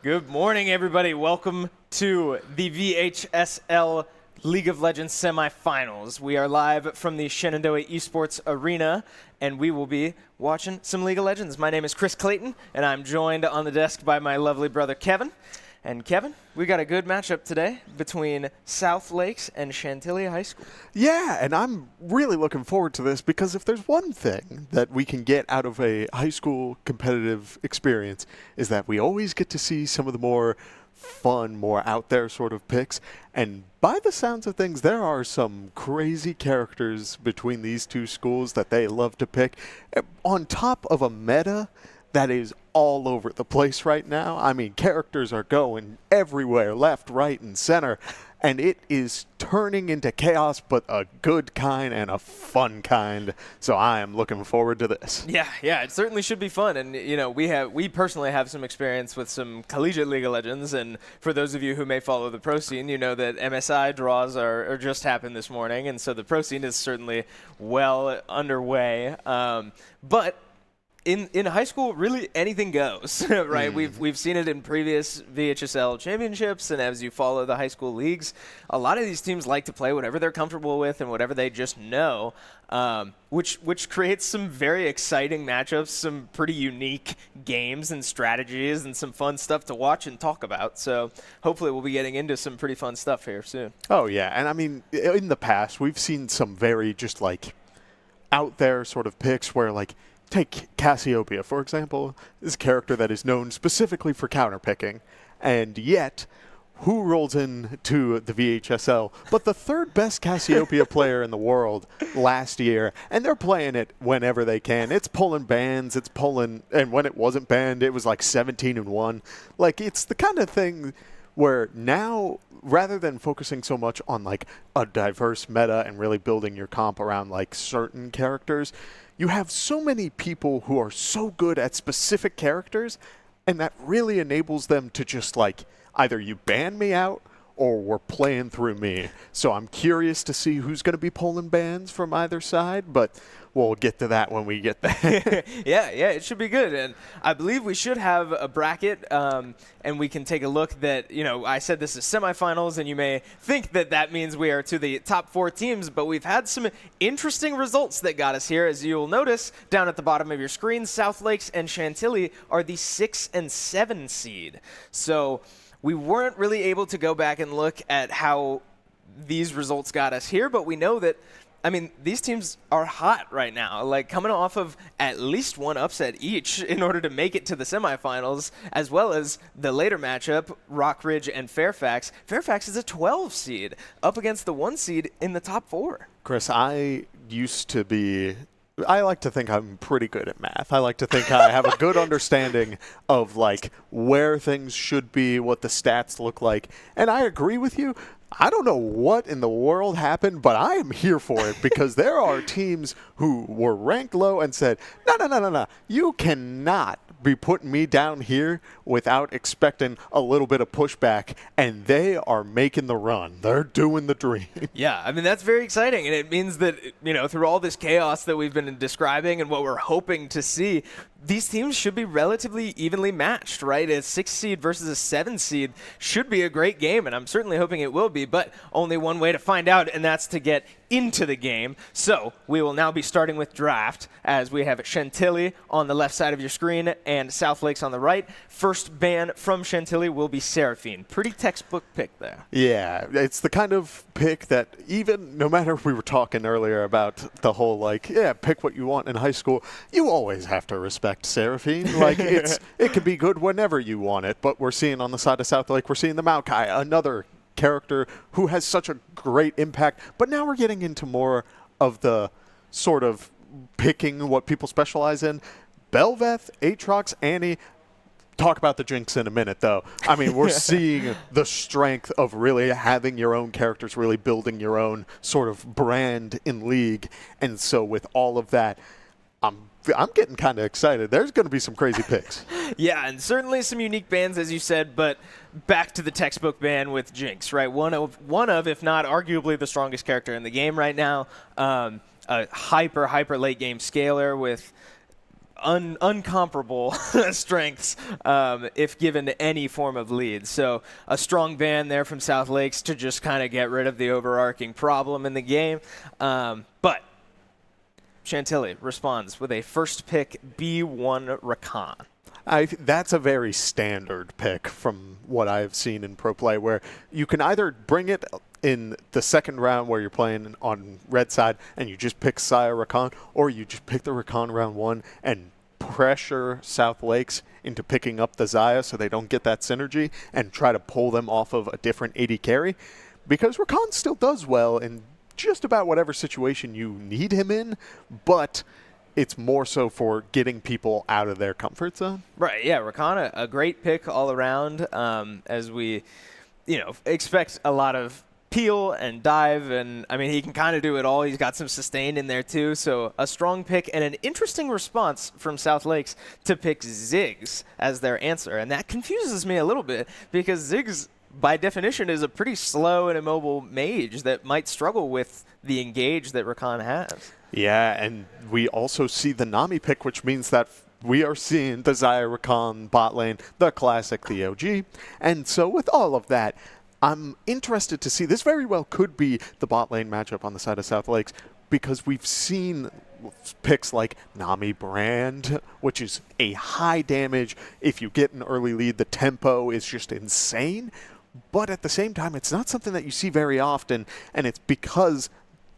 Good morning, everybody. Welcome to the VHSL League of Legends semifinals. We are live from the Shenandoah Esports Arena, and we will be watching some League of Legends. My name is Chris Clayton, and I'm joined on the desk by my lovely brother, Kevin. And Kevin, we got a good matchup today between South Lakes and Chantilly High School. Yeah, and I'm really looking forward to this because if there's one thing that we can get out of a high school competitive experience is that we always get to see some of the more fun, more out there sort of picks. And by the sounds of things, there are some crazy characters between these two schools that they love to pick on top of a meta that is all over the place right now. I mean, characters are going everywhere, left, right, and center, and it is turning into chaos, but a good kind and a fun kind. So I am looking forward to this. Yeah, it certainly should be fun. And you know, we personally have some experience with some collegiate League of Legends, and for those of you who may follow the pro scene, you know that MSI draws are just happened this morning, and so the pro scene is certainly well underway. But in high school, really anything goes, right? We've seen it in previous VHSL championships, and as you follow the high school leagues, a lot of these teams like to play whatever they're comfortable with and whatever they just know, which creates some very exciting matchups, some pretty unique games and strategies, and some fun stuff to watch and talk about. So hopefully we'll be getting into some pretty fun stuff here soon. Oh, yeah, and I mean, in the past, we've seen some very just like out there sort of picks where like, take Cassiopeia, for example, this character that is known specifically for counterpicking, and yet, who rolls into the VHSL but the third best Cassiopeia player in the world last year, and they're playing it whenever they can. It's pulling bans, and when it wasn't banned, it was like 17-1. Like, it's the kind of thing where now, rather than focusing so much on like a diverse meta and really building your comp around like certain characters, you have so many people who are so good at specific characters, and that really enables them to just like either you ban me out or we're playing through me. So I'm curious to see who's going to be pulling bans from either side, but we'll get to that when we get there. Yeah, it should be good. And I believe we should have a bracket, and we can take a look that, you know, I said this is semifinals, and you may think that that means we are to the top 4 teams, but we've had some interesting results that got us here. As you'll notice down at the bottom of your screen, South Lakes and Chantilly are the 6 and 7 seed. So we weren't really able to go back and look at how these results got us here, but we know that, I mean, these teams are hot right now, like coming off of at least one upset each in order to make it to the semifinals, as well as the later matchup, Rockridge and Fairfax. Fairfax is a 12 seed up against the 1 seed in the top 4. Chris, I like to think I'm pretty good at math. I like to think I have a good understanding of like where things should be, what the stats look like. And I agree with you. I don't know what in the world happened, but I am here for it because there are teams who were ranked low and said, no, you cannot be putting me down here without expecting a little bit of pushback, and they are making the run. They're doing the dream. Yeah, I mean, that's very exciting, and it means that, you know, through all this chaos that we've been describing and what we're hoping to see, these teams should be relatively evenly matched, right? A 6 seed versus a 7 seed should be a great game, and I'm certainly hoping it will be, but only one way to find out, and that's to get into the game. So we will now be starting with draft, as we have Chantilly on the left side of your screen and South Lakes on the right. First ban from Chantilly will be Seraphine. Pretty textbook pick there. Yeah, it's the kind of pick that even, no matter if we were talking earlier about the whole like, yeah, pick what you want in high school, you always have to respect Seraphine. Like, it can be good whenever you want it, but we're seeing on the side of South Lake, we're seeing the Maokai, another character who has such a great impact, but now we're getting into more of the sort of picking what people specialize in. Belveth, Aatrox, Annie. Talk about the Jinx in a minute, though. I mean, we're seeing the strength of really having your own characters, really building your own sort of brand in League. And so with all of that, I'm getting kind of excited. There's going to be some crazy picks. Yeah, and certainly some unique bans, as you said, but back to the textbook ban with Jinx, right? One of, if not arguably the strongest character in the game right now. A hyper late game scaler with uncomparable strengths if given any form of lead. So a strong ban there from South Lakes to just kind of get rid of the overarching problem in the game. But Chantilly responds with a first pick B1 Rakan. That's a very standard pick from what I've seen in pro play, where you can either bring it in the second round where you're playing on red side and you just pick Saya Rakan, or you just pick the Rakan round 1 and pressure South Lakes into picking up the Zaya so they don't get that synergy and try to pull them off of a different AD carry. Because Rakan still does well in just about whatever situation you need him in, but it's more so for getting people out of their comfort zone. Right, yeah, Rakan, a great pick all around, as we, expect a lot of peel and dive, and, I mean, he can kind of do it all. He's got some sustain in there, too, so a strong pick and an interesting response from South Lakes to pick Ziggs as their answer, and that confuses me a little bit because Ziggs, by definition, is a pretty slow and immobile mage that might struggle with the engage that Rakan has. Yeah, and we also see the Nami pick, which means that we are seeing the Zaya Rakan bot lane, the classic, the OG. And so with all of that, I'm interested to see, this very well could be the bot lane matchup on the side of South Lakes, because we've seen picks like Nami Brand, which is a high damage. If you get an early lead, the tempo is just insane. But at the same time, it's not something that you see very often, and it's because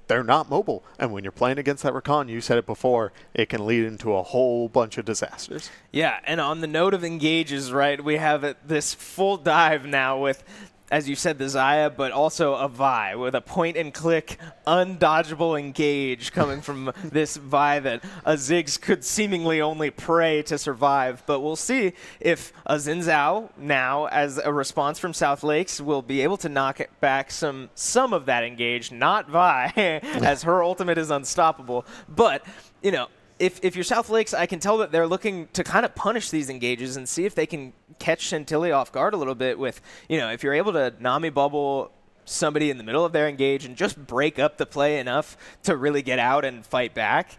they're not mobile. And when you're playing against that Rakan, you said it before, it can lead into a whole bunch of disasters. Yeah, and on the note of engages, right, we have this full dive now with, as you said, the Zaya, but also a Vi with a point-and-click, undodgeable engage coming from this Vi that a Ziggs could seemingly only pray to survive. But we'll see if a Xin Zhao now, as a response from South Lakes, will be able to knock back some of that engage, not Vi, as her ultimate is unstoppable. But, if you're South Lakes, I can tell that they're looking to kind of punish these engages and see if they can catch Chantilly off guard a little bit with, if you're able to Nami bubble somebody in the middle of their engage and just break up the play enough to really get out and fight back.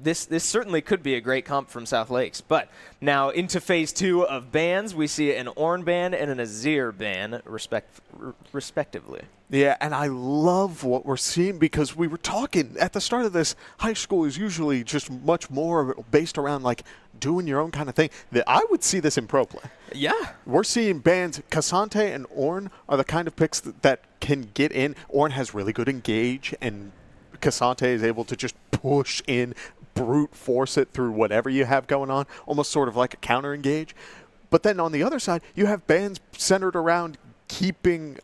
This certainly could be a great comp from South Lakes. But now into phase 2 of bans, we see an Ornn ban and an Azir ban, respectively. Yeah, and I love what we're seeing because we were talking at the start of this, high school is usually just much more based around like doing your own kind of thing. I would see this in pro play. Yeah. We're seeing bans. Cassante and Ornn are the kind of picks that can get in. Ornn has really good engage, and Cassante is able to just push in, brute force it through whatever you have going on, almost sort of like a counter engage. But then on the other side, you have bans centered around keeping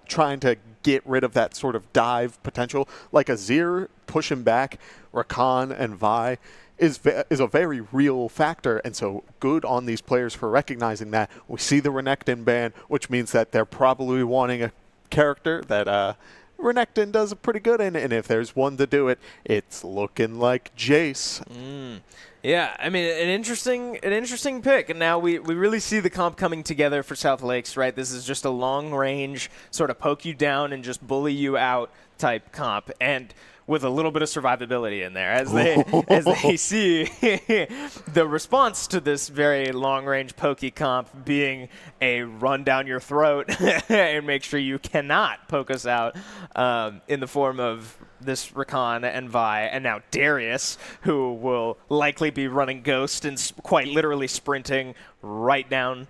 trying to get rid of that sort of dive potential. Like Azir pushing back Rakan and Vi is a very real factor, and so good on these players for recognizing that. We see the Renekton ban, which means that they're probably wanting a character that Renekton does pretty good in, and if there's one to do it, it's looking like Jace. Yeah, I mean, an interesting pick. And now we really see the comp coming together for South Lakes, right? This is just a long-range, sort of poke you down and just bully you out type comp, and with a little bit of survivability in there, as they see the response to this very long-range pokey comp being a run down your throat and make sure you cannot poke us out in the form of this Rakan and Vi, and now Darius, who will likely be running Ghost and quite literally sprinting right down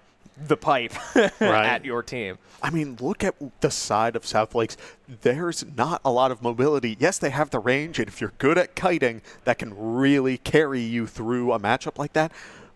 the pipe at your team. I mean, look at the side of South Lakes. There's not a lot of mobility. Yes, they have the range, and if you're good at kiting, that can really carry you through a matchup like that.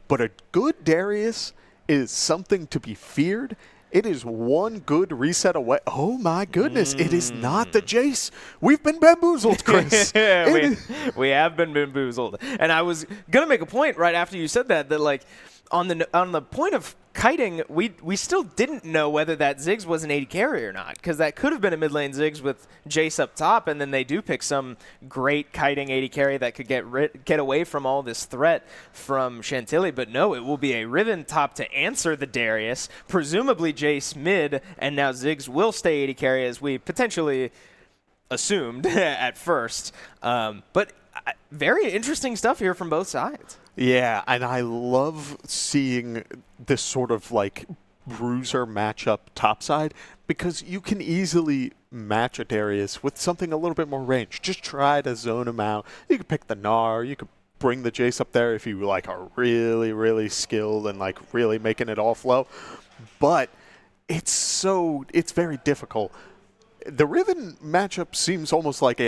But a good Darius is something to be feared. It is one good reset away. Oh, my goodness. It is not the Jace. We've been bamboozled, Chris. We have been bamboozled. And I was going to make a point right after you said that like, on the point of kiting, we still didn't know whether that Ziggs was an AD carry or not, because that could have been a mid lane Ziggs with Jace up top, and then they do pick some great kiting AD carry that could get away from all this threat from Chantilly. But no, it will be a Riven top to answer the Darius, presumably Jace mid, and now Ziggs will stay AD carry as we potentially assumed at first. But very interesting stuff here from both sides. Yeah, and I love seeing this sort of like bruiser matchup topside because you can easily match a Darius with something a little bit more range. Just try to zone him out. You could pick the Gnar, you could bring the Jace up there if you like are really, really skilled and like really making it all flow. But it's very difficult. The Riven matchup seems almost like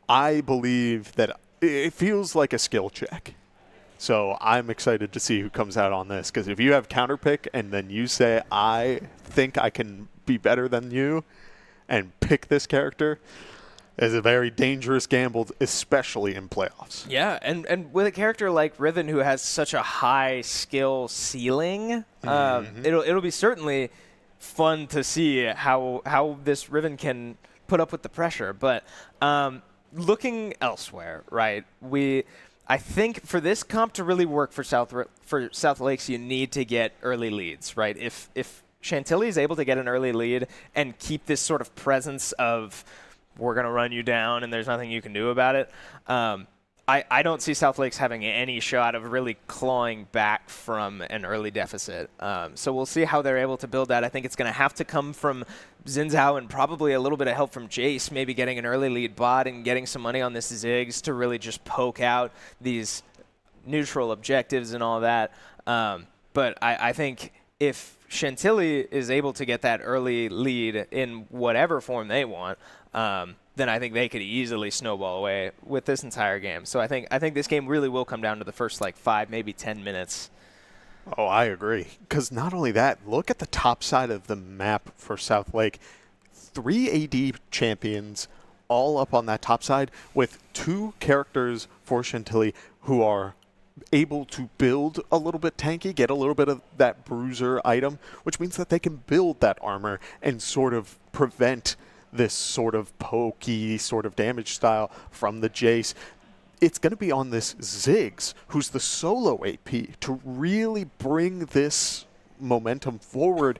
I believe that it feels like a skill check. So I'm excited to see who comes out on this, because if you have counterpick and then you say, I think I can be better than you and pick this character, it's a very dangerous gamble, especially in playoffs. Yeah, and with a character like Riven who has such a high skill ceiling, it'll be certainly fun to see how this Riven can put up with the pressure. But looking elsewhere, right, I think for this comp to really work for South Lakes, you need to get early leads, right? If Chantilly is able to get an early lead and keep this sort of presence of we're going to run you down and there's nothing you can do about it, I don't see South Lakes having any shot of really clawing back from an early deficit. So we'll see how they're able to build that. I think it's going to have to come from Xin Zhao and probably a little bit of help from Jace, maybe getting an early lead bot and getting some money on this Ziggs to really just poke out these neutral objectives and all that. But I think if Chantilly is able to get that early lead in whatever form they want, then I think they could easily snowball away with this entire game. So I think this game really will come down to the first like 5, maybe 10 minutes. Oh, I agree. Because not only that, look at the top side of the map for South Lake. 3 AD champions all up on that top side with 2 characters for Chantilly who are able to build a little bit tanky, get a little bit of that bruiser item, which means that they can build that armor and sort of prevent this sort of pokey sort of damage style from the Jace. It's going to be on this Ziggs, who's the solo AP, to really bring this momentum forward,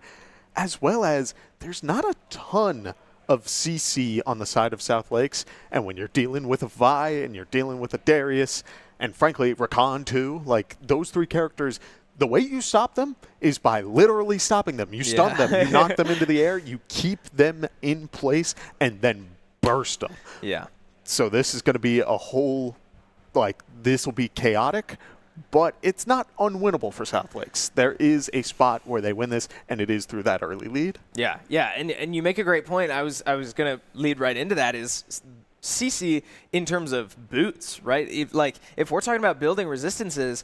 as well as there's not a ton of CC on the side of South Lakes, and when you're dealing with a Vi and you're dealing with a Darius, and frankly, Rakan too, like those 3 characters, the way you stop them is by literally stopping them. You stun them, you knock them into the air, you keep them in place, and then burst them. Yeah. So this is going to be a whole, like, this will be chaotic, but it's not unwinnable for South Lakes. There is a spot where they win this, and it is through that early lead. Yeah, and you make a great point. I was going to lead right into that is CC in terms of boots, right? If we're talking about building resistances,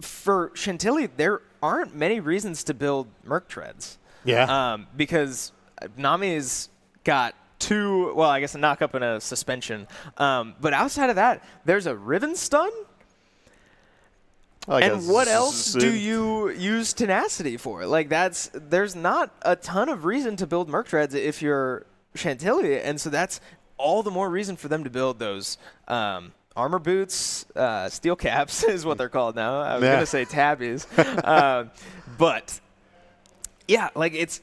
for Chantilly, there aren't many reasons to build Merc Treads. Yeah. Because Nami's got 2, well, I guess a knock-up and a suspension. But outside of that, there's a Riven stun. And what else do you use Tenacity for? Like, there's not a ton of reason to build Merc Treads if you're Chantilly, and so that's all the more reason for them to build those armor boots, steel caps is what they're called now. I was going to say tabbies. But, yeah, like it's,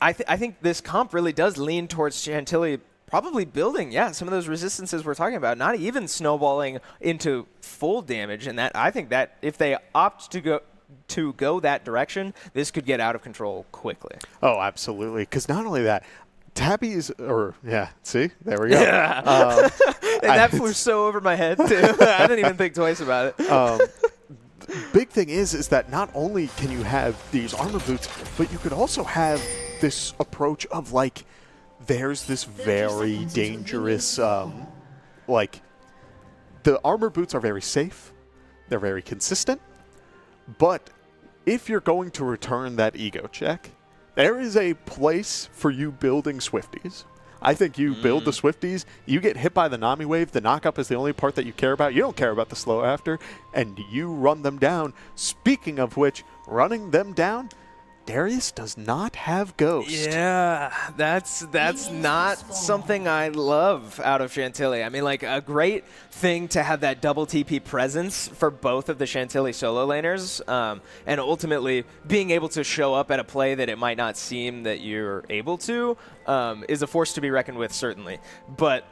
I think this comp really does lean towards Chantilly probably building, some of those resistances we're talking about, not even snowballing into full damage. And that I think that if they opt to go that direction, this could get out of control quickly. Oh, absolutely. Because not only that, tabbies, see, there we go. Yeah. And that flew so over my head, too. I didn't even think twice about it. Big thing is that not only can you have these armor boots, but you could also have this approach of, like, there's this very dangerous, like, the armor boots are very safe. They're very consistent. But if you're going to return that ego check, there is a place for you building Swifties. I think you build the Swifties, you get hit by the Nami wave, the knockup is the only part that you care about. You don't care about the slow after, and you run them down. Speaking of which, running them down, Darius does not have Ghost. Yeah, that's not something I love out of Chantilly. I mean, like, a great thing to have that double TP presence for both of the Chantilly solo laners, and ultimately being able to show up at a play that it might not seem that you're able to is a force to be reckoned with, certainly. But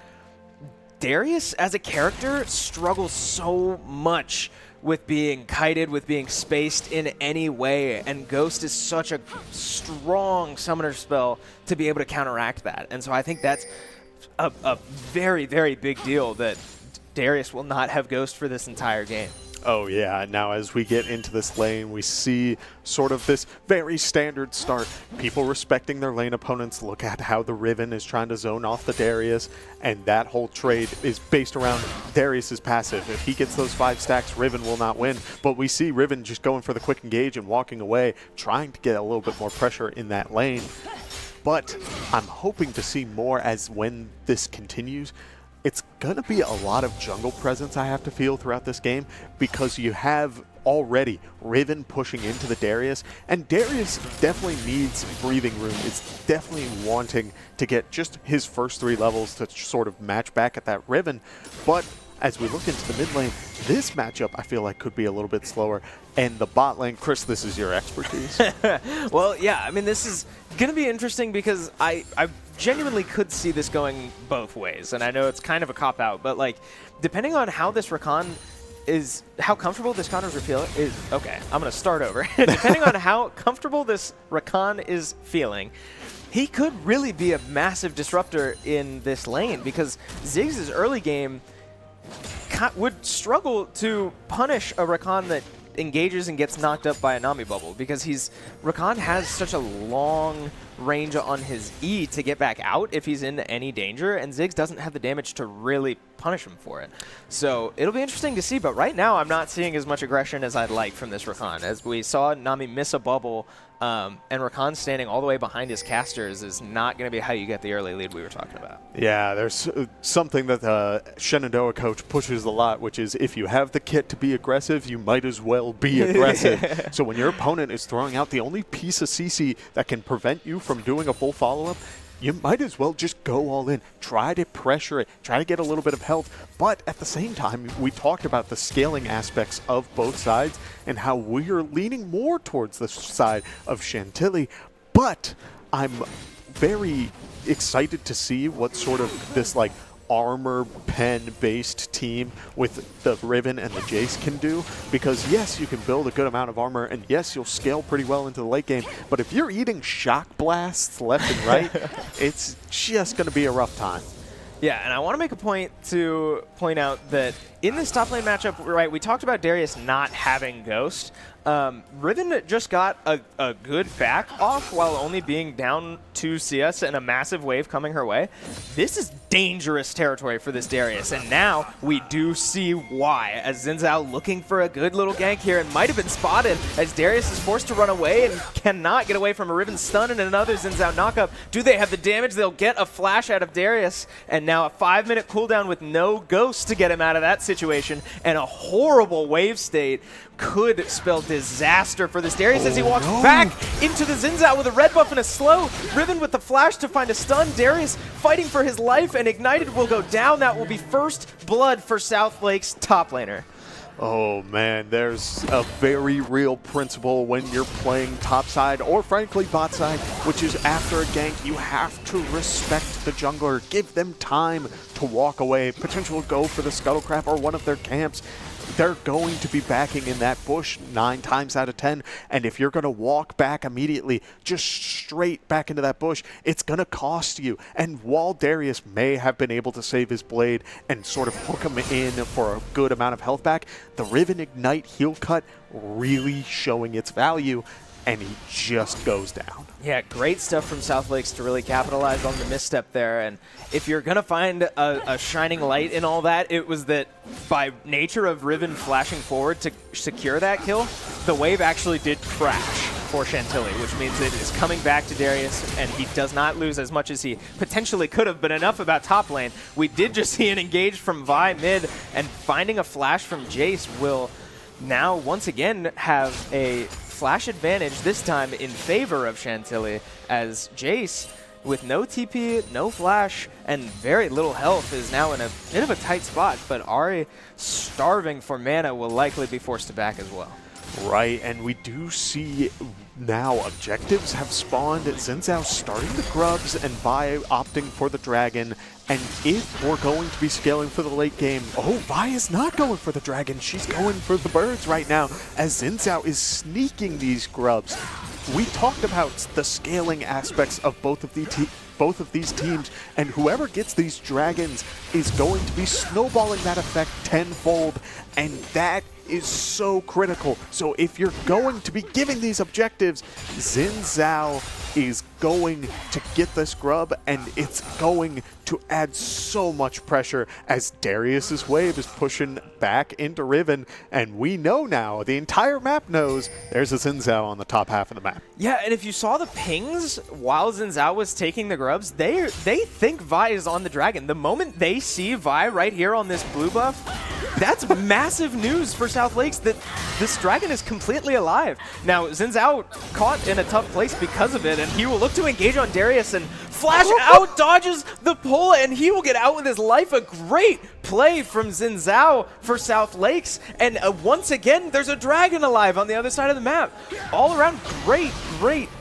Darius as a character struggles so much with being kited, with being spaced in any way, and Ghost is such a strong summoner spell to be able to counteract that. And so I think that's a very, very big deal that Darius will not have Ghost for this entire game. Oh yeah, now as we get into this lane, we see sort of this very standard start. People respecting their lane opponents. Look at how the Riven is trying to zone off the Darius, and that whole trade is based around Darius's passive. If he gets those 5 stacks, Riven will not win. But we see Riven just going for the quick engage and walking away, trying to get a little bit more pressure in that lane. But I'm hoping to see more as when this continues. It's going to be a lot of jungle presence I have to feel throughout this game, because you have already Riven pushing into the Darius, and Darius definitely needs breathing room. It's definitely wanting to get just his first 3 levels to sort of match back at that Riven. But as we look into the mid lane, this matchup I feel like could be a little bit slower. And the bot lane, Chris, this is your expertise. Well, yeah, I mean, this is going to be interesting because I genuinely could see this going both ways. And I know it's kind of a cop-out, but, like, depending on how this Rakan is, how comfortable this Connor's reveal is, okay, I'm going to start over. Depending on how comfortable this Rakan is feeling, he could really be a massive disruptor in this lane, because Ziggs' early game would struggle to punish a Rakan that engages and gets knocked up by a Nami bubble, because Rakan has such a long range on his E to get back out if he's in any danger, and Ziggs doesn't have the damage to really punish him for it. So it'll be interesting to see, but right now I'm not seeing as much aggression as I'd like from this Rakan. As we saw Nami miss a bubble, and Rakan standing all the way behind his casters is not going to be how you get the early lead we were talking about. Yeah, there's something that the Shenandoah coach pushes a lot, which is if you have the kit to be aggressive, you might as well be aggressive. So when your opponent is throwing out the only piece of CC that can prevent you from doing a full follow-up, you might as well just go all in. Try to pressure it. Try to get a little bit of health. But at the same time, we talked about the scaling aspects of both sides and how we are leaning more towards the side of Chantilly. But I'm very excited to see what sort of this, like, armor pen-based team with the Riven and the Jace can do, because yes, you can build a good amount of armor, and yes, you'll scale pretty well into the late game, but if you're eating shock blasts left and right, it's just going to be a rough time. Yeah, and I want to make a point to point out that in this top lane matchup, right, we talked about Darius not having Ghost. Riven just got a good back off while only being down 2 CS and a massive wave coming her way. This is dangerous territory for this Darius, and now we do see why, as Xin Zhao looking for a good little gank here and might have been spotted as Darius is forced to run away and cannot get away from a Riven stun and another Xin Zhao knockup. Do they have the damage? They'll get a flash out of Darius, and now a 5-minute cooldown with no Ghost to get him out of that situation, and a horrible wave state could spell disaster for this Darius as he walks back into the Xin Zhao with a red buff and a slow. Riven with the flash to find a stun. Darius fighting for his life, and Ignited will go down. That will be first blood for South Lake's top laner. Oh man, there's a very real principle when you're playing top side, or frankly bot side, which is after a gank, you have to respect the jungler. Give them time to walk away, potentially go for the Scuttlecraft or one of their camps. They're going to be backing in that bush 9 times out of 10, and if you're going to walk back immediately, just straight back into that bush, it's going to cost you. And while Darius may have been able to save his blade and sort of hook him in for a good amount of health back, the Riven Ignite heal cut really showing its value, and he just goes down. Yeah, great stuff from South Lakes to really capitalize on the misstep there. And if you're going to find a shining light in all that, it was that by nature of Riven flashing forward to secure that kill, the wave actually did crash for Chantilly, which means it is coming back to Darius, and he does not lose as much as he potentially could have. But enough about top lane. We did just see an engage from Vi mid, and finding a flash from Jace will now once again have a flash advantage, this time in favor of Chantilly, as Jace, with no TP, no flash, and very little health, is now in a bit of a tight spot, but Ahri, starving for mana, will likely be forced to back as well. Right, and we do see now objectives have spawned. Xin Zhao starting the grubs and Vi opting for the dragon. And if we're going to be scaling for the late game, oh, Vi is not going for the dragon. She's going for the birds right now as Xin Zhao is sneaking these grubs. We talked about the scaling aspects of both of these teams, and whoever gets these dragons is going to be snowballing that effect tenfold, and that is so critical. So if you're going to be giving these objectives, Xin Zhao is going to get this grub, and it's going to add so much pressure as Darius's wave is pushing back into Riven, and we know now, the entire map knows, there's a Xin Zhao on the top half of the map. Yeah, and if you saw the pings while Xin Zhao was taking the grubs, they think Vi is on the dragon. The moment they see Vi right here on this blue buff, that's massive news for South Lakes that this dragon is completely alive. Now, Xin Zhao caught in a tough place because of it, and he will look to engage on Darius and flash out, dodges the pull, and he will get out with his life. A great play from Xin Zhao for South Lakes, and once again, there's a dragon alive on the other side of the map. All around, great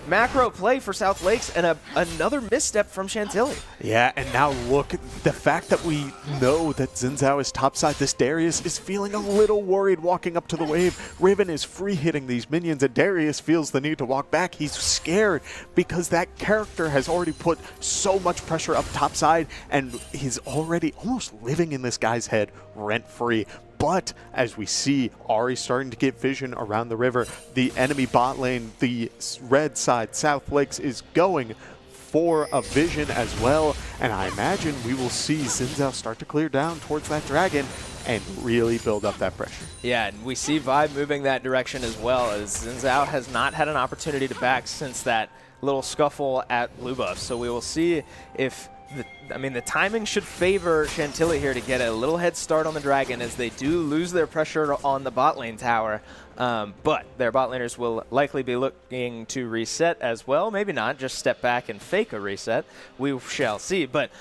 macro play for South Lakes, and another misstep from Chantilly. Yeah, and now look, the fact that we know that Xin Zhao is topside, this Darius is feeling a little worried walking up to the wave. Riven is free hitting these minions, and Darius feels the need to walk back. He's scared because that character has already put so much pressure up topside, and he's already almost living in this guy's head rent-free. But as we see, Ahri starting to get vision around the river. The enemy bot lane, the red side, South Lakes, is going for a vision as well. And I imagine we will see Xin Zhao start to clear down towards that dragon and really build up that pressure. Yeah, and we see Vibe moving that direction as well, as Xin Zhao has not had an opportunity to back since that little scuffle at blue buff. So we will see if the timing should favor Chantilly here to get a little head start on the dragon, as they do lose their pressure on the bot lane tower. But their bot laners will likely be looking to reset as well. Maybe not, just step back and fake a reset. We shall see. But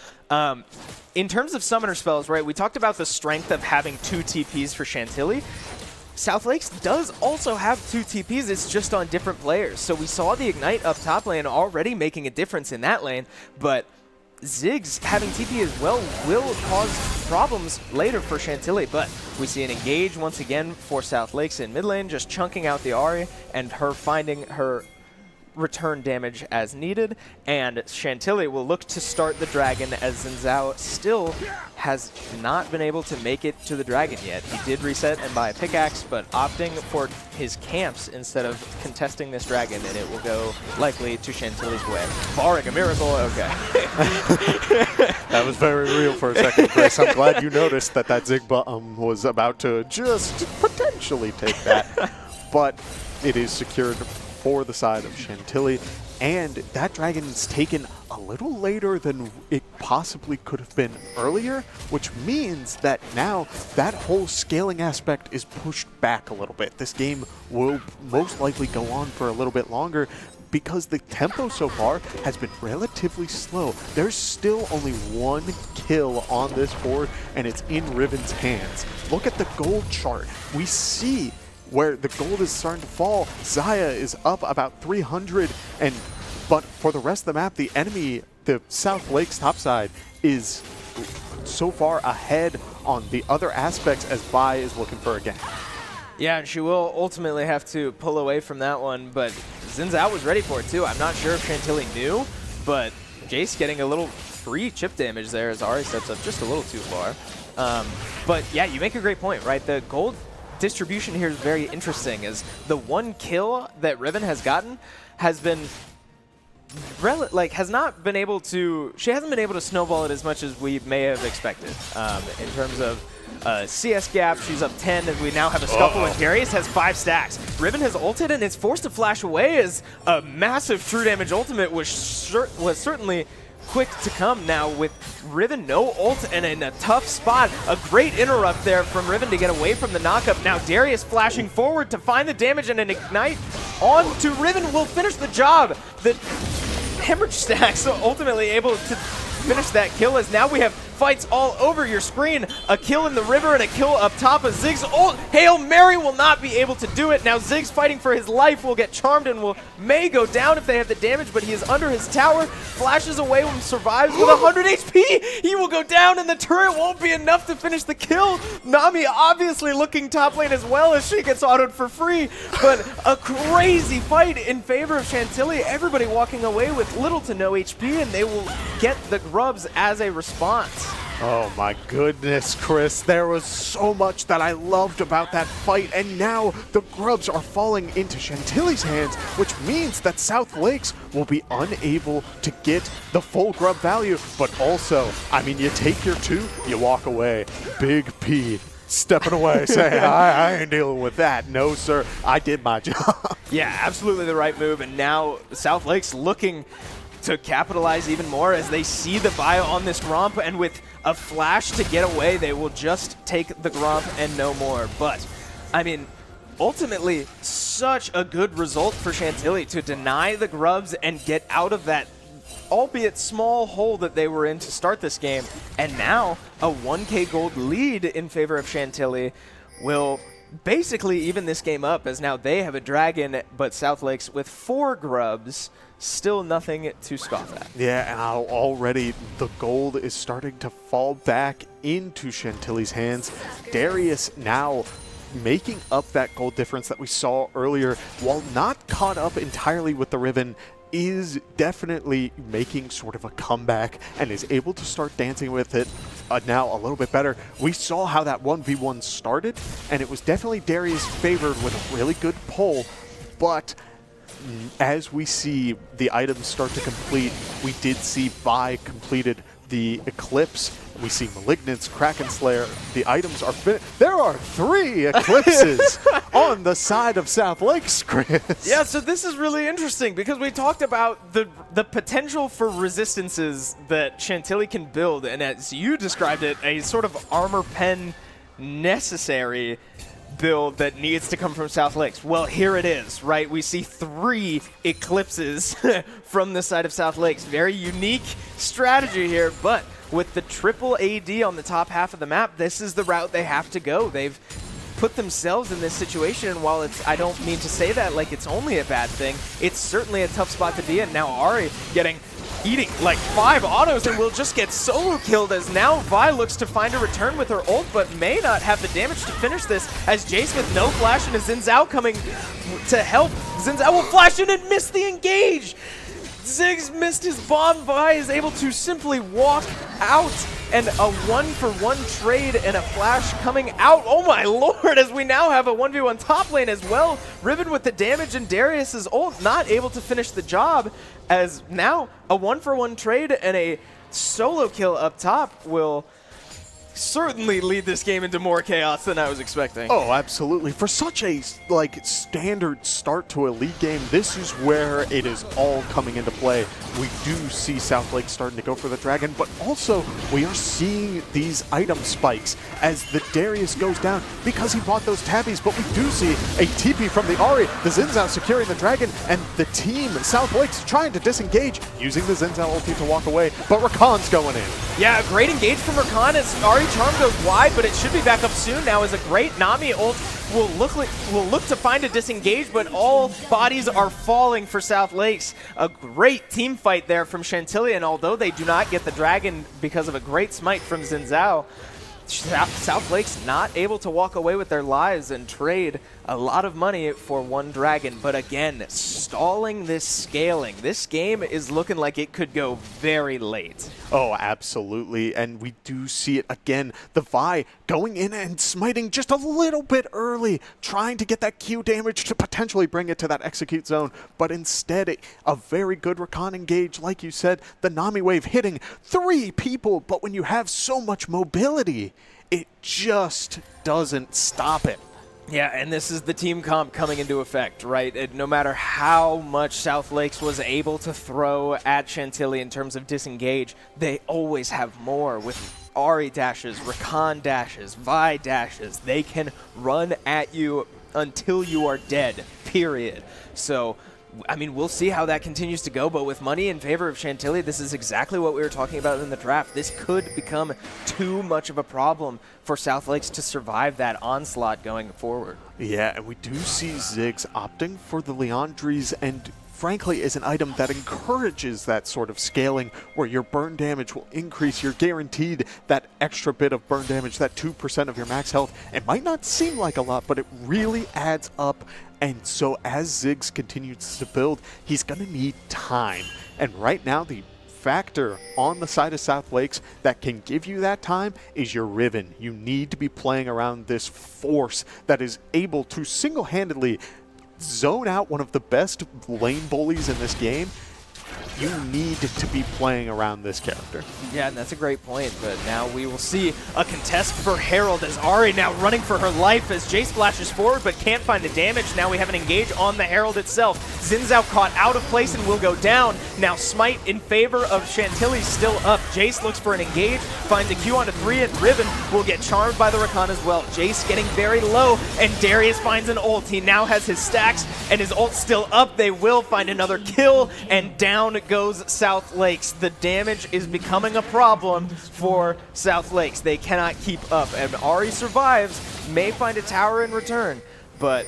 in terms of summoner spells, right, we talked about the strength of having 2 TPs for Chantilly. South Lakes does also have 2 TPs, it's just on different players. So we saw the Ignite up top lane already making a difference in that lane, but Ziggs having TP as well will cause problems later for Chantilly, but we see an engage once again for South Lakes in mid lane, just chunking out the Ahri and her finding her return damage as needed, and Chantilly will look to start the dragon, as Xin Zhao still has not been able to make it to the dragon yet. He did reset and buy a pickaxe, but opting for his camps instead of contesting this dragon, and it will go likely to Chantilly's way. Barring a miracle, okay. That was very real for a second, Chris. I'm glad you noticed that Zig was about to just potentially take that, but it is secured for the side of Chantilly, and that dragon is taken a little later than it possibly could have been earlier, which means that now that whole scaling aspect is pushed back a little bit. This game will most likely go on for a little bit longer because the tempo so far has been relatively slow. There's still only 1 kill on this board, and it's in Riven's hands. Look at the gold chart. We see where the gold is starting to fall. Xayah is up about 300, but for the rest of the map, the enemy, the South Lakes topside, is so far ahead on the other aspects as Vi is looking for a gank. Yeah, and she will ultimately have to pull away from that one, but Xin Zhao was ready for it too. I'm not sure if Chantilly knew, but Jace getting a little free chip damage there as Ahri steps up just a little too far. But yeah, you make a great point, right? The gold distribution here is very interesting, as the 1 kill that Riven has gotten has been has not been able to, she hasn't been able to snowball it as much as we may have expected. In terms of CS gap, she's up 10, and we now have a scuffle, and Darius has 5 stacks. Riven has ulted, and it's forced to flash away, as a massive true damage ultimate was certainly quick to come. Now with Riven no ult and in a tough spot, a great interrupt there from Riven to get away from the knockup. Now Darius flashing forward to find the damage, and an Ignite on to Riven will finish the job. The Hemorrhage stacks ultimately able to finish that kill, as now we have fights all over your screen. A kill in the river and a kill up top of Ziggs. Oh, Hail Mary will not be able to do it. Now Ziggs fighting for his life will get charmed and may go down if they have the damage, but he is under his tower, flashes away and survives with 100 HP. He will go down and the turret won't be enough to finish the kill. Nami obviously looking top lane as well as she gets autoed for free, but a crazy fight in favor of Chantilly. Everybody walking away with little to no HP, and they will get the grubs as a response. Oh my goodness, Chris. There was so much that I loved about that fight, and now the grubs are falling into Chantilly's hands, which means that South Lakes will be unable to get the full grub value, but also, I mean, you take your 2, you walk away. Big P stepping away, saying, I ain't dealing with that. No, sir, I did my job. Yeah, absolutely the right move, and now South Lakes looking to capitalize even more as they see the bio on this Gromp, and with a flash to get away, they will just take the Gromp and no more. But, I mean, ultimately, such a good result for Chantilly to deny the grubs and get out of that, albeit small, hole that they were in to start this game. And now, a 1k gold lead in favor of Chantilly will basically even this game up, as now they have a dragon, but South Lakes with 4 grubs, still nothing to scoff at. Yeah, and already the gold is starting to fall back into Chantilly's hands. Darius now making up that gold difference that we saw earlier, while not caught up entirely with the Riven, is definitely making sort of a comeback and is able to start dancing with it now a little bit better. We saw how that 1v1 started, and it was definitely Darius favored with a really good pull, but as we see the items start to complete, we did see Vi completed the Eclipse. We see Malignance, Kraken Slayer. The items are finished. There are 3 Eclipses on the side of South Lakes, Chris. Yeah, so this is really interesting because we talked about the potential for resistances that Chantilly can build, and as you described it, a sort of armor pen necessary build that needs to come from South Lakes. Well, here it is, right? We see 3 Eclipses from the side of South Lakes. Very unique strategy here, but with the triple AD on the top half of the map, this is the route they have to go. They've put themselves in this situation, and while it's, I don't mean to say that like it's only a bad thing, it's certainly a tough spot to be in. Now Ahri eating like 5 autos and will just get solo killed, as now Vi looks to find a return with her ult, but may not have the damage to finish this, as Jace with no flash and a Xin Zhao coming to help. Xin Zhao will flash in and miss the engage. Ziggs missed his bomb. Vi is able to simply walk out, and a 1-for-1 trade and a flash coming out. Oh my lord, as we now have a 1v1 top lane as well. Riven with the damage, and Darius's ult not able to finish the job, as now a 1-for-1 trade and a solo kill up top will certainly lead this game into more chaos than I was expecting. Oh, absolutely. For such a standard start to a league game, this is where it is all coming into play. We do see South Lake starting to go for the dragon, but also we are seeing these item spikes as the Darius goes down because he bought those tabbies, but we do see a TP from the Ahri, the Xin Zhao securing the dragon, and the team, South Lake's trying to disengage, using the Xin Zhao ulti to walk away, but Rakan's going in. Yeah, great engage from Rakan as Ahri Charm goes wide, but it should be back up soon. Now is a great Nami ult will look to find a disengage, but all bodies are falling for South Lakes. A great team fight there from Chantilly, and although they do not get the dragon because of a great smite from Xin Zhao, South Lakes not able to walk away with their lives and trade a lot of money for 1 dragon. But again, stalling this scaling. This game is looking like it could go very late. Oh, absolutely. And we do see it again. The Vi going in and smiting just a little bit early, trying to get that Q damage to potentially bring it to that execute zone. But instead, a very good Rakan engage. Like you said, the Nami wave hitting 3 people. But when you have so much mobility, it just doesn't stop it. Yeah, and this is the team comp coming into effect, right? No matter how much South Lakes was able to throw at Chantilly in terms of disengage, they always have more with Ahri dashes, Rakan dashes, Vi dashes. They can run at you until you are dead, period. So I mean, we'll see how that continues to go, but with money in favor of Chantilly, this is exactly what we were talking about in the draft. This could become too much of a problem for South Lakes to survive that onslaught going forward. Yeah, and we do see Ziggs opting for the Leandries, and frankly is an item that encourages that sort of scaling where your burn damage will increase. You're guaranteed that extra bit of burn damage, that 2% of your max health. It might not seem like a lot, but it really adds up. And so as Ziggs continues to build, he's going to need time. And right now, the factor on the side of South Lakes that can give you that time is your Riven. You need to be playing around this force that is able to single-handedly zone out one of the best lane bullies in this game. You need to be playing around this character. Yeah, and that's a great point, but now we will see a contest for Herald as Ari now running for her life as Jace flashes forward but can't find the damage. Now we have an engage on the Herald itself. Zinzao caught out of place and will go down. Now Smite in favor of Chantilly still up. Jace looks for an engage, finds a Q onto 3, and Riven will get charmed by the Rakan as well. Jace getting very low, and Darius finds an ult. He now has his stacks, and his ult's still up. They will find another kill, and down goes South Lakes. The damage is becoming a problem for South Lakes. They cannot keep up, and Ari survives, may find a tower in return, but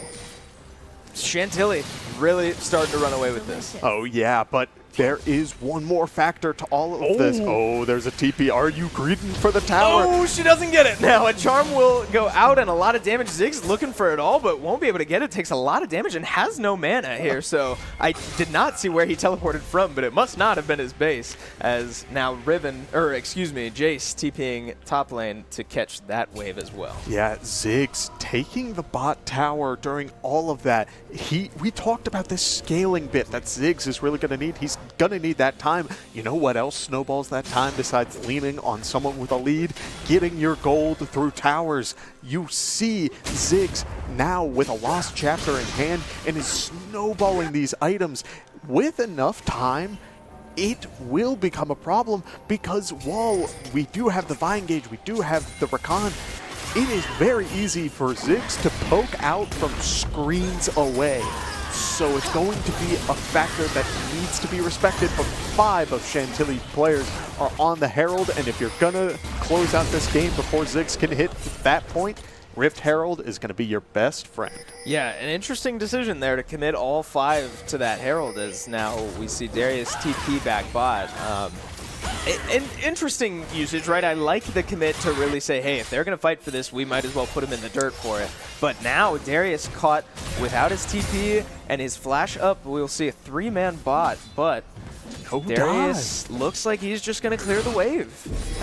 Chantilly really starting to run away with this. Oh yeah, but there is one more factor to all of this. Oh, there's a TP. Are you greeting for the tower? Oh, she doesn't get it. Now a charm will go out and a lot of damage. Ziggs looking for it all, but won't be able to get it. Takes a lot of damage and has no mana here, so I did not see where he teleported from, but it must not have been his base, as now Riven, or excuse me, Jace TPing top lane to catch that wave as well. Yeah, Ziggs taking the bot tower during all of that. We talked about this scaling bit that Ziggs is really going to need. He's going to need that time. You know what else snowballs that time besides leaning on someone with a lead? Getting your gold through towers. You see Ziggs now with a lost chapter in hand and is snowballing these items. With enough time, it will become a problem, because while we do have the Vi engage, we do have the Rakan, it is very easy for Ziggs to poke out from screens away. So it's going to be a factor that needs to be respected, but 5 of Chantilly players are on the Herald, and if you're going to close out this game before Ziggs can hit that point, Rift Herald is going to be your best friend. Yeah, an interesting decision there to commit all 5 to that Herald, as now we see Darius TP back bot. An interesting usage, right? I like the commit to really say, hey, if they're going to fight for this, we might as well put him in the dirt for it. But now Darius caught without his TP and his flash up, we'll see a 3-man bot, but Darius looks like he's just going to clear the wave,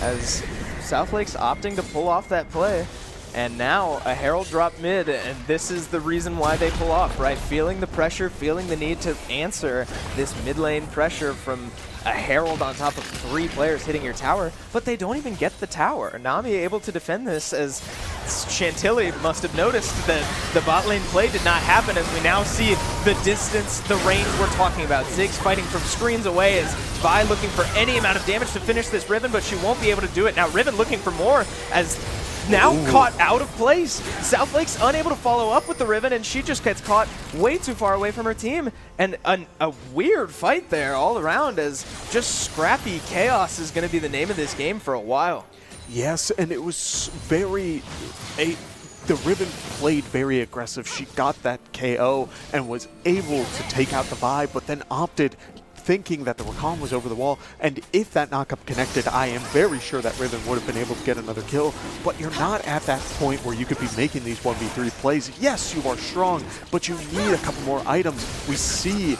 as South Lake's opting to pull off that play. And now a Herald drop mid, and this is the reason why they pull off, right? Feeling the pressure, feeling the need to answer this mid lane pressure from a Herald on top of 3 players hitting your tower, but they don't even get the tower. Nami able to defend this, as Chantilly must have noticed that the bot lane play did not happen, as we now see the distance, the range we're talking about. Ziggs fighting from screens away, as Vi looking for any amount of damage to finish this Riven, but she won't be able to do it. Now Riven looking for more, as now caught out of place. South Lake's unable to follow up with the Riven, and she just gets caught way too far away from her team. And a weird fight there all around, as just scrappy chaos is going to be the name of this game for a while. Yes, and it was very... the Riven played very aggressive. She got that KO and was able to take out the Vi, but then opted, thinking that the Rakan was over the wall, and if that knockup connected, I am very sure that Riven would have been able to get another kill, but you're not at that point where you could be making these 1v3 plays. Yes, you are strong, but you need a couple more items. We see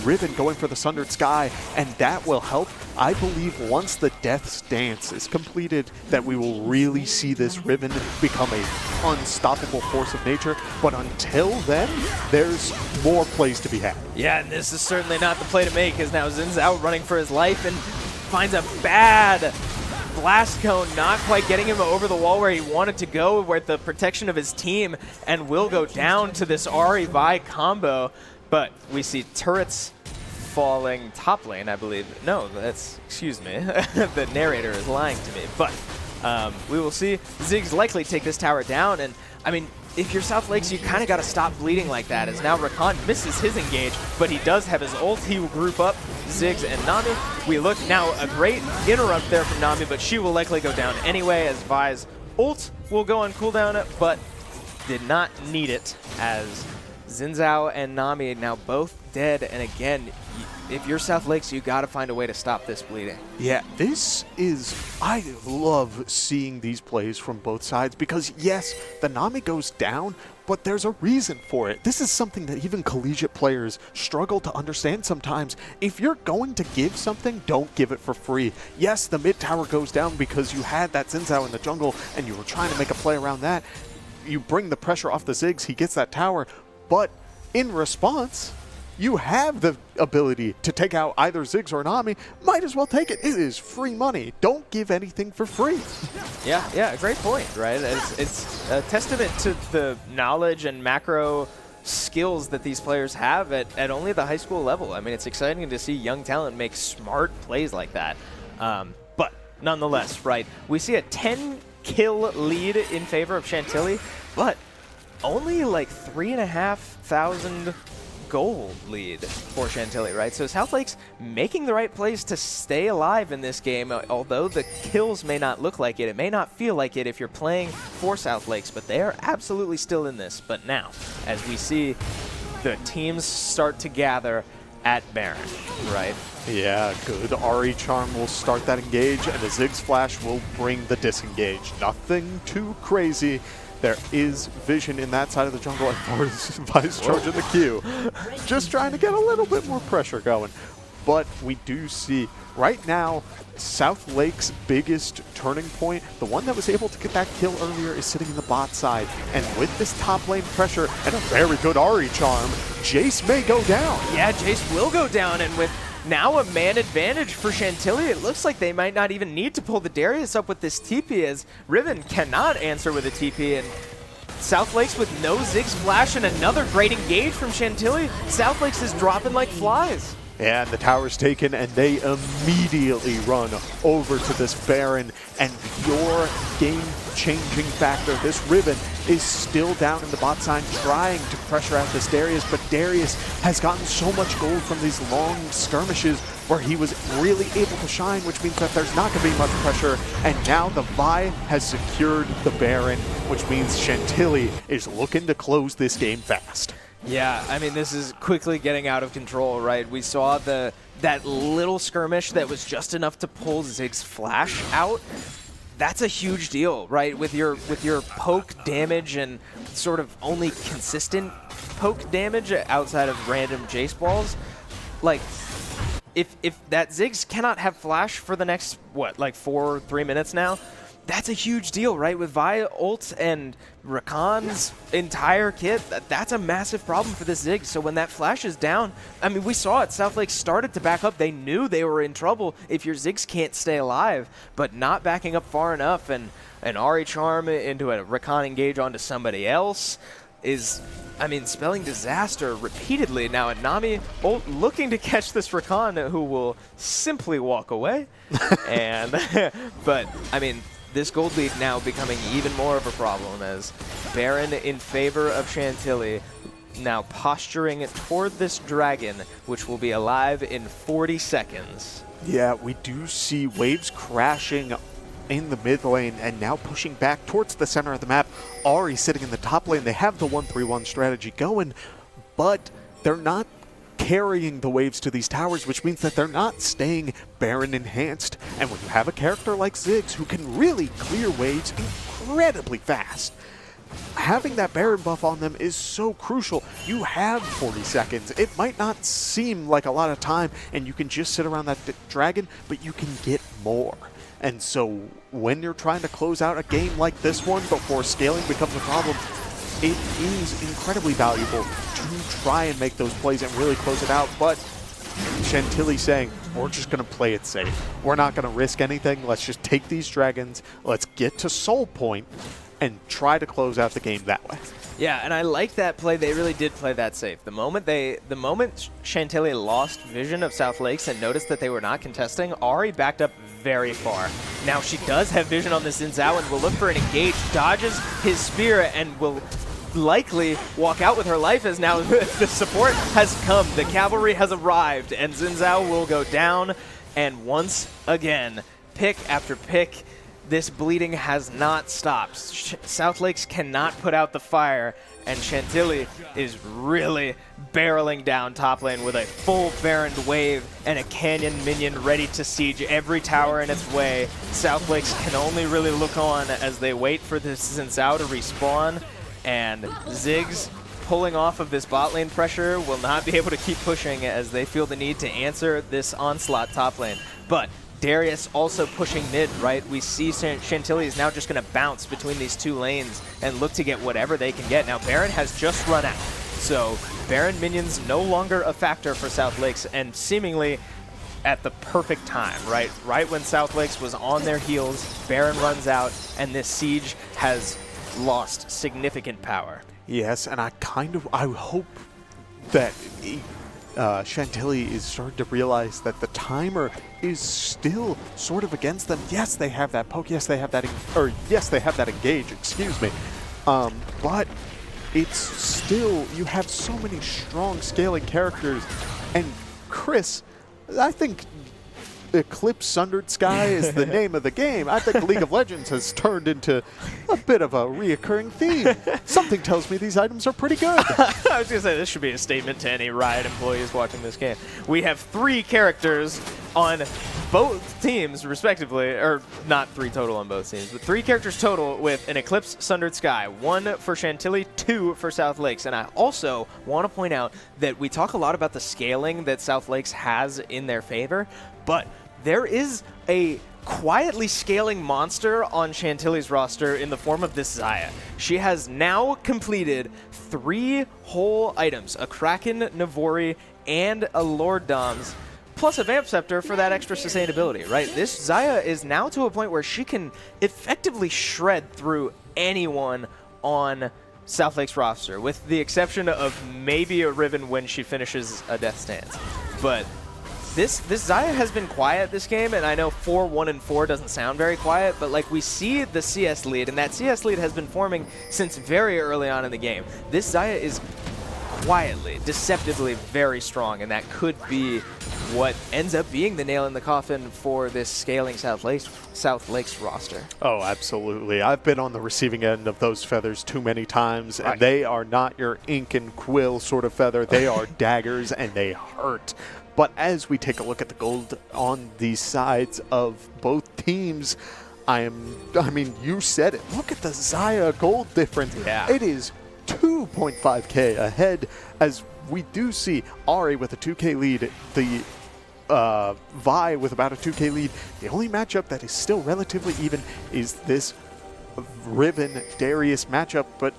Riven going for the Sundered Sky, and that will help. I believe once the Death's Dance is completed, that we will really see this Riven become a unstoppable force of nature, but until then, there's more plays to be had. Yeah, and this is certainly not the play to make, as now Zin's out running for his life and finds a bad blast cone, not quite getting him over the wall where he wanted to go with the protection of his team, and will go down to this Ari Vi combo. But we see turrets falling top lane, I believe. No, that's, excuse me, the narrator is lying to me. But we will see Ziggs likely take this tower down. And I mean, if you're South Lakes, you kind of got to stop bleeding like that, as now Rakan misses his engage, but he does have his ult. He will group up Ziggs and Nami. We look now, a great interrupt there from Nami, but she will likely go down anyway, as Vi's ult will go on cooldown, but did not need it, as Xin Zhao and Nami now both dead. And again, if you're South Lakes, you got to find a way to stop this bleeding. Yeah, I love seeing these plays from both sides because, yes, the Nami goes down, but there's a reason for it. This is something that even collegiate players struggle to understand sometimes. If you're going to give something, don't give it for free. Yes, the mid tower goes down because you had that Xin Zhao in the jungle and you were trying to make a play around that. You bring the pressure off the Ziggs, he gets that tower, but in response, you have the ability to take out either Ziggs or Nami. Might as well take it. It is free money. Don't give anything for free. Yeah, great point, right? It's a testament to the knowledge and macro skills that these players have at only the high school level. I mean, it's exciting to see young talent make smart plays like that. But nonetheless, right, we see a 10-kill lead in favor of Chantilly, but only like 3,500 gold lead for Chantilly, right? So South Lakes making the right plays to stay alive in this game, although the kills may not look like it. It may not feel like it if you're playing for South Lakes, but they are absolutely still in this. But now, as we see the teams start to gather at Baron, right? Yeah, good. Ari Charm will start that engage, and the Ziggs Flash will bring the disengage. Nothing too crazy. There is vision in that side of the jungle, and Vi's charging the Q. Just trying to get a little bit more pressure going. But we do see, right now, South Lake's biggest turning point, the one that was able to get that kill earlier, is sitting in the bot side. And with this top lane pressure and a very good Ari Charm, Jace may go down. Yeah, Jace will go down, and with now a man advantage for Chantilly, it looks like they might not even need to pull the Darius up with this TP, as Riven cannot answer with a TP, and South Lakes with no Ziggs Flash and another great engage from Chantilly. South Lakes is dropping like flies. And the tower's taken, and they immediately run over to this Baron. And your game-changing factor, this Riven, is still down in the bot side trying to pressure out this Darius. But Darius has gotten so much gold from these long skirmishes where he was really able to shine, which means that there's not going to be much pressure. And now the Vi has secured the Baron, which means Chantilly is looking to close this game fast. Yeah, I mean, this is quickly getting out of control, right? We saw that little skirmish that was just enough to pull Ziggs Flash out. That's a huge deal, right? With your poke damage and sort of only consistent poke damage outside of random Jace balls. Like, if that Ziggs cannot have Flash for the next, what, like 3 minutes now, that's a huge deal, right? With Vi ult and Rakan's entire kit, that's a massive problem for this Ziggs. So when that Flash is down, I mean, we saw it. South Lake started to back up. They knew they were in trouble if your Ziggs can't stay alive, but not backing up far enough. And an Ari Charm into a Rakan engage onto somebody else is, I mean, spelling disaster repeatedly. Now, Nami looking to catch this Rakan, who will simply walk away. And, but, I mean, this gold lead now becoming even more of a problem, as Baron in favor of Chantilly, now posturing toward this dragon, which will be alive in 40 seconds. Yeah, we do see waves crashing in the mid lane and now pushing back towards the center of the map. Ari sitting in the top lane. They have the 1-3-1 strategy going, but they're not carrying the waves to these towers, which means that they're not staying Baron enhanced. And when you have a character like Ziggs who can really clear waves incredibly fast, having that Baron buff on them is so crucial. You have 40 seconds. It might not seem like a lot of time, and you can just sit around that dragon, but you can get more. And so when you're trying to close out a game like this one before scaling becomes a problem, it is incredibly valuable to try and make those plays and really close it out. But Chantilly saying, we're just going to play it safe. We're not going to risk anything. Let's just take these dragons. Let's get to Soul Point and try to close out the game that way. Yeah, and I like that play. They really did play that safe. The moment Chantilly lost vision of South Lakes and noticed that they were not contesting, Ari backed up very far. Now she does have vision on this Xin Zhao and will look for an engage, dodges his spear, and will likely walk out with her life, as now the support has come. The cavalry has arrived, and Xin Zhao will go down. And once again, pick after pick, this bleeding has not stopped. South Lakes cannot put out the fire, and Chantilly is really barreling down top lane with a full Baron wave and a Canyon minion ready to siege every tower in its way. South Lakes can only really look on as they wait for this Xin Zhao to respawn, and Ziggs, pulling off of this bot lane pressure, will not be able to keep pushing as they feel the need to answer this onslaught top lane. But Darius also pushing mid, right? We see Chantilly is now just going to bounce between these two lanes and look to get whatever they can get. Now Baron has just run out, so Baron minions no longer a factor for South Lakes, and seemingly at the perfect time, right? Right when South Lakes was on their heels, Baron runs out, and this siege has lost significant power. Yes, and I hope that Chantilly is starting to realize that the timer is still sort of against them. Yes, they have that poke. Yes, they have that, yes, they have that engage. Excuse me, but it's still, you have so many strong scaling characters, and Chris, I think Eclipse Sundered Sky is the name of the game. I think League of Legends has turned into a bit of a reoccurring theme. Something tells me these items are pretty good. I was going to say, this should be a statement to any Riot employees watching this game. We have 3 characters on both teams, respectively, or not 3 total on both teams, but 3 characters total with an Eclipse Sundered Sky. 1 for Chantilly, 2 for South Lakes. And I also want to point out that we talk a lot about the scaling that South Lakes has in their favor, but there is a quietly scaling monster on Chantilly's roster in the form of this Xayah. She has now completed 3 whole items, a Kraken, Navori, and a Lord Doms, plus a Vamp Scepter for that extra sustainability, right? This Xayah is now to a point where she can effectively shred through anyone on South Lake's roster, with the exception of maybe a Riven when she finishes a Death Stance. But this Xayah has been quiet this game, and I know 4-1-4 doesn't sound very quiet, but like, we see the CS lead, and that CS lead has been forming since very early on in the game. This Xayah is quietly, deceptively very strong, and that could be what ends up being the nail in the coffin for this scaling South Lakes roster. Oh, absolutely. I've been on the receiving end of those feathers too many times, and they are not your ink and quill sort of feather. They are daggers, and they hurt. But as we take a look at the gold on the sides of both teams, I mean, you said it. Look at the Xayah gold difference. Yeah. It is 2.5k ahead, as we do see Ari with a 2k lead, the Vi with about a 2k lead. The only matchup that is still relatively even is this Riven Darius matchup, but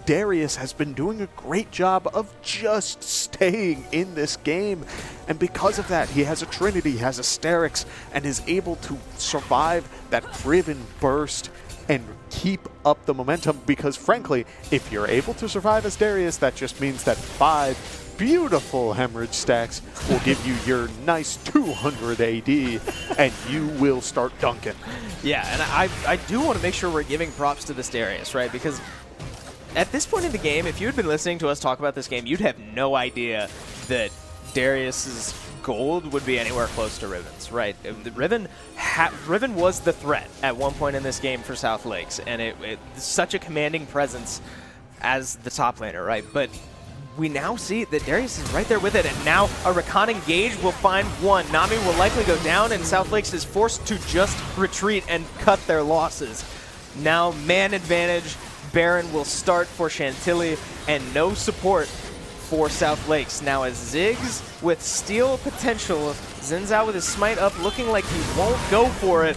Darius has been doing a great job of just staying in this game, and because of that, he has a Trinity, he has a Sterix, and is able to survive that Riven burst and keep up the momentum, because frankly, if you're able to survive as Darius, that just means that 5 beautiful hemorrhage stacks will give you your nice 200 AD, and you will start dunking. Yeah, and I do want to make sure we're giving props to this Darius, right? Because at this point in the game, if you had been listening to us talk about this game, you'd have no idea that Darius's gold would be anywhere close to Riven's, right? Riven was the threat at one point in this game for South Lakes, and it's such a commanding presence as the top laner, right? But we now see that Darius is right there with it, and now a Rakan engage will find one. Nami will likely go down, and South Lakes is forced to just retreat and cut their losses. Now, man advantage. Baron will start for Chantilly, and no support for South Lakes. Now as Ziggs with steal potential, Xin Zhao with his smite up, looking like he won't go for it.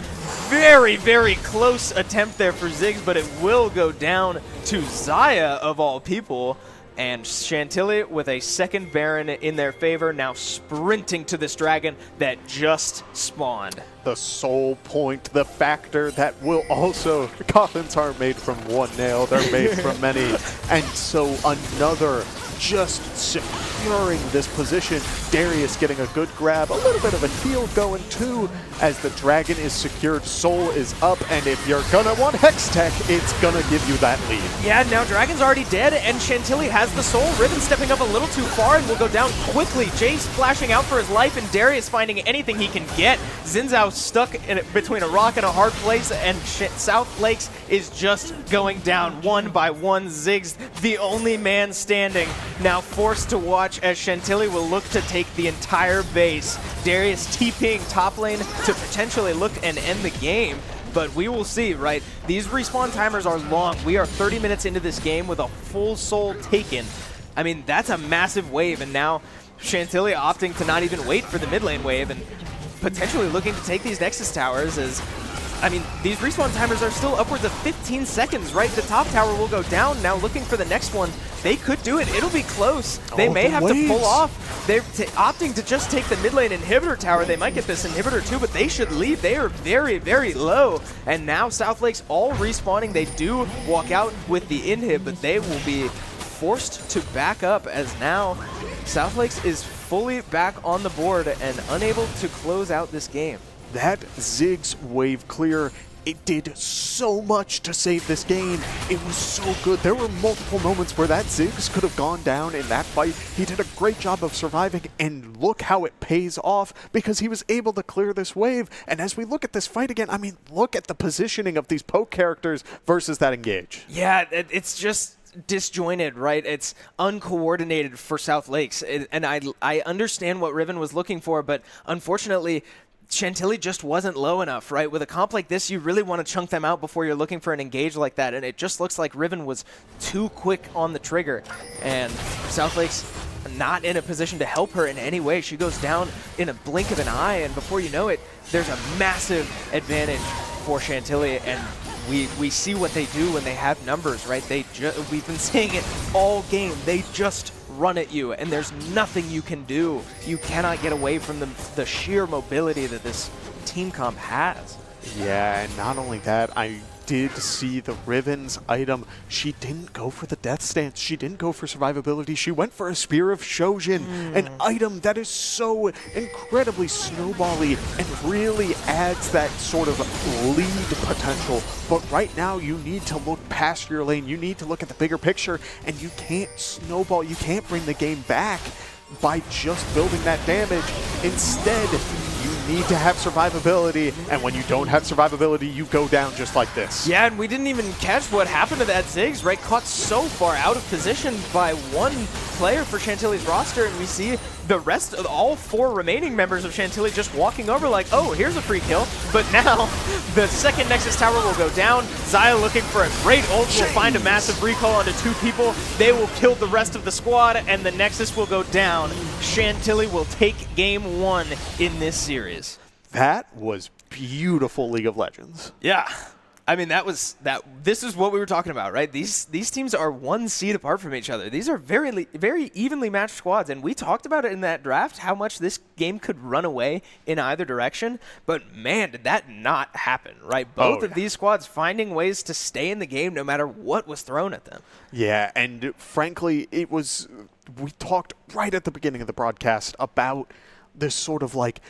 Very, very close attempt there for Ziggs, but it will go down to Xayah of all people. And Chantilly with a second Baron in their favor, now sprinting to this dragon that just spawned. The soul point, the factor that will also, coffins aren't made from one nail, they're made from many. And so another just securing this position. Darius getting a good grab, a little bit of a heal going too, as the dragon is secured, soul is up, and if you're gonna want Hex Tech, it's gonna give you that lead. Yeah, now Dragon's already dead, and Chantilly has the soul. Riven stepping up a little too far and will go down quickly. Jace flashing out for his life, and Darius finding anything he can get. Zinzao stuck between a rock and a hard place, and South Lakes is just going down one by one. Ziggs, the only man standing, now forced to watch as Chantilly will look to take the entire base. Darius TPing top lane to potentially look and end the game. But we will see, right? These respawn timers are long. We are 30 minutes into this game with a full soul taken. I mean, that's a massive wave, and now Chantilly opting to not even wait for the mid lane wave and potentially looking to take these Nexus towers as, I mean, these respawn timers are still upwards of 15 seconds, right? The top tower will go down. Now looking for the next one. They could do it. It'll be close. They may have to pull off. They're opting to just take the mid lane inhibitor tower. They might get this inhibitor too, but they should leave. They are very, very low. And now South Lake's all respawning. They do walk out with the inhib, but they will be forced to back up as now South Lakes is fully back on the board and unable to close out this game. That Ziggs wave clear, it did so much to save this game. It was so good. There were multiple moments where that Ziggs could have gone down in that fight. He did a great job of surviving, and look how it pays off because he was able to clear this wave. And as we look at this fight again, I mean, look at the positioning of these poke characters versus that engage. Yeah, it's just disjointed, right? It's uncoordinated for South Lakes. And I understand what Riven was looking for, but unfortunately, Chantilly just wasn't low enough, right? With a comp like this, you really want to chunk them out before you're looking for an engage like that, and it just looks like Riven was too quick on the trigger, and South Lake's not in a position to help her in any way. She goes down in a blink of an eye, and before you know it, there's a massive advantage for Chantilly, and we see what they do when they have numbers, right? We've been saying it all game. They just run at you, and there's nothing you can do. You cannot get away from the sheer mobility that this team comp has. Yeah, and not only that, I did see the Riven's item. She didn't go for the death stance. She didn't go for survivability. She went for a Spear of Shojin, an item that is so incredibly snowbally and really adds that sort of lead potential. But right now, you need to look past your lane. You need to look at the bigger picture, and you can't snowball. You can't bring the game back by just building that damage. Instead, you need to have survivability, and when you don't have survivability, you go down just like this. Yeah, and we didn't even catch what happened to that Ziggs, right? Caught so far out of position by one player for Chantilly's roster, and we see the rest of all four remaining members of Chantilly just walking over like, oh, here's a free kill. But now the second Nexus tower will go down. Xayah looking for a great ult will find a massive recall onto two people. They will kill the rest of the squad, and the Nexus will go down. Chantilly will take game one in this series. That was beautiful League of Legends. Yeah. I mean, this is what we were talking about, right? These teams are one seed apart from each other. These are very, very evenly matched squads, and we talked about it in that draft, how much this game could run away in either direction, but man, did that not happen, right? Both of these squads finding ways to stay in the game no matter what was thrown at them. Yeah, and frankly, we talked right at the beginning of the broadcast about this sort of like,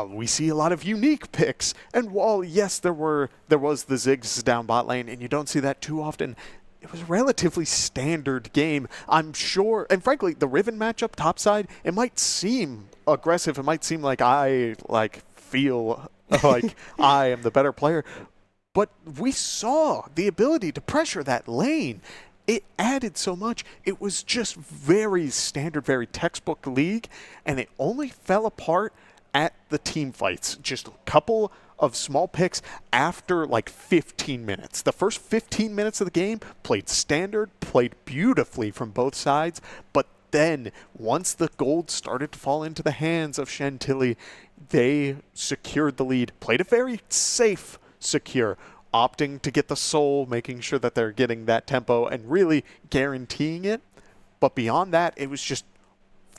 we see a lot of unique picks, and while yes, there was the Ziggs down bot lane, and you don't see that too often, it was a relatively standard game. I'm sure, and frankly, the Riven matchup topside, it might seem aggressive, it might seem like I feel like I am the better player, but we saw the ability to pressure that lane. It added so much. It was just very standard, very textbook League, and it only fell apart at the team fights. Just a couple of small picks after like 15 minutes. The first 15 minutes of the game played standard, played beautifully from both sides, but then once the gold started to fall into the hands of Chantilly, they secured the lead, played a very safe, secure, opting to get the soul, making sure that they're getting that tempo and really guaranteeing it. But beyond that, it was just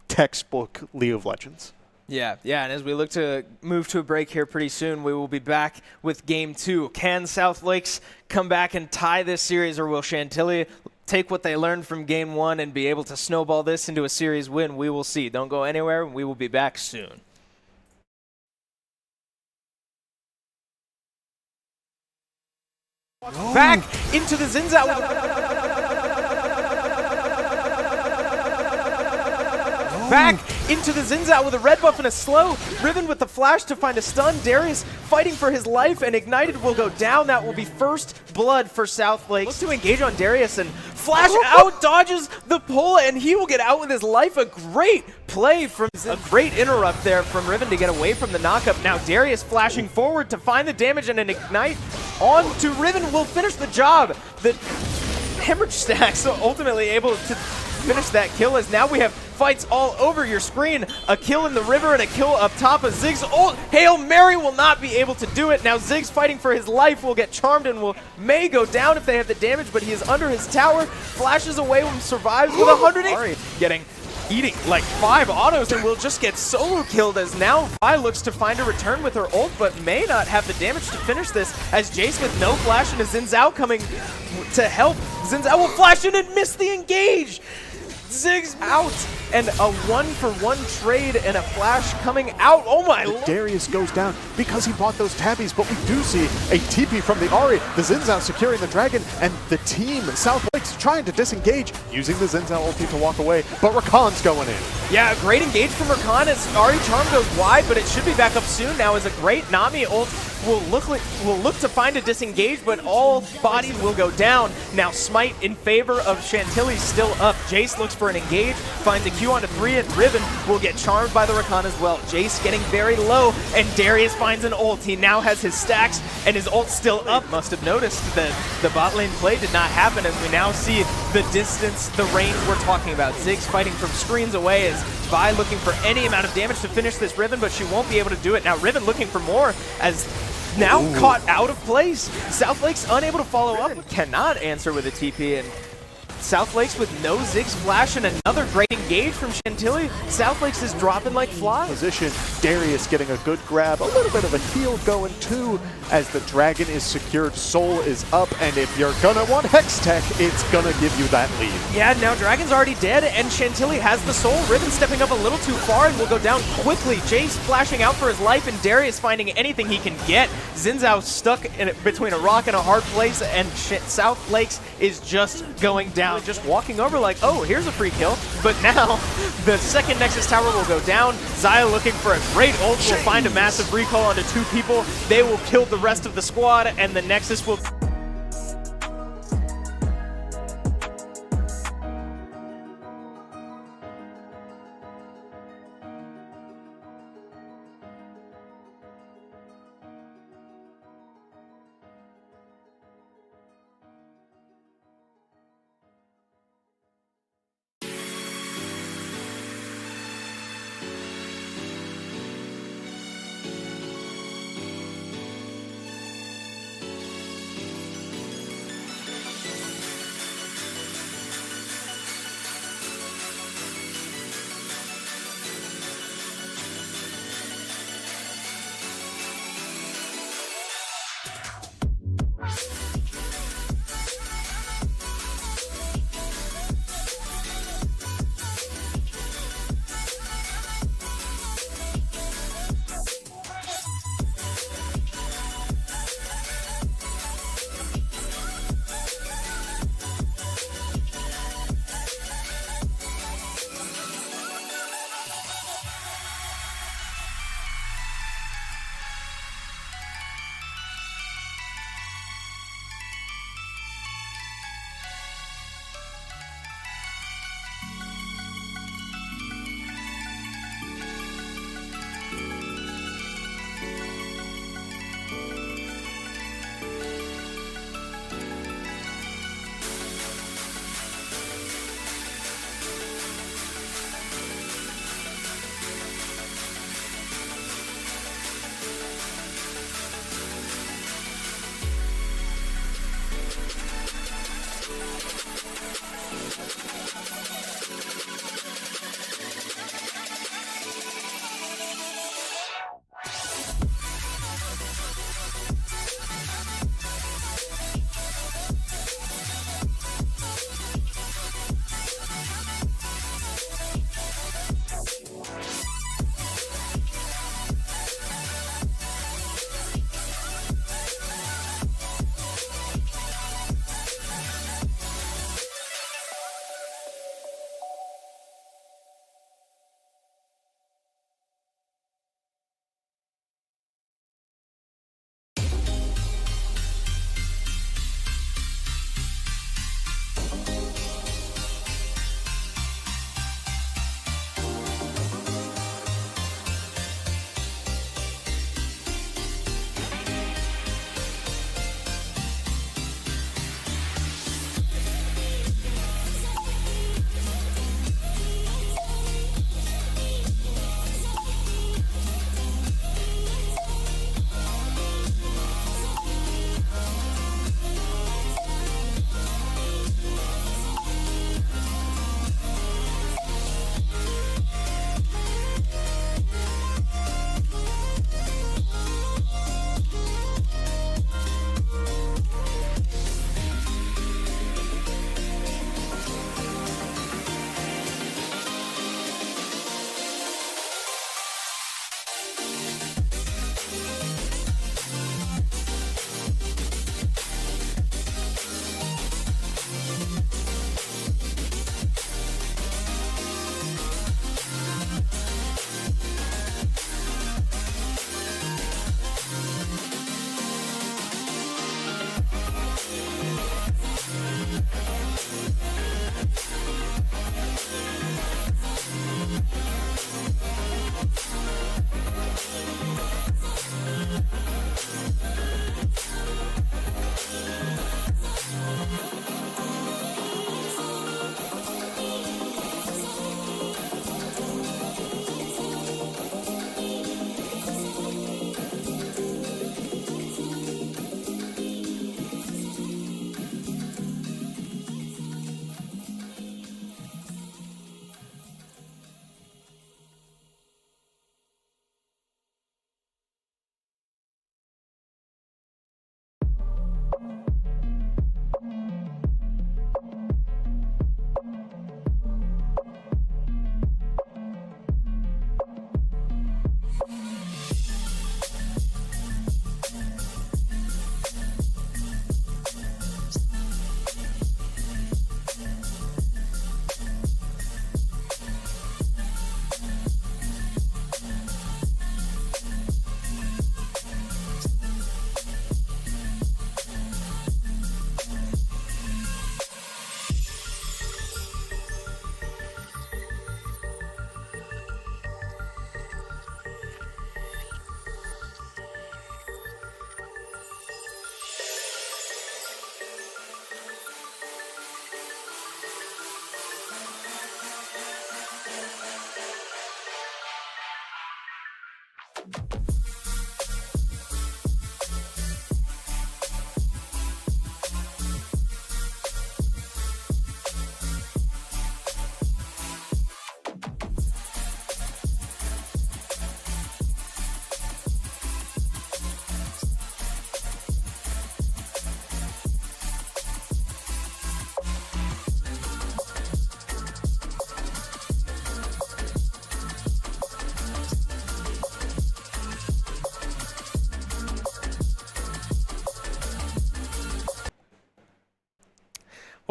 textbook League of Legends. Yeah, and as we look to move to a break here pretty soon, we will be back with Game 2. Can South Lakes come back and tie this series, or will Chantilly take what they learned from game 1 and be able to snowball this into a series win. We will see. Don't go anywhere. We will be back soon. Back into the Zinzao. Back into the Zinzao with a red buff and a slow. Riven with the flash to find a stun. Darius fighting for his life, and Ignited will go down. That will be first blood for South Lake. Looks to engage on Darius, and flash out, dodges the pull, and he will get out with his life. A great play from a great interrupt there from Riven to get away from the knockup. Now Darius flashing forward to find the damage, and an Ignite on to Riven will finish the job. The Hemorrhage stacks ultimately able to finish that kill, as now we have fights all over your screen. A kill in the river and a kill up top of Ziggs. Oh, Hail Mary will not be able to do it. Now Ziggs fighting for his life will get charmed and may go down if they have the damage, but he is under his tower, flashes away and survives with 108. Eating like 5 autos and will just get solo killed, as now Vi looks to find a return with her ult, but may not have the damage to finish this, as Jace with no flash and a Zinzao coming to help. Zinzao will flash in and miss the engage. Ziggs out, and a 1-for-1 trade and a flash coming out. Oh my lord. Darius goes down because he bought those tabbies, but we do see a TP from the Ahri, the Zinzao securing the dragon, and the team, South Lake's trying to disengage, using the Zinzao ulti to walk away, but Rakan's going in. Yeah, a great engage from Rakan as Ahri Charm goes wide, but it should be back up soon. Now is a great Nami ult. Will look to find a disengage, but all bodies will go down. Now Smite in favor of Chantilly still up. Jace looks for an engage, finds a Q onto 3, and Riven will get charmed by the Rakan as well. Jace getting very low, and Darius finds an ult. He now has his stacks, and his ult's still up. Must have noticed that the bot lane play did not happen, as we now see the distance, the range we're talking about. Ziggs fighting from screens away, as Vi looking for any amount of damage to finish this Riven, but she won't be able to do it. Now Riven looking for more, as now caught out of place. South Lake's unable to follow up and cannot answer with a TP, and South Lakes with no Ziggs flash and another great engage from Chantilly. South Lakes is dropping like flies. Position, Darius getting a good grab, a little bit of a heal going too, as the dragon is secured, Soul is up, and if you're gonna want Hex Tech, it's gonna give you that lead. Yeah, now Dragon's already dead, and Chantilly has the Soul. Riven stepping up a little too far and will go down quickly. Jace flashing out for his life, and Darius finding anything he can get. Zinzao stuck in between a rock and a hard place, and South Lakes is just going down. Just walking over like, oh, here's a free kill. But now the second Nexus Tower will go down. Xayah looking for a great ult, will find a massive recall onto 2 people. They will kill the rest of the squad, and the Nexus will...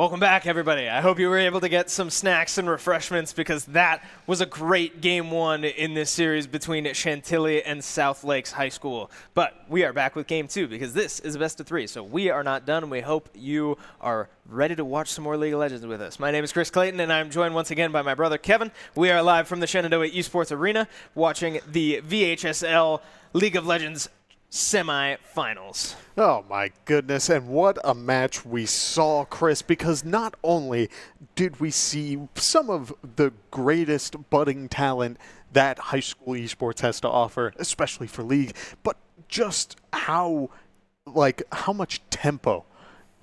Welcome back, everybody. I hope you were able to get some snacks and refreshments because that was a great game one in this series between Chantilly and South Lakes High School. But we are back with game two because this is a best of three, so we are not done. We hope you are ready to watch some more League of Legends with us. My name is Chris Clayton, and I'm joined once again by my brother Kevin. We are live from the Shenandoah Esports Arena watching the VHSL League of Legends semi-finals. Oh my goodness, and what a match we saw, Chris, because not only did we see some of the greatest budding talent that high school esports has to offer, especially for League, but just how much tempo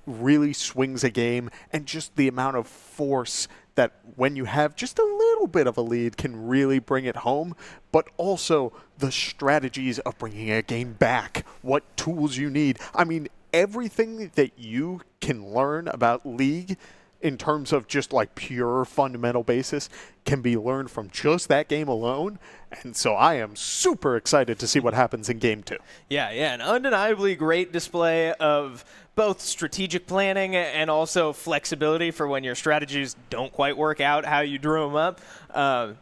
really swings a game, and just the amount of force that when you have just a little bit of a lead can really bring it home, but also the strategies of bringing a game back, what tools you need. I mean, everything that you can learn about League in terms of just like pure fundamental basis can be learned from just that game alone. And so I am super excited to see what happens in game two. Yeah, an undeniably great display of both strategic planning and also flexibility for when your strategies don't quite work out how you drew them up.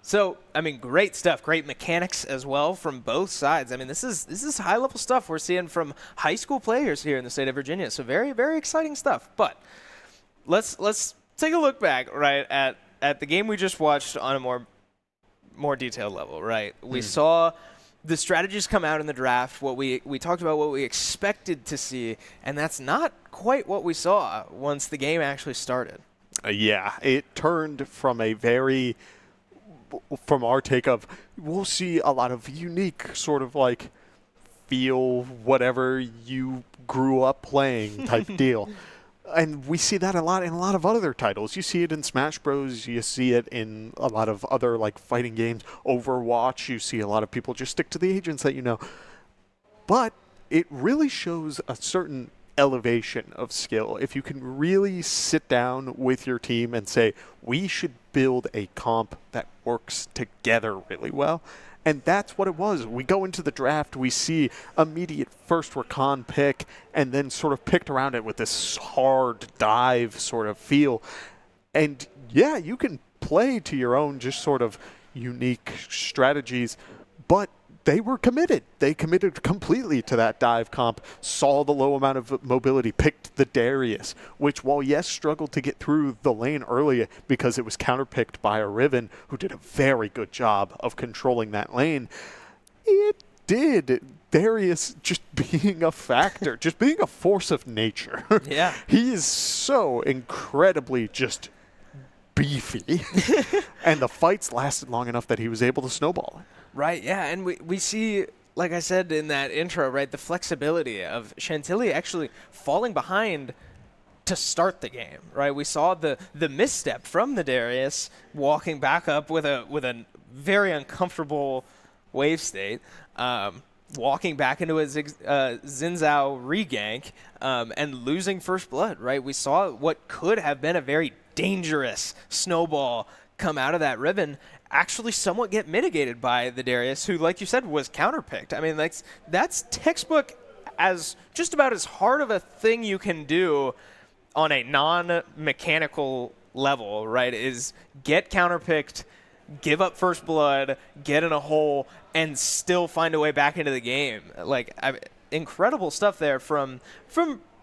So, I mean, great stuff, great mechanics as well from both sides. I mean, this is high-level stuff we're seeing from high school players here in the state of Virginia. So very, very exciting stuff. But let's take a look back, right, at the game we just watched on a more detailed level, right? We saw the strategies come out in the draft, what we talked about what we expected to see, and that's not quite what we saw once the game actually started. Yeah, it turned from our take of, we'll see a lot of unique sort of like feel whatever you grew up playing type deal. And we see that a lot in a lot of other titles. You see it in Smash Bros. You see it in a lot of other like fighting games. Overwatch, you see a lot of people just stick to the agents that you know. But it really shows a certain elevation of skill. If you can really sit down with your team and say, we should build a comp that works together really well. And that's what it was. We go into the draft, we see immediate first Rakan pick, and then sort of picked around it with this hard dive sort of feel. And yeah, you can play to your own just sort of unique strategies, but they were committed. They committed completely to that dive comp, saw the low amount of mobility, picked the Darius, which while yes, struggled to get through the lane early because it was counterpicked by a Riven who did a very good job of controlling that lane, it did. Darius just being a factor, just being a force of nature. Yeah. He is so incredibly just beefy. And the fights lasted long enough that he was able to snowball it. Right, yeah, and we see, like I said in that intro, right, the flexibility of Chantilly actually falling behind to start the game, right? We saw the misstep from the Darius walking back up with a very uncomfortable wave state, walking back into a Xin Zhao regank, and losing first blood, right? We saw what could have been a very dangerous snowball come out of that Riven actually somewhat get mitigated by the Darius, who, like you said, was counterpicked. I mean, that's textbook as just about as hard of a thing you can do on a non-mechanical level, right, is get counterpicked, give up first blood, get in a hole, and still find a way back into the game. Like, incredible stuff there from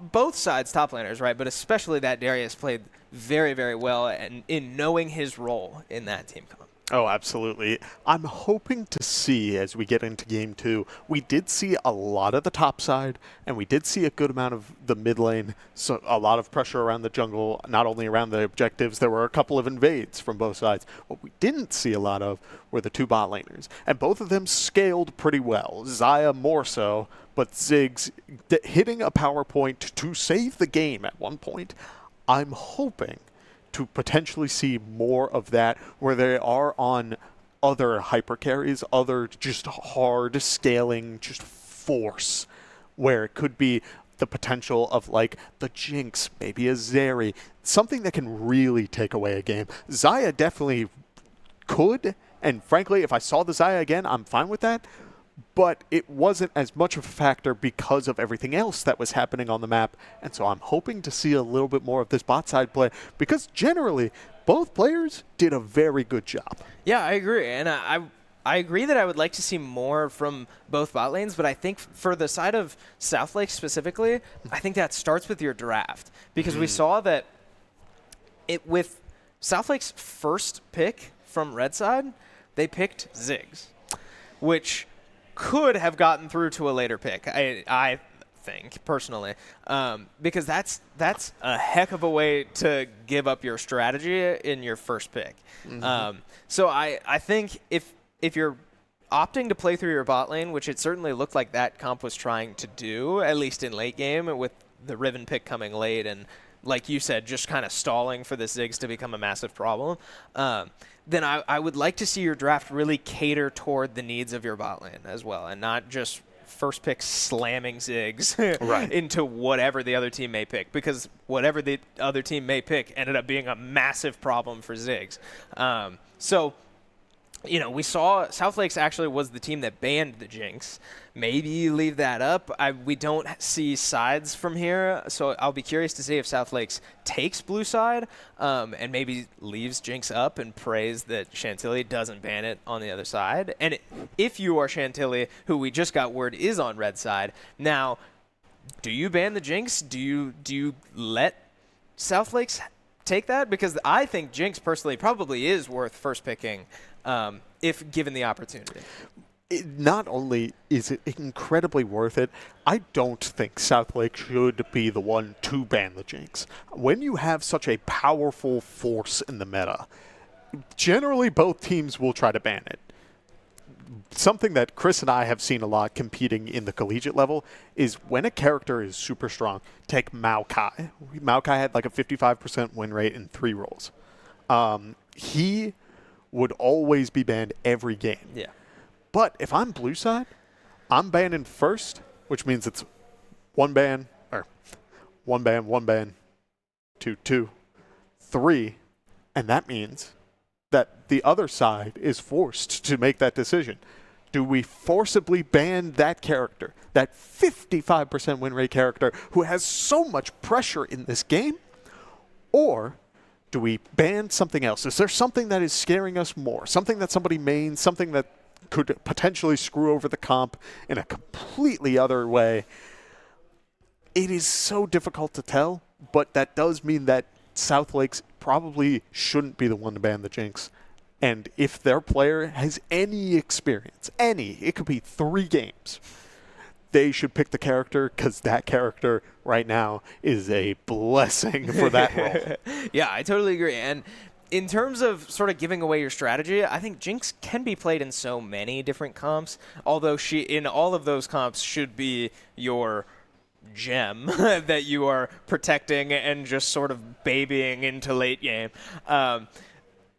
both sides top laners, right, but especially that Darius played very, very well and in knowing his role in that team comp. Oh, absolutely. I'm hoping to see, as we get into game two, we did see a lot of the top side, and we did see a good amount of the mid lane, so a lot of pressure around the jungle, not only around the objectives, there were a couple of invades from both sides. What we didn't see a lot of were the two bot laners, and both of them scaled pretty well. Xayah more so, but Ziggs hitting a power point to save the game at one point. I'm hoping to potentially see more of that where they are on other hyper carries, other just hard scaling, just force, where it could be the potential of like the Jinx, maybe a Zeri, something that can really take away a game. Xayah definitely could, and frankly, if I saw the Xayah again, I'm fine with that. but it wasn't as much of a factor because of everything else that was happening on the map. And so I'm hoping to see a little bit more of this bot side play, because generally both players did a very good job. Yeah, I agree. And I agree that I would like to see more from both bot lanes, but I think for the side of South Lake specifically, I think that starts with your draft, because we saw that with South Lake's first pick from Red Side, they picked Ziggs, which could have gotten through to a later pick, I think, personally, because that's a heck of a way to give up your strategy in your first pick. So I think if you're opting to play through your bot lane, which it certainly looked like that comp was trying to do, at least in late game, with the Riven pick coming late and, like you said, just kind of stalling for the Ziggs to become a massive problem, then I would like to see your draft really cater toward the needs of your bot lane as well, and not just first pick slamming Ziggs into whatever the other team may pick, because whatever the other team may pick ended up being a massive problem for Ziggs. So, you know, we saw South Lakes actually was the team that banned the Jinx. Maybe leave that up. We don't see sides from here, so I'll be curious to see if South Lakes takes blue side and maybe leaves Jinx up and prays that Chantilly doesn't ban it on the other side. And if you are Chantilly, who we just got word is on red side, now, do you ban the Jinx? Do you let South Lakes take that? Because I think Jinx personally probably is worth first picking if given the opportunity. Not only is it incredibly worth it, I don't think South Lake should be the one to ban the Jinx. When you have such a powerful force in the meta, generally both teams will try to ban it. Something that Chris and I have seen a lot competing in the collegiate level is when a character is super strong. Take Maokai. Maokai had like a 55% win rate in 3 rolls. He would always be banned every game. Yeah. But if I'm blue side, I'm banning first, which means it's 1 ban, 2, 2, 3, and that means that the other side is forced to make that decision. Do we forcibly ban that character, that 55% win rate character who has so much pressure in this game? Or do we ban something else? Is there something that is scaring us more? Something that somebody mains, something that could potentially screw over the comp in a completely other way? It is so difficult to tell, but that does mean that South Lakes probably shouldn't be the one to ban the Jinx. And if their player has any experience, it could be 3 games, they should pick the character, because that character right now is a blessing for that role. Yeah, I totally agree. And in terms of sort of giving away your strategy, I think Jinx can be played in so many different comps, although she, in all of those comps, should be your gem that you are protecting and just sort of babying into late game.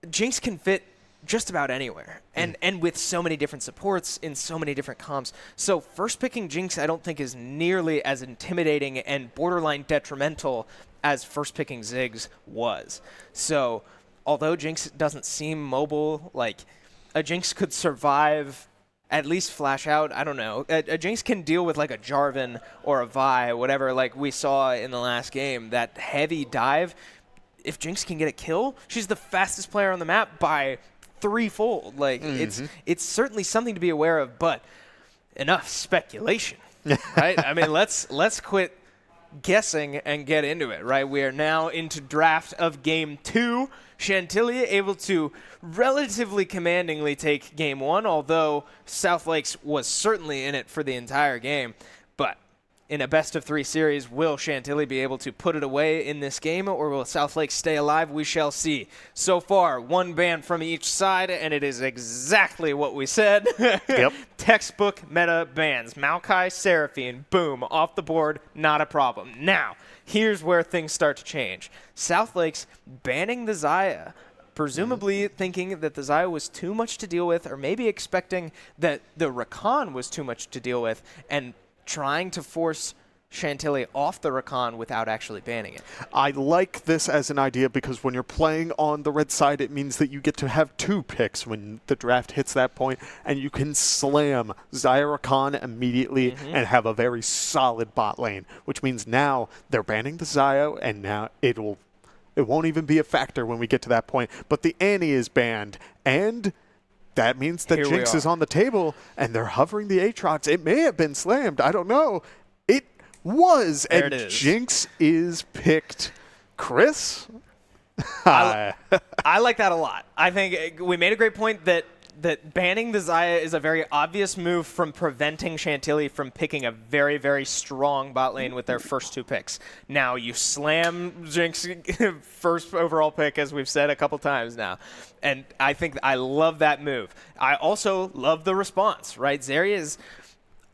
Jinx can fit just about anywhere, and with so many different supports in so many different comps. So first picking Jinx I don't think is nearly as intimidating and borderline detrimental as first picking Ziggs was. So although Jinx doesn't seem mobile, like a Jinx could survive, at least flash out. I don't know. A Jinx can deal with like a Jarvan or a Vi, whatever, like we saw in the last game. That heavy dive, if Jinx can get a kill, she's the fastest player on the map by 3-fold. Like it's certainly something to be aware of, but enough speculation, right? I mean, let's quit guessing and get into it, right? We are now into draft of game 2. Chantilly able to relatively commandingly take game 1, although South Lakes was certainly in it for the entire game. But in a best-of-3 series, will Chantilly be able to put it away in this game, or will South Lakes stay alive? We shall see. So far, 1 ban from each side, and it is exactly what we said. Yep. Textbook meta bans. Maokai, Seraphine, boom, off the board, not a problem. Now, here's where things start to change. South Lakes banning the Xayah, presumably thinking that the Xayah was too much to deal with, or maybe expecting that the Rakan was too much to deal with, and trying to force Chantilly off the Rakan without actually banning it. I like this as an idea because when you're playing on the red side, it means that you get to have 2 picks when the draft hits that point, and you can slam Xayah Rakan immediately and have a very solid bot lane, which means now they're banning the Xayah, and now it won't even be a factor when we get to that point. But the Annie is banned, and that means that Jinx is on the table, and they're hovering the Aatrox. It may have been slammed. I don't know. It was, there and it is. Jinx is picked. Chris? I like that a lot. I think we made a great point that banning the Xayah is a very obvious move from preventing Chantilly from picking a very, very strong bot lane with their first 2 picks. Now, you slam Jinx first overall pick, as we've said a couple times now. And I think I love that move. I also love the response, right? Zeri is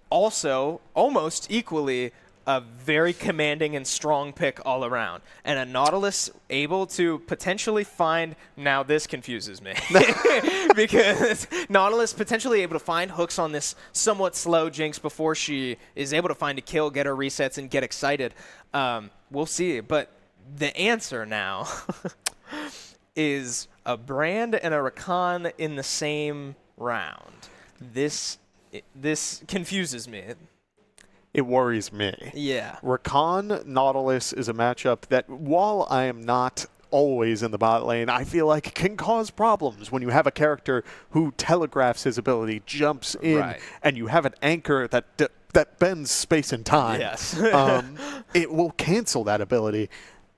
also almost equally a very commanding and strong pick all around. And a Nautilus able to potentially find, now this confuses me, because Nautilus potentially able to find hooks on this somewhat slow Jinx before she is able to find a kill, get her resets, and get excited. We'll see. But the answer now is a Brand and a Rakan in the same round. This confuses me. It worries me. Yeah. Rakan Nautilus is a matchup that, while I am not always in the bot lane, I feel like can cause problems when you have a character who telegraphs his ability, jumps in, and you have an anchor that bends space and time. Yes. It will cancel that ability.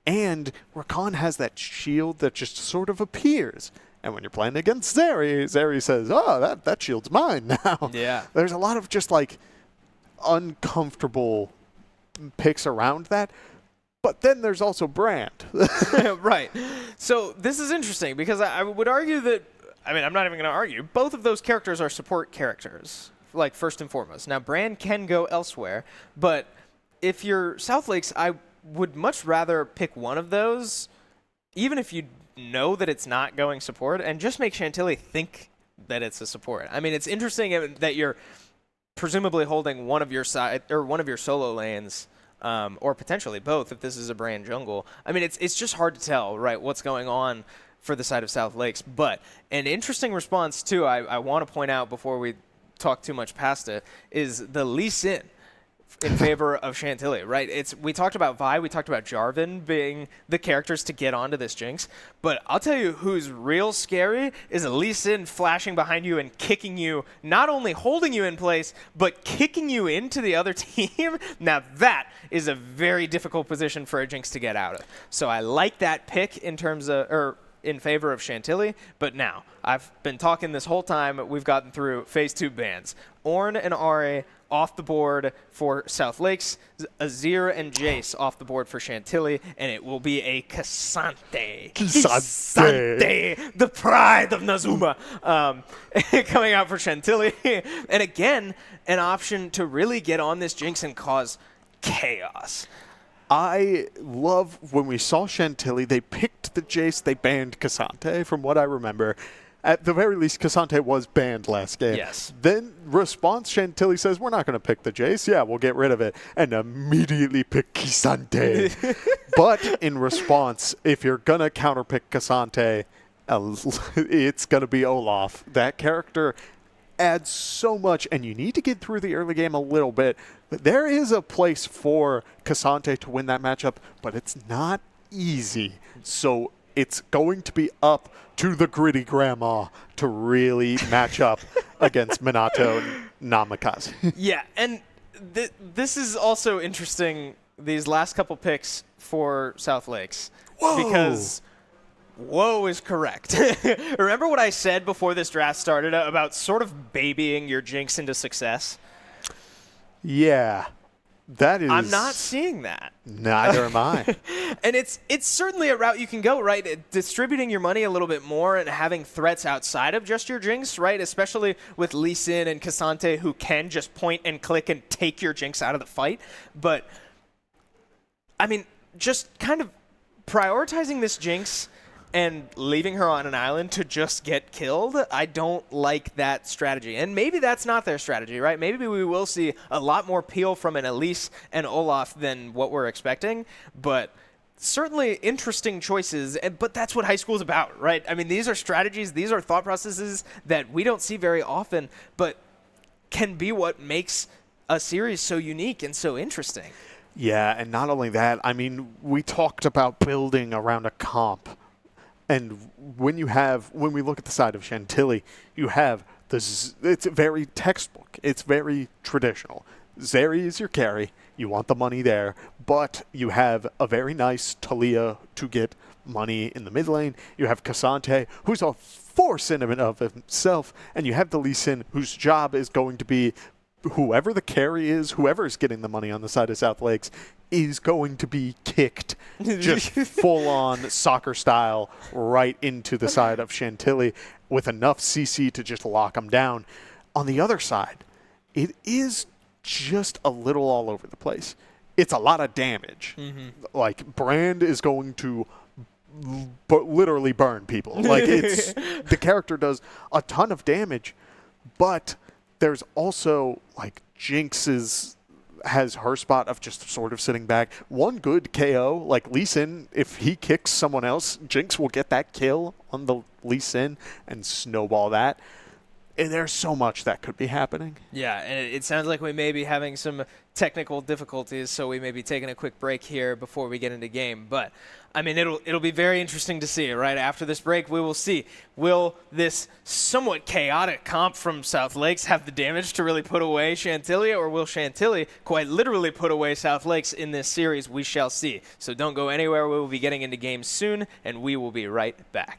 And Rakan has that shield that just sort of appears. And when you're playing against Zeri, Zeri says, oh, that shield's mine now. Yeah. There's a lot of just like uncomfortable picks around that, but then there's also Brand. Right. So this is interesting because I would argue that, I mean, I'm not even going to argue, both of those characters are support characters, like first and foremost. Now, Brand can go elsewhere, but if you're South Lakes, I would much rather pick one of those, even if you know that it's not going support, and just make Chantilly think that it's a support. I mean, it's interesting that you're presumably holding one of your side or one of your solo lanes, or potentially both if this is a Brand jungle. I mean, it's just hard to tell, right, what's going on for the side of South Lakes. But an interesting response too, I want to point out before we talk too much past it, is the Lee Sin in favor of Chantilly, right? We talked about Vi, we talked about Jarvan being the characters to get onto this Jinx, but I'll tell you who's real scary is a Lee Sin flashing behind you and kicking you, not only holding you in place, but kicking you into the other team. Now that is a very difficult position for a Jinx to get out of. So I like that pick in terms of, or in favor of Chantilly, but now, I've been talking this whole time, we've gotten through Phase 2 bans. Ornn and Ahri off the board for South Lakes, Azir and Jace off the board for Chantilly, and it will be a K'Sante. K'Sante, the pride of Nazuma, coming out for Chantilly. And again, an option to really get on this Jinx and cause chaos. I love when we saw Chantilly, they picked the Jace, they banned K'Sante, from what I remember. At the very least, K'Sante was banned last game. Yes. Then response, Chantilly says, we're not going to pick the Jace. Yeah, we'll get rid of it. And immediately pick K'Sante. But in response, if you're going to counterpick K'Sante, it's going to be Olaf. That character adds so much, and you need to get through the early game a little bit. But there is a place for K'Sante to win that matchup, but it's not easy. So it's going to be up to the gritty grandma to really match up against Minato and Namikaze. Yeah, and this is also interesting, these last couple picks for South Lakes. Whoa! Because whoa is correct. Remember what I said before this draft started about sort of babying your Jinx into success? Yeah. That is... I'm not seeing that. Neither am I. And it's certainly a route you can go, right? Distributing your money a little bit more and having threats outside of just your Jinx, right? Especially with Lee Sin and K'Sante, who can just point and click and take your Jinx out of the fight. But, I mean, just kind of prioritizing this Jinx and leaving her on an island to just get killed. I don't like that strategy. And maybe that's not their strategy, right? Maybe we will see a lot more peel from an Elise and Olaf than what we're expecting, but certainly interesting choices, but that's what high school is about, right? I mean, these are strategies, these are thought processes that we don't see very often, but can be what makes a series so unique and so interesting. Yeah, and not only that, I mean, we talked about building around a comp. And when we look at the side of Chantilly, you have this, it's very textbook. It's very traditional. Zeri is your carry. You want the money there, but you have a very nice Talia to get money in the mid lane. You have Cassante, who's a force in and of himself, and you have the Lee Sin, whose job is going to be whoever the carry is, whoever is getting the money on the side of South Lakes, is going to be kicked just full-on soccer style right into the side of Chantilly with enough CC to just lock them down. On the other side, it is just a little all over the place. It's a lot of damage. Like, Brand is going to literally burn people. Like, it's the character does a ton of damage, but there's also, like, Jinx has her spot of just sort of sitting back. One good KO, like Lee Sin, if he kicks someone else, Jinx will get that kill on the Lee Sin and snowball that. And there's so much that could be happening. Yeah, and it sounds like we may be having some technical difficulties, so we may be taking a quick break here before we get into game. But, I mean, it'll be very interesting to see, right? After this break, we will see, will this somewhat chaotic comp from South Lakes have the damage to really put away Chantilly, or will Chantilly quite literally put away South Lakes in this series? We shall see. So don't go anywhere. We will be getting into games soon, and we will be right back.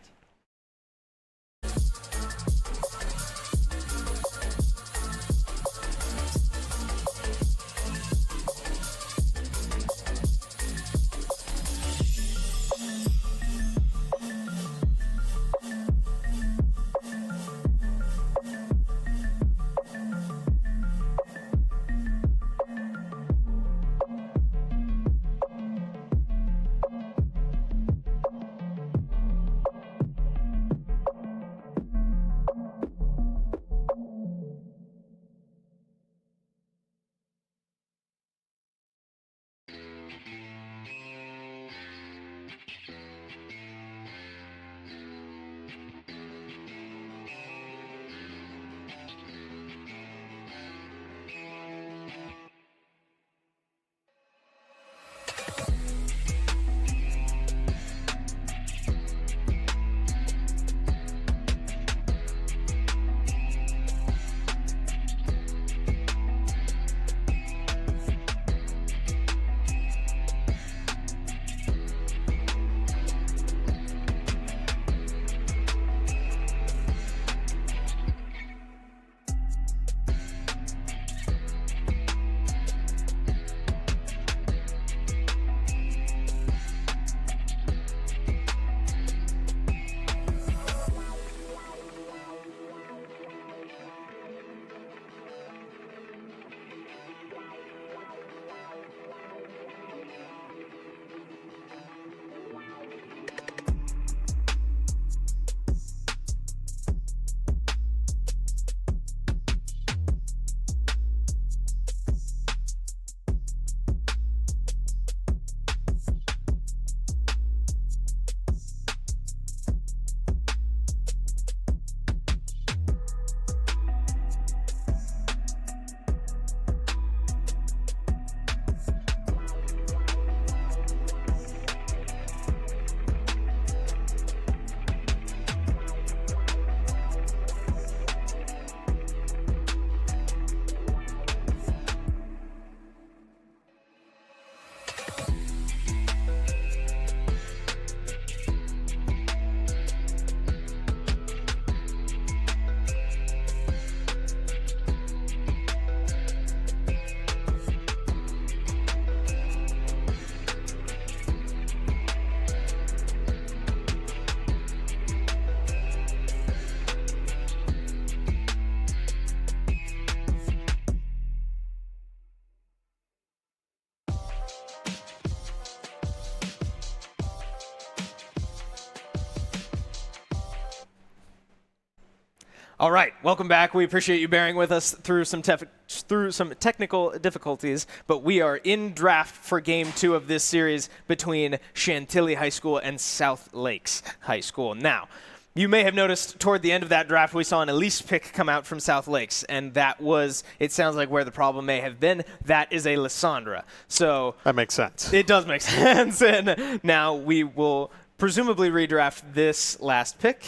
All right, welcome back. We appreciate you bearing with us through some technical difficulties, but we are in draft for Game 2 of this series between Chantilly High School and South Lakes High School. Now, you may have noticed toward the end of that draft, we saw an Elise pick come out from South Lakes, and that was, it sounds like where the problem may have been. That is a Lysandra. So that makes sense. It does make sense, and now we will presumably redraft this last pick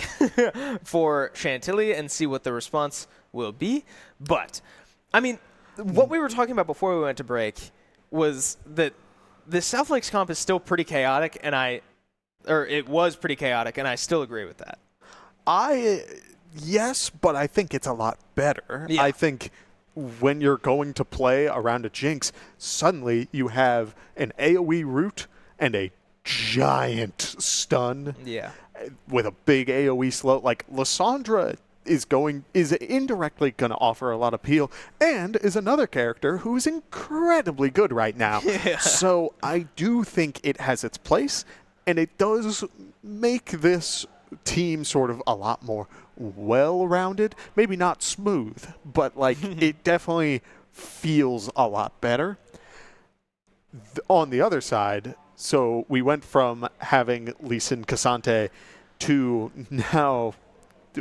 for Chantilly and see what the response will be. But, I mean, what we were talking about before we went to break was that the South Lakes comp is still pretty chaotic, and it was pretty chaotic, and I still agree with that. Yes, but I think it's a lot better. Yeah. I think when you're going to play around a Jinx, suddenly you have an AoE root and a giant stun with a big AoE slow. Like, Lysandra is indirectly going to offer a lot of appeal and is another character who is incredibly good right now. Yeah. So I do think it has its place, and it does make this team sort of a lot more well-rounded. Maybe not smooth, but like it definitely feels a lot better. On the other side, so we went from having Lee Sin Cassante to now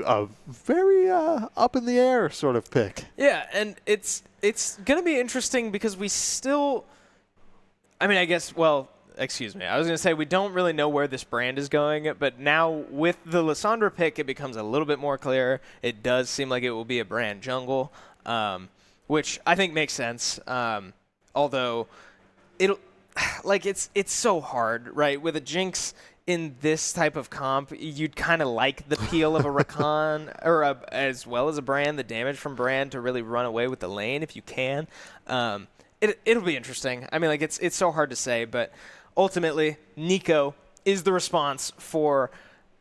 a very up in the air sort of pick. Yeah, and it's going to be interesting because we still, I mean, I guess, well, excuse me. I was going to say we don't really know where this brand is going, but now with the Lysandra pick, it becomes a little bit more clear. It does seem like it will be a brand jungle, which I think makes sense. Although it'll, like, it's so hard, right? With a Jinx in this type of comp, you'd kind of like the peel of a Rakan or as well as a Brand, the damage from Brand to really run away with the lane if you can. It'll be interesting. I mean, like, it's so hard to say, but ultimately, Nico is the response for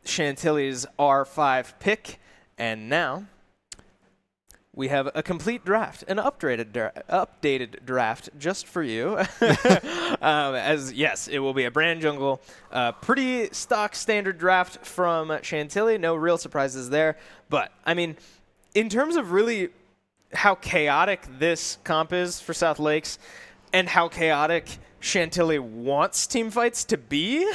Chantilly's R5 pick, and now we have a complete draft, an updated draft just for you. As yes, it will be a brand jungle, pretty stock standard draft from Chantilly. No real surprises there, but I mean, in terms of really how chaotic this comp is for South Lakes, and how chaotic Chantilly wants team fights to be,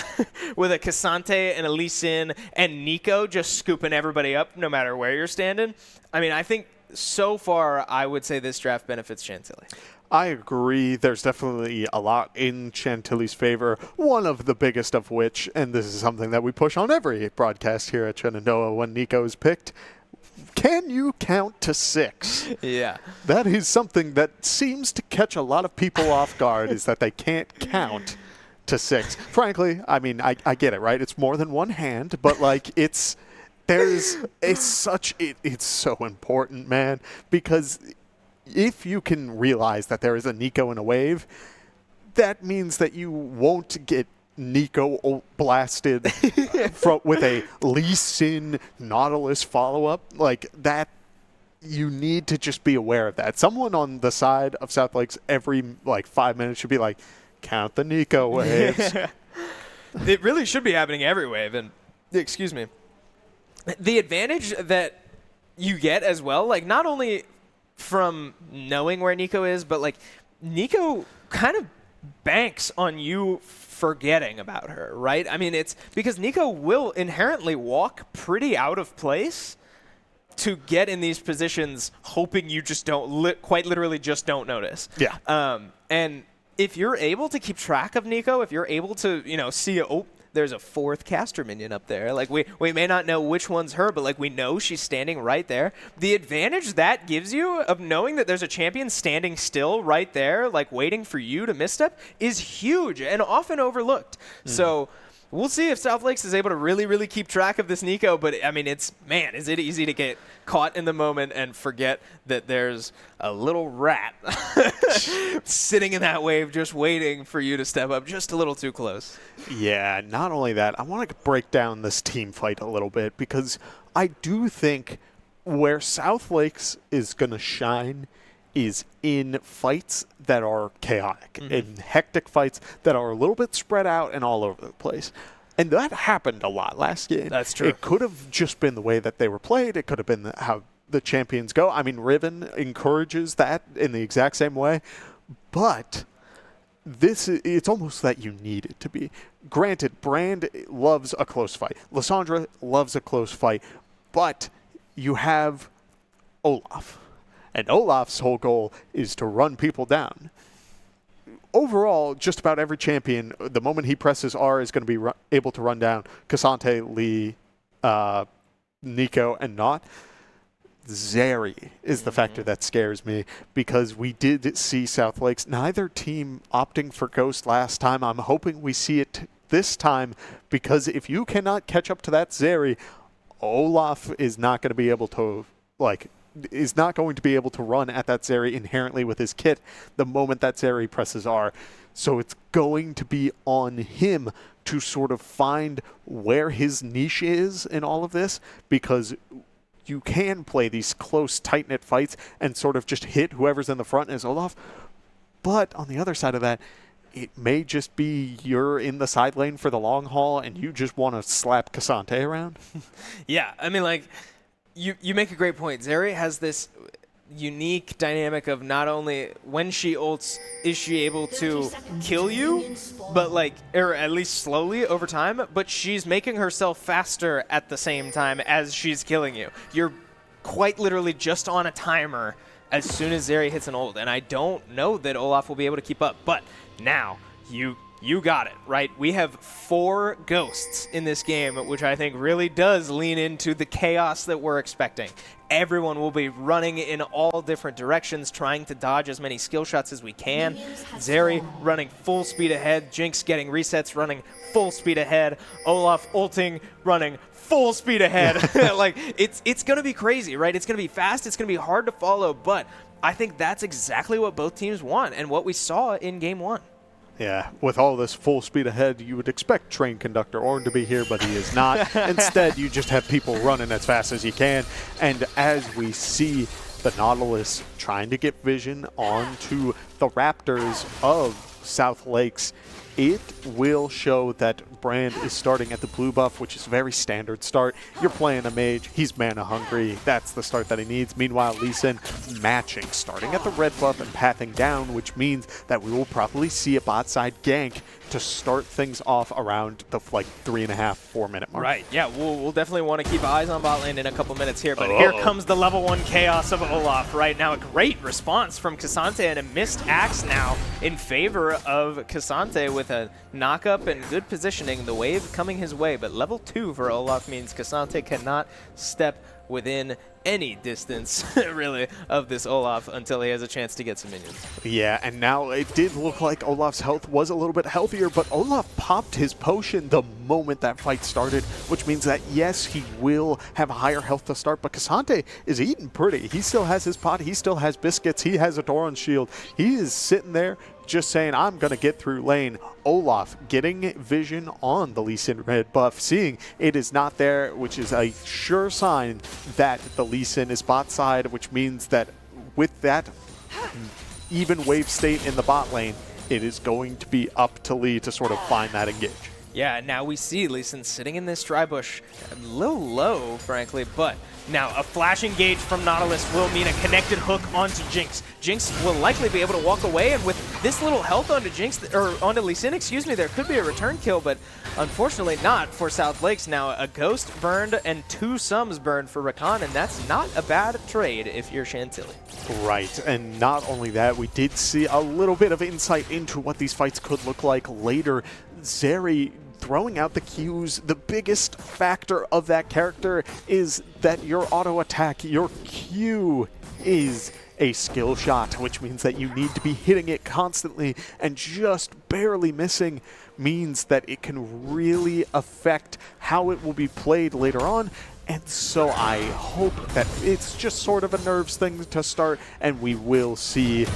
with a Cassante and a Lee Sin and Nico just scooping everybody up no matter where you're standing. I mean, I think so far I would say this draft benefits Chantilly. I agree. There's definitely a lot in Chantilly's favor, one of the biggest of which, and this is something that we push on every broadcast here at Shenandoah when Nico is picked, can you count to 6? Yeah. That is something that seems to catch a lot of people off guard, is that they can't count to 6. Frankly, I mean, I get it, right? It's more than one hand, but like it's so important, man, because if you can realize that there is a Nico in a wave, that means that you won't get Nico blasted with a Lee Sin Nautilus follow-up. Like that, you need to just be aware of that. Someone on the side of South Lakes every 5 minutes should be like, count the Nico waves. It really should be happening every wave. And excuse me, the advantage that you get as well, like not only from knowing where Nico is, but like Nico kind of banks on you forgetting about her, right? I mean, it's because Nico will inherently walk pretty out of place to get in these positions, hoping you just don't quite literally just don't notice. Yeah. And if you're able to keep track of Nico, if you're able to, see, there's a 4th caster minion up there. Like we may not know which one's her, but like we know she's standing right there. The advantage that gives you of knowing that there's a champion standing still right there, like waiting for you to misstep, is huge and often overlooked. So we'll see if South Lakes is able to really, really keep track of this Nico. But I mean, is it easy to get caught in the moment and forget that there's a little rat sitting in that wave just waiting for you to step up just a little too close. Yeah, not only that, I want to break down this team fight a little bit, because I do think where South Lakes is going to shine is in fights that are chaotic, in hectic fights that are a little bit spread out and all over the place. And that happened a lot last game. That's true. It could have just been the way that they were played. It could have been how the champions go. I mean, Riven encourages that in the exact same way, but it's almost that you need it to be. Granted, Brand loves a close fight. Lissandra loves a close fight, but you have Olaf, and Olaf's whole goal is to run people down. Overall, just about every champion, the moment he presses R, is going to be able to run down Cassante, Lee, Nico, and Not. Zeri is the factor that scares me, because we did see South Lakes, neither team opting for Ghost last time. I'm hoping we see it this time, because if you cannot catch up to that Zeri, Olaf is not going to be able to, is not going to be able to run at that Zeri inherently with his kit the moment that Zeri presses R. So it's going to be on him to sort of find where his niche is in all of this, because you can play these close, tight-knit fights and sort of just hit whoever's in the front as Olaf. But on the other side of that, it may just be you're in the side lane for the long haul and you just want to slap Cassante around. Yeah, I mean, you make a great point. Zeri has this unique dynamic of not only when she ults is she able to kill you, but or at least slowly over time, but she's making herself faster at the same time as she's killing you. You're quite literally just on a timer as soon as Zeri hits an ult, and I don't know that Olaf will be able to keep up, but now you got it, right? We have 4 ghosts in this game, which I think really does lean into the chaos that we're expecting. Everyone will be running in all different directions, trying to dodge as many skill shots as we can. Zeri running full speed ahead, Jinx getting resets, running full speed ahead, Olaf ulting, running full speed ahead. It's going to be crazy, right? It's going to be fast, it's going to be hard to follow, but I think that's exactly what both teams want and what we saw in Game 1. Yeah, with all this full speed ahead, you would expect Train Conductor Ornn to be here, but he is not. Instead, you just have people running as fast as you can. And as we see the Nautilus trying to get vision onto the Raptors of South Lakes, it will show that Brand is starting at the blue buff, which is a very standard start. You're playing a mage, he's mana hungry, that's the start that he needs. Meanwhile, Lee Sin matching, starting at the red buff and pathing down, which means that we will probably see a bot side gank to start things off around the 3.5, 4 minute mark. Right, yeah, we'll definitely want to keep eyes on bot lane in a couple minutes here, but here comes the level 1 chaos of Olaf right now. A great response from Cassante and a missed axe now in favor of Cassante with a knock-up and good positioning. The wave coming his way, but level 2 for Olaf means Cassante cannot step within any distance, really, of this Olaf until he has a chance to get some minions. Yeah, and now it did look like Olaf's health was a little bit healthier, but Olaf popped his potion the moment that fight started, which means that, yes, he will have higher health to start, but Cassante is eating pretty. He still has his pot, he still has biscuits, he has a Doran's shield. He is sitting there just saying, I'm going to get through lane. Olaf getting vision on the Lee Sin red buff, seeing it is not there, which is a sure sign that the Lee Sin is bot side, which means that with that even wave state in the bot lane, it is going to be up to Lee to sort of find that engage. Yeah, now we see Lee Sin sitting in this dry bush, a little low, frankly, but now a flash engage from Nautilus will mean a connected hook onto Jinx. Jinx will likely be able to walk away, and with this little health onto Jinx, or onto Lee Sin, excuse me, there could be a return kill, but unfortunately not for South Lakes. Now a Ghost burned and 2 Sums burned for Rakan, and that's not a bad trade if you're Chantilly. Right, and not only that, we did see a little bit of insight into what these fights could look like later. Zeri throwing out the Qs. The biggest factor of that character is that your auto attack, your Q, is a skill shot, which means that you need to be hitting it constantly, and just barely missing means that it can really affect how it will be played later on. And so I hope that it's just sort of a nerves thing to start, and we will see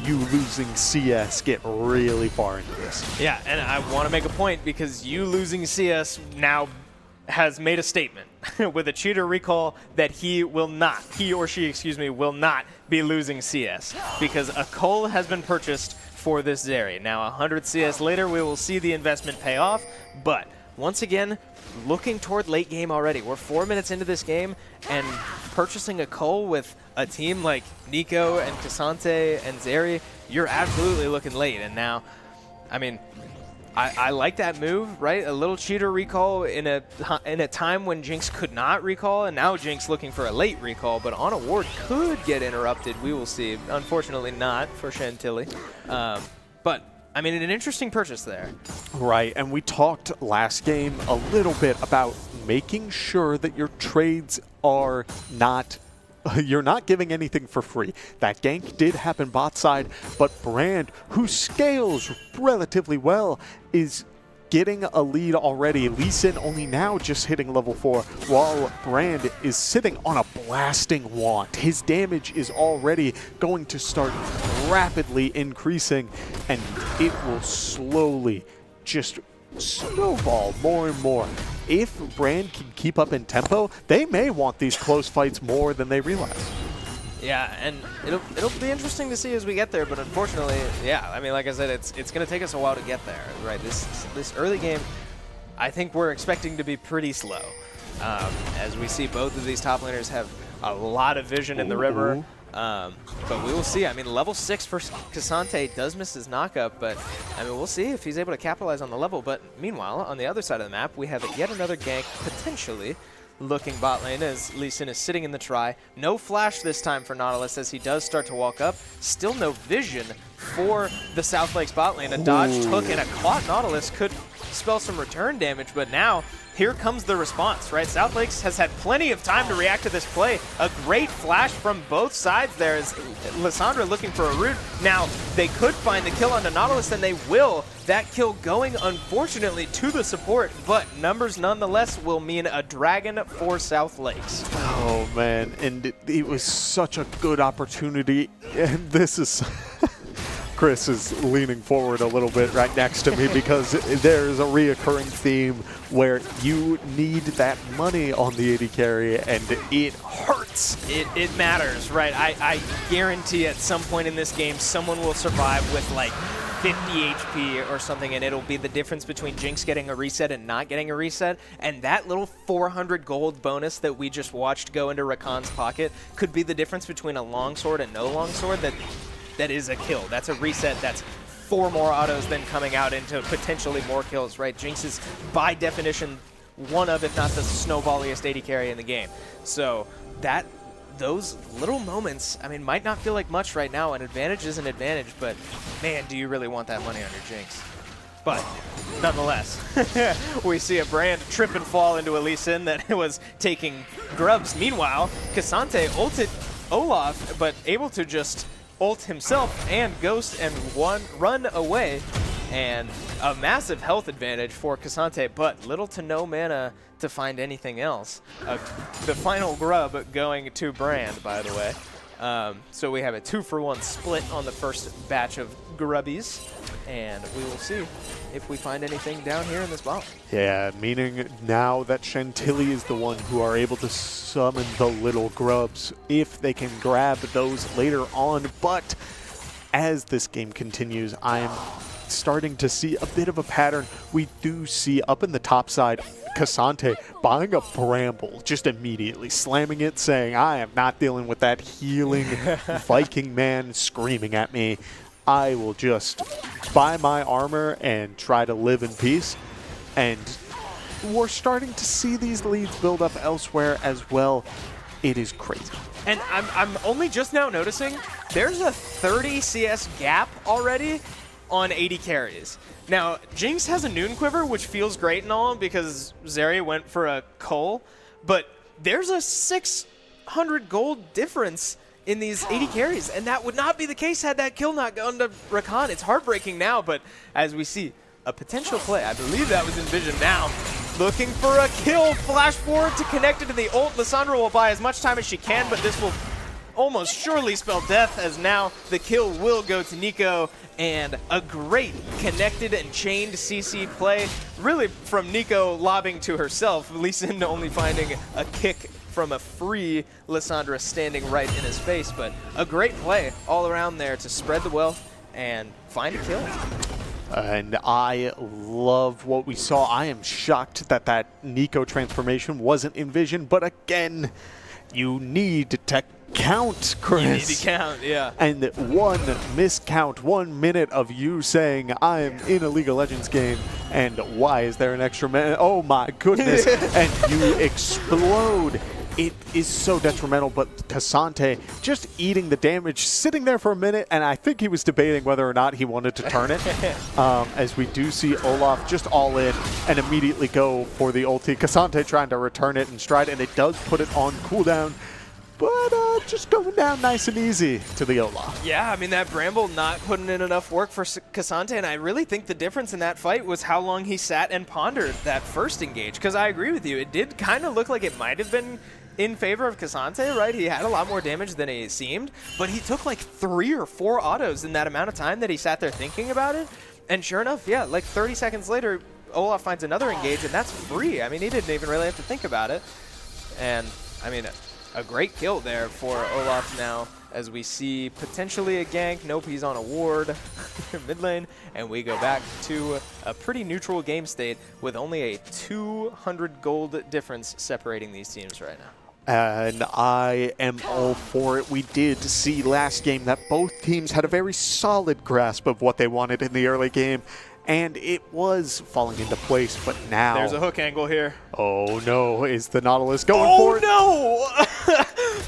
you losing CS get really far into this. Yeah, and I want to make a point, because you losing CS now has made a statement with a cheater recall that he or she, excuse me, will not be losing CS, because a Cole has been purchased for this Zeri. Now 100 CS later, we will see the investment pay off, but once again, looking toward late game already. We're 4 minutes into this game, and purchasing a cull with a team like Nico and Cassante and Zeri, you're absolutely looking late. And now, I mean, I like that move, right? A little cheater recall in a time when Jinx could not recall, and now Jinx looking for a late recall, but on a ward could get interrupted. We will see. Unfortunately not for Chantilly. But, I mean, an interesting purchase there. Right, and we talked last game a little bit about making sure that your trades are not you're not giving anything for free. That gank did happen bot side, but Brand, who scales relatively well, is getting a lead already. Lee Sin only now just hitting level 4, while Brand is sitting on a blasting wand. His damage is already going to start rapidly increasing, and it will slowly just snowball more and more. If Brand can keep up in tempo, they may want these close fights more than they realize. Yeah, and it'll be interesting to see as we get there, but unfortunately, yeah, I mean, like I said, it's going to take us a while to get there, right? This early game, I think we're expecting to be pretty slow. As we see both of these top laners have a lot of vision in the river. But we will see. I mean, level 6 for Cassante does miss his knockup, but I mean, we'll see if he's able to capitalize on the level. But meanwhile, on the other side of the map, we have yet another gank potentially looking bot lane as Lee Sin is sitting in the try. No flash this time for Nautilus as he does start to walk up. Still no vision for the South Lakes bot lane. A dodge took and a caught Nautilus could spell some return damage, but now here comes the response, right? South Lakes has had plenty of time to react to this play. A great flash from both sides there as Lissandra looking for a root. Now, they could find the kill on the Nautilus, and they will. That kill going, unfortunately, to the support, but numbers nonetheless will mean a dragon for South Lakes. Oh, man, and it was such a good opportunity, and this is... Chris is leaning forward a little bit right next to me because there's a reoccurring theme where you need that money on the AD carry, and it hurts. It matters, right? I guarantee at some point in this game, someone will survive with like 50 HP or something, and it'll be the difference between Jinx getting a reset and not getting a reset. And that little 400 gold bonus that we just watched go into Rakan's pocket could be the difference between a longsword and no longsword. That is a kill. That's a reset. That's 4 more autos then coming out into potentially more kills, right? Jinx is, by definition, one of, if not the snowballiest AD carry in the game. So those little moments, I mean, might not feel like much right now. An advantage is an advantage, but man, do you really want that money on your Jinx? But nonetheless, we see a Brand trip and fall into a Lee Sin that was taking grubs. Meanwhile, Cassante ulted Olaf, but able to just ult himself and Ghost and run away, and a massive health advantage for Cassante, but little to no mana to find anything else. The final grub going to Brand, by the way. So we have a 2-for-1 split on the first batch of grubbies, and we will see if we find anything down here in this bottom. Yeah, meaning now that Chantilly is the one who are able to summon the little grubs if they can grab those later on. But as this game continues, I'm starting to see a bit of a pattern. We do see up in the top side, Cassante buying a Bramble just immediately, slamming it, saying, I am not dealing with that healing Viking man screaming at me. I will just buy my armor and try to live in peace. And we're starting to see these leads build up elsewhere as well. It is crazy. And I'm only just now noticing there's a 30 CS gap already on 80 carries. Now, Jinx has a Noon Quiver, which feels great and all because Zeri went for a Cull, but there's a 600 gold difference in these 80 carries, and that would not be the case had that kill not gone to Rakan. It's heartbreaking now, but as we see, a potential play. I believe that was envisioned now. Looking for a kill, flash forward to connect it to the ult. Lissandra will buy as much time as she can, but this will almost surely spell death as now the kill will go to Nico, and a great connected and chained CC play, really from Nico lobbing to herself. Lee Sin only finding a kick from a free Lissandra standing right in his face, but a great play all around there to spread the wealth and find a kill. And I love what we saw. I am shocked that that Nico transformation wasn't in vision, but again, you need to count, Chris. You need to count, yeah. And one miscount, 1 minute of you saying, I am in a League of Legends game, and why is there an extra minute? Oh my goodness. And you explode. It is so detrimental, but Cassante just eating the damage, sitting there for a minute, and I think he was debating whether or not he wanted to turn it. As we do see Olaf just all in and immediately go for the ulti. Cassante trying to return it in stride, and it does put it on cooldown. But just going down nice and easy to the Olaf. Yeah, I mean, that Bramble not putting in enough work for Cassante, and I really think the difference in that fight was how long he sat and pondered that first engage, because I agree with you. It did kind of look like it might have been in favor of Cassante, right? He had a lot more damage than he seemed, but he took like 3 or 4 autos in that amount of time that he sat there thinking about it, and sure enough, yeah, like 30 seconds later, Olaf finds another engage, and that's free. I mean, he didn't even really have to think about it, and I mean, a great kill there for Olaf now, as we see potentially a gank. Nope, he's on a ward mid lane, and we go back to a pretty neutral game state with only a 200 gold difference separating these teams right now. And I am all for it. We did see last game that both teams had a very solid grasp of what they wanted in the early game, and it was falling into place, but now... There's a hook angle here. Oh no, is the Nautilus going for it? Oh no!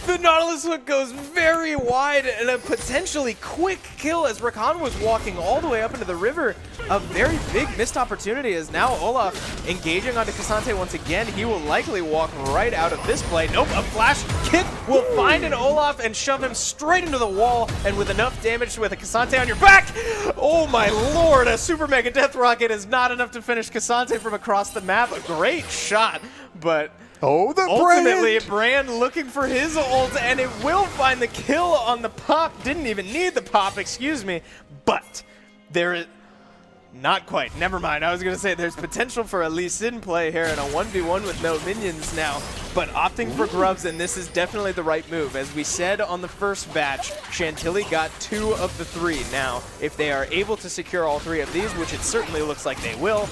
The Nautilus hook goes very wide, and a potentially quick kill as Rakan was walking all the way up into the river. A very big missed opportunity as now Olaf engaging onto Cassante once again. He will likely walk right out of this play. Nope, a flash kick will find an Olaf and shove him straight into the wall, and with enough damage with a Cassante on your back, oh my lord, a super mega death rocket is not enough to finish Cassante from across the map. A great shot, but ultimately Brand looking for his ult, and it will find the kill on the pop. Didn't even need the pop, excuse me, but there is... Not quite. Never mind. I was going to say there's potential for a Lee Sin play here in a 1v1 with no minions now, but opting for grubs, and this is definitely the right move. As we said on the first batch, Chantilly got 2 of the 3. Now, if they are able to secure all 3 of these, which it certainly looks like they will,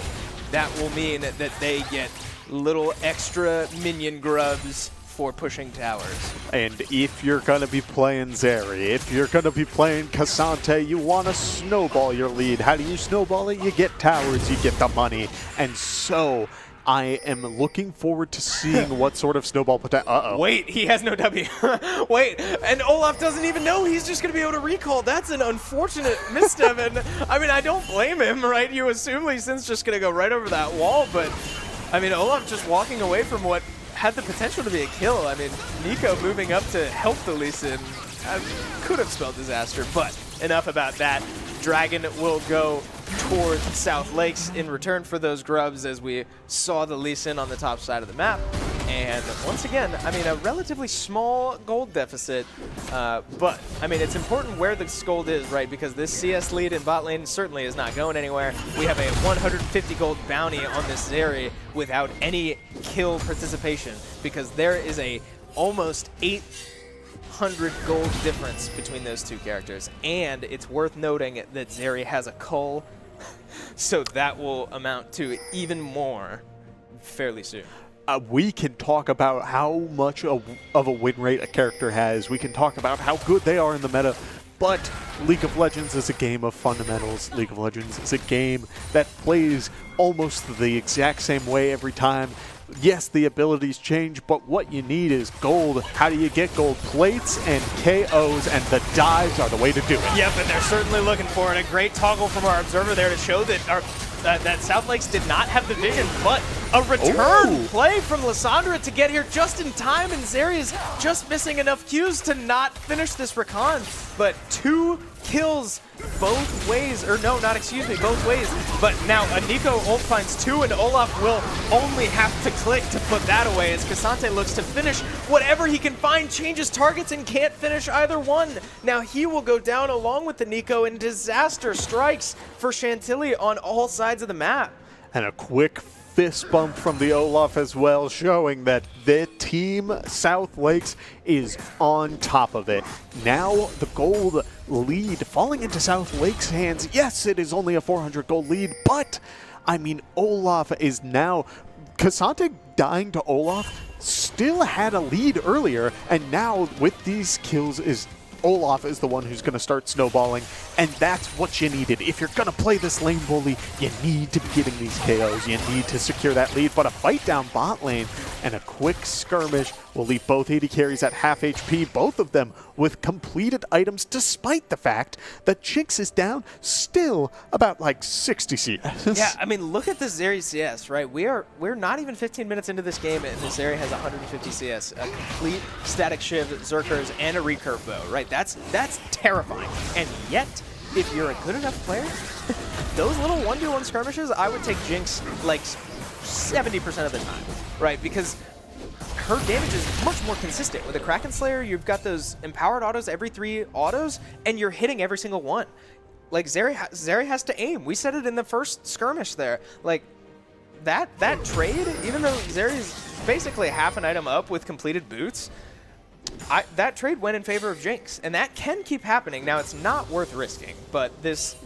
that will mean that they get little extra minion grubs for pushing towers. And if you're going to be playing Zeri, if you're going to be playing Cassante, you want to snowball your lead. How do you snowball it? You get towers, you get the money. And so I am looking forward to seeing what sort of snowball potential. Uh-oh. Wait, he has no W. Wait, and Olaf doesn't even know he's just going to be able to recall. That's an unfortunate misstep, and I mean, I don't blame him, right? You assume Lee Sin's just going to go right over that wall, but I mean, Olaf just walking away from what had the potential to be a kill. I mean, Nico moving up to help the Lee Sin could have spelled disaster, but enough about that. Dragon will go towards South Lakes in return for those grubs, as we saw the Lee Sin on the top side of the map. And once again, I mean, a relatively small gold deficit, but I mean, it's important where the gold is, right? Because this CS lead in bot lane certainly is not going anywhere. We have a 150 gold bounty on this Zeri without any kill participation, because there is a almost 800 gold difference between those two characters. And it's worth noting that Zeri has a cull, so that will amount to even more fairly soon. We can talk about how much of a win rate a character has. We can talk about how good they are in the meta. But League of Legends is a game of fundamentals. League of Legends is a game that plays almost the exact same way every time. Yes, the abilities change, but what you need is gold. How do you get gold? Plates and KOs, and the dives are the way to do it. Yep, and they're certainly looking for it. A great toggle from our observer there to show that that South Lakes did not have the vision, but a return play from Lissandra to get here just in time, and Zeri is just missing enough Qs to not finish this Rakan. But 2 kills both ways, or no, not excuse me, both ways. But now a Nico ult finds 2, and Olaf will only have to click to put that away as Cassante looks to finish whatever he can find, changes targets, and can't finish either one. Now he will go down along with the Nico, and disaster strikes for Chantilly on all sides of the map. And a quick fist bump from the Olaf as well, showing that the team South Lakes is on top of it. Now the gold lead falling into South Lakes' hands. Yes, it is only a 400 gold lead, but I mean, Olaf is now... Cassante dying to Olaf still had a lead earlier, and now with these kills is Olaf is the one who's going to start snowballing, and that's what you needed. If you're going to play this lane bully, you need to be getting these KOs. You need to secure that lead, but a fight down bot lane and a quick skirmish will leave both AD carries at half HP, both of them with completed items, despite the fact that Jinx is down still about like 60 CS. Yeah, I mean, look at this Zeri CS, right? We're not even 15 minutes into this game, and this Zeri has 150 CS, a complete static shiv, Zerkers, and a recurve bow, right? That's terrifying. And yet, if you're a good enough player, those little 1v1 skirmishes, I would take Jinx like 70% of the time, right? Because her damage is much more consistent. With a Kraken Slayer, you've got those empowered autos every 3 autos, and you're hitting every single one. Like, Zeri has to aim. We said it in the first skirmish there. Like, that trade, even though Zeri's basically half an item up with completed boots, that trade went in favor of Jinx, and that can keep happening. Now, it's not worth risking, but this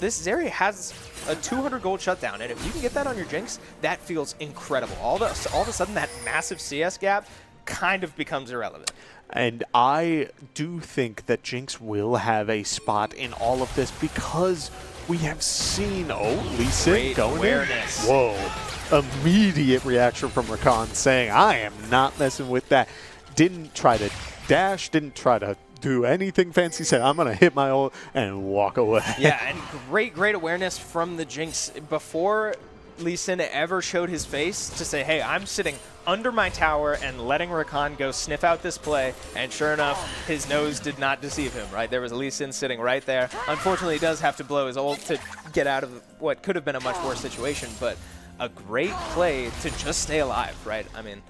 Zeri has a 200 gold shutdown, and if you can get that on your Jinx, that feels incredible. All of a sudden, that massive CS gap kind of becomes irrelevant. And I do think that Jinx will have a spot in all of this because we have seen, Lee Sin going awareness. in. Whoa. Immediate reaction from Rakan saying, I am not messing with that. Didn't try to dash, didn't try to do anything fancy, said, I'm going to hit my ult and walk away. Yeah, and great awareness from the Jinx. Before Lee Sin ever showed his face to say, hey, I'm sitting under my tower and letting Rakan go sniff out this play, and sure enough, his nose did not deceive him, right? There was Lee Sin sitting right there. Unfortunately, he does have to blow his ult to get out of what could have been a much worse situation, but a great play to just stay alive, right? I mean,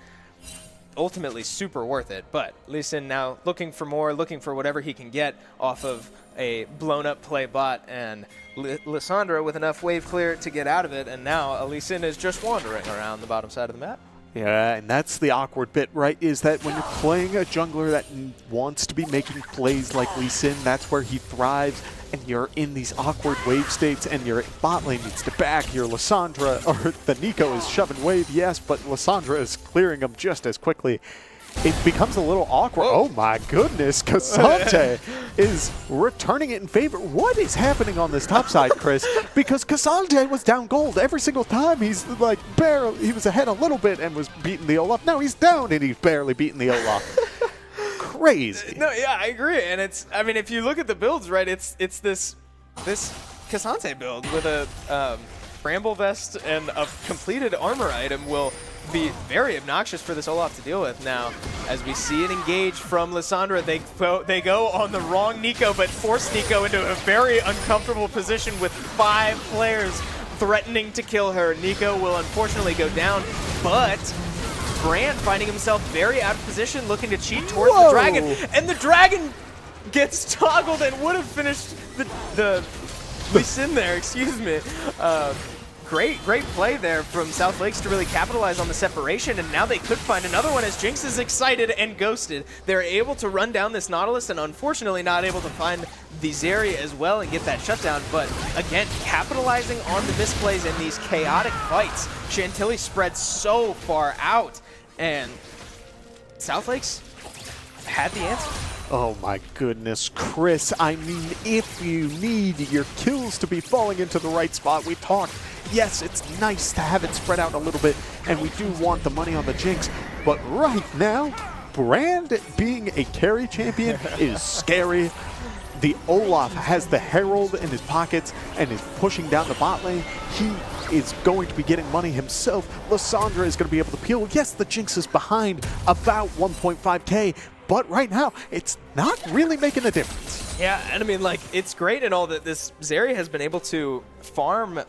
ultimately super worth it, but Lee Sin now looking for more, looking for whatever he can get off of a blown-up play bot, and Lissandra with enough wave clear to get out of it, and now Lee Sin is just wandering around the bottom side of the map. Yeah, and that's the awkward bit, right, is that when you're playing a jungler that wants to be making plays like Lee Sin, that's where he thrives, and you're in these awkward wave states, and your bot lane needs to back. Your Lissandra, or the Nico is shoving wave, yes, but Lissandra is clearing them just as quickly. It becomes a little awkward. Whoa. Oh my goodness, Cassante is returning it in favor. What is happening on this top side, Chris? Because Cassante was down gold every single time. He's like he was ahead a little bit and was beating the Olaf. Now he's down and he's barely beating the Olaf. Crazy. No, yeah, I agree. And it's, I mean, if you look at the builds, right, it's this Cassante build with a Bramble Vest and a completed armor item will be very obnoxious for this Olaf to deal with. Now, as we see it engage from Lissandra, they go on the wrong Nico, but force Nico into a very uncomfortable position with 5 players threatening to kill her. Nico will unfortunately go down, but Brand finding himself very out of position, looking to cheat towards the dragon, and the dragon gets toggled and would have finished the Lee Sin there, excuse me. Great play there from South Lakes to really capitalize on the separation, and now they could find another one as Jinx is excited and ghosted. They're able to run down this Nautilus and unfortunately not able to find the Zeri as well and get that shutdown, but again, capitalizing on the misplays in these chaotic fights. Chantilly spread so far out, and South Lakes had the answer. Oh my goodness, Chris, I mean, if you need your kills to be falling into the right spot, we talked, yes, it's nice to have it spread out a little bit, and we do want the money on the Jinx, but right now, Brand being a carry champion is scary. The Olaf has the Herald in his pockets and is pushing down the bot lane. He is going to be getting money himself. Lissandra is going to be able to peel. Yes, the Jinx is behind about 1.5k, but right now, it's not really making a difference. Yeah, and I mean, like, it's great and all that this Zeri has been able to farm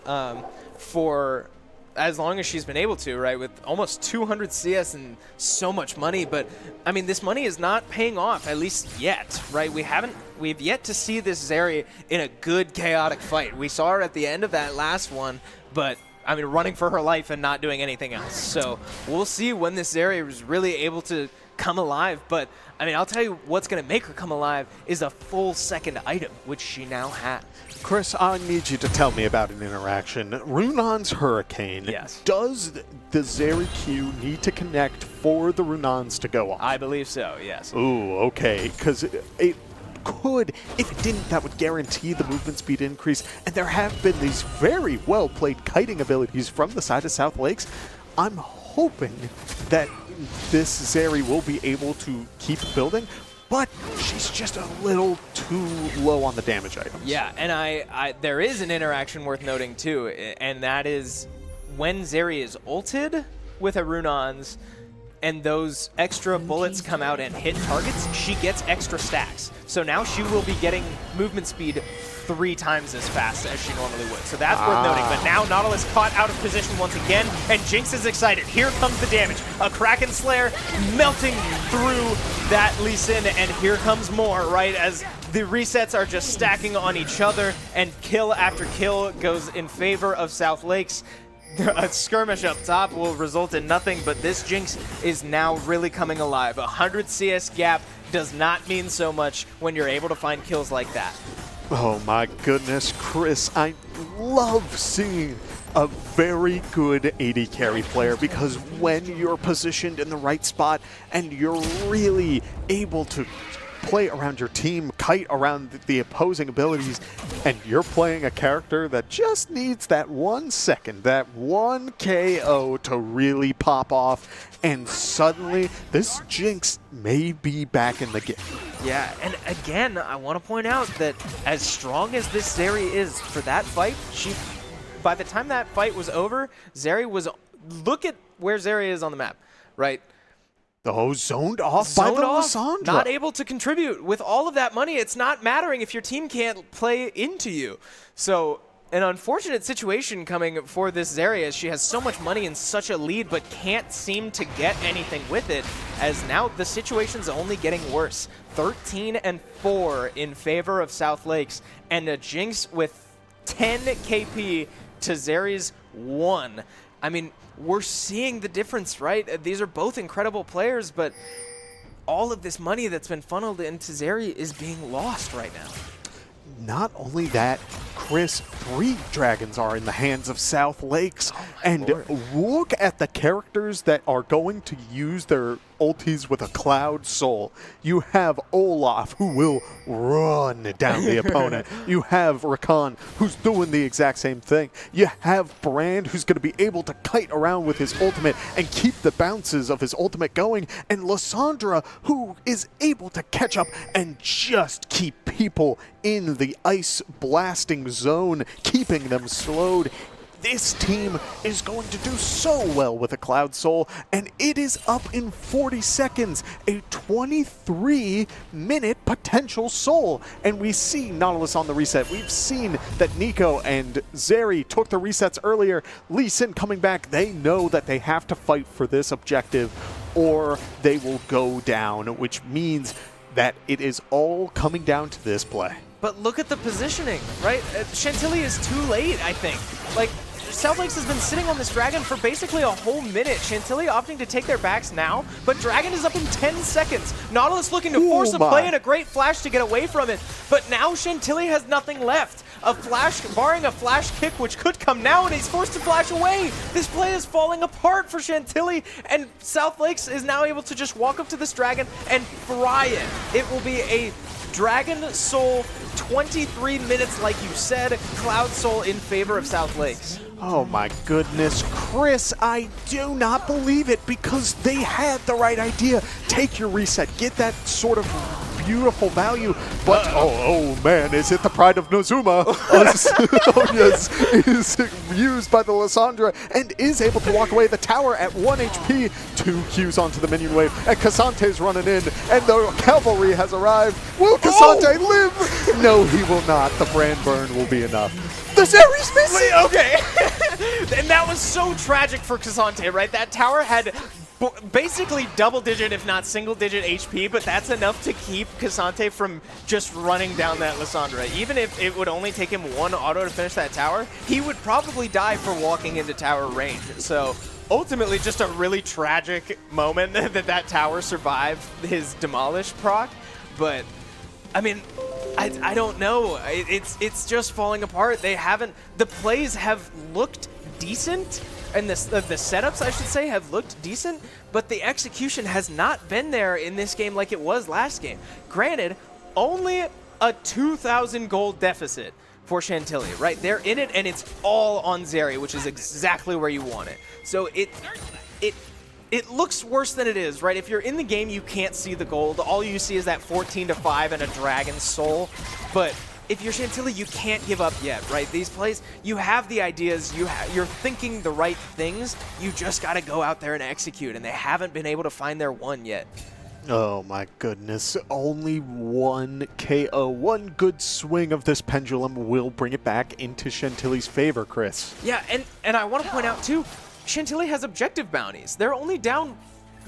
for as long as she's been able to, right, with almost 200 CS and so much money. But, I mean, this money is not paying off, at least yet, right? We've yet to see this Zeri in a good chaotic fight. We saw her at the end of that last one, but I mean, running for her life and not doing anything else. So we'll see when this area is really able to come alive. But, I mean, I'll tell you what's going to make her come alive is a full second item, which she now has. Chris, I need you to tell me about an interaction. Runon's Hurricane. Yes. Does the Zeri Q need to connect for the Runons to go off? I believe so, yes. Ooh, okay, because it could, if it didn't, that would guarantee the movement speed increase. And there have been these very well-played kiting abilities from the side of South Lakes. I'm hoping that this Zeri will be able to keep building, but she's just a little too low on the damage items. Yeah, and there is an interaction worth noting too, and that is when Zeri is ulted with a Runons and those extra bullets come out and hit targets, she gets extra stacks. So now she will be getting movement speed 3 times as fast as she normally would. So that's worth noting. But now Nautilus caught out of position once again, and Jinx is excited. Here comes the damage. A Kraken Slayer melting through that Lee Sin, and here comes more, right, as the resets are just stacking on each other, and kill after kill goes in favor of South Lakes. A skirmish up top will result in nothing, but this Jinx is now really coming alive. 100 CS gap does not mean so much when you're able to find kills like that. Oh my goodness, Chris, I love seeing a very good AD carry player, because when you're positioned in the right spot and you're really able to play around your team, kite around the opposing abilities, and you're playing a character that just needs that 1 second, that 1 KO to really pop off, and suddenly this Jinx may be back in the game. Yeah, and again, I want to point out that as strong as this Zeri is for that fight, by the time that fight was over, Zeri was, look at where Zeri is on the map, right? Oh, zoned off by the Lysandra. Not able to contribute. With all of that money, it's not mattering if your team can't play into you. So an unfortunate situation coming for this Zeri, as she has so much money and such a lead, but can't seem to get anything with it, as now the situation's only getting worse. 13-4 in favor of South Lakes, and a Jinx with 10 KP to Zeri's 1. I mean, we're seeing the difference, right? These are both incredible players, but all of this money that's been funneled into Zeri is being lost right now. Not only that, Chris, 3 dragons are in the hands of South Lakes. And Lord. Look at the characters that are going to use their ultis with a Cloud Soul. You have Olaf, who will run down the opponent. You have Rakan, who's doing the exact same thing. You have Brand, who's going to be able to kite around with his ultimate and keep the bounces of his ultimate going. And Lysandra, who is able to catch up and just keep people in the ice blasting zone, keeping them slowed. This team is going to do so well with a Cloud Soul, and it is up in 40 seconds, a 23-minute potential soul. And we see Nautilus on the reset. We've seen that Nico and Zeri took the resets earlier. Lee Sin coming back. They know that they have to fight for this objective or they will go down, which means that it is all coming down to this play. But look at the positioning, right? Chantilly is too late, I think. Like, South Lakes has been sitting on this Dragon for basically a whole minute. Chantilly opting to take their backs now, but Dragon is up in 10 seconds. Nautilus looking to force a play and a great flash to get away from it, but now Chantilly has nothing left. A flash, barring a flash kick, which could come now, and he's forced to flash away. This play is falling apart for Chantilly, and South Lakes is now able to just walk up to this Dragon and fry it. It will be a Dragon Soul, 23 minutes, like you said. Cloud Soul in favor of South Lakes. Oh my goodness, Chris, I do not believe it, because they had the right idea. Take your reset, get that sort of beautiful value, but oh man, is it the pride of Nozuma? Yes, is used by the Lysandra and is able to walk away. The tower at 1 HP, 2 Qs onto the minion wave, and Casante's running in, and the cavalry has arrived. Will Casante live? No, he will not. The brand burn will be enough. The Zeri's missing! Okay. And that was so tragic for Casante, right? That tower had basically double-digit, if not single-digit HP, but that's enough to keep Cassante from just running down that Lissandra. Even if it would only take him one auto to finish that tower, he would probably die for walking into tower range. So ultimately, just a really tragic moment that tower survived his Demolish proc. But, I mean, I don't know. It's just falling apart. The plays have looked decent, and the setups, I should say, have looked decent, but the execution has not been there in this game like it was last game. Granted, only a 2,000 gold deficit for Chantilly, right? They're in it, and it's all on Zeri, which is exactly where you want it. So it looks worse than it is, right? If you're in the game, you can't see the gold. All you see is that 14-5 and a Dragon's Soul. But if you're Chantilly, you can't give up yet, right? These plays, you have the ideas, you're thinking the right things, you just got to go out there and execute, and they haven't been able to find their one yet. Oh my goodness, only one KO, one good swing of this pendulum will bring it back into Chantilly's favor, Chris. Yeah, and I want to point out too, Chantilly has objective bounties. They're only down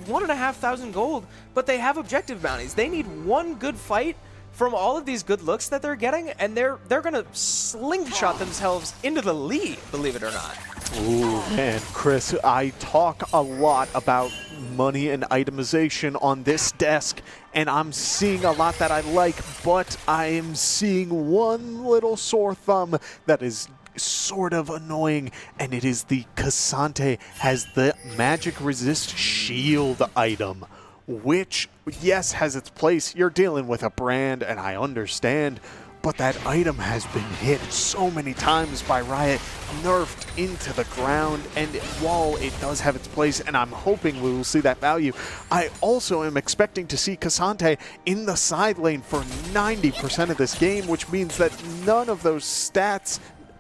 1,500 gold, but they have objective bounties. They need one good fight from all of these good looks that they're getting, and they're going to slingshot themselves into the lead, believe it or not. Ooh, man, Chris, I talk a lot about money and itemization on this desk, and I'm seeing a lot that I like, but I am seeing one little sore thumb that is sort of annoying, and it is the Cassante has the magic resist shield item, which, yes, has its place. You're dealing with a brand, and I understand, but that item has been hit so many times by Riot, nerfed into the ground, and while it does have its place, and I'm hoping we will see that value, I also am expecting to see Cassante in the side lane for 90% of this game, which means that none of those stats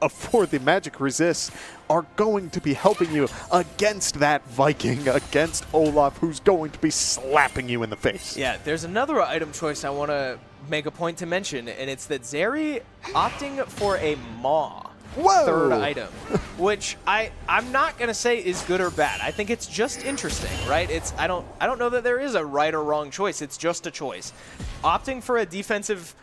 for the magic resist are going to be helping you against that Viking, against Olaf, who's going to be slapping you in the face. Yeah, there's another item choice I want to make a point to mention, and it's that Zeri opting for a Maw. Whoa. Third item, which I'm not gonna say is good or bad. I think it's just interesting, right? I don't know that there is a right or wrong choice. It's just a choice. Opting for a defensive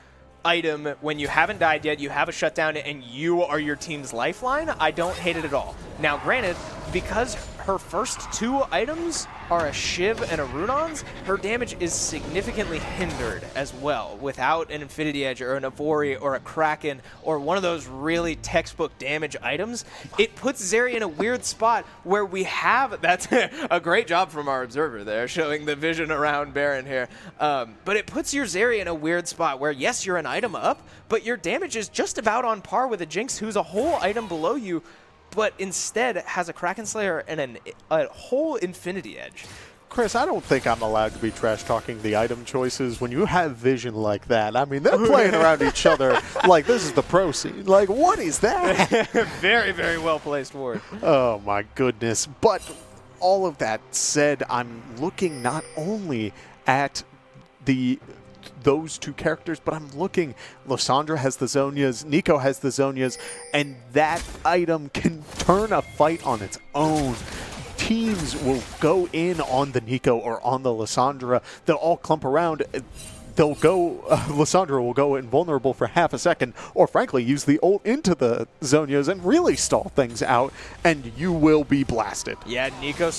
item when you haven't died yet, you have a shutdown, and you are your team's lifeline, I don't hate it at all. Now, granted, because her first two items are a Shiv and a Runons, her damage is significantly hindered as well. Without an Infinity Edge or an Avori or a Kraken or one of those really textbook damage items, it puts Zeri in a weird spot where we have, that's a great job from our observer there, showing the vision around Baron here, but it puts your Zeri in a weird spot where, yes, you're an item up, but your damage is just about on par with a Jinx who's a whole item below you, but instead has a Kraken Slayer and a whole Infinity Edge. Chris, I don't think I'm allowed to be trash-talking the item choices when you have vision like that. I mean, they're playing around each other like this is the pro scene. Like, what is that? Very, very well-placed ward. Oh, my goodness. But all of that said, I'm looking not only at those two characters, but I'm looking, Lissandra has the Zhonyas, Neeko has the Zhonyas, and that item can turn a fight on its own. Teams will go in on the Neeko or on the Lissandra. They'll all clump around. They'll go, Lissandra will go invulnerable for half a second, or frankly, use the ult into the Zhonyas and really stall things out, and you will be blasted. Yeah, Neeko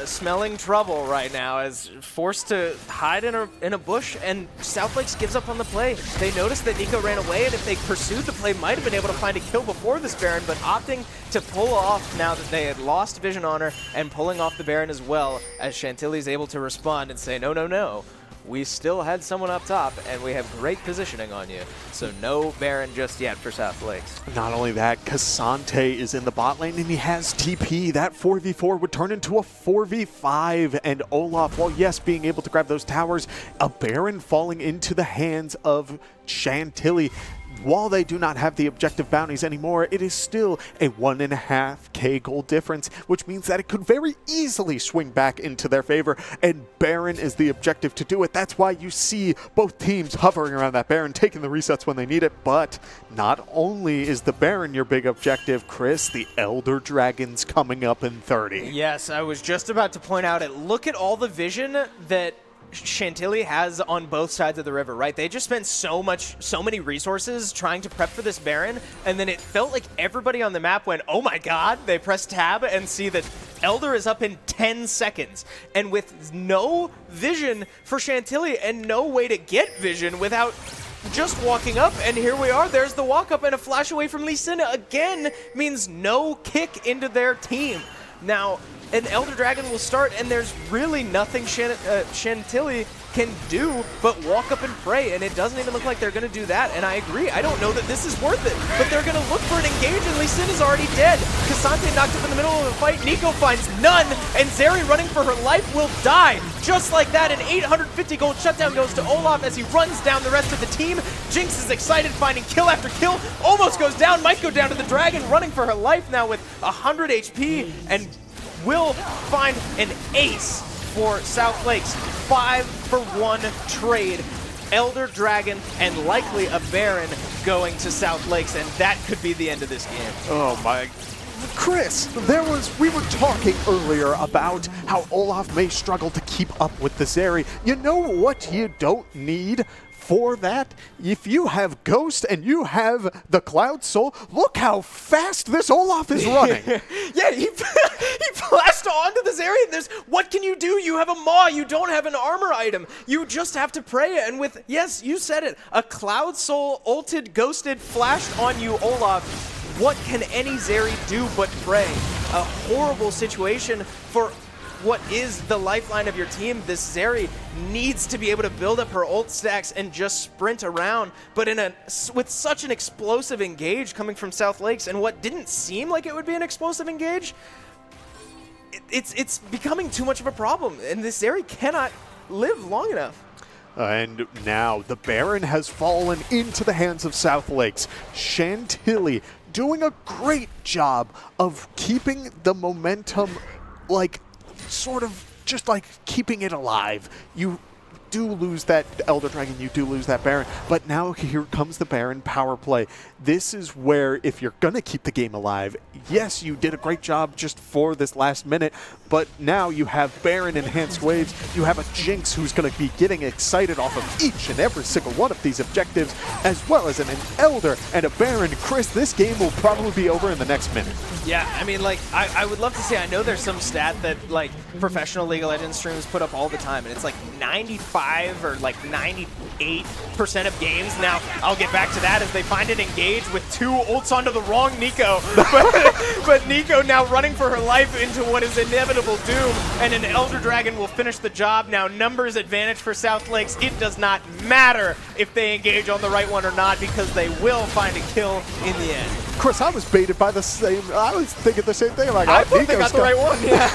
smelling trouble right now, as forced to hide in a bush, and Southlakes gives up on the play. They noticed that Neeko ran away, and if they pursued the play, might have been able to find a kill before this Baron, but opting to pull off now that they had lost vision on her, and pulling off the Baron as well, as Chantilly's able to respond and say, no, no, no. We still had someone up top, and we have great positioning on you. So no Baron just yet for Southlakes. Not only that, Cassante is in the bot lane, and he has TP. That 4v4 would turn into a 4v5. And Olaf, while yes, being able to grab those towers, a Baron falling into the hands of Chantilly. while they do not have the objective bounties anymore, it is still a 1.5k gold difference, which means that it could very easily swing back into their favor, and Baron is the objective to do it. That's why you see both teams hovering around that Baron, taking the resets when they need it. But not only is the Baron your big objective, Chris, the Elder Dragon's coming up in 30. Yes, I was just about to point out it. Look at all the vision that Chantilly has on both sides of the river, right? They just spent so many resources trying to prep for this Baron, and then it felt like everybody on the map went, oh my god, they press tab and see that Elder is up in 10 seconds. And with no vision for Chantilly and no way to get vision without just walking up, and here we are, there's the walk up, and a flash away from Lee Sin again means no kick into their team. Now, an Elder Dragon will start, and there's really nothing Chantilly can do but walk up and pray, and it doesn't even look like they're going to do that, and I agree. I don't know that this is worth it, but they're going to look for an engage, and Lee Sin is already dead. Cassante knocked up in the middle of the fight. Nico finds none, and Zeri, running for her life, will die. Just like that, an 850 gold shutdown goes to Olaf as he runs down the rest of the team. Jinx is excited, finding kill after kill, almost goes down, might go down to the Dragon, running for her life now with 100 HP, and will find an ace for South Lakes. 5-for-1 trade. Elder Dragon and likely a Baron going to South Lakes, and that could be the end of this game. Oh my... Chris, we were talking earlier about how Olaf may struggle to keep up with the Zeri. You know what you don't need for that? If you have Ghost and you have the Cloud Soul, look how fast this Olaf is running. Yeah, he flashed onto the Zeri, and there's, what can you do? You have a Maw, you don't have an armor item. You just have to pray, and with, yes, you said it, a Cloud Soul ulted, ghosted, flashed on you, Olaf. What can any Zeri do but pray? A horrible situation for what is the lifeline of your team. This Zeri needs to be able to build up her ult stacks and just sprint around, but with such an explosive engage coming from South Lakes, and what didn't seem like it would be an explosive engage, it's becoming too much of a problem, and this Zeri cannot live long enough. And now the Baron has fallen into the hands of South Lakes. Chantilly doing a great job of keeping the momentum, like, sort of just like keeping it alive. You do lose that Elder Dragon, you do lose that Baron, but now here comes the Baron power play. This is where, if you're gonna keep the game alive, yes, you did a great job just for this last minute, but now you have Baron enhanced waves, you have a Jinx who's gonna be getting excited off of each and every single one of these objectives, as well as an Elder and a Baron. Chris, this game will probably be over in the next minute. Yeah, I mean, like, I would love to say, I know there's some stat that, like, professional League of Legends streams put up all the time, and it's like 95 or like 98% of games. Now, I'll get back to that as they find an engage with 2 ults onto the wrong Nico. But Nico now running for her life into what is inevitable doom, and an Elder Dragon will finish the job. Now, numbers advantage for South Lakes. It does not matter if they engage on the right one or not, because they will find a kill in the end. Chris, I was baited by the same. I was thinking the same thing. Like, I thought they got the right one. Yeah,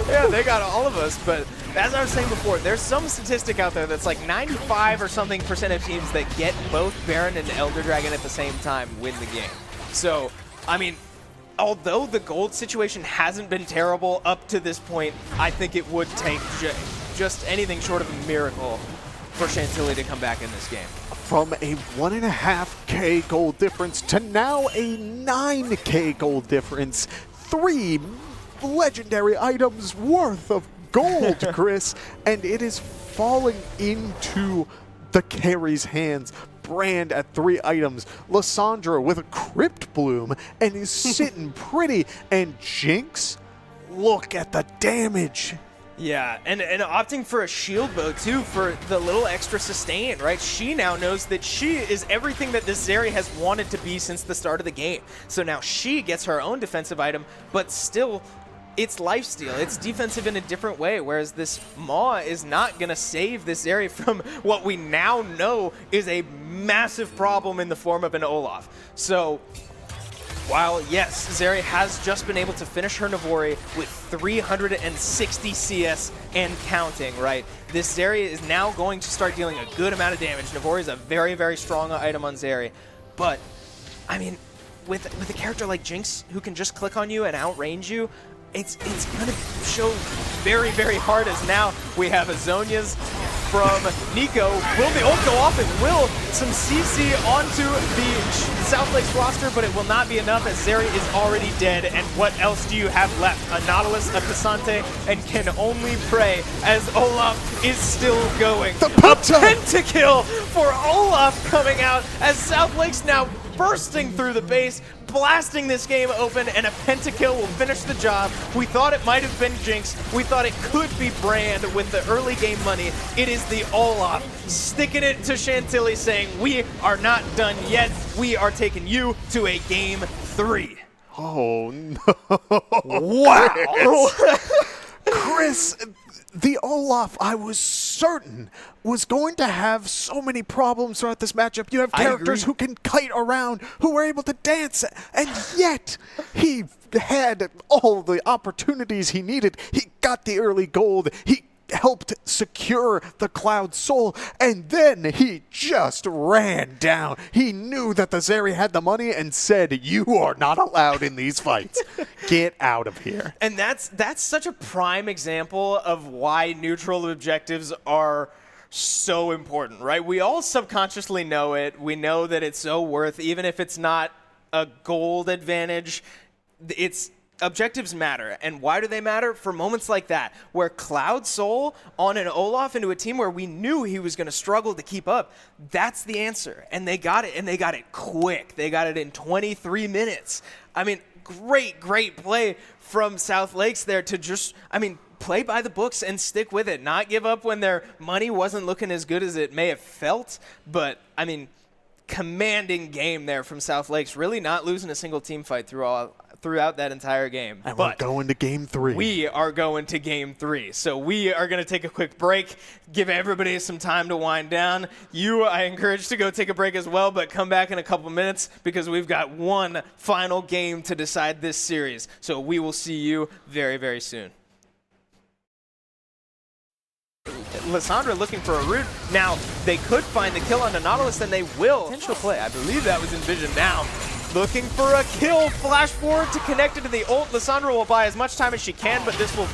yeah, they got all of us. But as I was saying before, there's some statistic out there that's like 95 or something % of teams that get both Baron and Elder Dragon at the same time win the game. So, I mean, although the gold situation hasn't been terrible up to this point, I think it would take just anything short of a miracle for Chantilly to come back in this game. From a 1.5k gold difference to now a 9k gold difference. 3 legendary items worth of gold, Chris, and it is falling into the carry's hands. Brand at 3 items, Lysandra with a Crypt Bloom, and is sitting pretty, and Jinx, look at the damage. Yeah, and opting for a shield bow too for the little extra sustain, right? She now knows that she is everything that this Zeri has wanted to be since the start of the game. So now she gets her own defensive item, but still, it's lifesteal. It's defensive in a different way, whereas this Maw is not going to save this Zeri from what we now know is a massive problem in the form of an Olaf. So, while, yes, Zeri has just been able to finish her Navori with 360 CS and counting, right? This Zeri is now going to start dealing a good amount of damage. Navori is a very, very strong item on Zeri. But, I mean, with a character like Jinx who can just click on you and outrange you, it's going to show very, very hard, as now we have a Zhonya's from Nico. Will the ult go off? It will. Some CC onto the South Lakes roster, but it will not be enough as Zeri is already dead. And what else do you have left? A Nautilus, a Cassante, and can only pray as Olaf is still going. A pentakill for Olaf coming out as South Lakes now bursting through the base, blasting this game open, and a pentakill will finish the job. We thought it might have been Jinx. We thought it could be Brand with the early game money. It is the Olaf sticking it to Chantilly, saying, we are not done yet. We are taking you to a game 3. Oh, no. Wow. Chris, the Olaf, I was certain, was going to have so many problems throughout this matchup. You have characters who can kite around, who were able to dance, and yet he had all the opportunities he needed. He got the early gold. He helped secure the Cloud Soul, and then he just ran down. He knew that the Zeri had the money and said, you are not allowed in these fights. Get out of here. And that's such a prime example of why neutral objectives are so important, right? We all subconsciously know it. We know that it's so worth, even if it's not a gold advantage, objectives matter. And why do they matter? For moments like that, where Cloud Soul on an Olaf into a team where we knew he was going to struggle to keep up, that's the answer. And they got it, and they got it quick. They got it in 23 minutes. I mean, great play from South Lakes there to just, play by the books and stick with it. Not give up when their money wasn't looking as good as it may have felt. But, commanding game there from South Lakes. Really not losing a single team fight throughout that entire game. And we're going to game 3. We are going to game 3. So we are going to take a quick break, give everybody some time to wind down. I encourage to go take a break as well, but come back in a couple minutes because we've got one final game to decide this series. So we will see you very, very soon. Lissandra looking for a root. Now, they could find the kill on the Nautilus, and they will. Potential play. I believe that was envisioned now. Looking for a kill. Flash forward to connect it to the ult. Lissandra will buy as much time as she can, but this will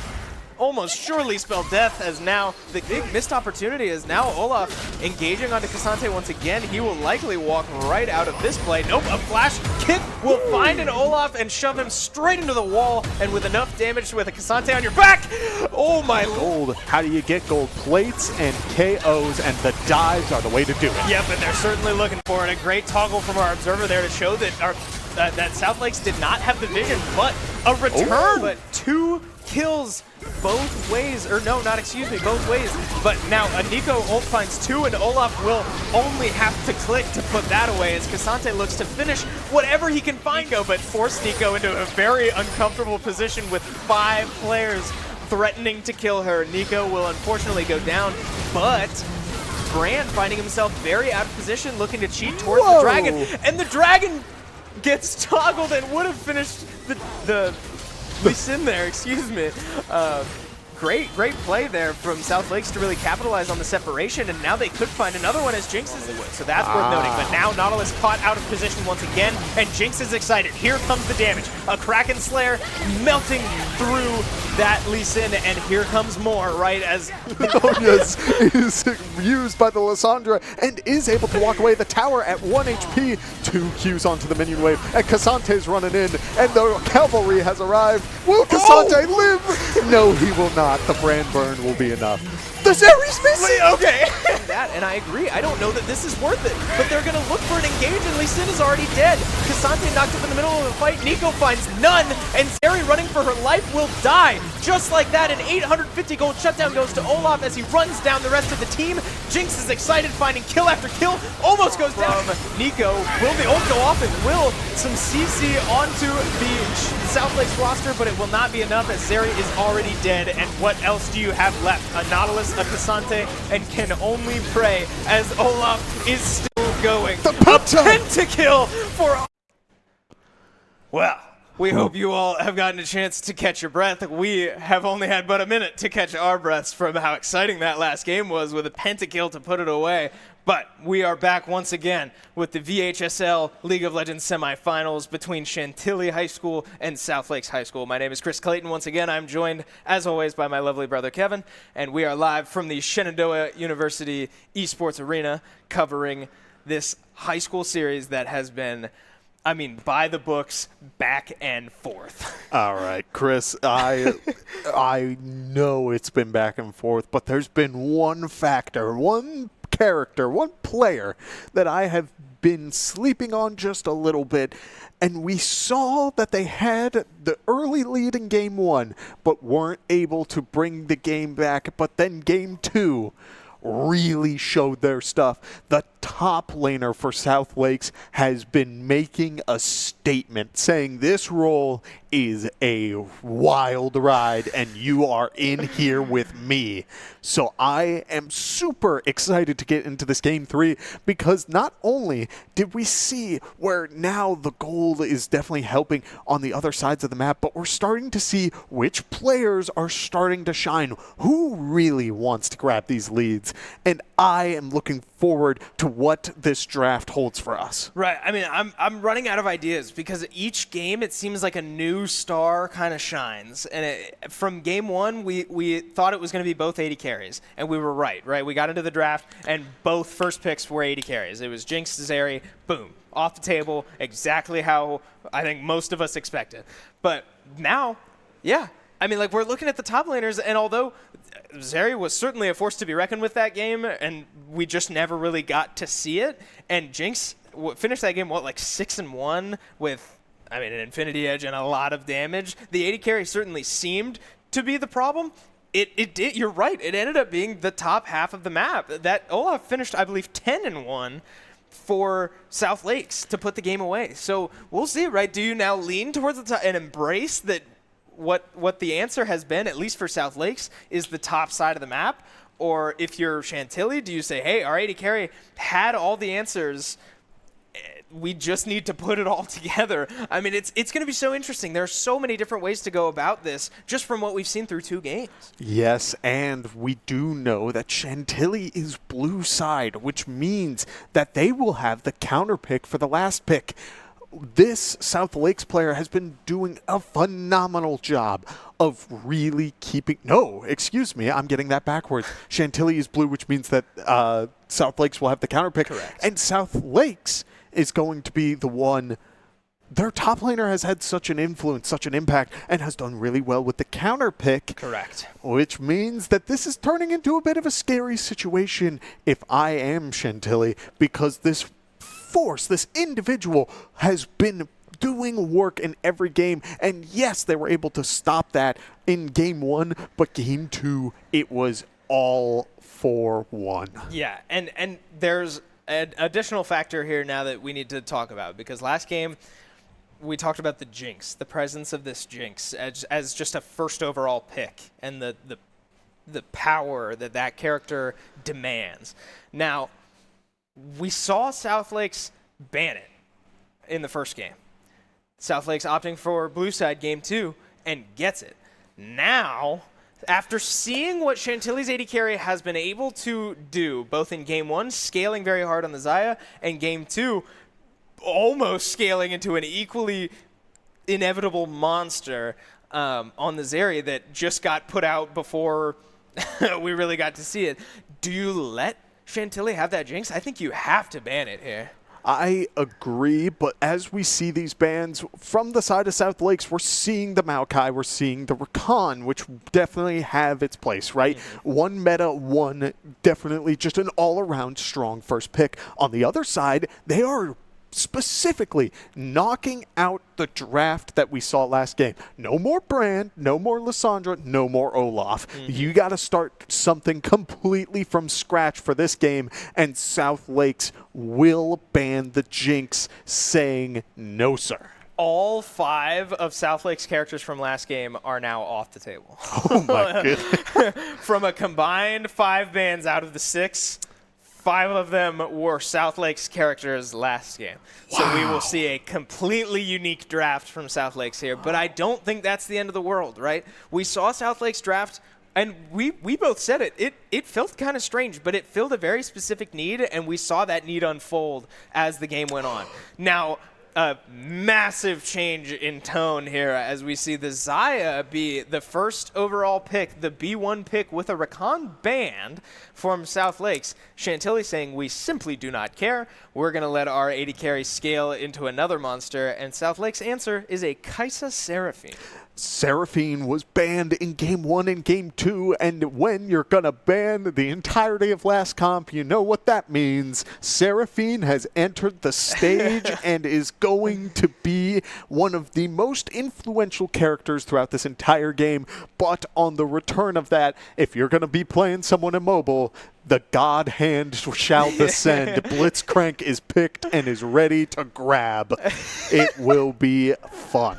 almost surely spell death, as now the big missed opportunity is now Olaf engaging onto Cassante once again. He will likely walk right out of this play. Nope, a flash kick will find an Olaf and shove him straight into the wall, and with enough damage with a Cassante on your back. Oh my gold. How do you get gold? Plates and KOs, and the dives are the way to do it. Yep, and they're certainly looking for it. A great toggle from our observer there to show that that South Lakes did not have the vision, but a return. But 2 kills both ways, both ways. But now a Nico ult finds 2, and Olaf will only have to click to put that away as Cassante looks to finish whatever he can find but force Nico into a very uncomfortable position with 5 players threatening to kill her. Nico will unfortunately go down, but Brand finding himself very out of position, looking to cheat towards the dragon, and the dragon gets toggled and would have finished the in there, excuse me. Great play there from South Lakes to really capitalize on the separation, and now they could find another one as Jinx is the win, so that's worth noting. But now Nautilus caught out of position once again, and Jinx is excited. Here comes the damage. A Kraken Slayer melting through that Lee Sin, and here comes more, right, as yes, is used by the Lissandra and is able to walk away. The tower at 1 HP, 2 Qs onto the minion wave, and Cassante's running in, and the cavalry has arrived. Will Cassante live? No, he will not. The brand burn will be enough. The Zeri's missing! Okay. And I agree. I don't know that this is worth it, but they're going to look for an engage, and Lee Sin is already dead. Cassante knocked up in the middle of the fight. Nico finds none, and Zeri running for her life will die. Just like that, an 850 gold shutdown goes to Olaf as he runs down the rest of the team. Jinx is excited, finding kill after kill. Almost goes down. Nico, will the ult go off? It will. Some CC onto the South Lakes roster, but it will not be enough as Zeri is already dead. And what else do you have left? A Nautilus, a Cassante, and can only pray as Olaf is still going. The pentakill for... Well, We hope you all have gotten a chance to catch your breath. We have only had but a minute to catch our breaths from how exciting that last game was with a pentakill to put it away. But we are back once again with the VHSL League of Legends semifinals between Chantilly High School and South Lakes High School. My name is Chris Clayton. Once again, I'm joined, as always, by my lovely brother Kevin, and we are live from the Shenandoah University Esports Arena covering this high school series that has been, I mean, by the books, back and forth. All right, Chris, I know it's been back and forth, but there's been one factor, one character, one player that I have been sleeping on just a little bit, and we saw that they had the early lead in Game 1, but weren't able to bring the game back, but then Game 2 really showed their stuff. The top laner for South Lakes has been making a statement saying this role is a wild ride and you are in here with me. So I am super excited to get into this Game 3 because not only did we see where now the gold is definitely helping on the other sides of the map, but we're starting to see which players are starting to shine, who really wants to grab these leads. And I am looking forward to what this draft holds for us. Right. I mean, I'm running out of ideas because each game it seems like a new star kind of shines. And from Game 1, we thought it was going to be both 80 carries, and we were right? We got into the draft, and both first picks were 80 carries. It was Jinx, Zeri, boom, off the table, exactly how I think most of us expected. But now, yeah, I mean, like, we're looking at the top laners, and although Zeri was certainly a force to be reckoned with that game, and we just never really got to see it, and Jinx finished that game, like 6-1 with, I mean, an Infinity Edge and a lot of damage. The 80 carry certainly seemed to be the problem. It did, you're right, it ended up being the top half of the map. That Olaf finished, I believe, 10-1 for South Lakes to put the game away. So we'll see, right? Do you now lean towards the top and embrace that what the answer has been, at least for South Lakes, is the top side of the map? Or if you're Chantilly, do you say, hey, our 80 carry had all the answers, we just need to put it all together? I mean, it's going to be so interesting. There are so many different ways to go about this just from what we've seen through 2 games. Yes, and we do know that Chantilly is blue side, which means that they will have the counter pick for the last pick. This South Lakes player has been doing a phenomenal job of really keeping... No, excuse me, I'm getting that backwards. Chantilly is blue, which means that South Lakes will have the counter pick. Correct. And South Lakes is going to be the one... Their top laner has had such an influence, such an impact, and has done really well with the counter pick. Correct. Which means that this is turning into a bit of a scary situation if I am Chantilly, because this force, this individual, has been doing work in every game, and yes, they were able to stop that in Game 1, but Game 2, it was all for one. Yeah, and there's an additional factor here now that we need to talk about, because last game we talked about the Jinx, the presence of this Jinx as just a first overall pick, and the power that character demands. Now, we saw South Lakes ban it in the first game. South Lakes opting for blue side Game 2 and gets it. Now, after seeing what Chantilly's 80 carry has been able to do, both in Game 1, scaling very hard on the Xayah, and Game 2, almost scaling into an equally inevitable monster on the Zeri that just got put out before we really got to see it. Do you let Chantilly have that Jinx? I think you have to ban it here. I agree, but as we see these bans from the side of South Lakes, we're seeing the Maokai, we're seeing the Rakan, which definitely have its place, right? Mm-hmm. One meta, one definitely just an all-around strong first pick. On the other side, they are specifically knocking out the draft that we saw last game. No more Brand, no more Lissandra, no more Olaf. Mm-hmm. You got to start something completely from scratch for this game, and South Lakes will ban the Jinx, saying no, sir. All 5 of South Lake's characters from last game are now off the table. Oh my goodness. From a combined 5 bans out of the 6, 5 of them were South Lakes characters last game. So we will see a completely unique draft from South Lakes here. But I don't think that's the end of the world, right? We saw South Lakes draft, and we both said it. It felt kind of strange, but it filled a very specific need, and we saw that need unfold as the game went on. Now, a massive change in tone here as we see the Zaya be the first overall pick, the B1 pick with a Rakan band from South Lakes. Chantilly saying, we simply do not care. We're going to let our 80 carry scale into another monster, and South Lakes' answer is a Kaisa Seraphine. Seraphine was banned in Game 1 and Game 2, and when you're going to ban the entirety of last comp, you know what that means. Seraphine has entered the stage and is going to be one of the most influential characters throughout this entire game, but on the return of that, if you're going to be playing someone in mobile, the God hand shall descend. Blitzcrank is picked and is ready to grab. It will be fun.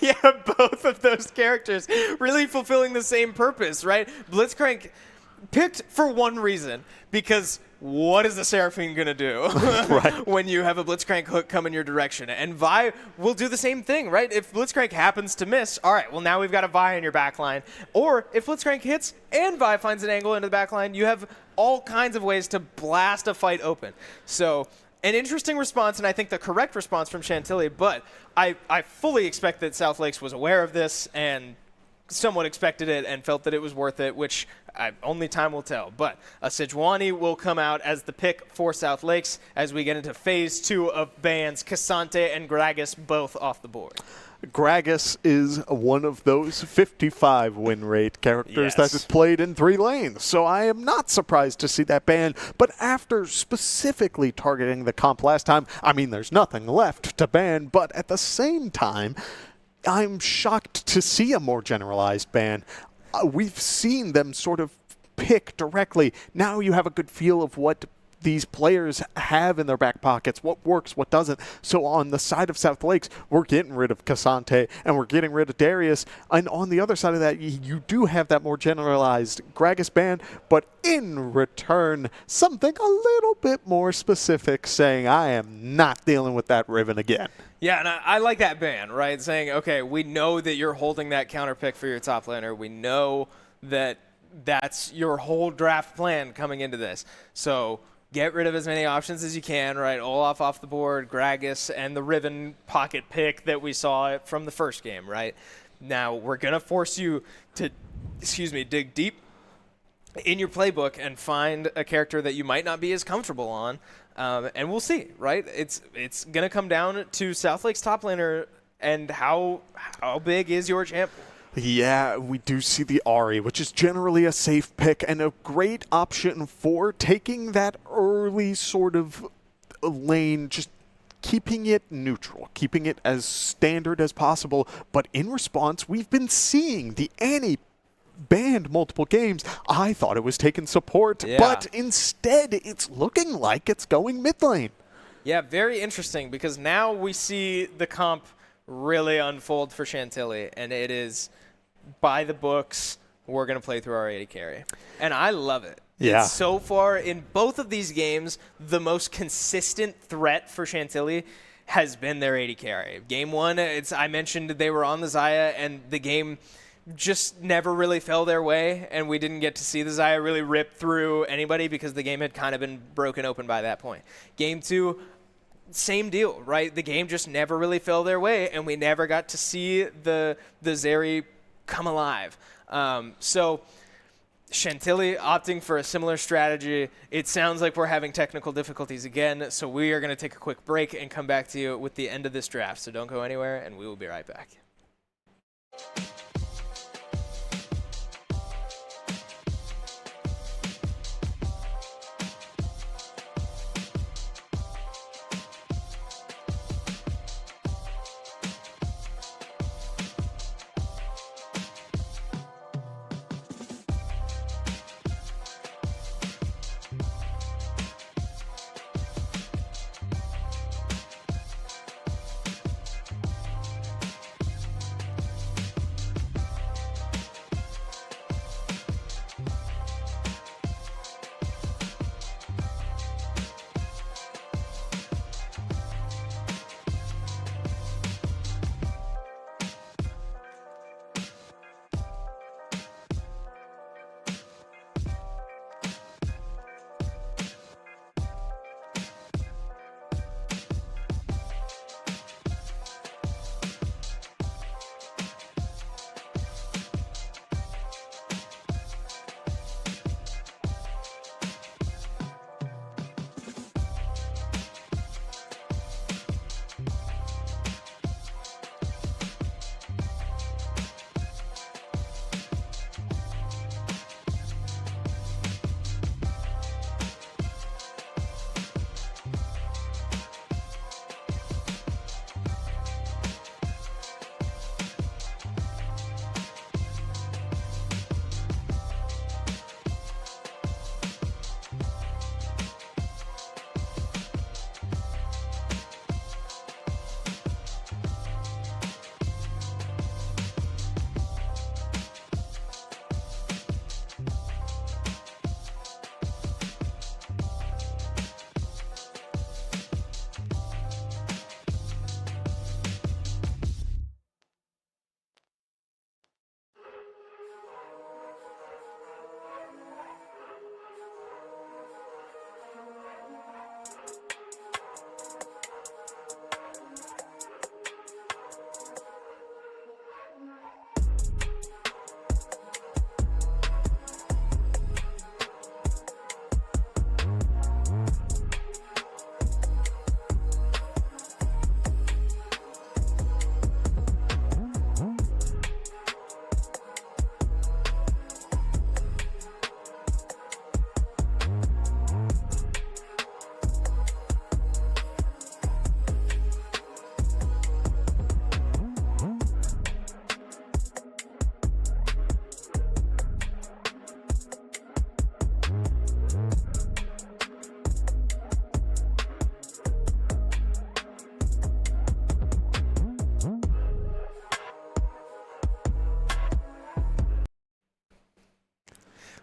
Yeah, both of those characters really fulfilling the same purpose, right? Blitzcrank picked for one reason, because what is the Seraphine going to do right. when you have a Blitzcrank hook come in your direction? And Vi will do the same thing, right? If Blitzcrank happens to miss, all right, well, now we've got a Vi in your backline. Or if Blitzcrank hits and Vi finds an angle into the backline, you have all kinds of ways to blast a fight open. So an interesting response, and I think the correct response from Chantilly, but I fully expect that South Lakes was aware of this and somewhat expected it and felt that it was worth it, which only time will tell. But a Sejuani will come out as the pick for South Lakes as we get into Phase 2 of bans. Cassante and Gragas both off the board. Gragas is one of those 55 win rate characters that is played in 3 lanes, so I am not surprised to see that ban. But after specifically targeting the comp last time, I mean, there's nothing left to ban, but at the same time, I'm shocked to see a more generalized ban. We've seen them sort of pick directly. Now you have a good feel of what these players have in their back pockets, what works, what doesn't. So on the side of South Lakes, we're getting rid of Cassante and we're getting rid of Darius. And on the other side of that, you do have that more generalized Gragas ban, but in return, something a little bit more specific, saying, I am not dealing with that Riven again. Yeah, and I like that ban, right? Saying, okay, we know that you're holding that counter pick for your top laner. We know that that's your whole draft plan coming into this. So get rid of as many options as you can, right? Olaf off the board, Gragas, and the Riven pocket pick that we saw from the first game, right? Now, we're going to force you to, dig deep in your playbook and find a character that you might not be as comfortable on, and we'll see, right? It's going to come down to South Lake's top laner and how big is your champion. Yeah, we do see the Ahri, which is generally a safe pick and a great option for taking that early sort of lane, just keeping it neutral, keeping it as standard as possible. But in response, we've been seeing the Annie banned multiple games. I thought it was taking support, but instead it's looking like it's going mid lane. Yeah, very interesting, because now we see the comp really unfold for Chantilly, and it is by the books. We're going to play through our 80 carry, and I love it. Yeah. It's so far in both of these games, the most consistent threat for Chantilly has been their 80 carry. Game 1, I mentioned they were on the Zaya, and the game just never really fell their way, and we didn't get to see the Zaya really rip through anybody because the game had kind of been broken open by that point. Game 2, same deal, right? The game just never really fell their way, and we never got to see the Zeri come alive. So Chantilly opting for a similar strategy. It sounds like we're having technical difficulties again, so we are going to take a quick break and come back to you with the end of this draft. So don't go anywhere, and we will be right back.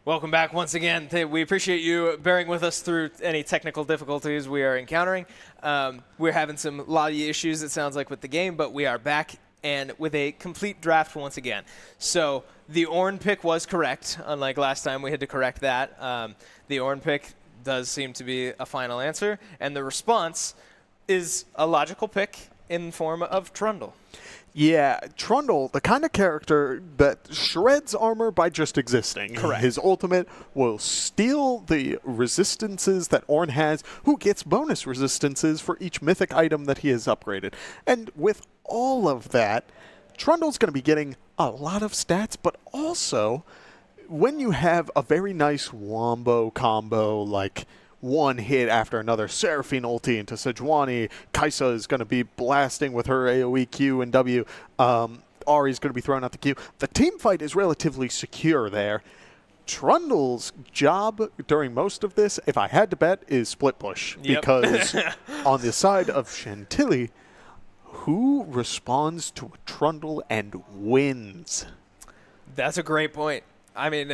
Welcome back once again. We appreciate you bearing with us through any technical difficulties we are encountering. We're having some lobby issues, it sounds like, with the game, but we are back and with a complete draft once again. So the Ornn pick was correct, unlike last time we had to correct that. The Ornn pick does seem to be a final answer, and the response is a logical pick in form of Trundle. Yeah, Trundle, the kind of character that shreds armor by just existing. Correct. His ultimate will steal the resistances that Ornn has, who gets bonus resistances for each mythic item that he has upgraded. And with all of that, Trundle's going to be getting a lot of stats, but also when you have a very nice wombo combo like one hit after another, Seraphine ulti into Sejuani, Kai'Sa is going to be blasting with her AoE Q and W, Ahri's going to be throwing out the Q. The team fight is relatively secure there. Trundle's job during most of this, if I had to bet, is split push. Yep. Because on the side of Chantilly, who responds to a Trundle and wins? That's a great point. I mean,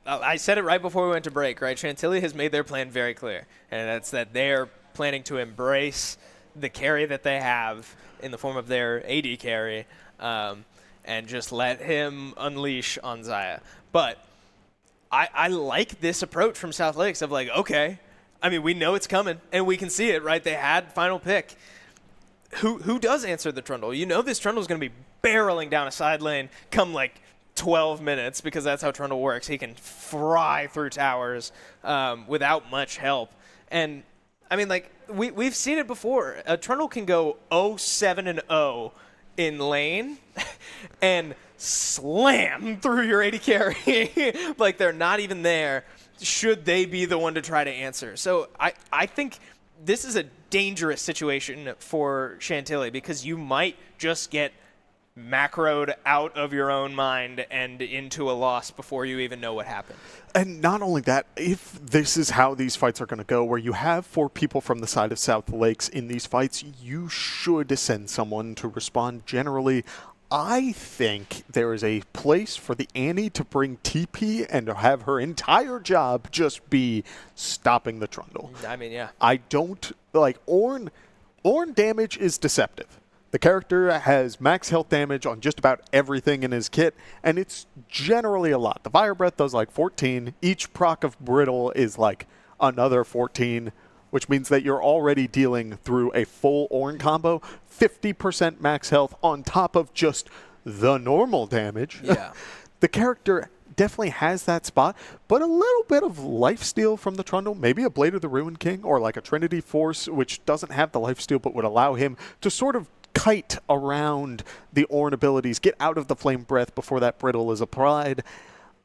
I said it right before we went to break, right? Chantilly has made their plan very clear, and that's that they are planning to embrace the carry that they have in the form of their AD carry and just let him unleash on Xayah. But I like this approach from South Lakes of like, okay, I mean, we know it's coming, and we can see it, right? They had final pick. Who does answer the Trundle? You know this Trundle is going to be barreling down a side lane come like 12 minutes, because that's how Trundle works. He can fry through towers without much help. And, I mean, like, we've seen it before. A Trundle can go 0-7-0 in lane and slam through your AD carry. Like, they're not even there, should they be the one to try to answer. So I think this is a dangerous situation for Chantilly, because you might just get macroed out of your own mind and into a loss before you even know what happened. And not only that, if this is how these fights are going to go, where you have 4 people from the side of South Lakes in these fights, you should send someone to respond. Generally, I think there is a place for the Annie to bring TP and have her entire job just be stopping the Trundle. I mean, yeah. I don't, like, Ornn damage is deceptive. The character has max health damage on just about everything in his kit, and it's generally a lot. The Fire Breath does like 14. Each proc of Brittle is like another 14, which means that you're already dealing through a full Ornn combo, 50% max health on top of just the normal damage. Yeah. The character definitely has that spot, but a little bit of lifesteal from the Trundle, maybe a Blade of the Ruined King or like a Trinity Force, which doesn't have the lifesteal but would allow him to sort of kite around the Ornn abilities, get out of the Flame Breath before that Brittle is applied.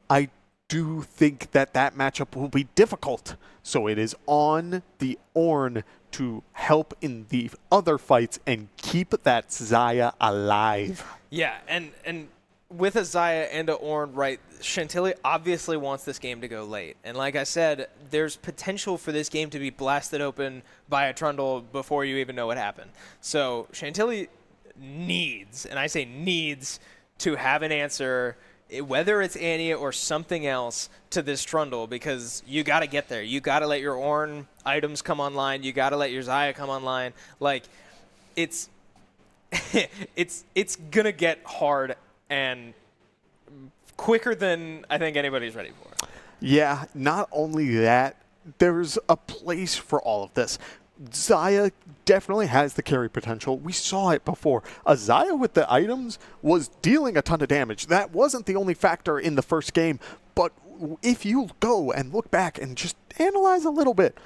I do think that that matchup will be difficult, so it is on the Ornn to help in the other fights and keep that Xayah alive. Yeah, and with a Xayah and a Ornn, right, Chantilly obviously wants this game to go late. And like I said, there's potential for this game to be blasted open by a Trundle before you even know what happened. So Chantilly needs, and I say needs, to have an answer, whether it's Annie or something else, to this Trundle, because you got to get there. You got to let your Ornn items come online. You got to let your Xayah come online. Like, it's going to get hard and quicker than I think anybody's ready for. Yeah, not only that, there's a place for all of this. Xayah definitely has the carry potential. We saw it before. A Xayah with the items was dealing a ton of damage. That wasn't the only factor in the first game, but if you go and look back and just analyze a little bit,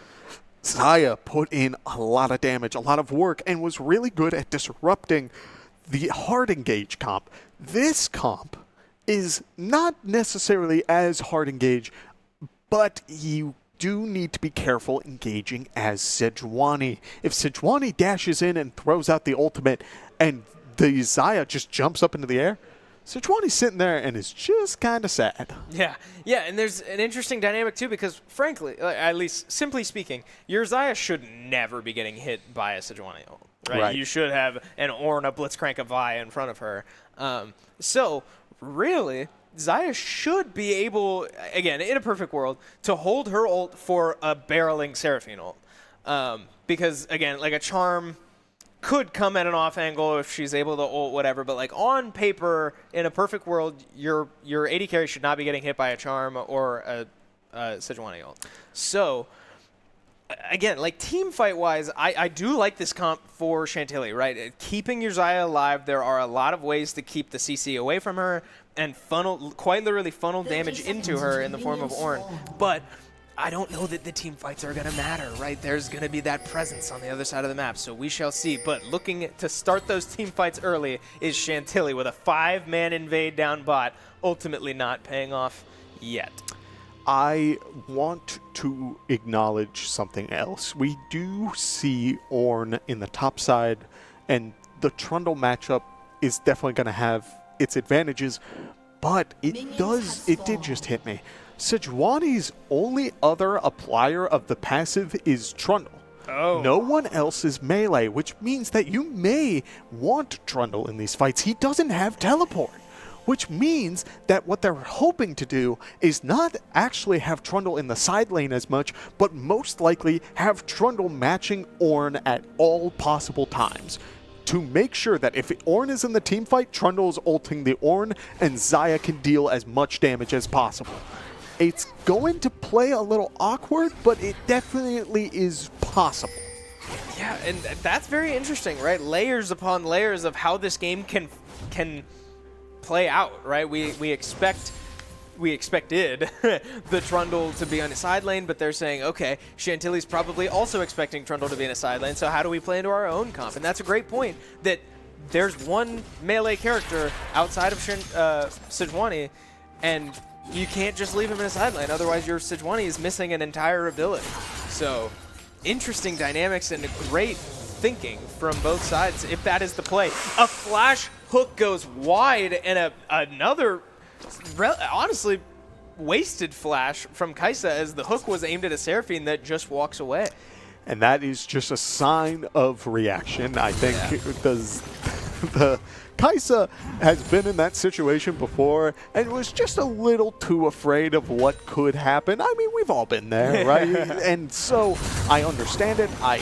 Xayah put in a lot of damage, a lot of work, and was really good at disrupting the hard engage comp. This comp is not necessarily as hard engage, but you do need to be careful engaging as Sejuani. If Sejuani dashes in and throws out the ultimate and the Xayah just jumps up into the air, Sejuani's sitting there and is just kind of sad. Yeah, and there's an interesting dynamic too, because frankly, at least simply speaking, your Xayah should never be getting hit by a Sejuani ult. Right? You should have an Ornn, a Blitzcrank, a Vi in front of her. So really, Xayah should be able, again, in a perfect world, to hold her ult for a barreling Seraphine ult. Because, again, like a Charm could come at an off angle if she's able to ult, whatever. But, like, on paper, in a perfect world, your AD carry should not be getting hit by a Charm or a Sejuani ult. So, again, like team fight wise, I do like this comp for Chantilly, right? Keeping your Xayah alive, there are a lot of ways to keep the CC away from her and quite literally funnel damage into her in the form of Ornn. But I don't know that the team fights are going to matter, right? There's going to be that presence on the other side of the map, so we shall see. But looking to start those team fights early is Chantilly with a 5-man invade down bot, ultimately not paying off yet. I want to acknowledge something else. We do see Ornn in the top side, and the Trundle matchup is definitely going to have its advantages, but it did just hit me. Sejuani's only other applier of the passive is Trundle. Oh. No one else is melee, which means that you may want Trundle in these fights. He doesn't have teleport, which means that what they're hoping to do is not actually have Trundle in the side lane as much, but most likely have Trundle matching Ornn at all possible times, to make sure that if Ornn is in the team fight, Trundle is ulting the Ornn, and Xayah can deal as much damage as possible. It's going to play a little awkward, but it definitely is possible. Yeah, and that's very interesting, right? Layers upon layers of how this game can play out, right? We expected the Trundle to be on a side lane, but they're saying, okay, Chantilly's probably also expecting Trundle to be in a side lane, so how do we play into our own comp? And that's a great point, that there's one melee character outside of Sejuani, and you can't just leave him in a side lane, otherwise your Sejuani is missing an entire ability. So, interesting dynamics and great thinking from both sides, if that is the play. A flash hook goes wide, and another honestly wasted flash from Kai'Sa as the hook was aimed at a Seraphine that just walks away. And that is just a sign of reaction. I think the Kai'Sa has been in that situation before and was just a little too afraid of what could happen. I mean, we've all been there, right? And so I understand it. I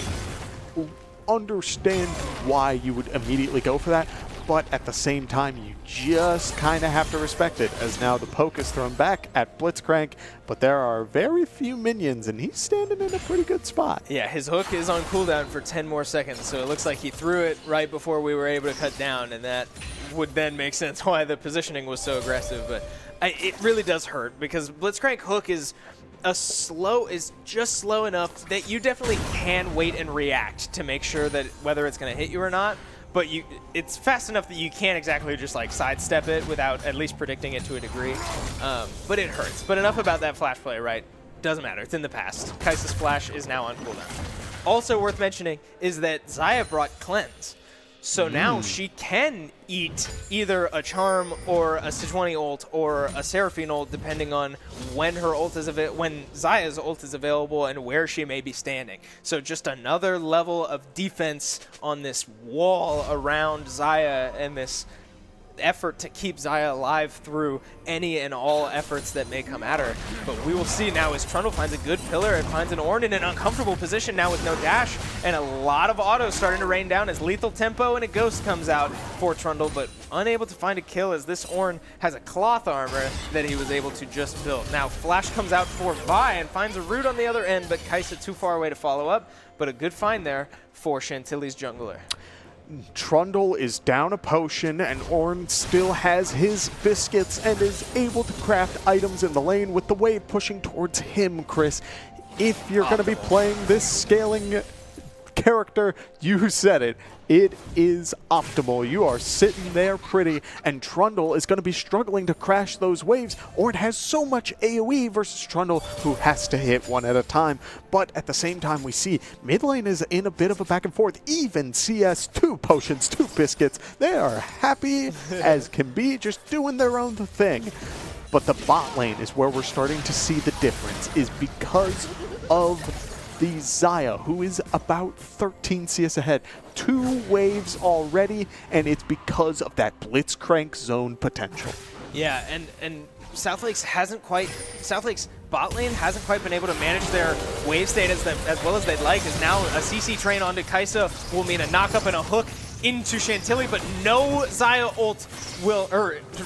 understand why you would immediately go for that. But at the same time, you just kind of have to respect it, as now the poke is thrown back at Blitzcrank, but there are very few minions, and he's standing in a pretty good spot. Yeah, his hook is on cooldown for 10 more seconds, so it looks like he threw it right before we were able to cut down, and that would then make sense why the positioning was so aggressive. But it really does hurt, because Blitzcrank hook is just slow enough that you definitely can wait and react to make sure that whether it's going to hit you or not. But it's fast enough that you can't exactly just like sidestep it without at least predicting it to a degree. But it hurts. But enough about that flash play, right? Doesn't matter. It's in the past. Kai'Sa's flash is now on cooldown. Also worth mentioning is that Xayah brought Cleanse. So now she can eat either a Charm or a Sejuani ult or a Seraphine ult, depending on when her ult is when Xayah's ult is available and where she may be standing. So just another level of defense on this wall around Xayah and this effort to keep Xayah alive through any and all efforts that may come at her. But we will see now as Trundle finds a good pillar and finds an Ornn in an uncomfortable position now with no dash, and a lot of autos starting to rain down as lethal tempo and a ghost comes out for Trundle, but unable to find a kill as this Ornn has a cloth armor that he was able to just build. Now Flash comes out for Vi and finds a root on the other end, but Kai'Sa too far away to follow up, but a good find there for Chantilly's jungler. Trundle is down a potion, and Ornn still has his biscuits and is able to craft items in the lane with the wave pushing towards him, Chris. If you're going to be playing this scaling character, you said it. It is optimal. You are sitting there pretty, and Trundle is going to be struggling to crash those waves, or it has so much AoE versus Trundle, who has to hit one at a time. But at the same time, we see mid lane is in a bit of a back and forth. Even CS, 2 potions, 2 biscuits. They are happy as can be, just doing their own thing. But the bot lane is where we're starting to see the difference, is because of the Xayah, who is about 13 CS ahead. 2 waves already, and it's because of that Blitzcrank zone potential. Yeah, and Southlake's bot lane hasn't quite been able to manage their wave state as well as they'd like, as now a CC train onto Kai'Sa will mean a knock-up and a hook into Chantilly, but no Xayah ult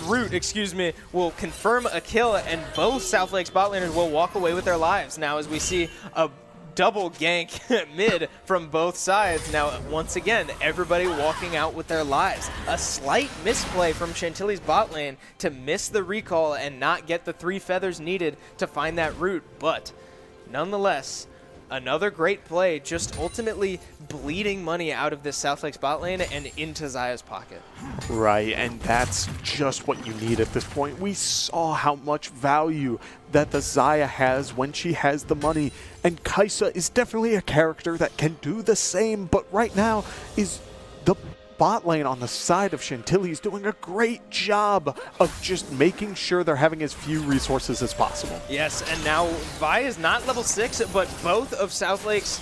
root, excuse me, will confirm a kill, and both Southlake's bot laners will walk away with their lives now as we see a double gank mid from both sides. Now, once again, everybody walking out with their lives. A slight misplay from Chantilly's bot lane to miss the recall and not get the 3 feathers needed to find that root, but nonetheless, another great play, just ultimately bleeding money out of this Southlake's bot lane and into Xayah's pocket. Right, and that's just what you need at this point. We saw how much value that the Xayah has when she has the money, and Kai'Sa is definitely a character that can do the same, but right now is the bot lane on the side of Chantilly is doing a great job of just making sure they're having as few resources as possible. Yes, and now Vi is not level 6, but both of Southlake's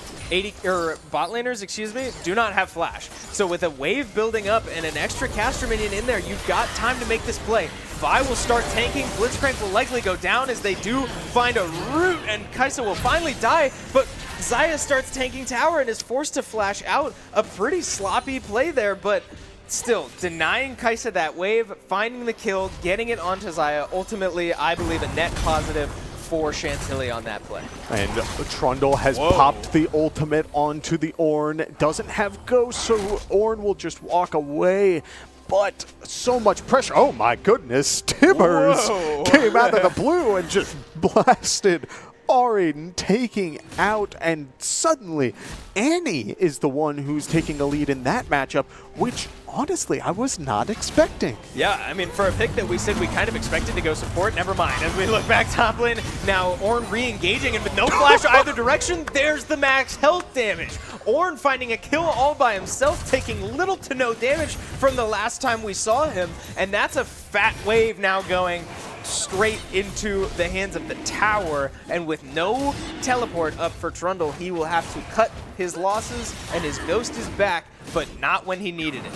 bot laners, excuse me, do not have flash. So with a wave building up and an extra caster minion in there, you've got time to make this play. Vi will start tanking, Blitzcrank will likely go down as they do find a root, and Kai'Sa will finally die, but Xayah starts tanking tower and is forced to flash out. A pretty sloppy play there, but still, denying Kai'Sa that wave, finding the kill, getting it onto Xayah, ultimately, I believe, a net positive for Chantilly on that play. And Trundle has popped the ultimate onto the Ornn. Doesn't have Ghost, so Ornn will just walk away. But so much pressure. Oh my goodness. Tibbers came out of the blue and just blasted Auden, taking out, and suddenly Annie is the one who's taking a lead in that matchup, which honestly I was not expecting. Yeah, I mean, for a pick that we said we kind of expected to go support, never mind. As we look back top lane, now Ornn re-engaging, and with no flash either direction, there's the max health damage. Ornn finding a kill all by himself, taking little to no damage from the last time we saw him, and that's a fat wave now going straight into the hands of the tower, and with no teleport up for Trundle, he will have to cut his losses, and his ghost is back, but not when he needed it.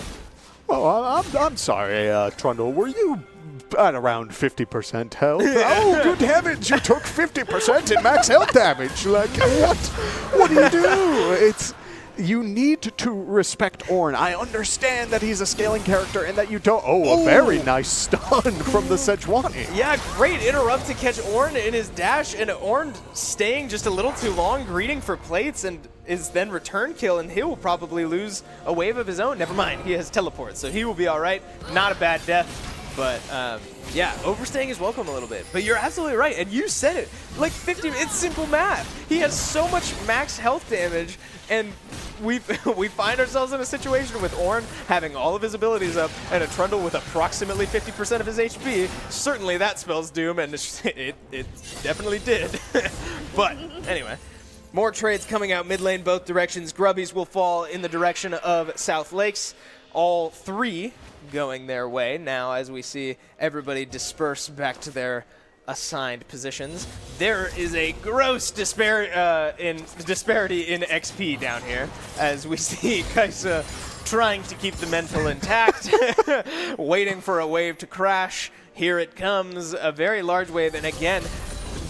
Well, I'm sorry, Trundle, were you at around 50% health? Oh, good heavens, you took 50% in max health damage. Like, what do you do? You need to respect Ornn. I understand that he's a scaling character and that you don't. Oh, a very nice stun from the Sejuani. Yeah, great interrupt to catch Ornn in his dash, and Ornn staying just a little too long, greeting for plates, and is then return kill, and he will probably lose a wave of his own. Never mind, he has teleport, so he will be all right. Not a bad death. But, yeah, overstaying is welcome a little bit. But you're absolutely right, and you said it. Like 50, it's simple math. He has so much max health damage, and we find ourselves in a situation with Ornn having all of his abilities up and a Trundle with approximately 50% of his HP. Certainly that spells doom, and it definitely did. But, anyway. More trades coming out mid lane both directions. Grubbies will fall in the direction of South Lakes. All 3 going their way now as we see everybody disperse back to their assigned positions. There is a gross disparity in XP down here as we see Kai'Sa trying to keep the mental intact, waiting for a wave to crash. Here it comes, a very large wave, and again,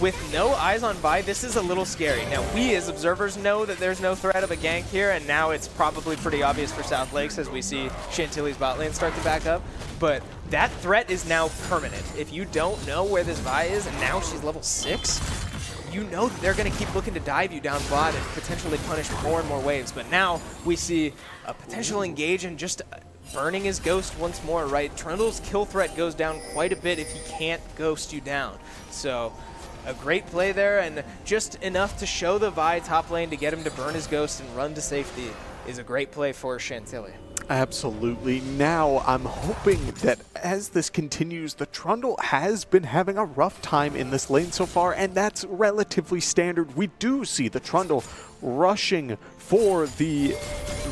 with no eyes on Vi, this is a little scary. Now, we as observers know that there's no threat of a gank here, and now it's probably pretty obvious for South Lakes as we see Chantilly's bot lane start to back up. But that threat is now permanent. If you don't know where this Vi is, and now she's level 6, you know that they're going to keep looking to dive you down bot and potentially punish more and more waves. But now we see a potential engage and just burning his ghost once more, right? Trundle's kill threat goes down quite a bit if he can't ghost you down. So a great play there, and just enough to show the Vi top lane to get him to burn his ghost and run to safety is a great play for Chantilly. Absolutely. Now, I'm hoping that as this continues, the Trundle has been having a rough time in this lane so far, and that's relatively standard. We do see the Trundle rushing for the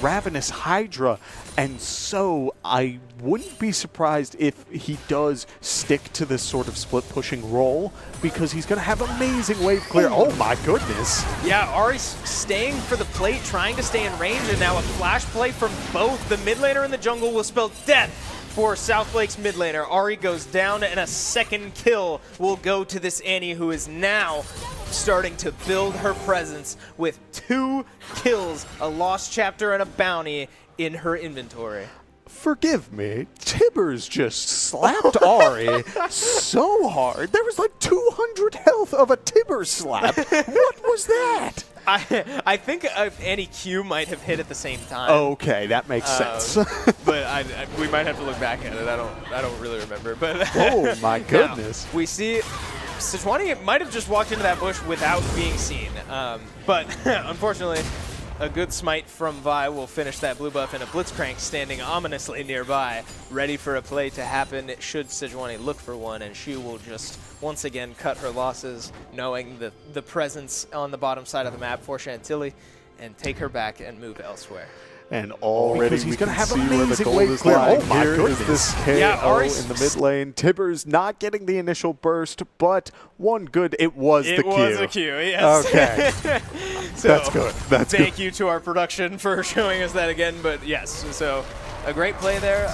Ravenous Hydra, and so I wouldn't be surprised if he does stick to this sort of split pushing role, because he's going to have amazing wave clear. Oh my goodness. Yeah, Ari's staying for the plate, trying to stay in range, and now a flash play from both the mid laner and the jungle will spell death for South Lake's mid laner. Ari goes down, and a second kill will go to this Annie, who is now starting to build her presence with 2 kills, a lost chapter and a bounty in her inventory. Forgive me, Tibbers just slapped Ari so hard. There was like 200 health of a Tibbers slap. What was that? I think Annie Q might have hit at the same time. Okay, that makes sense. But we might have to look back at it. I don't really remember. But oh my goodness. Now, we see Sejuani might have just walked into that bush without being seen. But unfortunately, a good smite from Vi will finish that blue buff, and a Blitzcrank standing ominously nearby, ready for a play to happen should Sejuani look for one, and she will just once again cut her losses, knowing the presence on the bottom side of the map for Chantilly, and take her back and move elsewhere. And already he's we gonna can have see where the amazing gold wave is clear. lying. Oh my Here goodness. is this KO Yeah, Ari's in the mid lane. Tibbers not getting the initial burst, but one good. It was the Q. It was a Q, yes. Okay. So, That's good. That's thank good. you to our production for showing us that again, but yes, so a great play there.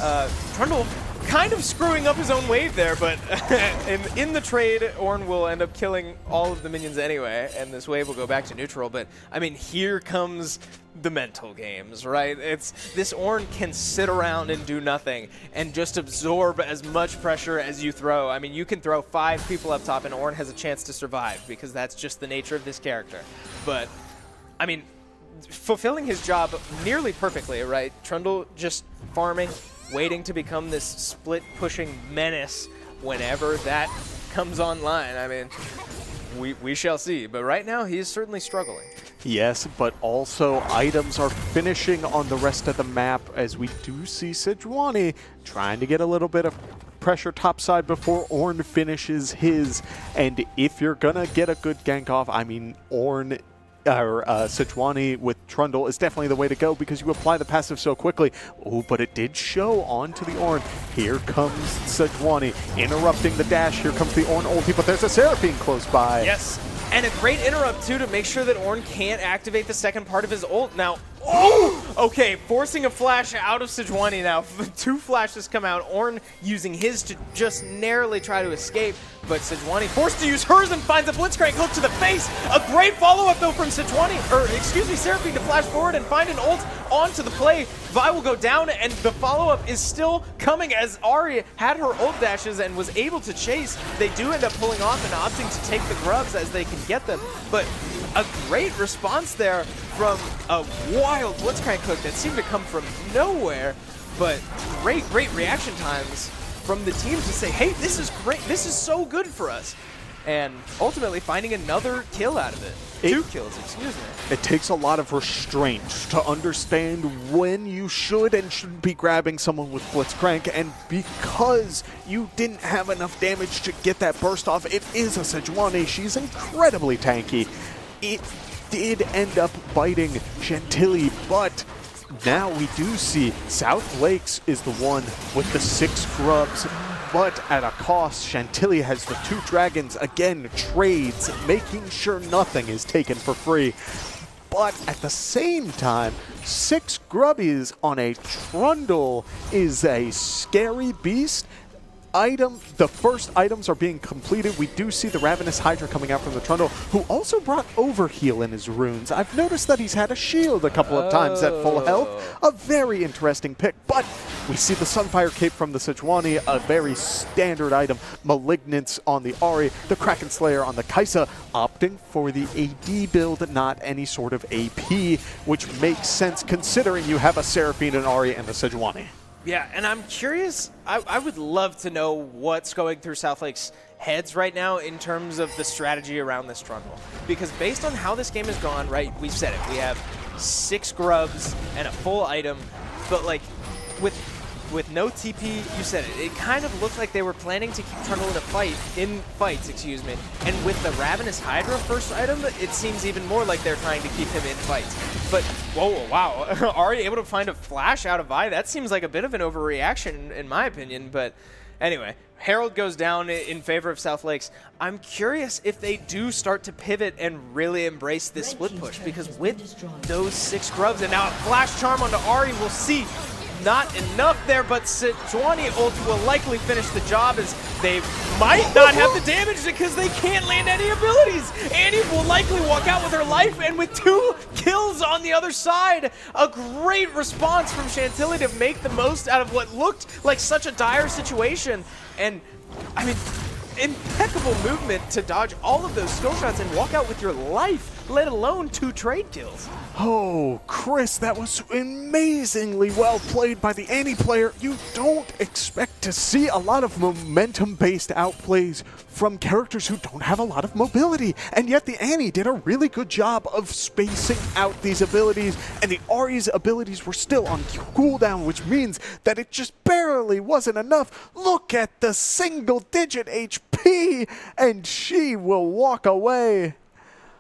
Trundle kind of screwing up his own wave there, but in the trade, Ornn will end up killing all of the minions anyway, and this wave will go back to neutral. But, I mean, here comes the mental games, right? This Ornn can sit around and do nothing and just absorb as much pressure as you throw. I mean, you can throw 5 people up top and Ornn has a chance to survive, because that's just the nature of this character. But, I mean, fulfilling his job nearly perfectly, right? Trundle just farming, waiting to become this split-pushing menace whenever that comes online. I mean, we shall see. But right now, he is certainly struggling. Yes, but also items are finishing on the rest of the map, as we do see Sejuani trying to get a little bit of pressure topside before Ornn finishes his. And if you're going to get a good gank off, I mean, Ornn or Sejuani with Trundle is definitely the way to go, because you apply the passive so quickly. Oh, but it did show onto the Ornn. Here comes Sejuani interrupting the dash. Here comes the Ornn ulti, but there's a Seraphine close by. Yes, and a great interrupt, too, to make sure that Ornn can't activate the second part of his ult. Now, oh! Okay, forcing a flash out of Sejuani now. 2 flashes come out. Ornn using his to just narrowly try to escape, but Sejuani forced to use hers and finds a Blitzcrank hook to the face. A great follow-up, though, from Sejuani, or excuse me, Seraphine, to flash forward and find an ult onto the play. Vi will go down, and the follow-up is still coming as Ari had her ult dashes and was able to chase. They do end up pulling off and opting to take the grubs as they can get them, but a great response there from a wild Blitzcrank hook that seemed to come from nowhere, but great reaction times from the team to say, hey, this is great, this is so good for us. And ultimately finding another kill out of it. 2 kills, excuse me. It takes a lot of restraint to understand when you should and shouldn't be grabbing someone with Blitzcrank, and because you didn't have enough damage to get that burst off, it is a Sejuani. She's incredibly tanky. It did end up biting Chantilly, but now we do see South Lakes is the one with the 6 grubs, but at a cost. Chantilly has the 2 dragons, again, trades, making sure nothing is taken for free. But at the same time, 6 grubbies on a Trundle is a scary beast. The first items are being completed. We do see the Ravenous Hydra coming out from the Trundle, who also brought Overheal in his runes. I've noticed that he's had a shield a couple of times at full health. A very interesting pick, but we see the Sunfire Cape from the Sejuani, a very standard item. Malignance on the Ari, the Kraken Slayer on the Kaisa, opting for the AD build, not any sort of AP, which makes sense considering you have a Seraphine, an Ari, and the Sejuani. Yeah, and I'm curious, I would love to know what's going through South Lake's heads right now in terms of the strategy around this Trundle. Because based on how this game has gone, right, we've said it, we have 6 grubs and a full item, but like, with with no TP, you said it. It kind of looked like they were planning to keep Trundle in fights, excuse me. And with the Ravenous Hydra first item, it seems even more like they're trying to keep him in fights. But, whoa, wow. Ahri able to find a flash out of Vi? That seems like a bit of an overreaction, in my opinion. But anyway, Herald goes down in favor of South Lakes. I'm curious if they do start to pivot and really embrace this split push, because with those 6 grubs and now a flash charm onto Ahri, we'll see. Not enough there, but Sejuani ult will likely finish the job, as they might not have the damage because they can't land any abilities. Annie will likely walk out with her life, and with 2 kills on the other side. A great response from Chantilly to make the most out of what looked like such a dire situation. And, I mean, impeccable movement to dodge all of those skill shots and walk out with your life, let alone 2 trade kills. Oh, Chris, that was amazingly well played by the Annie player. You don't expect to see a lot of momentum-based outplays from characters who don't have a lot of mobility, and yet the Annie did a really good job of spacing out these abilities, and the Ahri's abilities were still on cooldown, which means that it just barely wasn't enough. Look at the single-digit HP, and she will walk away.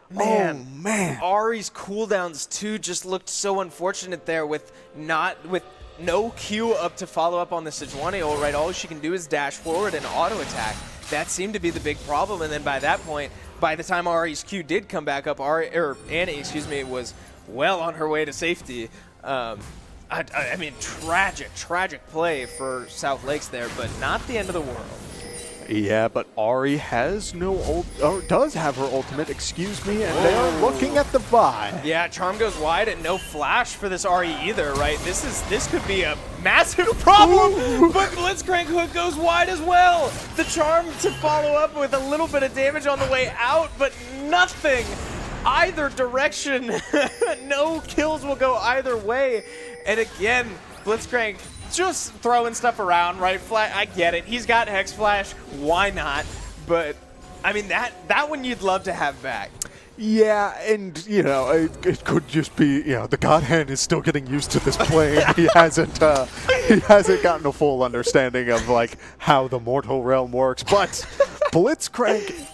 Man, oh, man. Ahri's cooldowns too just looked so unfortunate there with no Q up to follow up on the Sejuani ult, right? All she can do is dash forward and auto attack. That seemed to be the big problem, and then by that point, by the time Ahri's Q did come back up, Annie, excuse me, was well on her way to safety. I mean, tragic play for South Lakes there, but not the end of the world. Yeah, but Ahri has no or does have her ultimate, excuse me, and they are looking at the Vi. Yeah, Charm goes wide and no flash for this Ahri either, right? This could be a massive problem, but Blitzcrank Hook goes wide as well. The Charm to follow up with a little bit of damage on the way out, but nothing either direction. No kills will go either way. And again, Blitzcrank just throwing stuff around, right? I get it. He's got Hex Flash. Why not? But, I mean, that one you'd love to have back. Yeah, and, you know, it could just be, you know, the God Hand is still getting used to this play. He hasn't gotten a full understanding of, like, how the mortal realm works. But Blitzcrank,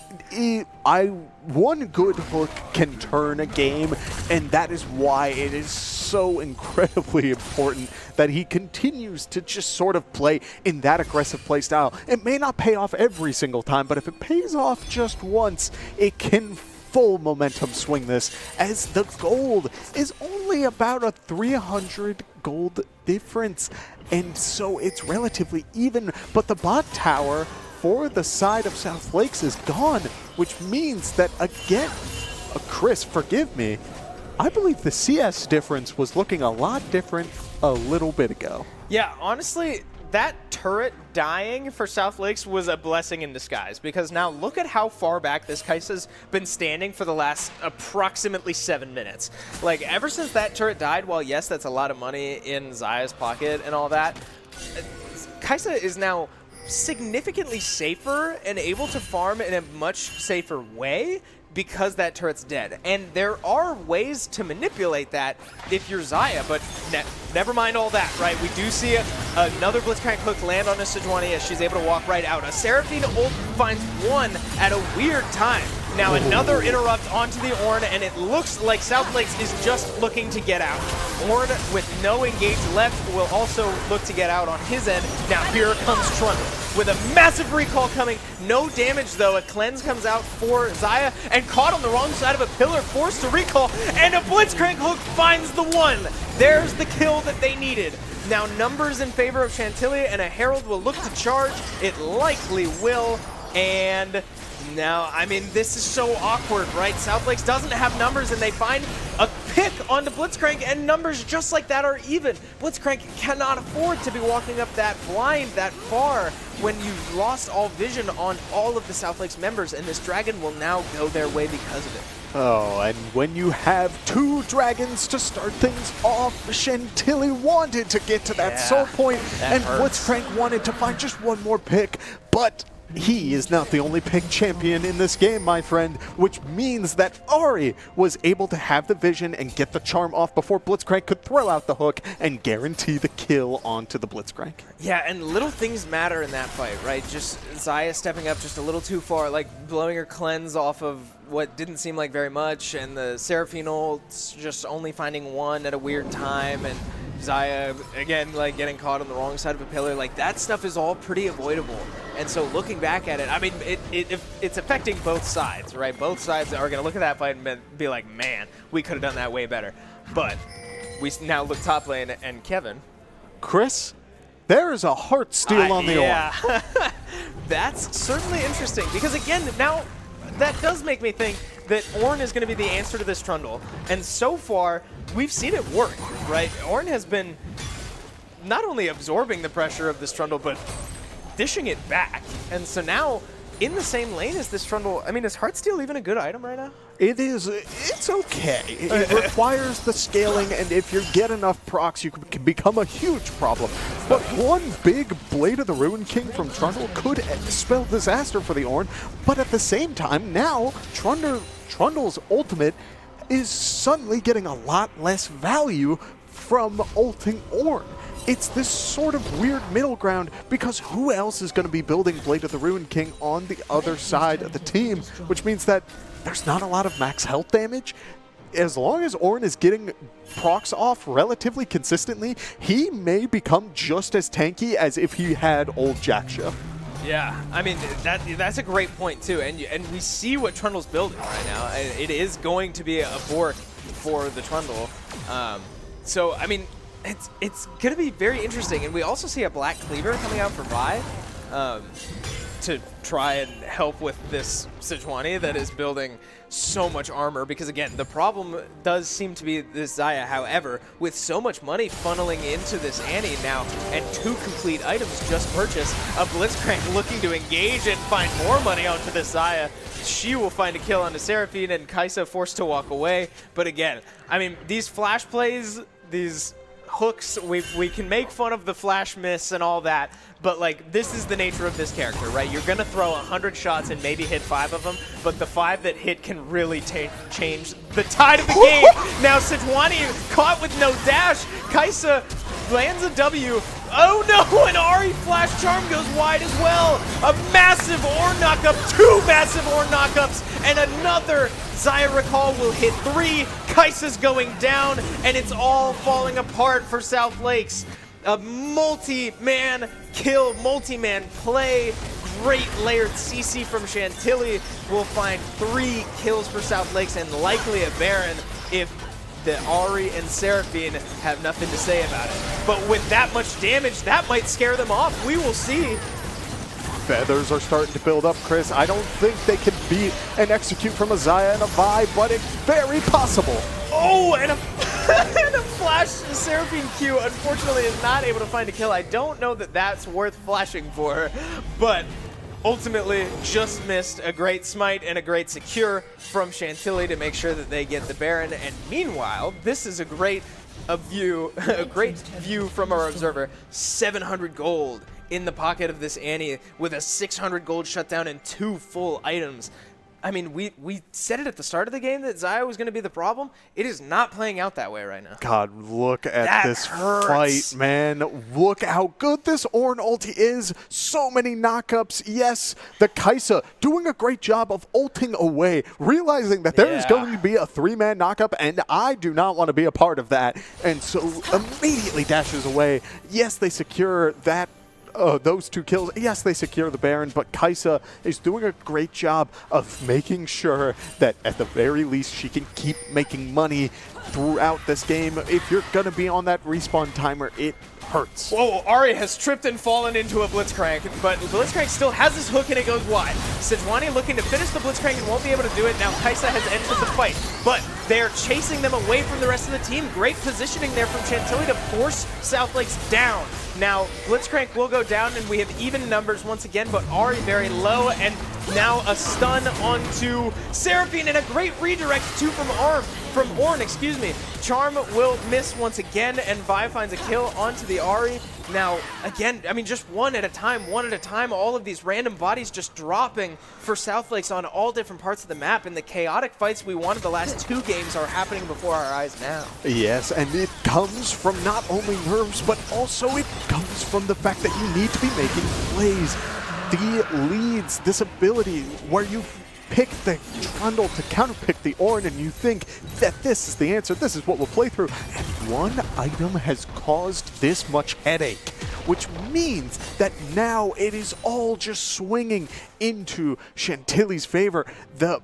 one good hook can turn a game, and that is why it is so incredibly important that he continues to just sort of play in that aggressive play style. It may not pay off every single time, but if it pays off just once, it can full momentum swing this, as the gold is only about a 300 gold difference, and so it's relatively even, but the bot tower for the side of South Lakes is gone, which means that, again, Chris, forgive me, I believe the CS difference was looking a lot different a little bit ago. Yeah, honestly, that turret dying for South Lakes was a blessing in disguise, because now look at how far back this Kai'Sa's been standing for the last approximately 7 minutes. Like, ever since that turret died, while yes, that's a lot of money in Xayah's pocket and all that, Kai'Sa is now significantly safer and able to farm in a much safer way because that turret's dead. And there are ways to manipulate that if you're Xayah, but never mind all that, right? We do see another Blitzcrank Hook land on a Sejuani as she's able to walk right out. A Seraphine ult finds one at a weird time. Now another interrupt onto the Ornn, and it looks like South Lakes is just looking to get out. Ornn, with no engage left, will also look to get out on his end. Now here comes Trundle with a massive recall coming. No damage though. A cleanse comes out for Xayah, and caught on the wrong side of a pillar, forced to recall, and a Blitzcrank Hook finds the one. There's the kill that they needed. Now numbers in favor of Chantilly, and a Herald will look to charge. It likely will, and now, I mean, this is so awkward, right? South Lakes doesn't have numbers, and they find a pick onto Blitzcrank, and numbers just like that are even. Blitzcrank cannot afford to be walking up that blind that far when you've lost all vision on all of the South Lakes members, and this dragon will now go their way because of it. Oh, and when you have 2 dragons to start things off, Chantilly wanted to get to that soul point, and Blitzcrank wanted to find just one more pick, but he is not the only pick champion in this game, my friend, which means that Ari was able to have the vision and get the charm off before Blitzcrank could throw out the hook and guarantee the kill onto the Blitzcrank. Yeah, and little things matter in that fight, right? Just Xayah stepping up just a little too far, like blowing her cleanse off of what didn't seem like very much, and the Seraphine ult just only finding one at a weird time, and Xayah, again, like getting caught on the wrong side of a pillar. Like, that stuff is all pretty avoidable. And so looking back at it, I mean, it's affecting both sides, right? Both sides are going to look at that fight and be like, man, we could have done that way better. But we now look top lane, and Kevin. Chris, there is a heart steal on the Ornn. Yeah. That's certainly interesting, because again, now that does make me think that Ornn is going to be the answer to this Trundle. And so far, we've seen it work, right? Ornn has been not only absorbing the pressure of this Trundle, but dishing it back. And so now, in the same lane as this Trundle, I mean, is Heartsteel even a good item right now? It is. It's okay. It requires the scaling, and if you get enough procs, you can become a huge problem. But one big Blade of the Ruin King from Trundle could spell disaster for the Ornn. But at the same time, now Trundle's ultimate is suddenly getting a lot less value from ulting Ornn. It's this sort of weird middle ground, because who else is going to be building Blade of the Ruin King on the other side of the team, which means that there's not a lot of max health damage. As long as Ornn is getting procs off relatively consistently, he may become just as tanky as if he had old Jaxia. Yeah, I mean, that's a great point, too. And we see what Trundle's building right now. It is going to be a Bork for the Trundle. So, I mean, it's going to be very interesting. And we also see a Black Cleaver coming out for Vi to try and help with this Sejuani that is building so much armor. Because, again, the problem does seem to be this Xayah. However, with so much money funneling into this Annie now and 2 complete items just purchased, a Blitzcrank looking to engage and find more money onto this Xayah, she will find a kill onto Seraphine, and Kai'Sa forced to walk away. But again, I mean, these flash plays, these hooks, we can make fun of the flash miss and all that, but like, this is the nature of this character, right? You're gonna throw 100 shots and maybe hit 5 of them, but the 5 that hit can really change the tide of the game. Now Sejuani caught with no dash. Kai'Sa lands a W. Oh no, an Ari flash charm goes wide as well. A massive Ornn knockup, 2 massive Ornn knockups, and another Xayah Recall will hit 3. Kai'Sa's going down, and it's all falling apart for South Lakes. A multi-man kill, multi-man play. Great layered CC from Chantilly will find 3 kills for South Lakes, and likely a Baron if the Ari and Seraphine have nothing to say about it. But with that much damage, that might scare them off. We will see. Feathers are starting to build up, Chris. I don't think they can beat and execute from a Xayah and a Vi, but it's very possible. Oh, and a flash Seraphine Q, unfortunately, is not able to find a kill. I don't know that that's worth flashing for, but ultimately just missed a great smite and a great secure from Chantilly to make sure that they get the Baron. And meanwhile, this is a great view from our observer. 700 gold in the pocket of this Annie with a 600 gold shutdown and 2 full items. I mean, we said it at the start of the game that Xayah was going to be the problem. It is not playing out that way right now. God, look at this fight, man. Look how good this Ornn ulti is. So many knockups. Yes, the Kai'Sa doing a great job of ulting away, realizing that there is going to be a 3-man knockup, and I do not want to be a part of that. And so immediately dashes away. Yes, they secure that. Those 2 kills, yes, they secure the Baron, but Kai'Sa is doing a great job of making sure that at the very least she can keep making money throughout this game. If you're going to be on that respawn timer, it hurts. Whoa, Ari has tripped and fallen into a Blitzcrank, but Blitzcrank still has his hook and it goes wide. Sejuani looking to finish the Blitzcrank and won't be able to do it. Now Kai'Sa has entered the fight, but they're chasing them away from the rest of the team. Great positioning there from Chantilly to force South Lakes down. Now, Blitzcrank will go down, and we have even numbers once again, but Ari very low, and now a stun onto Seraphine, and a great redirect, too, from Ornn, excuse me. Charm will miss once again, and Vi finds a kill onto the Ari. Now, again, I mean, just one at a time, all of these random bodies just dropping for South Lakes on all different parts of the map, and the chaotic fights we wanted the last 2 games are happening before our eyes now. Yes, and it comes from not only nerves, but also it comes from the fact that you need to be making plays. The leads, this ability where you pick the Trundle to counterpick the Ornn, and you think that this is the answer, this is what we'll play through, and one item has caused this much headache, which means that now it is all just swinging into Chantilly's favor. The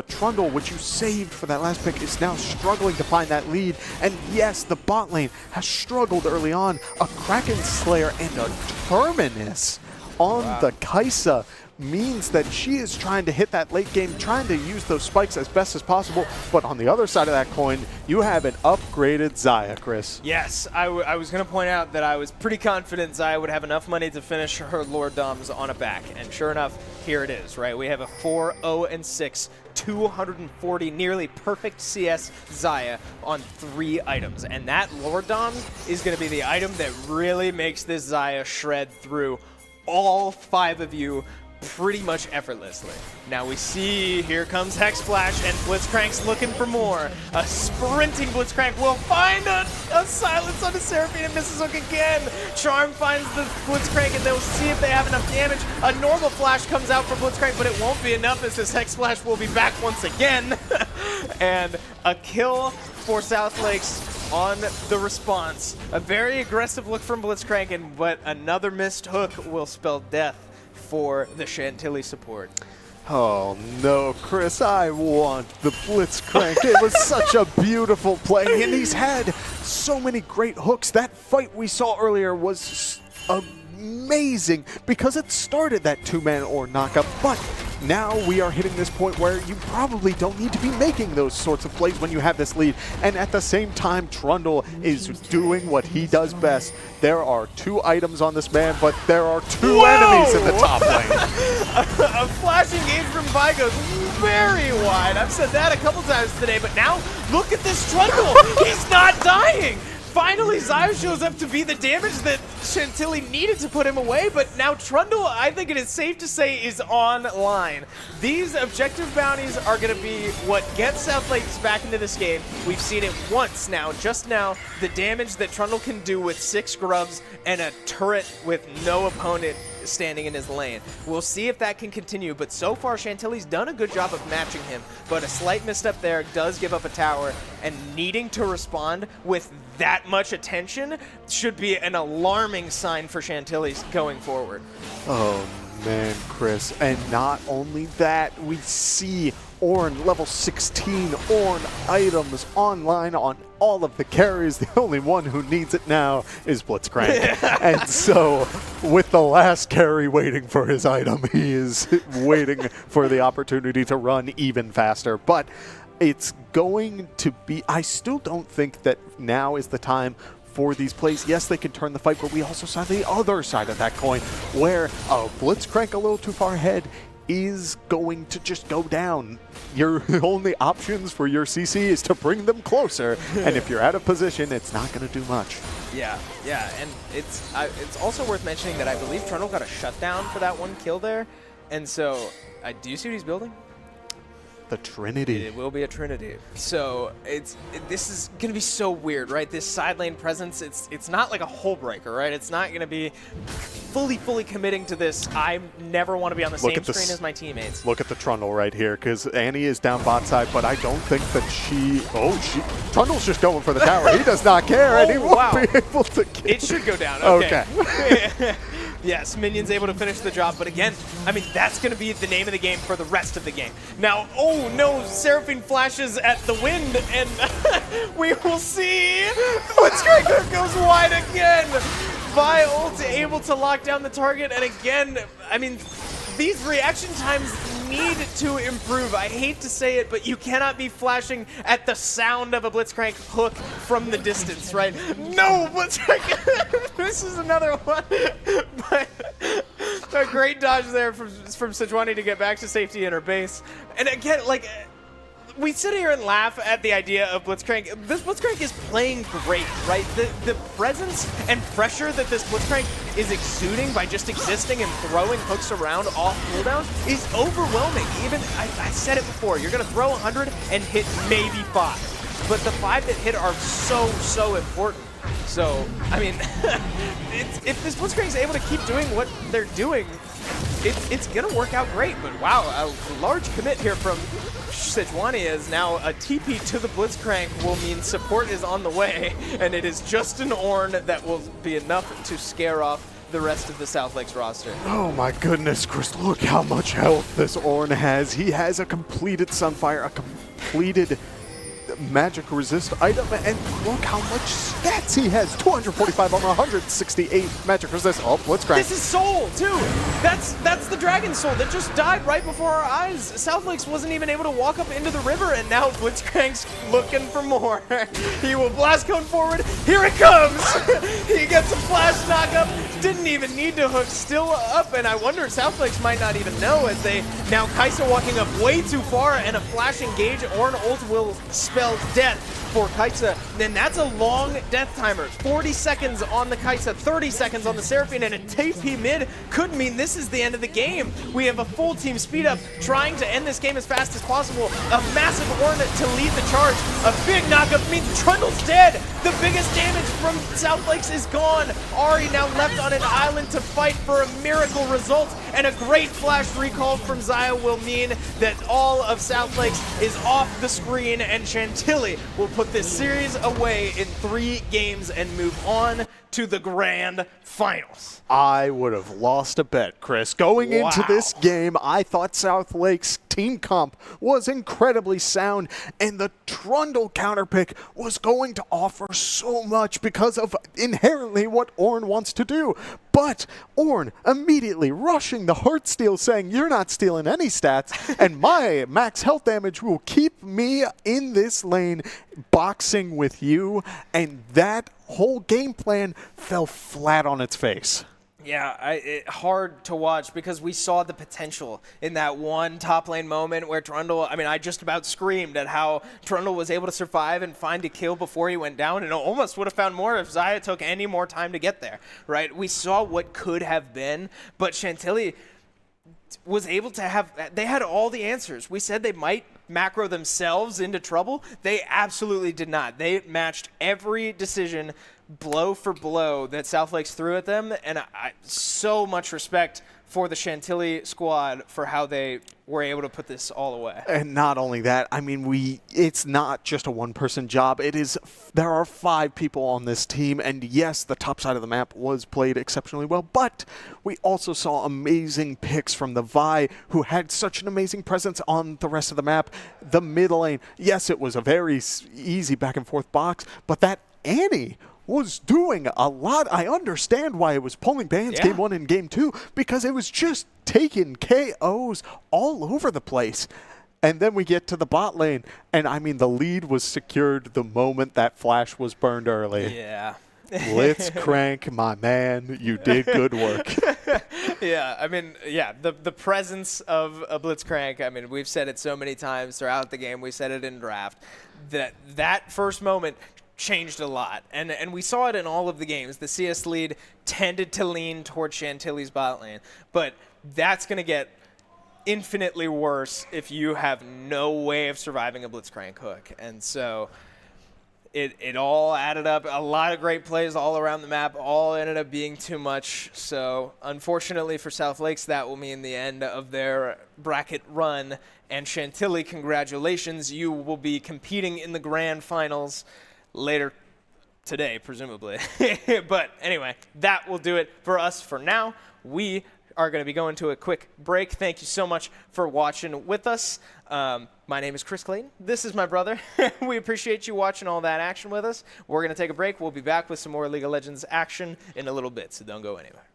Trundle, which you saved for that last pick, is now struggling to find that lead. And yes, the bot lane has struggled early on. A Kraken Slayer and a Terminus on the Kai'Sa means that she is trying to hit that late game, trying to use those spikes as best as possible. But on the other side of that coin, you have an upgraded Xayah, Chris. Yes, I was going to point out that I was pretty confident Xayah would have enough money to finish her Lord Doms on a back. And sure enough, here it is, right? We have a 4-0-6, 240, nearly perfect CS Xayah on 3 items. And that Lord Doms is going to be the item that really makes this Xayah shred through all 5 of you pretty much effortlessly. Now we see, here comes Hex Flash, and Blitzcrank's looking for more. A sprinting Blitzcrank will find a silence on the Seraphine and misses hook again. Charm finds the Blitzcrank, and they'll see if they have enough damage. A normal flash comes out for Blitzcrank, but it won't be enough as this Hex Flash will be back once again. And a kill for South Lakes on the response. A very aggressive look from Blitzcrank, but another missed hook will spell death for the Chantilly support. Oh no, Chris, I want the Blitzcrank. It was such a beautiful play, and he's had so many great hooks. That fight we saw earlier was amazing because it started that 2-man or knockup, but now we are hitting this point where you probably don't need to be making those sorts of plays when you have this lead. And at the same time, Trundle is doing what he does best. There are 2 items on this man, but there are 2 enemies in the top lane. A flash engage from Vi goes very wide. I've said that a couple times today, but now look at this Trundle. He's not dying. Finally, Xayah shows up to be the damage that Chantilly needed to put him away, but now Trundle, I think it is safe to say, is online. These objective bounties are going to be what gets South Lakes back into this game. We've seen it once now, just now, the damage that Trundle can do with 6 grubs and a turret with no opponent standing in his lane. We'll see if that can continue, but so far Chantilly's done a good job of matching him, but a slight misstep there does give up a tower, and needing to respond with that much attention should be an alarming sign for Chantilly going forward. Oh man, Chris, and not only that, we see Ornn level 16 Ornn items online on all of the carries. The only one who needs it now is Blitzcrank. And so with the last carry waiting for his item, he is waiting for the opportunity to run even faster. But it's going to be, I still don't think that now is the time for these plays. Yes, they can turn the fight, but we also saw the other side of that coin where a Blitzcrank a little too far ahead is going to just go down. Your only options for your CC is to bring them closer, and if you're out of position, it's not going to do much. Yeah, and it's also worth mentioning that I believe Trundle got a shutdown for that one kill there, and so do you see what he's building? The Trinity. It will be a Trinity. So this is going to be so weird, right? This side lane presence, it's not like a hole breaker, right? It's not going to be fully committing to this. I never want to be on the same screen as my teammates. Look at the Trundle right here, because Annie is down bot side, but I don't think that Trundle's just going for the tower. He does not care, and he won't be able to kill. It should go down. Okay. Yes, Minion's able to finish the job, but again, I mean, that's going to be the name of the game for the rest of the game. Now, oh no, Seraphine flashes at the wind, and we will see. Blitzcrank goes wide again. Vi ult able to lock down the target, and again, I mean, these reaction times need to improve. I hate to say it, but you cannot be flashing at the sound of a Blitzcrank hook from the distance, right? No, Blitzcrank! This is another one. But a great dodge there from Sejuani to get back to safety in her base. And again, like, we sit here and laugh at the idea of Blitzcrank. This Blitzcrank is playing great, right? The presence and pressure that this Blitzcrank is exuding by just existing and throwing hooks around off cooldown is overwhelming. Even, I said it before, you're going to throw 100 and hit maybe 5. But the 5 that hit are so important. So, I mean, if this Blitzcrank is able to keep doing what they're doing, it's going to work out great. But wow, a large commit here from Sejuani is now a TP to the Blitzcrank will mean support is on the way, and it is just an Ornn that will be enough to scare off the rest of the South Lakes roster. Oh my goodness, Chris, look how much health this Ornn has. He has a completed Sunfire, a completed magic resist item, and look how much stats he has. 245 armor, 168 magic resist. Oh, Blitzcrank. This is Soul, too. That's the Dragon Soul that just died right before our eyes. South Lakes wasn't even able to walk up into the river, and now Blitzcrank's looking for more. He will blast cone forward. Here it comes. He gets a flash knockup. Didn't even need to hook, still up, and I wonder South Lakes might not even know as they now Kai'Sa walking up way too far, and a flash engage. Ornn ult will spell death for Kai'Sa. Then that's a long death timer. 40 seconds on the Kai'Sa, 30 seconds on the Seraphine, and a TP mid could mean this is the end of the game. We have a full team speed up trying to end this game as fast as possible. A massive Ornn to lead the charge. A big knockup means Trundle's dead. The biggest damage from South Lakes is gone. Ari now left on an island to fight for a miracle result, and a great flash recall from Xayah will mean that all of South Lakes is off the screen, and Chantilly will put this series away in 3 games and move on to the grand finals. I would have lost a bet, Chris. Going into this game, I thought South Lake's team comp was incredibly sound, and the Trundle counterpick was going to offer so much because of inherently what Ornn wants to do. But Ornn immediately rushing the Heartsteel, saying, "You're not stealing any stats, and my max health damage will keep me in this lane boxing with you," and that whole game plan fell flat on its face. Yeah, hard to watch because we saw the potential in that one top lane moment where Trundle, I mean, I just about screamed at how Trundle was able to survive and find a kill before he went down, and almost would have found more if Xayah took any more time to get there, right? We saw what could have been, but Chantilly was able to have, they had all the answers. We said they might macro themselves into trouble. They absolutely did not. They matched every decision blow for blow that South Lakes threw at them, and so much respect for the Chantilly squad for how they were able to put this all away. And not only that, I mean, it's not just a one-person job. There are 5 people on this team, and yes, the top side of the map was played exceptionally well, but we also saw amazing picks from the Vi, who had such an amazing presence on the rest of the map. The mid lane, yes, it was a very easy back-and-forth box, but that Annie was doing a lot. I understand why it was pulling bans game 1 and game 2, because it was just taking KOs all over the place. And then we get to the bot lane, and I mean, the lead was secured the moment that flash was burned early. Yeah. Blitzcrank, my man, you did good work. Yeah, I mean, yeah, the presence of a Blitzcrank, I mean, we've said it so many times throughout the game. We said it in draft, that first moment changed a lot, and we saw it in all of the games. The CS lead tended to lean towards Chantilly's bot lane, but that's going to get infinitely worse if you have no way of surviving a Blitzcrank hook. And so it all added up. A lot of great plays all around the map, all ended up being too much. So unfortunately for South Lakes, that will mean the end of their bracket run. And Chantilly, congratulations, you will be competing in the grand finals later today, presumably. But anyway, that will do it for us for now. We are going to be going to a quick break. Thank you so much for watching with us. My name is Chris Clayton. This is my brother. We appreciate you watching all that action with us. We're going to take a break. We'll be back with some more League of Legends action in a little bit, so don't go anywhere.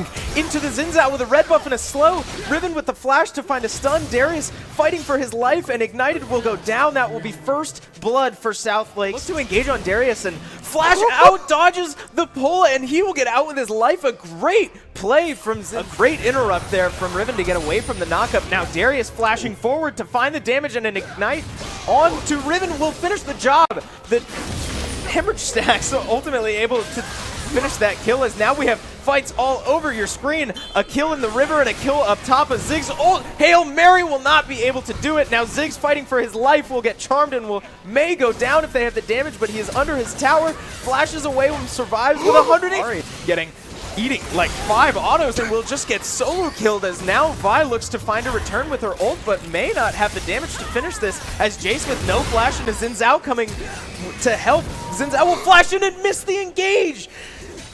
back into the Zinzao with a red buff and a slow. Riven with the flash to find a stun. Darius fighting for his life, and Ignited will go down. That will be first blood for South Lake. Looks to engage on Darius, and Flash out dodges the pull, and he will get out with his life. A great play from a great interrupt there from Riven to get away from the knockup. Now Darius flashing forward to find the damage, and an Ignite on to Riven will finish the job. The Hemorrhage stacks ultimately able to finish that kill, as now we have fights all over your screen. A kill in the river and a kill up top of Ziggs. Hail Mary will not be able to do it. Now Ziggs fighting for his life will get charmed and may go down if they have the damage, but he is under his tower. Flashes away and survives with 108. Eating like 5 autos and will just get solo killed, as now Vi looks to find a return with her ult, but may not have the damage to finish this, as Jace with no flash into Zinzao coming to help. Zinzao will flash in and miss the engage.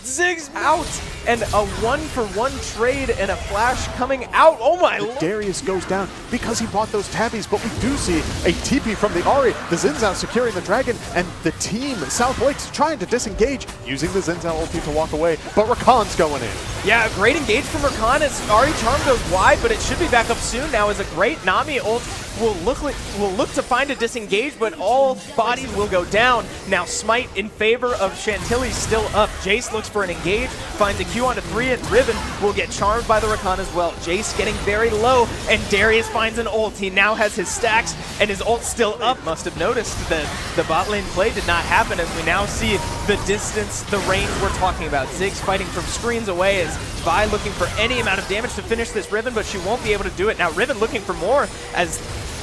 Ziggs out, and a 1-for-1 trade and a flash coming out. Oh my lord. Darius goes down because he bought those tabbies, but we do see a TP from the Ahri. The Zinzao securing the dragon, and the team, South Lakes, trying to disengage, using the Zinzao ulti to walk away, but Rakan's going in. Yeah, great engage from Rakan as Ahri Charm goes wide, but it should be back up soon. Now as a great Nami ult will look to find a disengage, but all bodies will go down. Now Smite in favor of Chantilly still up. Jace looks for an engage, finds a Q onto 3, and Riven will get charmed by the Rakan as well. Jace getting very low, and Darius finds an ult. He now has his stacks, and his ult's still up. Must have noticed that the bot lane play did not happen, as we now see the distance, the range we're talking about. Ziggs fighting from screens away, as Vi looking for any amount of damage to finish this Riven, but she won't be able to do it. Now Riven looking for more, as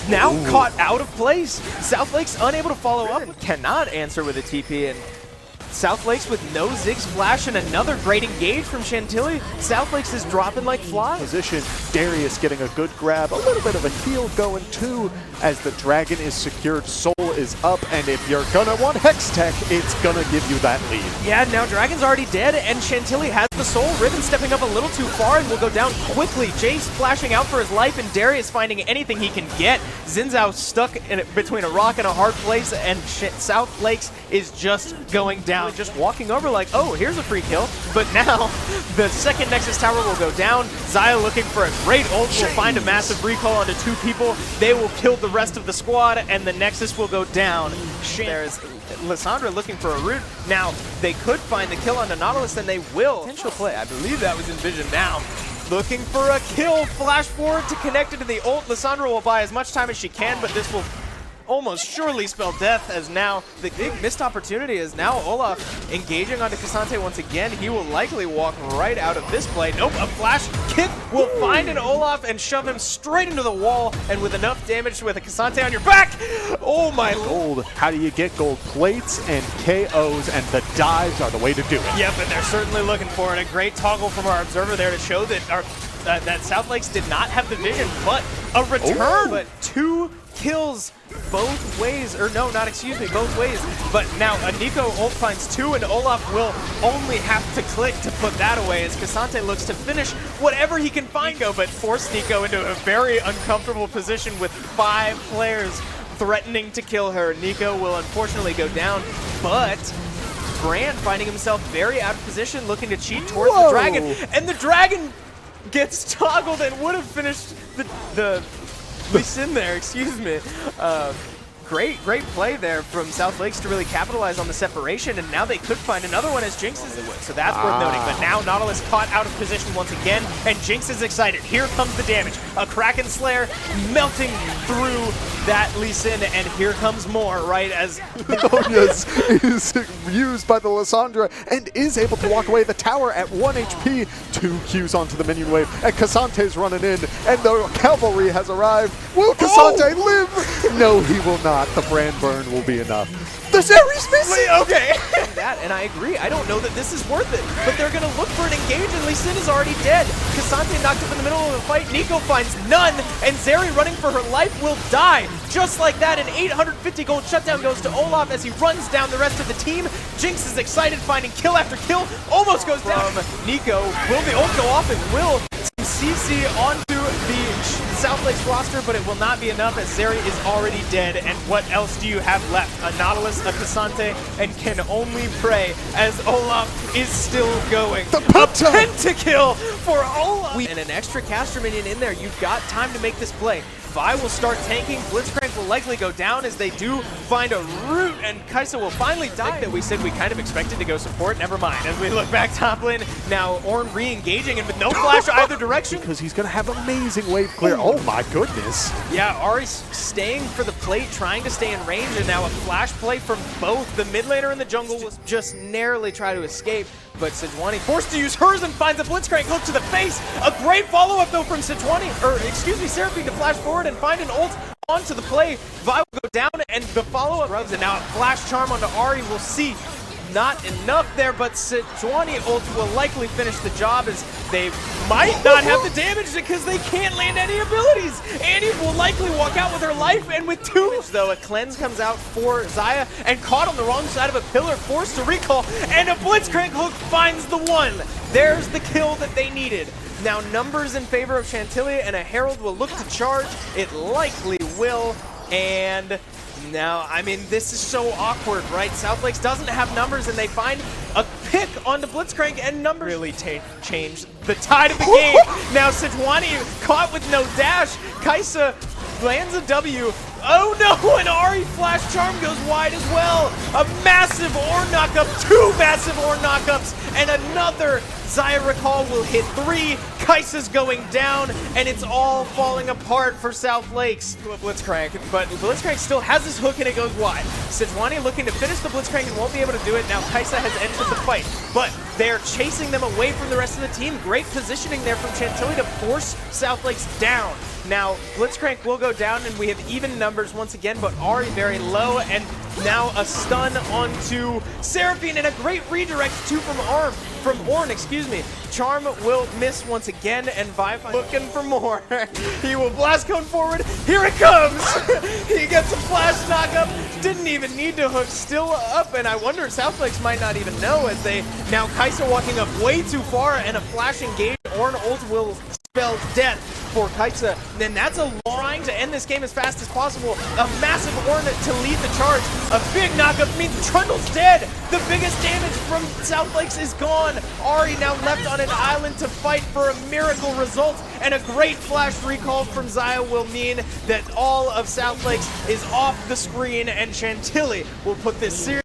now caught out of place. South Lake's unable to follow up, cannot answer with a TP, and South Lakes with no Ziggs flash and another great engage from Chantilly. South Lakes is dropping like flies. Position, Darius getting a good grab, a little bit of a heal going too, as the dragon is secured, Soul is up, and if you're gonna want Hex Tech, it's gonna give you that lead. Yeah, now Dragon's already dead, and Chantilly has the Soul. Riven stepping up a little too far and will go down quickly. Jace flashing out for his life, and Darius finding anything he can get. Zinzao stuck between a rock and a hard place, and South Lakes is just going down. Just walking over like, oh, here's a free kill. But now the second Nexus Tower will go down. Xayah looking for a great ult, will find a massive recall onto 2 people. They will kill the rest of the squad, and the Nexus will go down. There's Lissandra looking for a root. Now, they could find the kill onto Nautilus, and they will. Potential play. I believe that was envisioned now. Looking for a kill. Flash forward to connect it to the ult. Lissandra will buy as much time as she can, but this will almost surely spell death, as now the big missed opportunity is now Olaf engaging onto Cassante once again. He will likely walk right out of this play. Nope, a flash kick will find an Olaf and shove him straight into the wall, and with enough damage with a Cassante on your back. Oh my gold. How do you get gold? Plates and KOs, and the dives are the way to do it. Yep, and they're certainly looking for it. A great toggle from our observer there to show that that South Lakes did not have the vision, but a return. But 2 kills both ways, or no, not excuse me, both ways. But now a Nico ult finds 2, and Olaf will only have to click to put that away, as Cassante looks to finish whatever he can find, but force Nico into a very uncomfortable position with 5 players threatening to kill her. Nico will unfortunately go down, but Brand finding himself very out of position, looking to cheat towards the dragon, and the dragon gets toggled and would have finished the Lee Sin there, excuse me. Great play there from South Lakes to really capitalize on the separation, and now they could find another one as Jinx is in, so that's worth noting. But now Nautilus caught out of position once again, and Jinx is excited. Here comes the damage. A Kraken Slayer melting through that Lee Sin, and here comes more, right, as Yes, is used by the Lissandra and is able to walk away. The tower at 1 HP, 2 Qs onto the minion wave, and Cassante's running in, and the cavalry has arrived. Will Cassante live? No, he will not. The brand burn will be enough. The Zeri's missing! Okay. That, and I agree. I don't know that this is worth it, but they're going to look for an engage, and Lee Sin is already dead. Cassante knocked up in the middle of the fight. Nico finds none, and Zeri running for her life will die. Just like that, an 850 gold shutdown goes to Olaf as he runs down the rest of the team. Jinx is excited, finding kill after kill. Almost goes down. Nico, will the ult go off, and will CC onto the South Lakes roster, but it will not be enough as Zeri is already dead. And what else do you have left? A Nautilus, a Cassante, and can only pray as Olaf is still going. The A pentakill for Olaf! And an extra caster minion in there. You've got time to make this play. Vi will start tanking. Blitzcrank will likely go down as they do find a root, and Kaisa will finally die. That we said we kind of expected to go support. Never mind. As we look back top lane, now Ornn re-engaging and with no flash either direction. Because he's going to have amazing wave clear. Oh my goodness. Yeah, Ahri's staying for the plate, trying to stay in range, and now a flash play from both. The mid laner and the jungle was just narrowly try to escape, but Sejuani forced to use hers and finds a Blitzcrank hook to the face. A great follow-up though from Sejuani, or excuse me, Seraphine to flash forward and find an ult onto the play. Vi will go down and the follow-up rubs, and now a flash charm onto Ahri. We'll see. Not enough there, but Sejuani ult will likely finish the job as they might not have the damage because they can't land any abilities. Annie will likely walk out with her life, and with 2, though, a cleanse comes out for Xayah and caught on the wrong side of a pillar, forced to recall, and a Blitzcrank hook finds the one. There's the kill that they needed. Now numbers in favor of Chantilly, and a Herald will look to charge. It likely will, and now, I mean, this is so awkward, right? South Lakes doesn't have numbers, and they find a pick onto Blitzcrank, and numbers really changed the tide of the game. Now, Sejuani caught with no dash. Kaisa lands a W. Oh no, and Ahri flash charm goes wide as well. A massive Ornn knockup, 2 massive Ornn knockups, and another Xayah recall will hit 3. Kaisa's going down, and it's all falling apart for South Lakes. Blitzcrank, but Blitzcrank still has his hook and it goes wide. Sejuani looking to finish the Blitzcrank and won't be able to do it. Now Kaisa has entered the fight, but they're chasing them away from the rest of the team. Great positioning there from Chantilly to force South Lakes down. Now, Blitzcrank will go down, and we have even numbers once again, but Ahri very low, and now a stun onto Seraphine, and a great redirect, 2 from Ornn, excuse me. Charm will miss once again, and Vi looking for more. He will blast cone forward. Here it comes! He gets a flash knockup. Didn't even need to hook, still up, and I wonder if South Lakes might not even know as they now Kaisa walking up way too far, and a flash engage. Ornn ult will spell death for Kaisa. Then that's a line to end this game as fast as possible. A massive Ornn to lead the charge. A big knockup means Trundle's dead. The biggest damage from South Lakes is gone. Ahri now left on an island to fight for a miracle result, and a great flash recall from Xayah will mean that all of South Lakes is off the screen, and Chantilly will put this series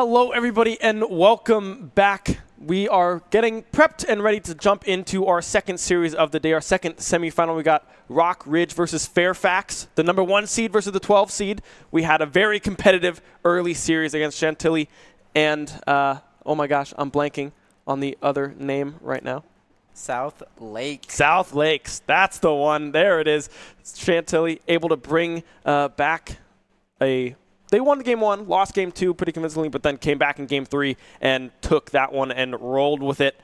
Hello, everybody, and welcome back. We are getting prepped and ready to jump into our second series of the day, our second semifinal. We got Rock Ridge versus Fairfax, the number 1 seed versus the 12 seed. We had a very competitive early series against Chantilly and oh my gosh, I'm blanking on the other name right now. South Lakes. South Lakes. That's the one. There it is. Chantilly able to bring back a... They won game 1, lost game 2 pretty convincingly, but then came back in game 3 and took that one and rolled with it.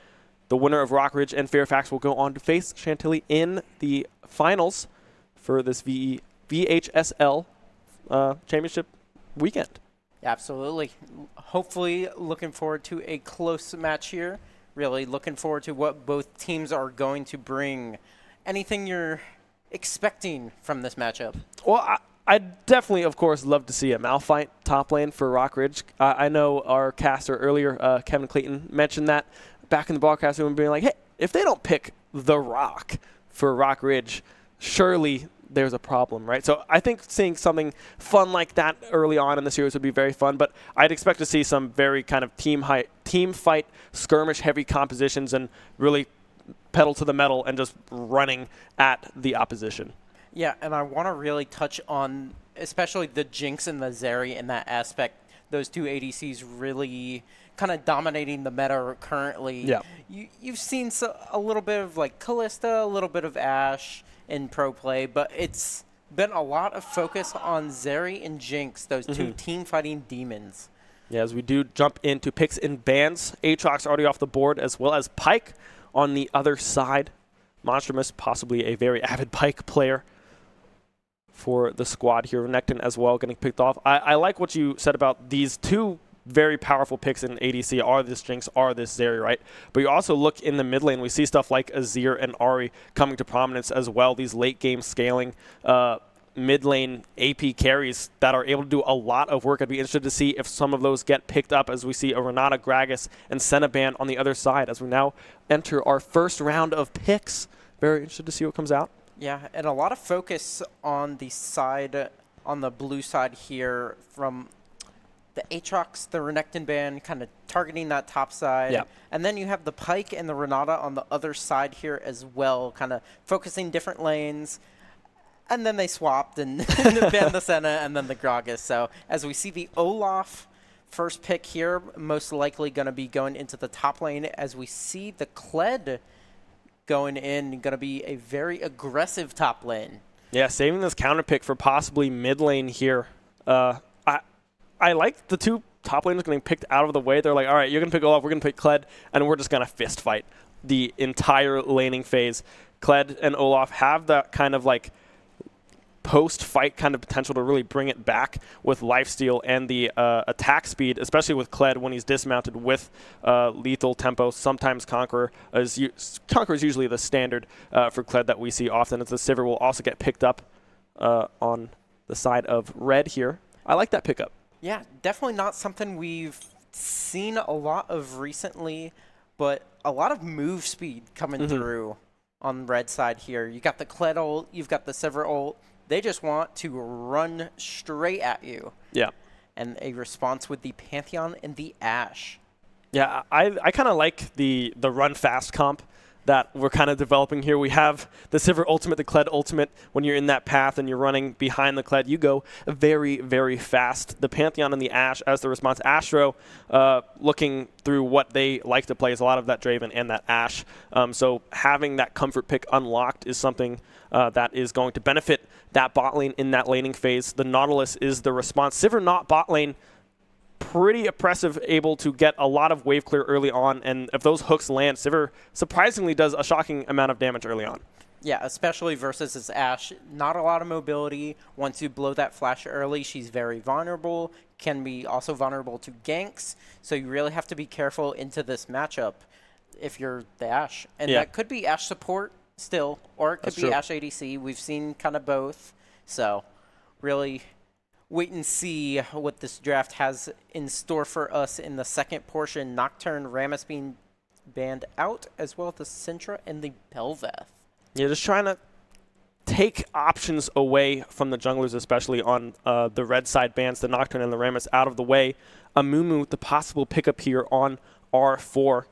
The winner of Rockridge and Fairfax will go on to face Chantilly in the finals for this VHSL championship weekend. Absolutely. Hopefully looking forward to a close match here. Really looking forward to what both teams are going to bring. Anything you're expecting from this matchup? Well, I'd definitely, of course, love to see a Malphite top lane for Rockridge. I know our caster earlier, Kevin Clayton, mentioned that back in the broadcast room, being like, hey, if they don't pick The Rock for Rockridge, surely there's a problem, right? So I think seeing something fun like that early on in the series would be very fun, but I'd expect to see some very kind of team fight, skirmish-heavy compositions and really pedal to the metal and just running at the opposition. Yeah, and I want to really touch on especially the Jinx and the Zeri in that aspect. Those two ADCs really kind of dominating the meta currently. Yeah. You've seen a little bit of like Kalista, a little bit of Ashe in pro play, but it's been a lot of focus on Zeri and Jinx, those two team fighting demons. Yeah, as we do jump into picks and bans, Aatrox already off the board, as well as Pyke on the other side. Monstrous, possibly a very avid Pyke player for the squad here. Renekton as well getting picked off. I like what you said about these two very powerful picks in ADC are this Jinx, are this Zeri, right? But you also look in the mid lane, we see stuff like Azir and Ahri coming to prominence as well. These late game scaling mid lane AP carries that are able to do a lot of work. I'd be interested to see if some of those get picked up as we see a Renata, Gragas, and Cenaban on the other side as we now enter our first round of picks. Very interested to see what comes out. Yeah, and a lot of focus on the side, on the blue side here from the Aatrox, the Renekton ban, kind of targeting that top side. Yeah. And then you have the Pyke and the Renata on the other side here as well, kind of focusing different lanes. And then they swapped and banned the Senna and then the Gragas. So as we see the Olaf first pick here, most likely going to be going into the top lane as we see the Kled going in, going to be a very aggressive top lane. Yeah, saving this counter pick for possibly mid lane here. I like the two top laners getting picked out of the way. They're like, all right, you're going to pick Olaf, we're going to pick Kled, and we're just going to fist fight the entire laning phase. Kled and Olaf have that kind of like post-fight kind of potential to really bring it back with lifesteal and the attack speed, especially with Kled when he's dismounted with lethal tempo. Sometimes Conqueror is usually the standard for Kled that we see often. As the Sivir will also get picked up on the side of red here. I like that pickup. Yeah, definitely not something we've seen a lot of recently, but a lot of move speed coming through on the red side here. You got the Kled ult, you've got the Sivir ult. They just want to run straight at you. Yeah. And a response with the Pantheon and the Ashe. Yeah, I kind of like the run fast comp that we're kind of developing here. We have the Sivir ultimate, the Kled ultimate. When you're in that path and you're running behind the Kled, you go very, very fast. The Pantheon and the Ashe as the response. Astro, looking through what they like to play, is a lot of that Draven and that Ashe. So having that comfort pick unlocked is something that is going to benefit that bot lane in that laning phase. The Nautilus is the response. Sivir not bot lane, pretty oppressive, able to get a lot of wave clear early on, and if those hooks land, Sivir surprisingly does a shocking amount of damage early on. Yeah, especially versus his Ashe. Not a lot of mobility. Once you blow that flash early, she's very vulnerable, can be also vulnerable to ganks, so you really have to be careful into this matchup if you're the Ashe. And that could be Ashe support still, or it could be Ashe ADC. We've seen kind of both, so really wait and see what this draft has in store for us in the second portion. Nocturne, Rammus being banned out, as well as the Syndra and the Bel'Veth. Yeah, just trying to take options away from the junglers, especially on the red side bans, the Nocturne and the Rammus out of the way. Amumu, the possible pickup here on R4,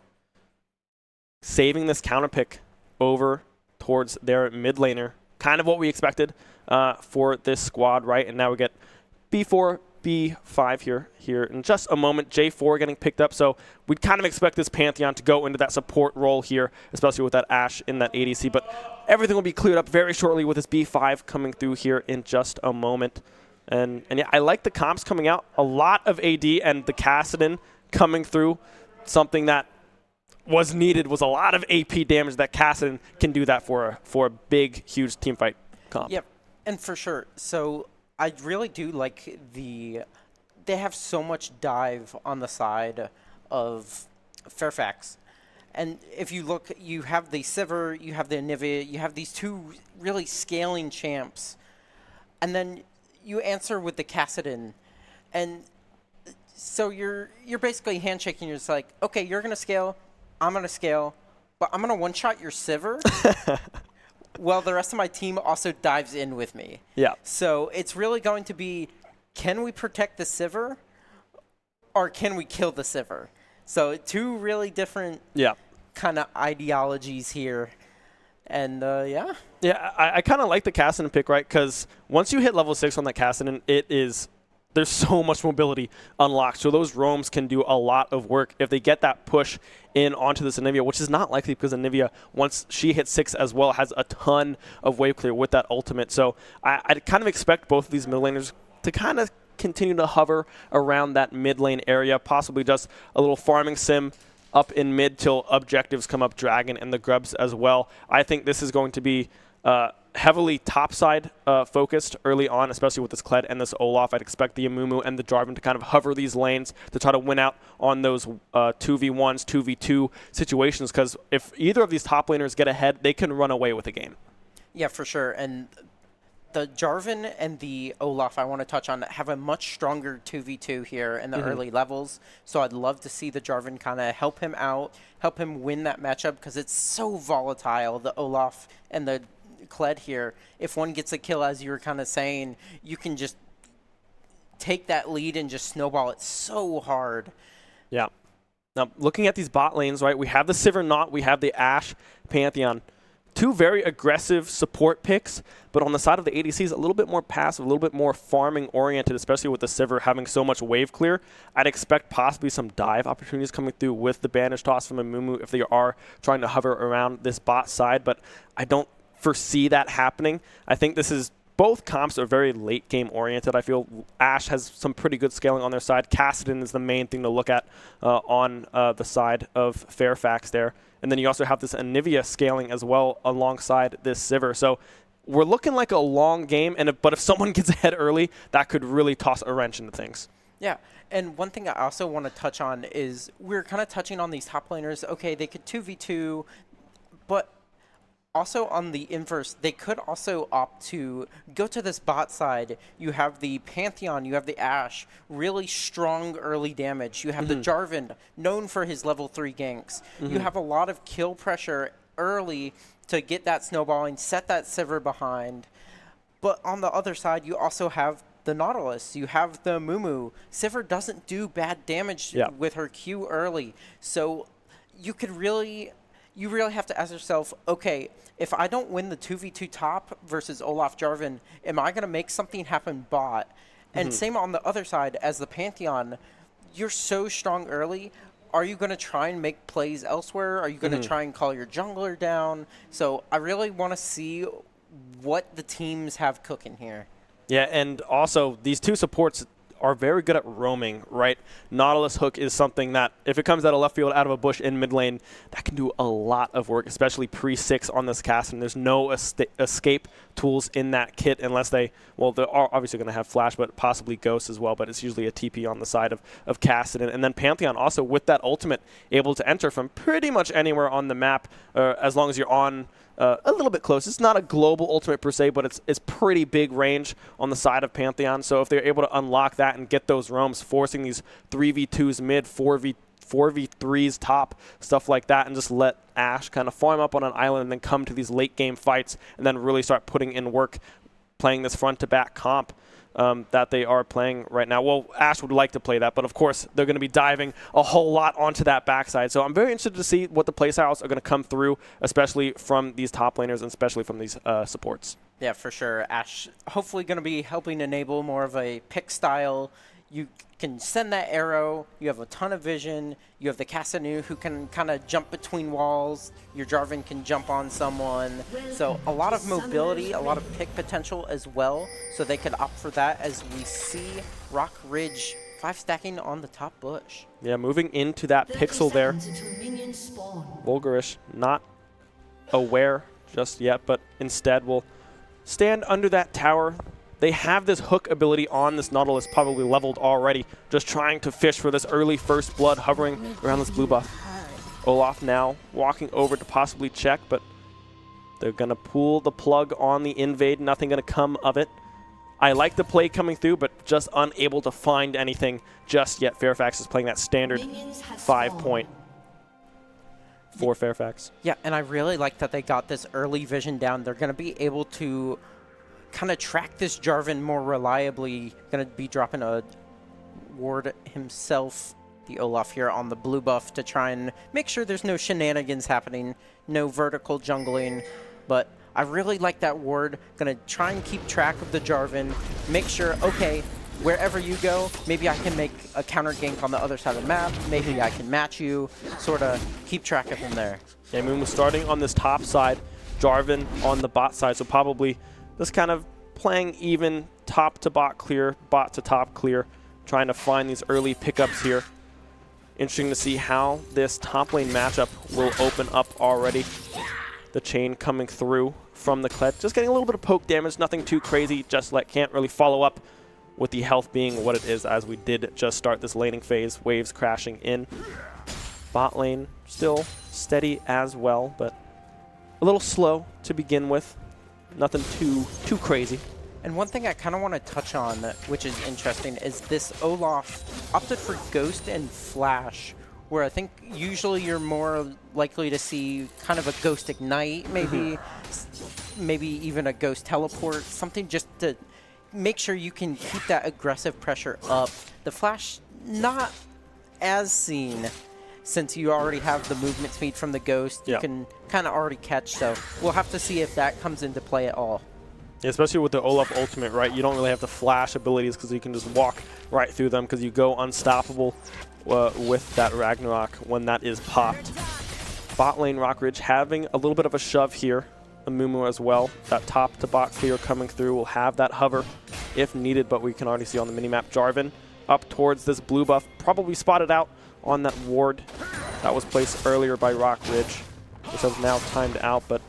saving this counter pick over towards their mid laner. Kind of what we expected for this squad, right? And now we get B4 B5 here in just a moment. J4 getting picked up, so we'd kind of expect this Pantheon to go into that support role here, especially with that Ashe in that ADC, but everything will be cleared up very shortly with this B5 coming through here in just a moment. And yeah, I like the comps coming out. A lot of AD and the Kassadin coming through. Something that was needed was a lot of AP damage that Kassadin can do that for a big, huge team fight comp. Yep, and for sure. So I really do like they have so much dive on the side of Fairfax. And if you look, you have the Sivir, you have the Anivia, you have these two really scaling champs. And then you answer with the Kassadin. And so you're basically handshaking. You're just like, okay, you're going to scale, I'm going to scale, but I'm going to one-shot your Sivir. Well, the rest of my team also dives in with me. Yeah. So it's really going to be, can we protect the Sivir or can we kill the Sivir? So two really different kind of ideologies here. And, yeah. Yeah, I kind of like the Kassadin pick, right? Because once you hit level 6 on that Kassadin, there's so much mobility unlocked. So those roams can do a lot of work if they get that push in onto this Anivia, which is not likely because Anivia, once she hits 6 as well, has a ton of wave clear with that ultimate. So I kind of expect both of these mid laners to kind of continue to hover around that mid lane area, possibly just a little farming sim up in mid till objectives come up, Dragon and the Grubs as well. I think this is going to be heavily topside focused early on, especially with this Kled and this Olaf. I'd expect the Amumu and the Jarvan to kind of hover these lanes to try to win out on those 2v1s, 2v2 situations, because if either of these top laners get ahead, they can run away with the game. Yeah, for sure. And the Jarvan and the Olaf I want to touch on have a much stronger 2v2 here in the early levels. So I'd love to see the Jarvan kind of help him out, help him win that matchup because it's so volatile, the Olaf and the Kled here. If one gets a kill, as you were kind of saying, you can just take that lead and just snowball it so hard. Yeah. Now, looking at these bot lanes, right, we have the Sivir Knot, we have the Ashe Pantheon. Two very aggressive support picks, but on the side of the ADCs, a little bit more passive, a little bit more farming-oriented, especially with the Sivir having so much wave clear. I'd expect possibly some dive opportunities coming through with the bandage toss from Amumu if they are trying to hover around this bot side, but I don't foresee that happening. I think this is both comps are very late game oriented. I feel Ashe has some pretty good scaling on their side. Kassadin is the main thing to look at on the side of Fairfax there. And then you also have this Anivia scaling as well alongside this Sivir. So we're looking like a long game, but if someone gets ahead early, that could really toss a wrench into things. Yeah, and one thing I also want to touch on is we're kind of touching on these top laners. Okay, they could 2v2, but also on the inverse, they could also opt to go to this bot side. You have the Pantheon, you have the Ashe, really strong early damage. You have the Jarvan, known for his level 3 ganks. You have a lot of kill pressure early to get that snowballing, set that Sivir behind. But on the other side, you also have the Nautilus. You have the Mumu. Sivir doesn't do bad damage with her Q early. So you really have to ask yourself, okay, if I don't win the 2v2 top versus Olaf Jarvan, am I going to make something happen bot? And same on the other side as the Pantheon. You're so strong early. Are you going to try and make plays elsewhere? Are you going to try and call your jungler down? So I really want to see what the teams have cooking here. Yeah, and also these two supports are very good at roaming, right? Nautilus Hook is something that, if it comes out of left field, out of a bush in mid lane, that can do a lot of work, especially pre-6 on this cast, and there's no escape tools in that kit unless they are obviously going to have Flash, but possibly Ghost as well, but it's usually a TP on the side of Kassadin. And then Pantheon also, with that ultimate, able to enter from pretty much anywhere on the map, as long as you're on a little bit close. It's not a global ultimate per se, but it's pretty big range on the side of Pantheon. So if they're able to unlock that and get those roams, forcing these 3v2s mid, 4v3s top, stuff like that, and just let Ashe kind of farm up on an island and then come to these late game fights and then really start putting in work, playing this front to back comp that they are playing right now. Well, Ashe would like to play that, but of course they're going to be diving a whole lot onto that backside. So I'm very interested to see what the playstyles are going to come through, especially from these top laners and especially from these supports. Yeah, for sure. Ashe hopefully going to be helping enable more of a pick style. you can send that arrow, you have a ton of vision, you have the Cassanu who can kind of jump between walls, your Jarvan can jump on someone, so a lot of mobility, a lot of pick potential as well, so they could opt for that as we see Rock Ridge 5 stacking on the top bush. Yeah, moving into that pixel there. Vulgarish not aware just yet, but instead will stand under that tower. They have this hook ability on this Nautilus, probably leveled already, just trying to fish for this early first blood, hovering around this blue buff. Olaf now walking over to possibly check, but they're going to pull the plug on the invade. Nothing going to come of it. I like the play coming through, but just unable to find anything just yet. Fairfax is playing that standard 5-point for Fairfax. Yeah, and I really like that they got this early vision down. They're going to be able to kind of track this Jarvan more reliably. Going to be dropping a ward himself, the Olaf here on the blue buff, to try and make sure there's no shenanigans happening, no vertical jungling. But I really like that ward. Going to try and keep track of the Jarvan, make sure, okay, wherever you go, maybe I can make a counter gank on the other side of the map, maybe I can match you, sort of keep track of him there. Yeah, Moon was starting on this top side, Jarvan on the bot side, so probably just kind of playing even top to bot clear, bot to top clear, trying to find these early pickups here. Interesting to see how this top lane matchup will open up already. The chain coming through from the Kled, just getting a little bit of poke damage, nothing too crazy, just like can't really follow up with the health being what it is, as we did just start this laning phase, waves crashing in. Bot lane still steady as well, but a little slow to begin with. Nothing too crazy. And one thing I kind of want to touch on, which is interesting, is this Olaf opted for Ghost and Flash, where I think usually you're more likely to see kind of a Ghost Ignite, maybe even a Ghost Teleport, something just to make sure you can keep that aggressive pressure up. The Flash, not as seen, since you already have the movement speed from the Ghost. You can kind of already catch, so we'll have to see if that comes into play at all. Yeah, especially with the Olaf ultimate, right? You don't really have the flash abilities because you can just walk right through them because you go unstoppable with that Ragnarok when that is popped. Bot lane Rockridge having a little bit of a shove here. Amumu as well. That top to bot clear coming through will have that hover if needed, but we can already see on the minimap Jarvan up towards this blue buff, probably spotted out on that ward that was placed earlier by Rockridge, which has now timed out, but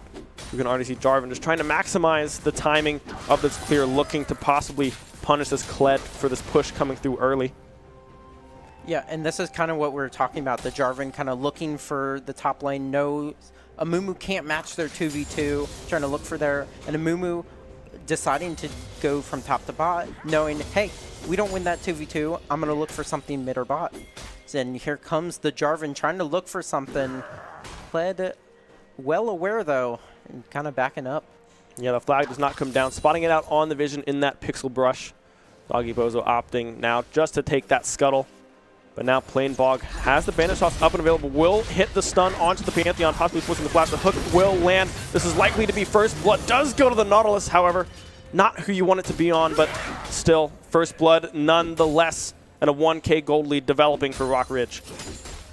you can already see Jarvan just trying to maximize the timing of this clear, looking to possibly punish this Kled for this push coming through early. Yeah, and this is kind of what we were talking about, the Jarvan kind of looking for the top lane. No, Amumu can't match their 2v2, trying to look for their, and Amumu deciding to go from top to bot, knowing, hey, we don't win that 2v2, I'm going to look for something mid or bot. And here comes the Jarvan trying to look for something. Kled well aware, though, and kind of backing up. Yeah, the flag does not come down. Spotting it out on the vision in that pixel brush. Doggy Bozo opting now just to take that scuttle. But now Plain Bog has the Banish Toss up and available. Will hit the stun onto the Pantheon, possibly forcing the flash. The hook will land. This is likely to be first blood. Does go to the Nautilus, however. Not who you want it to be on, but still first blood nonetheless. And a 1K gold lead developing for Rockridge.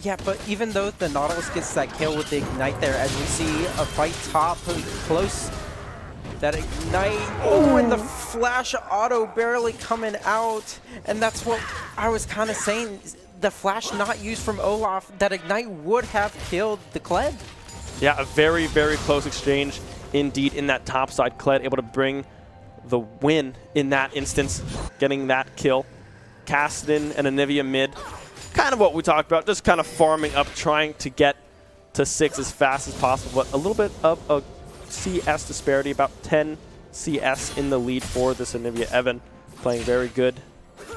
Yeah, but even though the Nautilus gets that kill with the Ignite there, as we see a fight top close, that Ignite, oh, and the flash auto barely coming out. And that's what I was kind of saying, the flash not used from Olaf, that Ignite would have killed the Kled. Yeah, a very, very close exchange indeed in that top side. Kled able to bring the win in that instance, getting that kill. Kassadin and Anivia mid. Kind of what we talked about, just kind of farming up, trying to get to 6 as fast as possible, but a little bit of a CS disparity, about 10 CS in the lead for this Anivia Evan, playing very good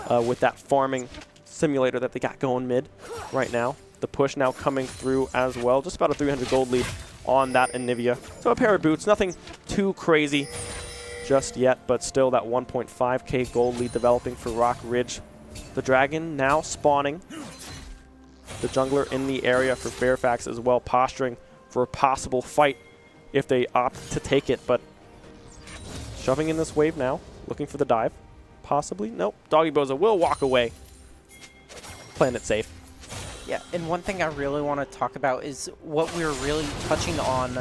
with that farming simulator that they got going mid right now. The push now coming through as well, just about a 300 gold lead on that Anivia. So a pair of boots, nothing too crazy just yet, but still that 1.5k gold lead developing for Rockridge. The Dragon now spawning. The jungler in the area for Fairfax as well, posturing for a possible fight if they opt to take it, but shoving in this wave now, looking for the dive. Possibly, nope. Doggy Bozo will walk away playing it safe. Yeah, and one thing I really want to talk about is what we're really touching on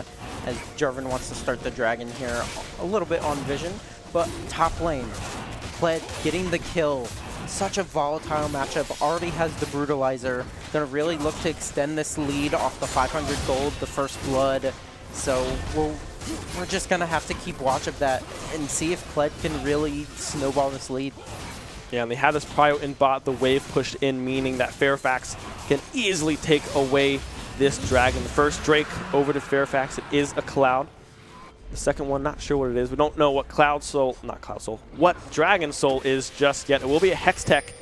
as Jarvan wants to start the Dragon here a little bit on Vision, but top lane, Kled getting the kill. Such a volatile matchup, already has the Brutalizer. Gonna really look to extend this lead off the 500 gold, the first blood. So we're just gonna have to keep watch of that and see if Kled can really snowball this lead. Yeah, and they have this prio in bot, the wave pushed in, meaning that Fairfax can easily take away this Dragon. The first Drake over to Fairfax, it is a Cloud. The second one, not sure what it is. We don't know what what Dragon Soul is just yet. It will be a Hextech.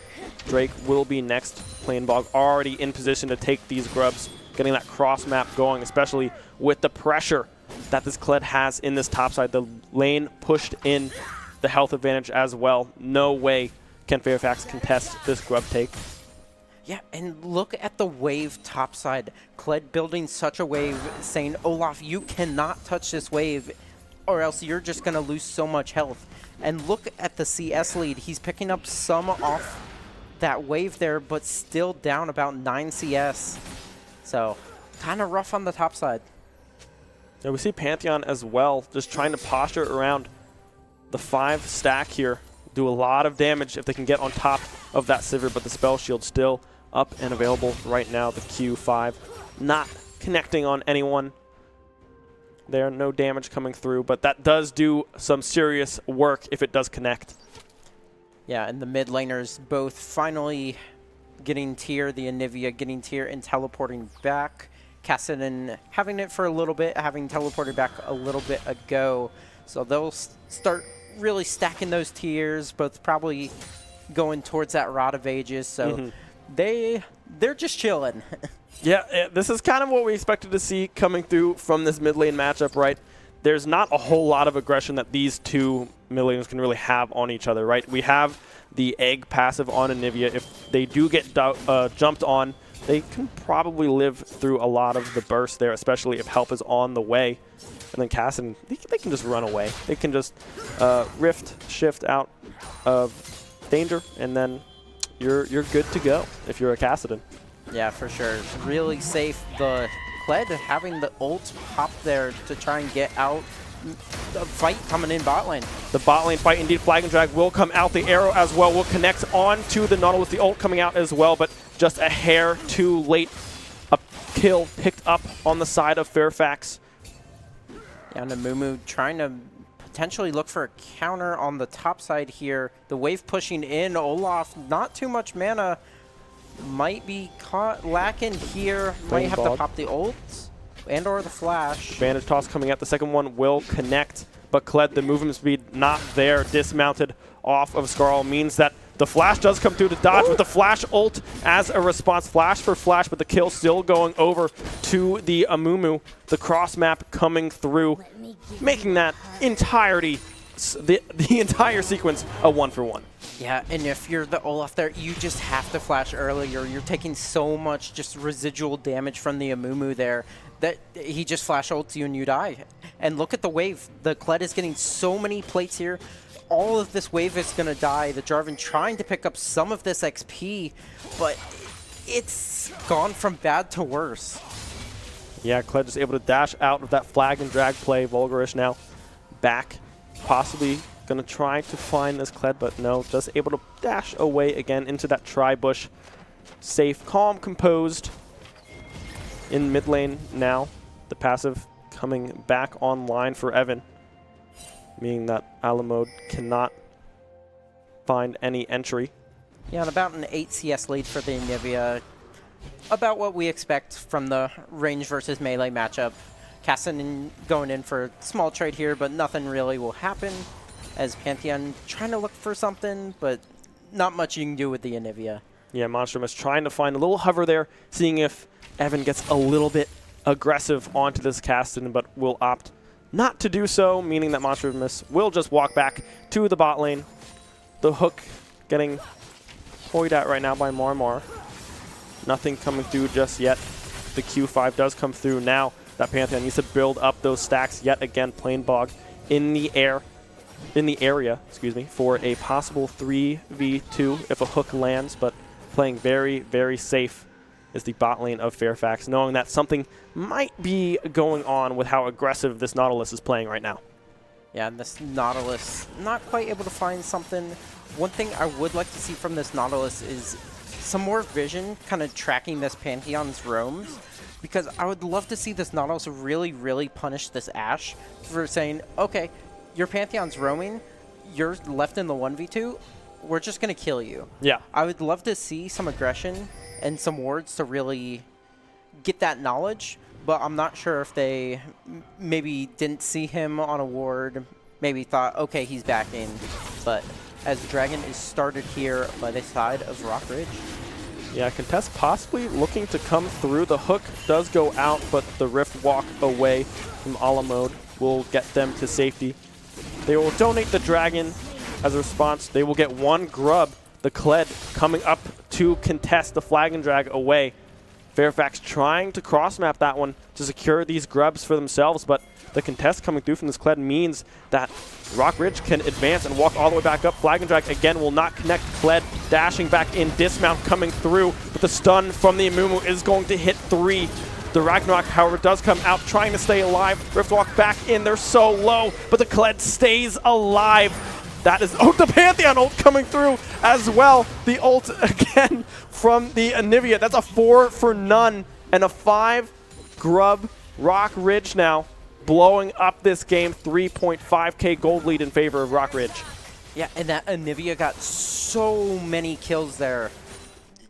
Drake will be next. Planebog already in position to take these grubs, getting that cross map going, especially with the pressure that this Kled has in this top side. The lane pushed in, the health advantage as well. No way can Fairfax contest this grub take. Yeah, and look at the wave topside. Kled building such a wave, saying, Olaf, you cannot touch this wave, or else you're just going to lose so much health. And look at the CS lead. He's picking up some off that wave there, but still down about 9 CS. So, kind of rough on the top side. Yeah, we see Pantheon as well, just trying to posture around the 5 stack here. Do a lot of damage if they can get on top of that Sivir, but the Spell Shield still up and available right now. The Q5 not connecting on anyone there. No damage coming through, but that does do some serious work if it does connect. Yeah, and the mid laners both finally getting tier, the Anivia getting tier and teleporting back. Cassidy having it for a little bit, having teleported back a little bit ago. So they'll start really stacking those tiers, both probably going towards that Rod of Ages. So they're just chilling. Yeah, this is kind of what we expected to see coming through from this mid lane matchup, right? There's not a whole lot of aggression that these two mid laners can really have on each other, right? We have the egg passive on Anivia. If they do get jumped on, they can probably live through a lot of the burst there, especially if help is on the way. And then Cassidy, they can just run away. They can just rift, shift out of danger, and then you're good to go if you're a Cassidy. Yeah, for sure. Really safe. The Kled having the ult pop there to try and get out. The fight coming in bot lane. The bot lane fight, indeed, Flag and Drag will come out. The arrow as well will connect on to the Nautilus. The ult coming out as well, but just a hair too late. A kill picked up on the side of Fairfax. Yeah, Namumu trying to potentially look for a counter on the top side here. The wave pushing in. Olaf, not too much mana. Might be caught lacking here. Might have to pop the ults and or the flash. Bandage toss coming out. The second one will connect, but Kled, the movement speed not there. Dismounted off of Skarl means that the flash does come through to dodge with the flash ult as a response. Flash for flash, but the kill still going over to the Amumu. The cross map coming through, making that entirety, the entire sequence a 1-for-1. Yeah, and if you're the Olaf there, you just have to flash earlier. You're taking so much just residual damage from the Amumu there that he just flash ults you and you die. And look at the wave. The Kled is getting so many plates here. All of this wave is going to die. The Jarvan trying to pick up some of this XP, but it's gone from bad to worse. Yeah, Kled is able to dash out of that flag and drag play. Vulgarish now back, possibly going to try to find this Kled, but no, just able to dash away again into that tri-bush. Safe, calm, composed in mid lane now. The passive coming back online for Evan, meaning that Alamode cannot find any entry. Yeah, and about an 8 CS lead for the Anivia. About what we expect from the range versus melee matchup. Cassidy going in for a small trade here, but nothing really will happen. As Pantheon trying to look for something, but not much you can do with the Anivia. Yeah, Monstrous trying to find a little hover there, seeing if Evan gets a little bit aggressive onto this Cassidy, but will opt not to do so, meaning that Monstrous will just walk back to the bot lane. The hook getting toyed at right now by Marmar. Nothing coming through just yet. The Q5 does come through now. That Pantheon needs to build up those stacks yet again. Planebog in the area, for a possible 3v2 if a hook lands, but playing very, very safe is the bot lane of Fairfax, knowing that something might be going on with how aggressive this Nautilus is playing right now. Yeah, and this Nautilus not quite able to find something. One thing I would like to see from this Nautilus is some more vision kind of tracking this Pantheon's roams, because I would love to see this Nautilus really, really punish this Ashe for saying, okay, your Pantheon's roaming, you're left in the 1v2, we're just going to kill you. Yeah. I would love to see some aggression and some wards to really get that knowledge, but I'm not sure if they maybe didn't see him on a ward, maybe thought, okay, he's backing. But as Dragon is started here by the side of Rock Ridge. Yeah, Contest possibly looking to come through. The hook does go out, but the Rift walk away from Ala mode will get them to safety. They will donate the Dragon as a response. They will get one grub. The Kled coming up to contest the Flag and Drag away. Fairfax trying to cross-map that one to secure these grubs for themselves, but the contest coming through from this Kled means that Rock Ridge can advance and walk all the way back up. Flag and Drag again will not connect. Kled dashing back in, dismount coming through, but the stun from the Amumu is going to hit 3. The Ragnarok, however, does come out, trying to stay alive. Riftwalk back in, they're so low, but the Kled stays alive. That is, oh, the Pantheon ult coming through as well. The ult again from the Anivia. That's a 4 for none and a 5 grub. Rock Ridge now blowing up this game. 3.5k gold lead in favor of Rock Ridge. Yeah, and that Anivia got so many kills there.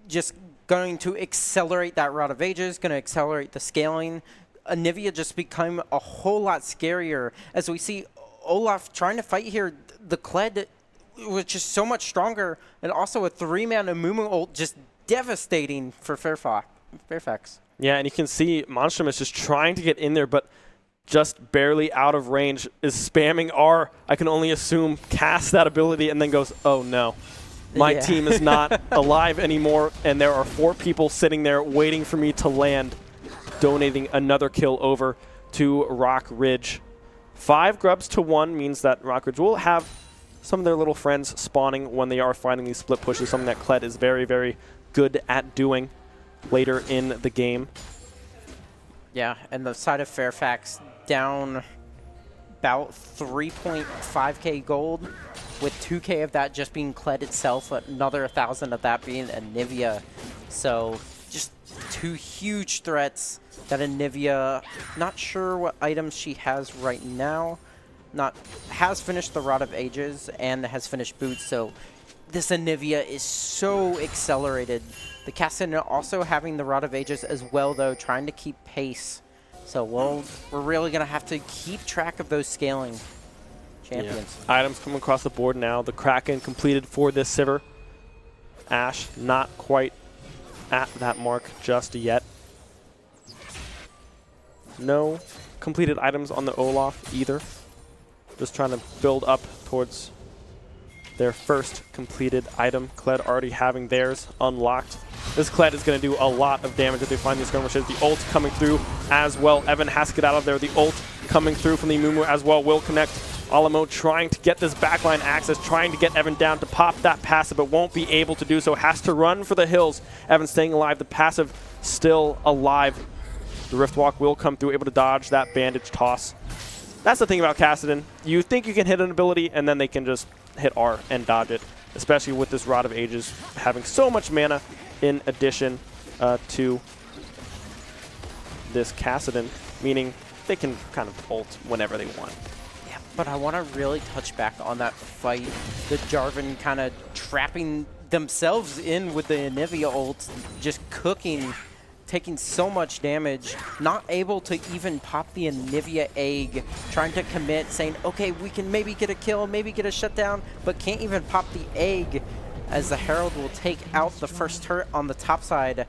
Just going to accelerate that Rod of Ages, going to accelerate the scaling. Anivia just became a whole lot scarier as we see Olaf trying to fight here. The Kled was just so much stronger, and also a 3-man Amumu ult just devastating for Fairfax. Yeah, and you can see Monstrum is just trying to get in there, but just barely out of range, is spamming R. I can only assume casts that ability and then goes, oh no. My team is not alive anymore, and there are 4 people sitting there waiting for me to land, donating another kill over to Rock Ridge. 5 grubs to 1 means that Rock Ridge will have some of their little friends spawning when they are finding these split pushes, something that Kled is very, very good at doing later in the game. Yeah, and the side of Fairfax down about 3.5k gold, with 2k of that just being Kled itself, another 1,000 of that being Anivia. So just 2 huge threats that Anivia, not sure what items she has right now, has finished the Rod of Ages and has finished Boots, so this Anivia is so accelerated. The Cassidy also having the Rod of Ages as well, though, trying to keep pace. So we're really going to have to keep track of those scaling champions. Yeah. Items coming across the board now. The Kraken completed for this Sivir. Ashe not quite at that mark just yet. No completed items on the Olaf either. Just trying to build up towards their first completed item. Kled already having theirs unlocked. This Kled is going to do a lot of damage if they find these skirmishes. The ult coming through as well. Evan has to get out of there. The ult coming through from the Mumu as well will connect. Alamo trying to get this backline access, trying to get Evan down to pop that passive, but won't be able to do so. Has to run for the hills. Evan staying alive. The passive still alive. The Riftwalk will come through, able to dodge that bandage toss. That's the thing about Cassidy. You think you can hit an ability, and then they can just hit R and dodge it, especially with this Rod of Ages having so much mana in addition to this Cassidy, meaning they can kind of ult whenever they want. Yeah, but I want to really touch back on that fight. The Jarvan kind of trapping themselves in with the Anivia ult, just cooking, taking so much damage, not able to even pop the Anivia egg, trying to commit, saying, okay, we can maybe get a kill, maybe get a shutdown, but can't even pop the egg, as the Herald will take out the first turret on the top side.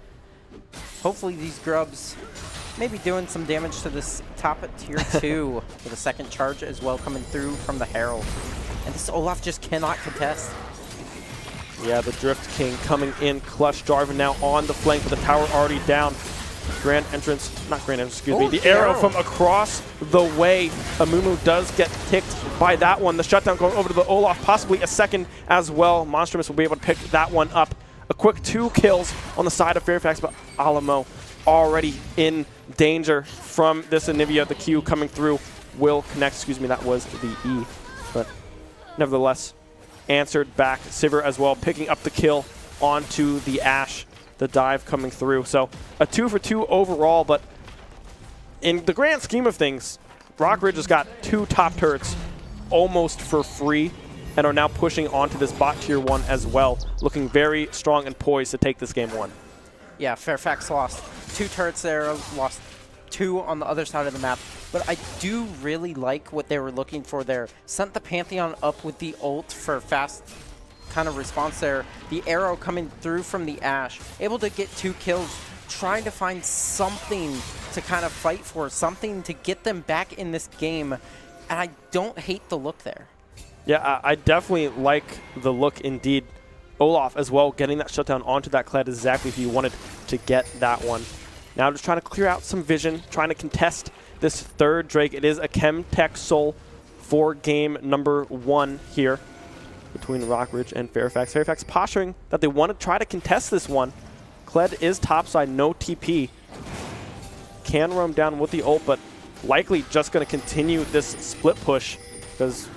Hopefully these grubs maybe doing some damage to this top at tier 2 with a second charge as well coming through from the Herald. And this Olaf just cannot contest. Yeah, the Drift King coming in clutch. Jarvan now on the flank with the tower already down. Grand entrance, not grand entrance, excuse me. The arrow from across the way. Amumu does get ticked by that one. The shutdown going over to the Olaf, possibly a second as well. Monstrous will be able to pick that one up. a quick 2 kills on the side of Fairfax, but Alamo already in danger from this Anivia. The Q coming through will connect. Excuse me, that was the E. But nevertheless, answered back. Sivir as well, picking up the kill onto the Ashe. The dive coming through. So a 2 for 2 overall, but in the grand scheme of things, Rockridge has got 2 top turrets almost for free and are now pushing onto this bot tier 1 as well, looking very strong and poised to take this game 1. Yeah, Fairfax lost 2 turrets there, lost 2 on the other side of the map. But I do really like what they were looking for there. Sent the Pantheon up with the ult for fast kind of response there. The arrow coming through from the Ashe, able to get 2 kills, trying to find something to kind of fight for, something to get them back in this game. And I don't hate the look there. Yeah, I definitely like the look indeed. Olaf as well, getting that shutdown onto that Kled is exactly who you wanted to get that one. Now just trying to clear out some vision, trying to contest this third Drake. It is a Chemtech Soul for game number 1 here between Rockridge and Fairfax. Fairfax posturing that they want to try to contest this one. Kled is topside, no TP. Can roam down with the ult, but likely just going to continue this split push because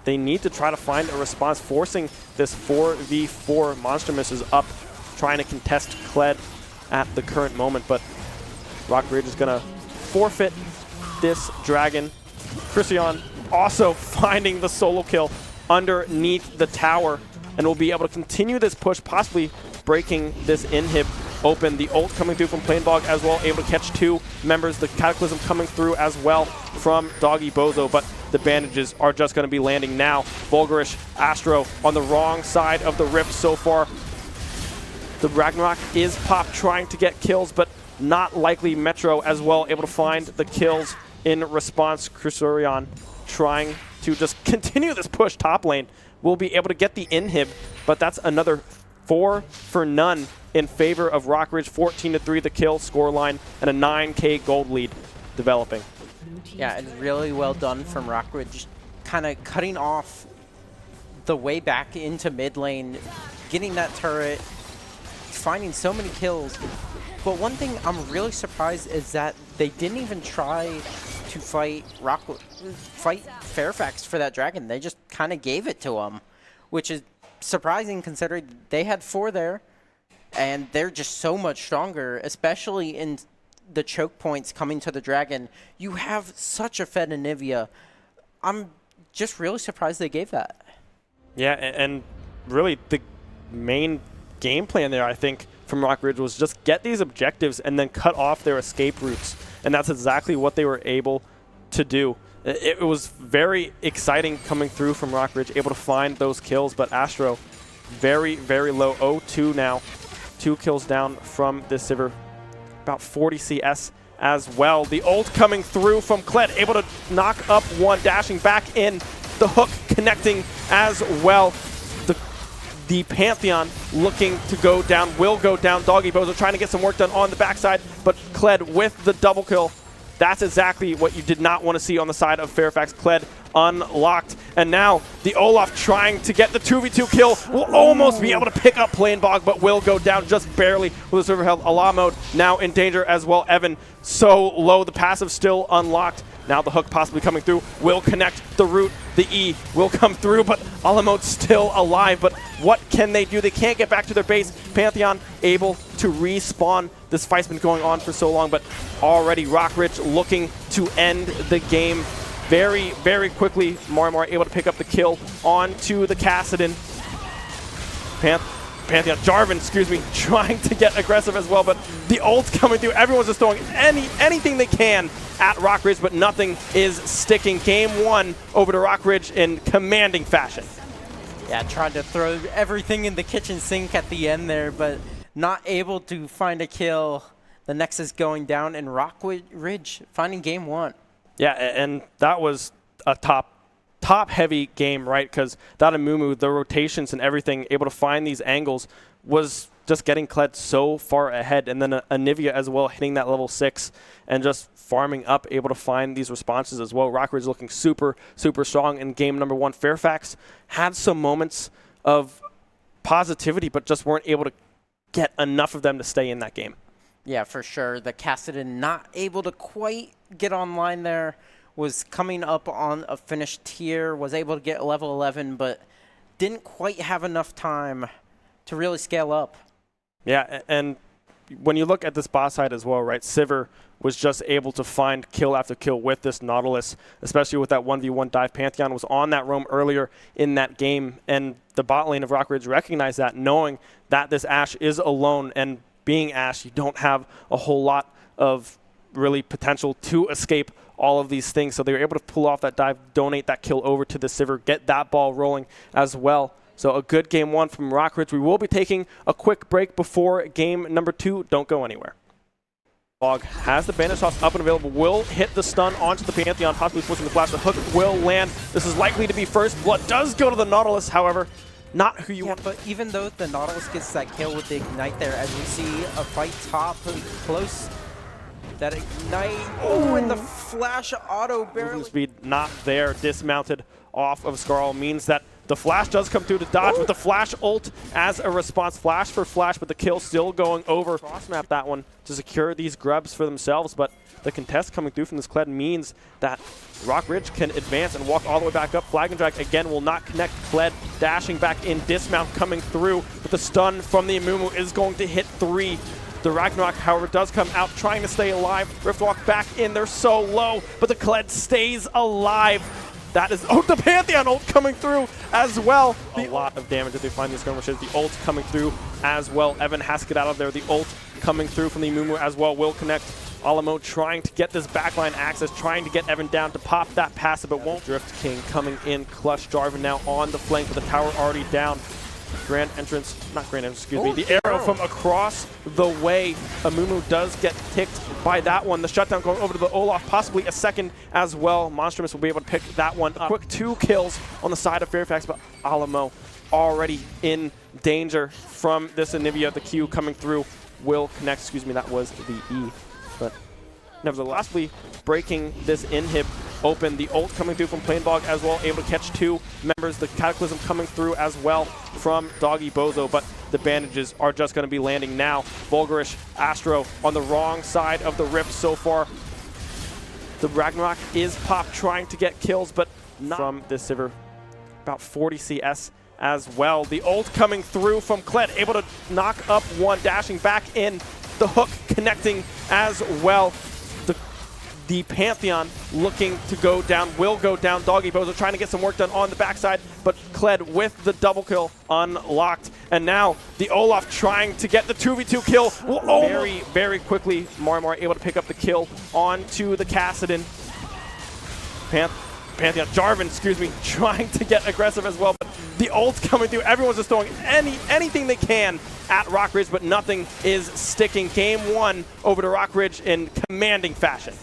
they need to try to find a response, forcing this 4v4 Monstrous is up, trying to contest Kled at the current moment, but Rockridge is going to forfeit this dragon. Christian also finding the solo kill underneath the tower and will be able to continue this push, possibly breaking this inhib open. The ult coming through from Planebog as well, able to catch 2 members. The Cataclysm coming through as well from Doggy Bozo, but the bandages are just going to be landing now. Vulgarish, Astro on the wrong side of the rift so far. The Ragnarok is Pop trying to get kills, but not likely. Metro as well, able to find the kills in response. Krusurian trying to just continue this push top lane. Will be able to get the inhib, but that's another 4 for none in favor of Rockridge. 14-3 the kill scoreline and a 9K gold lead developing. Yeah, and really well done from Rockridge, kind of cutting off the way back into mid lane, getting that turret, finding so many kills. But one thing I'm really surprised is that they didn't even try to fight Fairfax for that dragon. They just kind of gave it to him, which is surprising considering they had 4 there, and they're just so much stronger, especially in the choke points coming to the dragon. You have such a fed Anivia. I'm just really surprised they gave that. Yeah, and really the main game plan there, I think, from Rockridge was just get these objectives and then cut off their escape routes. And that's exactly what they were able to do. It was very exciting coming through from Rockridge, able to find those kills, but Astro very, very low. 0-2 now. 2 kills down from this Sivir. About 40 CS as well. The ult coming through from Kled, able to knock up 1, dashing back in. The hook connecting as well. The Pantheon looking to go down, will go down. Doggy Bozo trying to get some work done on the backside, but Kled with the double kill. That's exactly what you did not want to see on the side of Fairfax. Kled unlocked. And now the Olaf trying to get the 2v2 kill. Will almost be able to pick up Planebog, but will go down just barely with the server held. Allah mode now in danger as well. Evan so low. The passive still unlocked. Now the hook possibly coming through. Will connect the root. The E will come through, but Alamode's still alive. But what can they do? They can't get back to their base. Pantheon able to respawn. This fight's been going on for so long, but already Rockridge looking to end the game very, very quickly. Marimar able to pick up the kill onto the Kassadin. Pantheon, Jarvan, excuse me, trying to get aggressive as well, but the ult's coming through. Everyone's just throwing anything they can at Rockridge, but nothing is sticking. Game 1 over to Rockridge in commanding fashion. Yeah, tried to throw everything in the kitchen sink at the end there, but not able to find a kill. The Nexus going down, and Rockridge finding game 1. Yeah, and that was a top-heavy game, right? Because that Amumu, the rotations and everything, able to find these angles, was just getting Kled so far ahead. And then Anivia as well, hitting that level 6 and just farming up, able to find these responses as well. Rockridge looking super, super strong in game number 1. Fairfax had some moments of positivity, but just weren't able to get enough of them to stay in that game. Yeah, for sure. The Kassadin not able to quite get online there. Was coming up on a finished tier, was able to get level 11, but didn't quite have enough time to really scale up. Yeah, and when you look at this bot side as well, right, Sivir was just able to find kill after kill with this Nautilus, especially with that 1v1 dive. Pantheon was on that roam earlier in that game, and the bot lane of Rockridge recognized that, knowing that this Ashe is alone, and being Ashe, you don't have a whole lot of really potential to escape all of these things. So they were able to pull off that dive, donate that kill over to the Sivir, get that ball rolling as well. So a good game one from Rockridge. We will be taking a quick break before game number 2. Don't go anywhere. Bog has the bandage toss up and available, will hit the stun onto the Pantheon, possibly forcing the flash. The hook will land. This is likely to be first blood. Does go to the Nautilus, however. Not who you want. But even though the Nautilus gets that kill with the Ignite there, as we see a fight top close, that Ignite, oh, and the flash auto barely. Movement speed not there, dismounted off of Skarl, means that the flash does come through to dodge with the flash ult as a response. Flash for flash, but the kill still going over. Cross-map that one to secure these grubs for themselves, but the contest coming through from this Kled means that Rockridge can advance and walk all the way back up. Flag and Drag again will not connect. Kled dashing back in, dismount coming through, but the stun from the Amumu is going to hit 3. The Ragnarok, however, does come out trying to stay alive. Riftwalk back in, they're so low, but the Kled stays alive. That is, oh, the Pantheon ult coming through as well. A lot of damage if they find these skirmishes. The ult coming through as well. Evan has to get out of there. The ult coming through from the Mumu as well will connect. Alamo trying to get this backline access, trying to get Evan down to pop that passive, but won't. Drift King coming in clutch. Jarvan now on the flank with the tower already down. Grand entrance, not grand entrance, excuse me. The arrow from across the way. Amumu does get ticked by that one. The shutdown going over to the Olaf, possibly a second as well. Monstrous will be able to pick that one up. Quick 2 kills on the side of Fairfax, but Alamo already in danger from this Anivia. The Q coming through will connect. Excuse me, that was the E. But nevertheless, breaking this inhib open. The ult coming through from Planebog as well, able to catch 2 members. The Cataclysm coming through as well from Doggy Bozo, but the bandages are just going to be landing now. Vulgarish, Astro on the wrong side of the rift so far. The Ragnarok is popped, trying to get kills, but not from this Sivir. About 40 CS as well. The ult coming through from Kled, able to knock up one, dashing back in. The hook connecting as well. The Pantheon looking to go down, will go down. Doggy Bozo trying to get some work done on the backside, but Kled with the double kill unlocked. And now the Olaf trying to get the 2v2 kill. Very, very quickly, Marmar able to pick up the kill onto the Kassadin. Pantheon, Jarvan, excuse me, trying to get aggressive as well. But the ult coming through, everyone's just throwing anything they can at Rockridge, but nothing is sticking. Game 1 over to Rockridge in commanding fashion.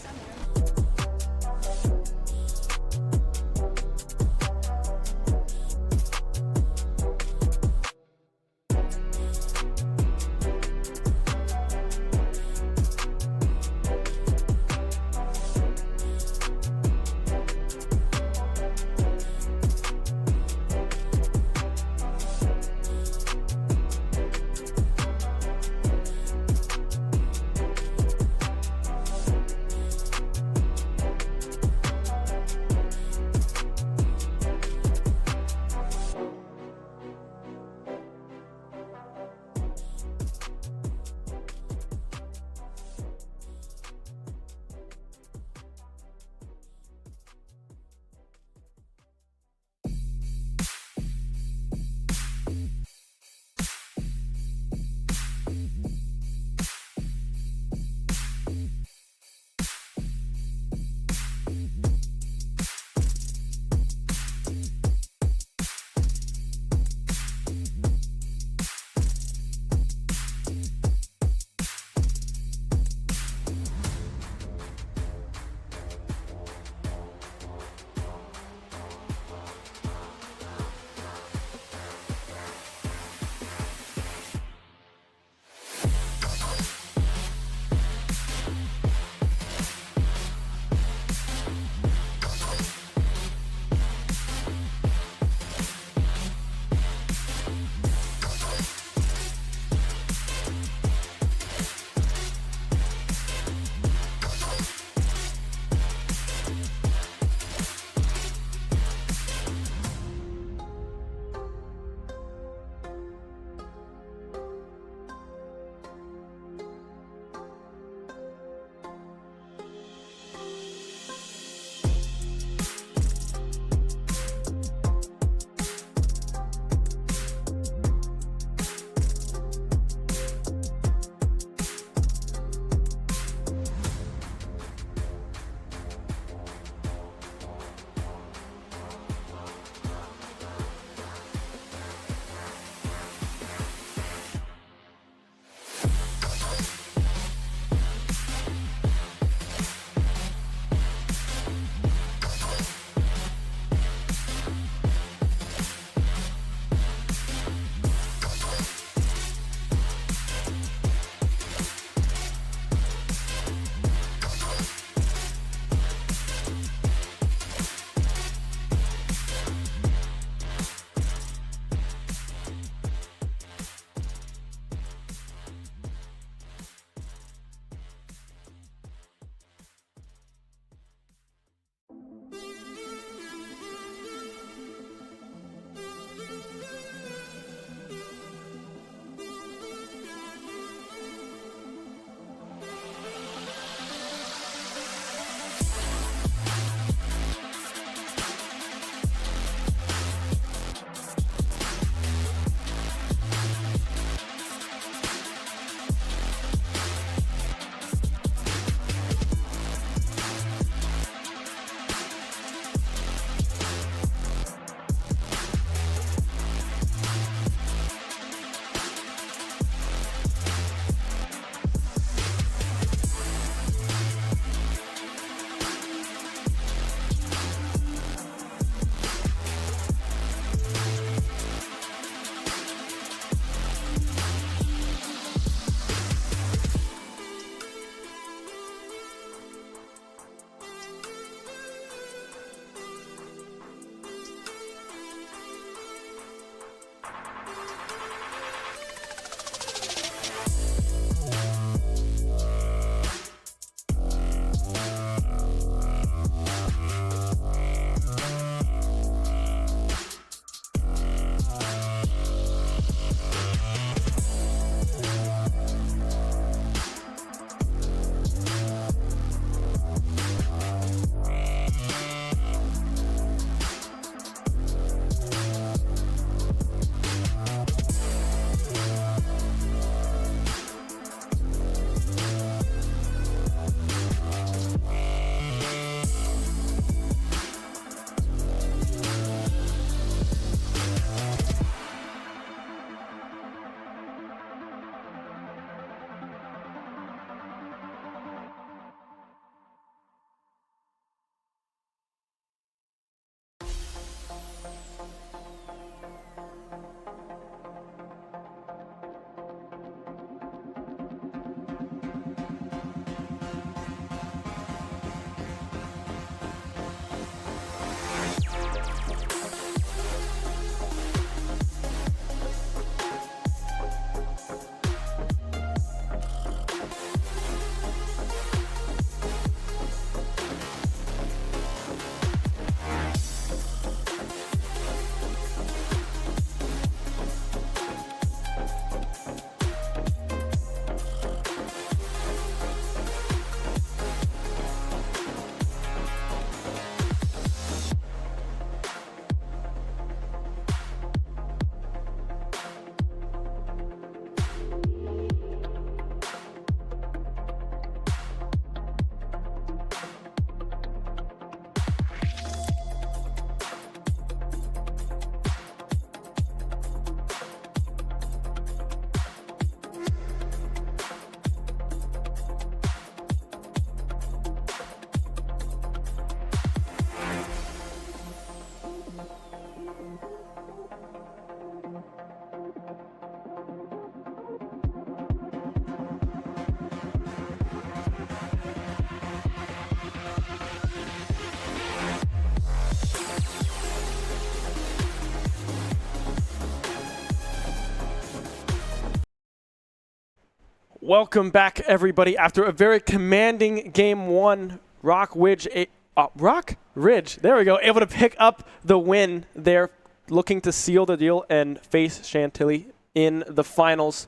Welcome back, everybody. After a very commanding Game 1, Rock Ridge, there we go, able to pick up the win there, looking to seal the deal and face Chantilly in the finals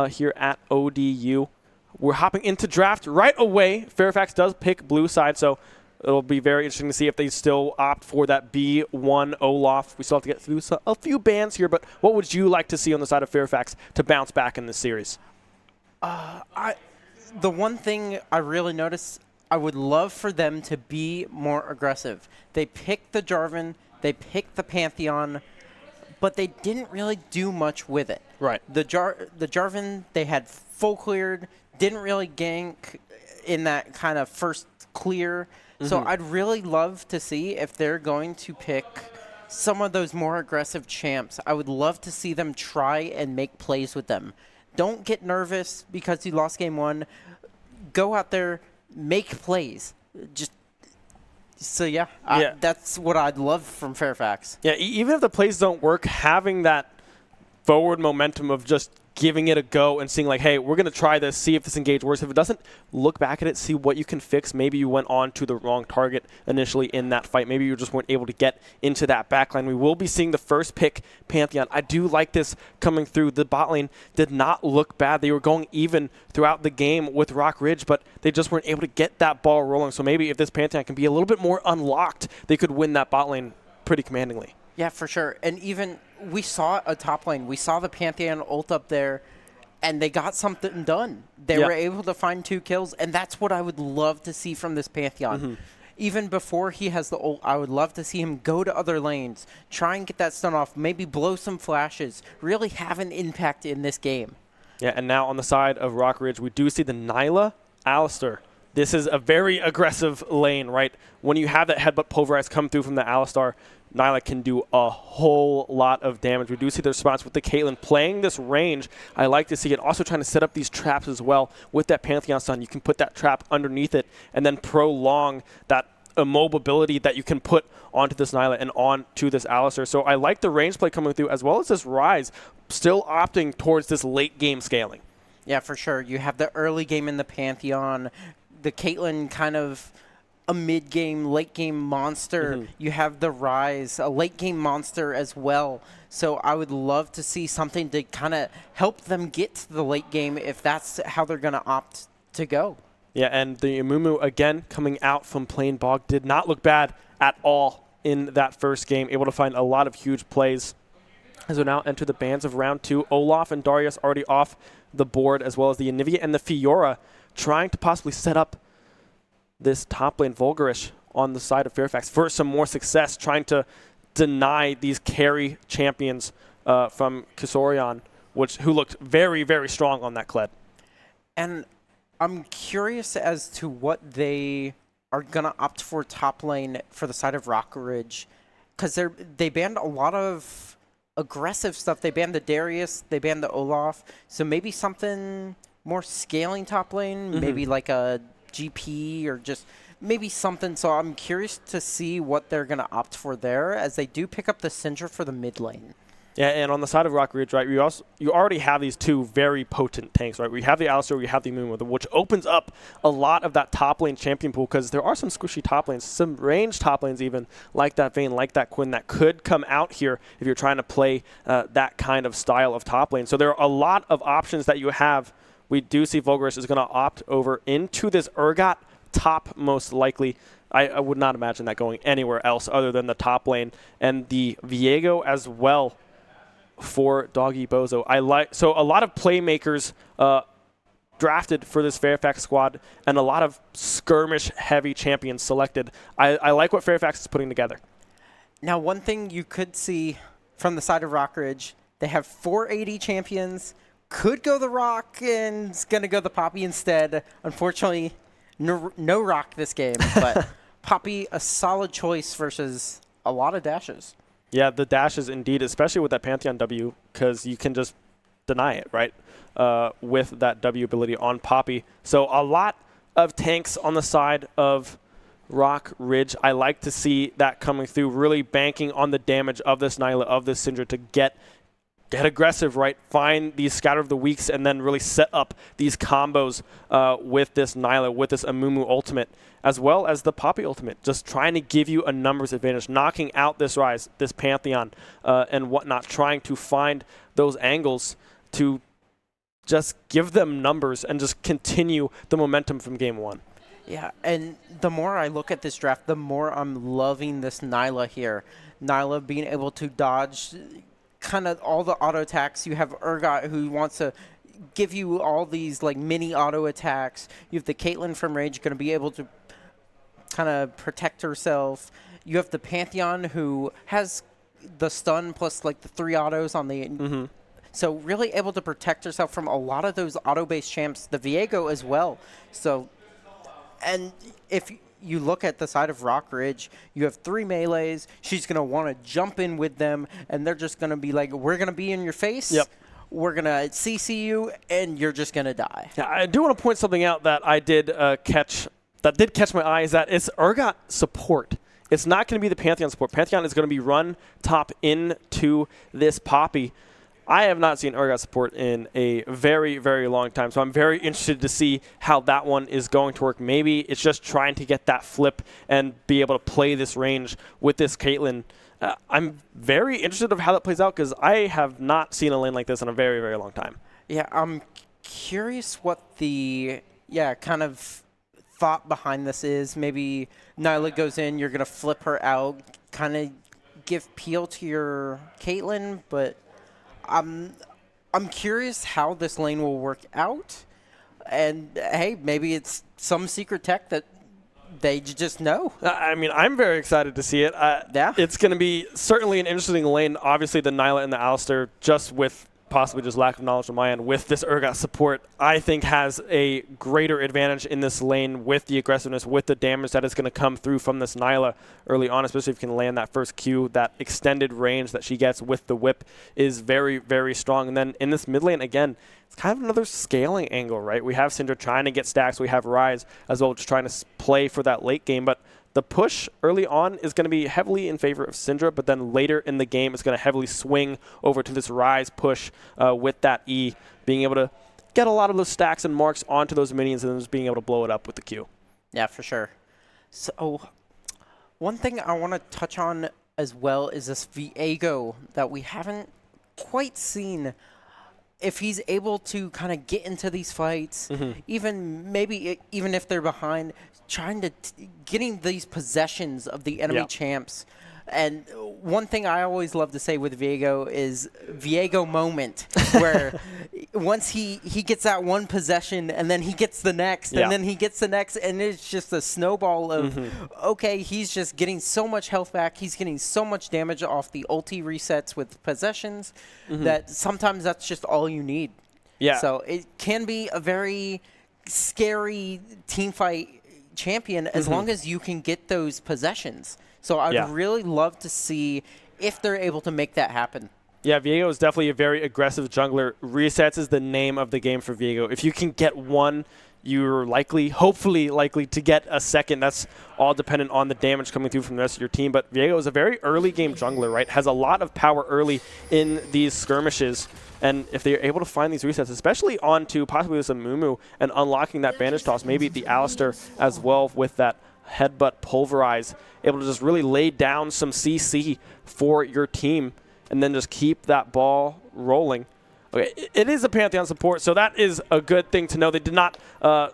here at ODU. We're hopping into draft right away. Fairfax does pick blue side, so it'll be very interesting to see if they still opt for that B1 Olaf. We still have to get through a few bans here, but what would you like to see on the side of Fairfax to bounce back in this series? The one thing I really noticed, I would love for them to be more aggressive. They picked the Jarvan, they picked the Pantheon, but they didn't really do much with it. Right. The Jarvan, they had full cleared, didn't really gank in that kind of first clear. So I'd really love to see if they're going to pick some of those more aggressive champs. I would love to see them try and make plays with them. Don't get nervous because you lost Game 1. Go out there, make plays. That's what I'd love from Fairfax. Yeah, even if the plays don't work, having that forward momentum of just giving it a go and seeing like, hey, we're going to try this, see if this engage works. If it doesn't, look back at it, see what you can fix. Maybe you went on to the wrong target initially in that fight. Maybe you just weren't able to get into that backline. We will be seeing the first pick Pantheon. I do like this coming through. The bot lane did not look bad. They were going even throughout the game with Rock Ridge, but they just weren't able to get that ball rolling. So maybe if this Pantheon can be a little bit more unlocked, they could win that bot lane pretty commandingly. Yeah, for sure. And even we saw a top lane. We saw the Pantheon ult up there, and they got something done. They were able to find 2 kills, and that's what I would love to see from this Pantheon. Even before he has the ult, I would love to see him go to other lanes, try and get that stun off, maybe blow some flashes, really have an impact in this game. Yeah, and now on the side of Rock Ridge, we do see the Nyla Alistar. This is a very aggressive lane, right? When you have that headbutt pulverize come through from the Alistar, Nyla can do a whole lot of damage. We do see the response with the Caitlyn playing this range. I like to see it. Also trying to set up these traps as well. With that Pantheon stun, you can put that trap underneath it and then prolong that immobility that you can put onto this Nyla and onto this Alistar. So I like the range play coming through as well as this Ryze still opting towards this late game scaling. Yeah, for sure. You have the early game in the Pantheon. The Caitlyn kind of a mid-game, late-game monster. You have the Ryze, a late-game monster as well. So I would love to see something to kind of help them get to the late game if that's how they're going to opt to go. Yeah, and the Amumu, again, coming out from Plain Bog, did not look bad at all in that first game. Able to find a lot of huge plays. As we now enter the bans of round 2, Olaf and Darius already off the board, as well as the Anivia and the Fiora, trying to possibly set up this top lane Vulgarish on the side of Fairfax for some more success, trying to deny these carry champions from Kisorion, who looked very, very strong on that Kled. And I'm curious as to what they are going to opt for top lane for the side of Rock Ridge, because they banned a lot of aggressive stuff. They banned the Darius, they banned the Olaf, so maybe something more scaling top lane, maybe like a GP or just maybe something. So I'm curious to see what they're going to opt for there, as they do pick up the Syndra for the mid lane. Yeah, and on the side of Rock Ridge, right, you already have these 2 very potent tanks, right? We have the Alistar, we have the Amumu, which opens up a lot of that top lane champion pool, because there are some squishy top lanes, some range top lanes even, like that Vayne, like that Quinn, that could come out here if you're trying to play that kind of style of top lane. So there are a lot of options that you have. We do see Vulgarish is going to opt over into this Urgot top, most likely. I would not imagine that going anywhere else other than the top lane. And the Viego as well for Doggy Bozo. So a lot of playmakers drafted for this Fairfax squad, and a lot of skirmish-heavy champions selected. I like what Fairfax is putting together. Now, one thing you could see from the side of Rock Ridge, they have 480 champions. Could go the Rock and is going to go the Poppy instead. Unfortunately, no Rock this game, but Poppy, a solid choice versus a lot of dashes. Yeah, the dashes indeed, especially with that Pantheon W, because you can just deny it, right, with that W ability on Poppy. So a lot of tanks on the side of Rock Ridge. I like to see that coming through, really banking on the damage of this Nyla, of this Syndra to get get aggressive, right? Find these Scatter of the Weeks and then really set up these combos with this Nyla, with this Amumu ultimate, as well as the Poppy ultimate. Just trying to give you a numbers advantage, knocking out this Ryze, this Pantheon, and whatnot, trying to find those angles to just give them numbers and just continue the momentum from game one. Yeah, and the more I look at this draft, the more I'm loving this Nyla here. Nyla being able to dodge kind of all the auto attacks. You have Urgot who wants to give you all these like mini auto attacks. You have the Caitlyn from Rage going to be able to kind of protect herself. You have the Pantheon who has the stun plus like the 3 autos on the... So really able to protect herself from a lot of those auto-based champs. The Viego as well. So, and if you look at the side of Rock Ridge, you have 3 melees. She's going to want to jump in with them, and they're just going to be like, we're going to be in your face. Yep. We're going to CC you, and you're just going to die. Yeah, I do want to point something out that I did catch my eye, is that it's Urgot support. It's not going to be the Pantheon support. Pantheon is going to be run top into this Poppy. I have not seen Urgot support in a very, very long time, so I'm very interested to see how that one is going to work. Maybe it's just trying to get that flip and be able to play this range with this Caitlyn. I'm very interested of how that plays out because I have not seen a lane like this in a very, very long time. Yeah, I'm curious what the kind of thought behind this is. Maybe Nyla goes in, you're going to flip her out, kind of give peel to your Caitlyn, but I'm curious how this lane will work out. And, hey, maybe it's some secret tech that they just know. I mean, I'm very excited to see it. Yeah. It's going to be certainly an interesting lane. Obviously, the Nyla and the Alistar, just with possibly just lack of knowledge on my end, with this Urgot support, I think has a greater advantage in this lane with the aggressiveness, with the damage that is going to come through from this Nyla early on, especially if you can land that first Q. That extended range that she gets with the whip is very, very strong. And then in this mid lane, again, it's kind of another scaling angle, right? We have Syndra trying to get stacks. We have Ryze as well, just trying to play for that late game. But the push early on is going to be heavily in favor of Syndra, but then later in the game, it's going to heavily swing over to this Ryze push with that E, being able to get a lot of those stacks and marks onto those minions and then just being able to blow it up with the Q. Yeah, for sure. So one thing I want to touch on as well is this Viego that we haven't quite seen. If he's able to kind of get into these fights, even if they're behind, trying to getting these possessions of the enemy champs. And one thing I always love to say with Viego is Viego moment, where once he gets that one possession and then he gets the next and then he gets the next, and it's just a snowball of, okay, he's just getting so much health back. He's getting so much damage off the ulti resets with possessions that sometimes that's just all you need. Yeah. So it can be a very scary team fight champion as long as you can get those possessions. So I'd really love to see if they're able to make that happen. Yeah, Viego is definitely a very aggressive jungler. Resets is the name of the game for Viego. If you can get one, you're hopefully likely to get a second. That's all dependent on the damage coming through from the rest of your team. But Viego is a very early game jungler, right? Has a lot of power early in these skirmishes. And if they're able to find these resets, especially onto possibly some Mumu and unlocking that bandage toss, maybe the Alistar as well with that headbutt pulverize, able to just really lay down some CC for your team and then just keep that ball rolling. Okay, it is a Pantheon support, so that is a good thing to know. They did not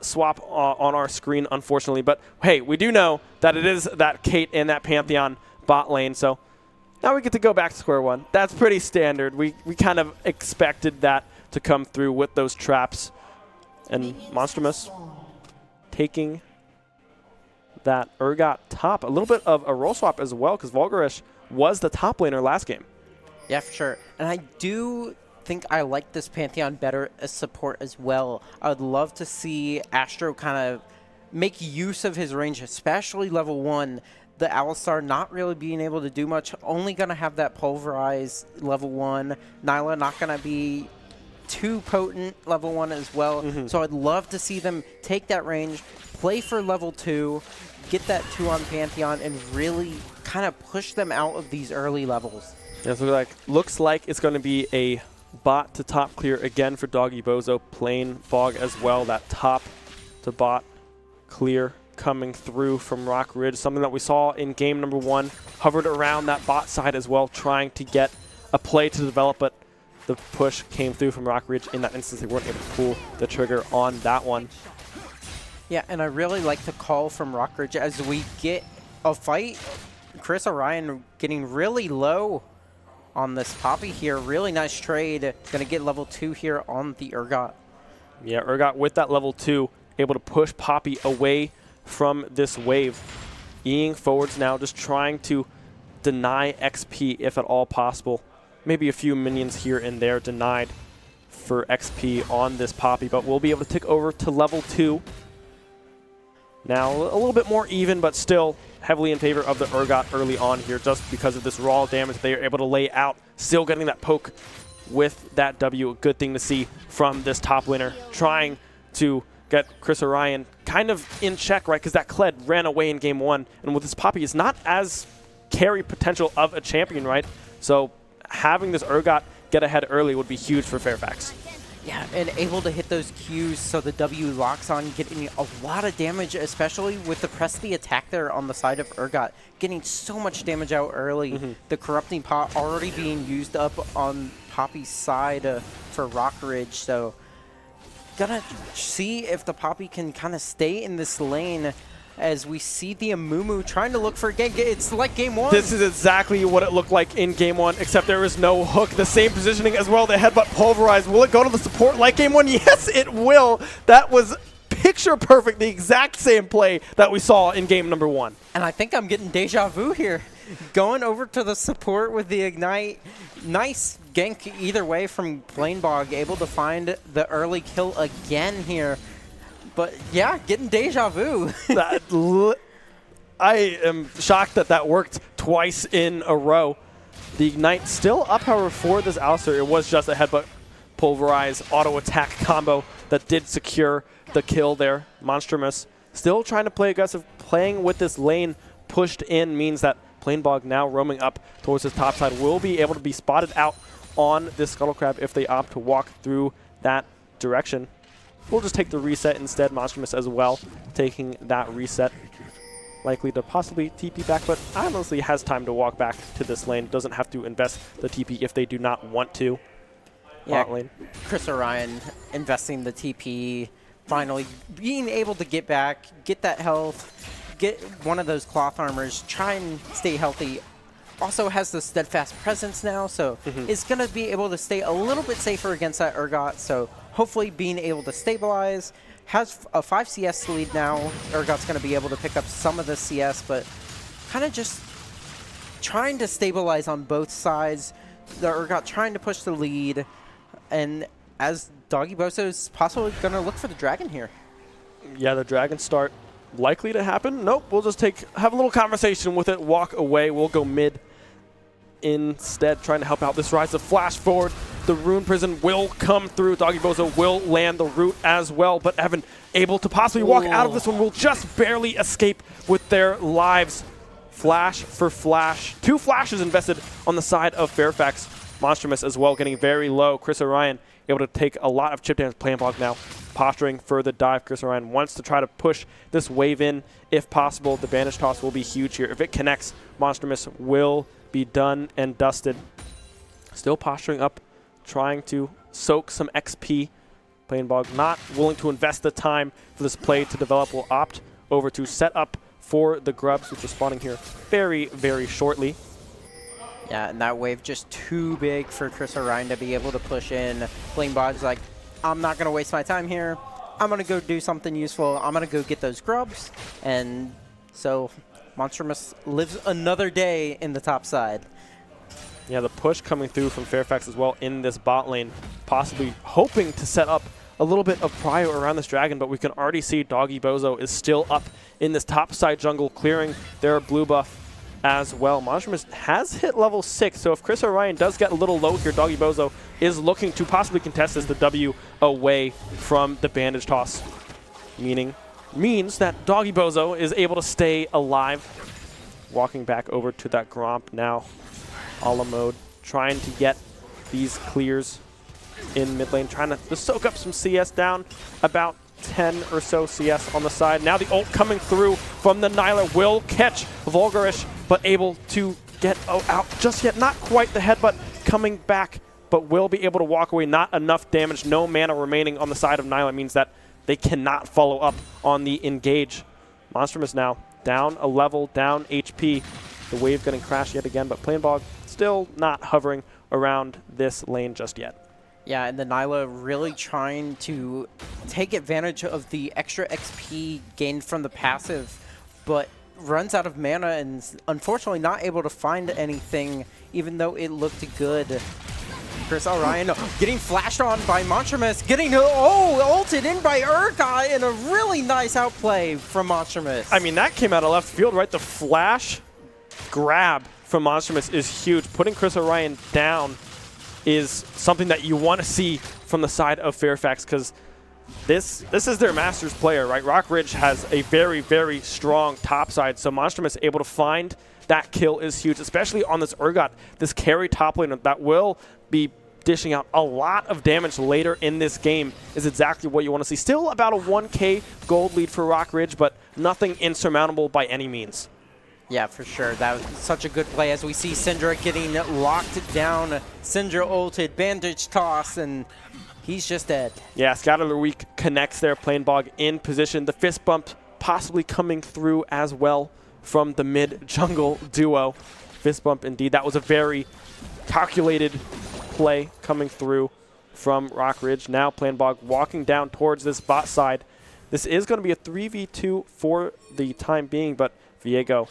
swap on our screen, unfortunately, but hey, we do know that it is that Kate and that Pantheon bot lane, so now we get to go back to square one. That's pretty standard. We kind of expected that to come through with those traps. And Monstrous taking that Urgot top. A little bit of a role swap as well, because Vulgarish was the top laner last game. Yeah, for sure. And I do think I like this Pantheon better as support as well. I would love to see Astro kind of make use of his range, especially level 1. The Alistar not really being able to do much, only going to have that pulverize level 1. Nyla not going to be too potent level 1 as well. So I'd love to see them take that range, play for level 2, get that 2 on Pantheon, and really kind of push them out of these early levels. Yeah, so looks like it's going to be a bot to top clear again for Doggy Bozo. Plain Bog as well. That top to bot clear coming through from Rock Ridge. Something that we saw in game number 1. Hovered around that bot side as well, trying to get a play to develop, but the push came through from Rock Ridge. In that instance, they weren't able to pull the trigger on that one. Yeah, and I really like the call from Rock Ridge as we get a fight. Chris Orion getting really low on this Poppy here. Really nice trade. Going to get level 2 here on the Urgot. Yeah, Urgot with that level 2, able to push Poppy away from this wave. Eing forwards now, just trying to deny XP if at all possible. Maybe a few minions here and there denied for XP on this Poppy, but we'll be able to tick over to level 2. Now, a little bit more even, but still heavily in favor of the Urgot early on here, just because of this raw damage they are able to lay out. Still getting that poke with that W. A good thing to see from this top laner, trying to get Chris Orion kind of in check, right? Because that Kled ran away in game 1, and with this Poppy is not as carry potential of a champion, right? So having this Urgot get ahead early would be huge for Fairfax. Yeah, and able to hit those Qs so the W locks on, getting a lot of damage, especially with the press the attack there on the side of Urgot. Getting so much damage out early. The Corrupting Pot already being used up on Poppy's side for Rock Ridge. So gonna see if the Poppy can kind of stay in this lane as we see the Amumu trying to look for a gank. It's like game 1. This is exactly what it looked like in game 1, except there is no hook. The same positioning as well. The headbutt pulverized. Will it go to the support like game 1? Yes, it will. That was picture perfect. The exact same play that we saw in game number 1. And I think I'm getting deja vu here. Going over to the support with the Ignite. Nice gank either way from Planebog. Able to find the early kill again here. But yeah, getting deja vu. I am shocked that that worked twice in a row. The Ignite still up, however, for this Alistair. It was just a headbutt pulverize auto attack combo that did secure the kill there. Monstrous still trying to play aggressive. Playing with this lane pushed in means that Planebog now roaming up towards his top side will be able to be spotted out on this Scuttle Crab if they opt to walk through that direction. We'll just take the reset instead. Monstrous as well, taking that reset. Likely to possibly TP back, but honestly has time to walk back to this lane. Doesn't have to invest the TP if they do not want to. Yeah, Bot lane. Chris Orion investing the TP, finally being able to get back, get that health, get one of those cloth armors, try and stay healthy. Also has the steadfast presence now, so is going to be able to stay a little bit safer against that Urgot. So hopefully being able to stabilize. Has a 5 CS lead now. Urgot's going to be able to pick up some of the CS, but kind of just trying to stabilize on both sides. The Urgot trying to push the lead, and as Doggy Bozo is possibly going to look for the dragon here. Yeah, the dragon start likely to happen. Nope, we'll just have a little conversation with it, walk away. We'll go mid instead, trying to help out this rise of flash forward. The Rune Prison will come through. Doggy Bozo will land the root as well, but Evan able to possibly walk out of this one will just barely escape with their lives. Flash for flash. 2 flashes invested on the side of Fairfax. Monstrous as well, getting very low. Chris Orion able to take a lot of chip damage. Planebog now posturing for the dive. Chris Orion wants to try to push this wave in if possible. The bandage toss will be huge here. If it connects, Monstrous will be done and dusted. Still posturing up, trying to soak some XP. Planebog not willing to invest the time for this play to develop. Will opt over to set up for the grubs, which are spawning here very, very shortly. Yeah, and that wave just too big for Chris Orion to be able to push in. Planebog's like, I'm not going to waste my time here. I'm going to go do something useful. I'm going to go get those grubs. And so Monstrous lives another day in the top side. Yeah, the push coming through from Fairfax as well in this bot lane, possibly hoping to set up a little bit of prio around this dragon, but we can already see Doggy Bozo is still up in this top side jungle, clearing their blue buff as well. Monstrous has hit level 6, so if Chris Orion does get a little low here, Doggy Bozo is looking to possibly contest this, the W away from the bandage toss, means that Doggy Bozo is able to stay alive. Walking back over to that Gromp now. A la mode, trying to get these clears in mid lane, trying to just soak up some CS down, about 10 or so CS on the side. Now the ult coming through from the Nyla will catch Vulgarish, but able to get out just yet. Not quite the headbutt coming back, but will be able to walk away. Not enough damage, no mana remaining on the side of Nyla means that they cannot follow up on the engage. Monstrum is now down a level, down HP. The wave getting crashed yet again, but Planebog still not hovering around this lane just yet. Yeah, and the Nyla really trying to take advantage of the extra XP gained from the passive, but runs out of mana and is unfortunately not able to find anything, even though it looked good. Chris Orion getting flashed on by Monstrumus, getting ulted in by Urgot, and a really nice outplay from Monstrumus. I mean, that came out of left field, right? The flash grab from Monstrumus is huge. Putting Chris Orion down is something that you want to see from the side of Fairfax, because this is their Masters player, right? Rock Ridge has a very, very strong top side, so Monstrumus able to find that kill is huge, especially on this Urgot, this carry top lane that will be dishing out a lot of damage later in this game is exactly what you want to see. Still about a 1K gold lead for Rock Ridge, but nothing insurmountable by any means. Yeah, for sure. That was such a good play as we see Syndra getting locked down. Syndra ulted, bandage toss, and he's just dead. Yeah, Scatter Week connects there. Planebog in position. The fist bump possibly coming through as well from the mid-jungle duo. Fist bump indeed. That was a very calculated play coming through from Rock Ridge. Now Planebog walking down towards this bot side. This is going to be a 3v2 for the time being, but Viego,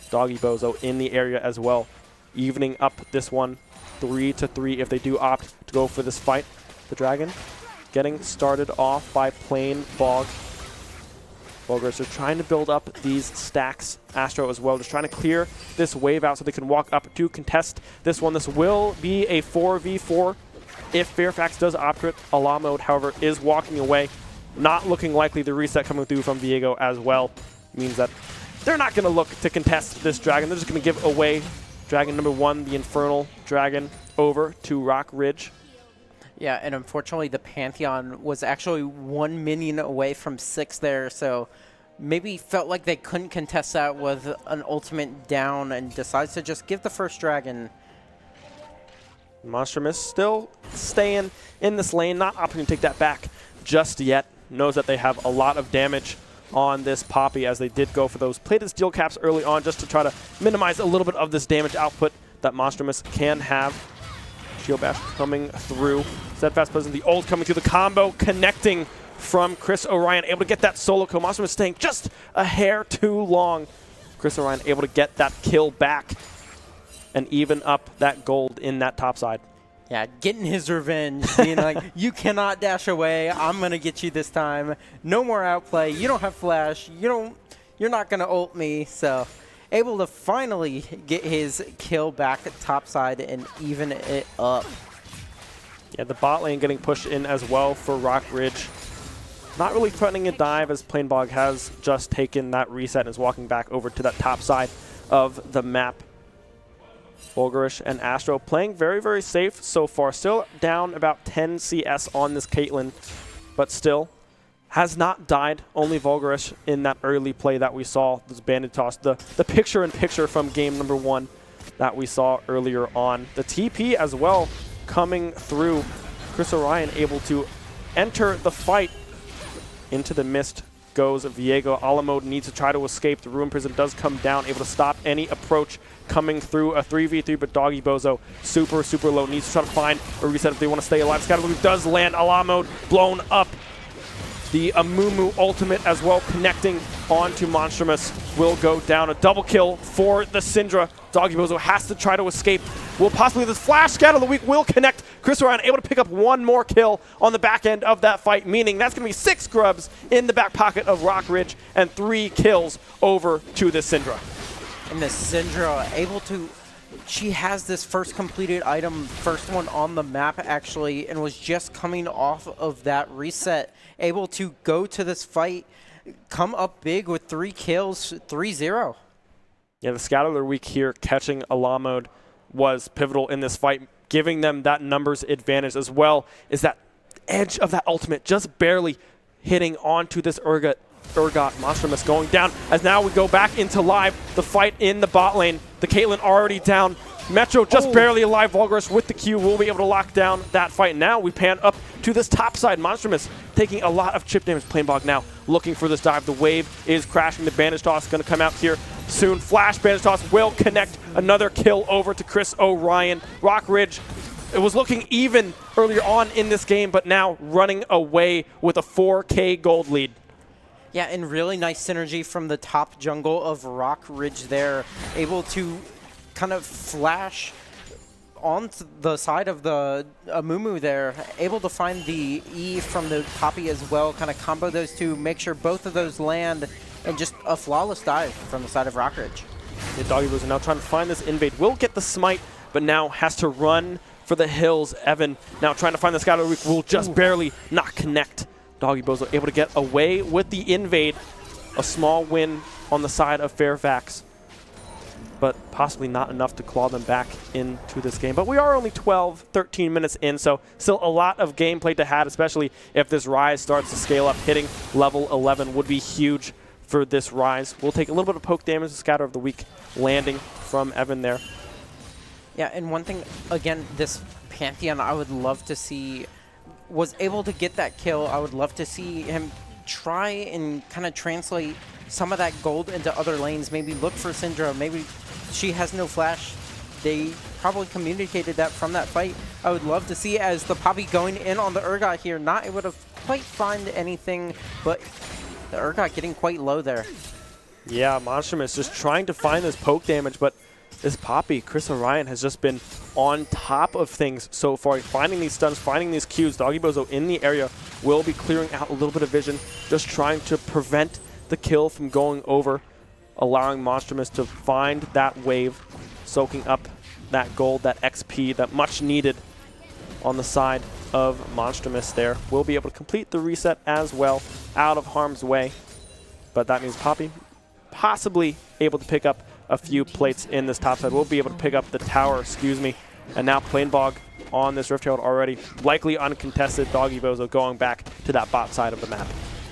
Doggy Bozo in the area as well, evening up this one 3-3 if they do opt to go for this fight. The Dragon getting started off by Planebog. Vulgarish are trying to build up these stacks. Astro as well, just trying to clear this wave out so they can walk up to contest this one. This will be a 4v4 if Fairfax does opt for it. Allah mode, however, is walking away. Not looking likely. The reset coming through from Viego as well means that they're not going to look to contest this Dragon. They're just going to give away Dragon number 1, the Infernal Dragon, over to Rock Ridge. Yeah, and unfortunately the Pantheon was actually 1 minion away from 6 there, so maybe felt like they couldn't contest that with an ultimate down and decides to just give the first Dragon. Monstrumus still staying in this lane, not opting to take that back just yet. Knows that they have a lot of damage on this Poppy as they did go for those plated steel caps early on just to try to minimize a little bit of this damage output that Monstrumus can have. Shield Bash coming through. Steadfast Presence, the ult coming through, the combo connecting from Chris Orion, able to get that solo kill. Monstrumus staying just a hair too long. Chris Orion able to get that kill back and even up that gold in that top side. Yeah, getting his revenge, being like, you cannot dash away. I'm going to get you this time. No more outplay. You don't have flash. You're not going to ult me. So able to finally get his kill back at top side and even it up. Yeah, the bot lane getting pushed in as well for Rock Ridge. Not really threatening a dive as Planebog has just taken that reset and is walking back over to that top side of the map. Vulgarish and Astro playing very, very safe so far. Still down about 10 CS on this Caitlyn, but still has not died. Only Vulgarish in that early play that we saw, this bandit toss, the picture-in-picture from game number 1 that we saw earlier on. The TP as well coming through. Chris Orion able to enter the fight. Into the mist goes Viego. Alamode needs to try to escape. The Ruin Prison does come down, able to stop any approach coming through a 3v3, but Doggy Bozo super, super low. Needs to try to find a reset if they want to stay alive. Scatter Move does land. Alamode blown up. The Amumu ultimate as well connecting onto Monstrumus will go down. A double kill for the Syndra. Doggy Bozo has to try to escape. Will possibly this flash scatter of the week will connect. Chris Orion able to pick up 1 more kill on the back end of that fight, meaning that's going to be 6 grubs in the back pocket of Rock Ridge and 3 kills over to the Syndra. And the Syndra able to, she has this first completed item, first one on the map actually, and was just coming off of that reset, able to go to this fight, come up big with 3 kills, 3-0. Yeah, the Scouter Week here catching Alamode was pivotal in this fight. giving them that numbers advantage, as well as that edge of that ultimate just barely hitting onto this Urgot. Monstrous going down, as now we go back into live. The fight in the bot lane. The Caitlyn already down. Metro just barely alive. Vulgarus with the Q will be able to lock down that fight. Now we pan up to this top side. Monstrous taking a lot of chip damage. Planebog now looking for this dive. The wave is crashing. The bandage toss is going to come out here soon. Flash bandage toss will connect. Another kill over to Chris Orion. Rock Ridge, it was looking even earlier on in this game, but now running away with a 4K gold lead. Yeah, and really nice synergy from the top jungle of Rock Ridge there, able to kind of flash on the side of the Amumu there, able to find the E from the Poppy as well, kind of combo those two, make sure both of those land, and just a flawless dive from the side of Rock Ridge. The Doggy Bros are now trying to find this invade. Will get the smite, but now has to run for the hills. Evan now trying to find the Scatter Week, will just barely not connect. Doggy Bros are able to get away with the invade. A small win on the side of Fairfax, but possibly not enough to claw them back into this game. But we are only 12, 13 minutes in, so still a lot of gameplay to have, especially if this Rise starts to scale up. Hitting level 11 would be huge for this Rise. We'll take a little bit of poke damage, the Scatter of the Week landing from Evan there. Yeah, and one thing, again, this Pantheon I would love to see was able to get that kill. I would love to see him try and kind of translate some of that gold into other lanes. Maybe look for Syndra. Maybe she has no flash. They probably communicated that from that fight. I would love to see as the Poppy going in on the Urgot here, not able to quite find anything, but the Urgot getting quite low there. Yeah, Monstrous just trying to find this poke damage, but this Poppy, Chris Orion, has just been on top of things so far. Finding these stuns, finding these Qs. Doggy Bozo in the area will be clearing out a little bit of vision, just trying to prevent the kill from going over, allowing Monstrous to find that wave, soaking up that gold, that XP, that much needed on the side of Monstrous there. Will be able to complete the reset as well, out of harm's way. But that means Poppy possibly able to pick up a few plates in this top side. We'll be able to pick up the tower, and now Planebog on this Rift Herald already. Likely uncontested. Doggy Bozo going back to that bot side of the map.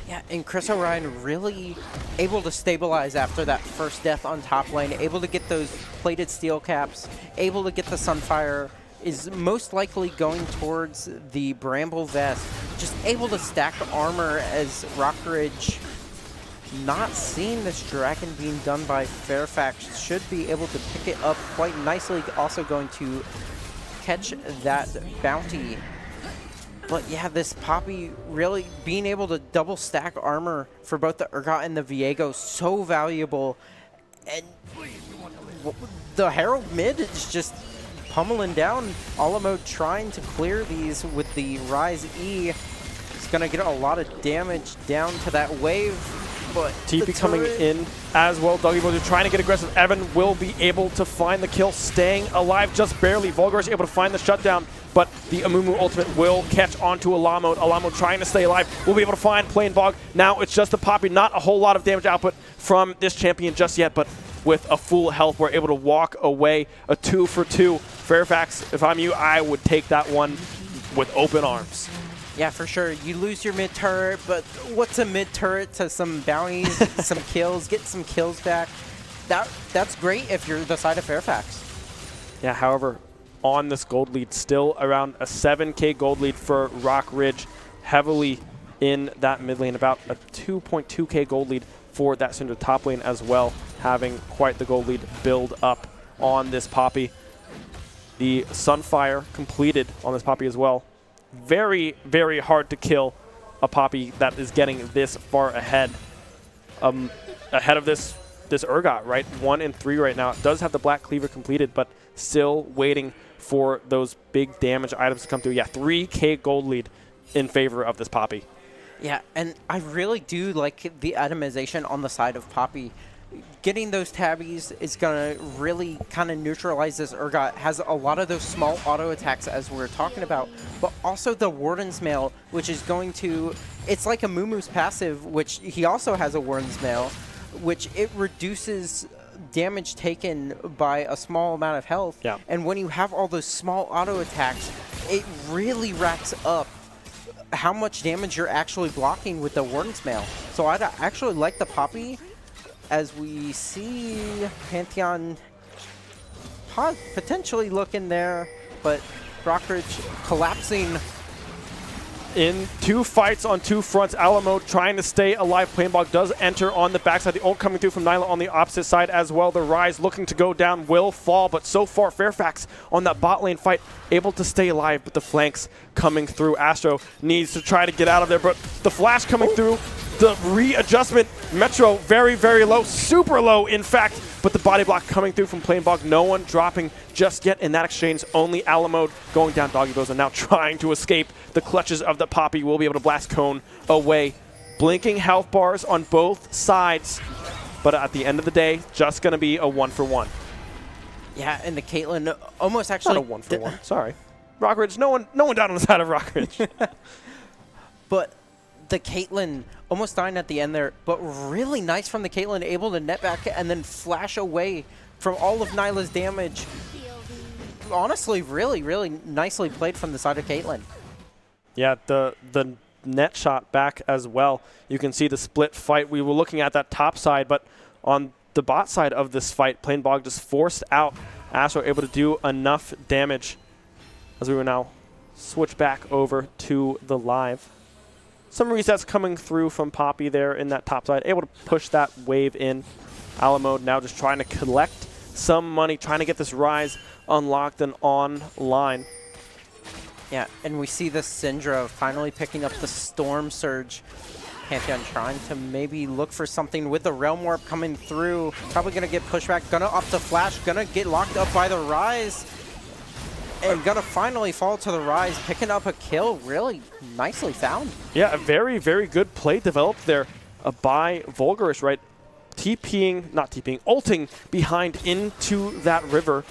Yeah, and Chris Orion really able to stabilize after that first death on top lane, able to get those plated steel caps, able to get the Sunfire, is most likely going towards the Bramble Vest, just able to stack armor as Rockridge, not seeing this Dragon being done by Fairfax, should be able to pick it up quite nicely, also going to catch that bounty. But yeah, this Poppy really being able to double stack armor for both the Urgot and the Viego, so valuable. And the Herald mid is just pummeling down. Alamo trying to clear these with the Rise E. He's going to get a lot of damage down to that wave. But TP coming in as well. Doggy Bozo trying to get aggressive. Evan will be able to find the kill, staying alive just barely. Vulgarus able to find the shutdown, but the Amumu ultimate will catch onto Alamo. Alamo trying to stay alive. Will be able to find Planebog. Now it's just the Poppy. Not a whole lot of damage output from this champion just yet, but with a full health, we're able to walk away. A 2 for 2. Fairfax, if I'm you, I would take that one with open arms. Yeah, for sure. You lose your mid turret, but what's a mid turret to some bounties, some kills, get some kills back? That's great if you're the side of Fairfax. Yeah, however, on this gold lead, still around a 7K gold lead for Rock Ridge, heavily in that mid lane, about a 2.2K gold lead for that Syndra top lane as well, having quite the gold lead build up on this Poppy. The Sunfire completed on this Poppy as well. Very, very hard to kill a Poppy that is getting this far ahead. Ahead of this Urgot, right? 1 and 3 right now. It does have the Black Cleaver completed, but still waiting for those big damage items to come through. Yeah, 3K gold lead in favor of this Poppy. Yeah, and I really do like the itemization on the side of Poppy. Getting those tabbies is going to really kind of neutralize this Urgot. Has a lot of those small auto attacks as we're talking about, but also the Warden's Mail, which is going to, it's like a Mumu's passive, which he also has a Warden's Mail, which it reduces damage taken by a small amount of health. Yeah. And when you have all those small auto attacks, it really racks up how much damage you're actually blocking with the Warden's Mail. So I actually like the Poppy, as we see Pantheon potentially looking there, but Rockridge collapsing. In 2 fights on 2 fronts, Alamo trying to stay alive. Planebog does enter on the backside. The ult coming through from Nyla on the opposite side as well. The Rise looking to go down, will fall, but so far Fairfax on that bot lane fight able to stay alive, but the flanks coming through. Astro needs to try to get out of there, but the flash coming through, the readjustment. Metro very, very low, super low in fact, but the body block coming through from Planebog. No one dropping just yet in that exchange. Only Alamo going down. Doggybozo now trying to escape the clutches of the Poppy. Will be able to blast Cone away. Blinking health bars on both sides, but at the end of the day, just going to be a 1-for-1. Yeah, and the Caitlyn almost actually... Not a 1-for-1, sorry. Rockridge, no one down on the side of Rockridge. But the Caitlyn almost dying at the end there, but really nice from the Caitlyn, able to net back and then flash away from all of Nyla's damage. Honestly, really, really nicely played from the side of Caitlyn. Yeah, the net shot back as well. You can see the split fight. We were looking at that top side, but on the bot side of this fight, Planebog just forced out Astro, able to do enough damage as we will now switch back over to the live. Some resets coming through from Poppy there in that top side, able to push that wave in. Alamo now just trying to collect some money, trying to get this Rise unlocked and online. Yeah, and we see the Syndra finally picking up the Storm Surge. Pantheon trying to maybe look for something with the Realm Warp coming through. Probably going to get pushed back, going to up the Flash, going to get locked up by the Rise. And going to finally fall to the Rise, picking up a kill. Really nicely found. Yeah, a very, very good play developed there by Vulgarish, right? Ulting behind into that river.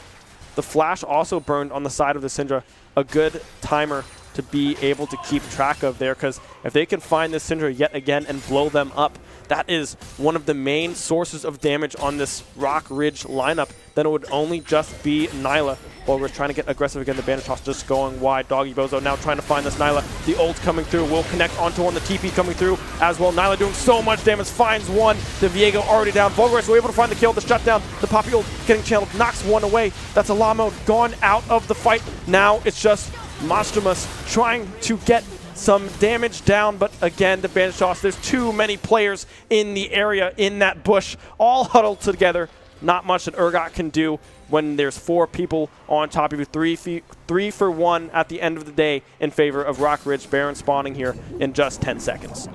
The Flash also burned on the side of the Syndra. A good timer to be able to keep track of there, because if they can find this Syndra yet again and blow them up, that is one of the main sources of damage on this Rock Ridge lineup. Then it would only just be Nyla. While we're trying to get aggressive again, the bandage toss just going wide. Doggybozo now trying to find this Nyla. The ult coming through, will connect onto one. The TP coming through as well. Nyla doing so much damage, finds one. The Viego already down. Vulgarish able to find the kill, the shutdown. The Poppy ult getting channeled, knocks one away. That's Alamo gone out of the fight. Now it's just Monstrumus trying to get some damage down, but again, the bandage toss. There's too many players in the area, in that bush, all huddled together. Not much that Urgot can do when there's 4 people on top of you. 3 for 1 at the end of the day in favor of Rock Ridge. Baron spawning here in just 10 seconds.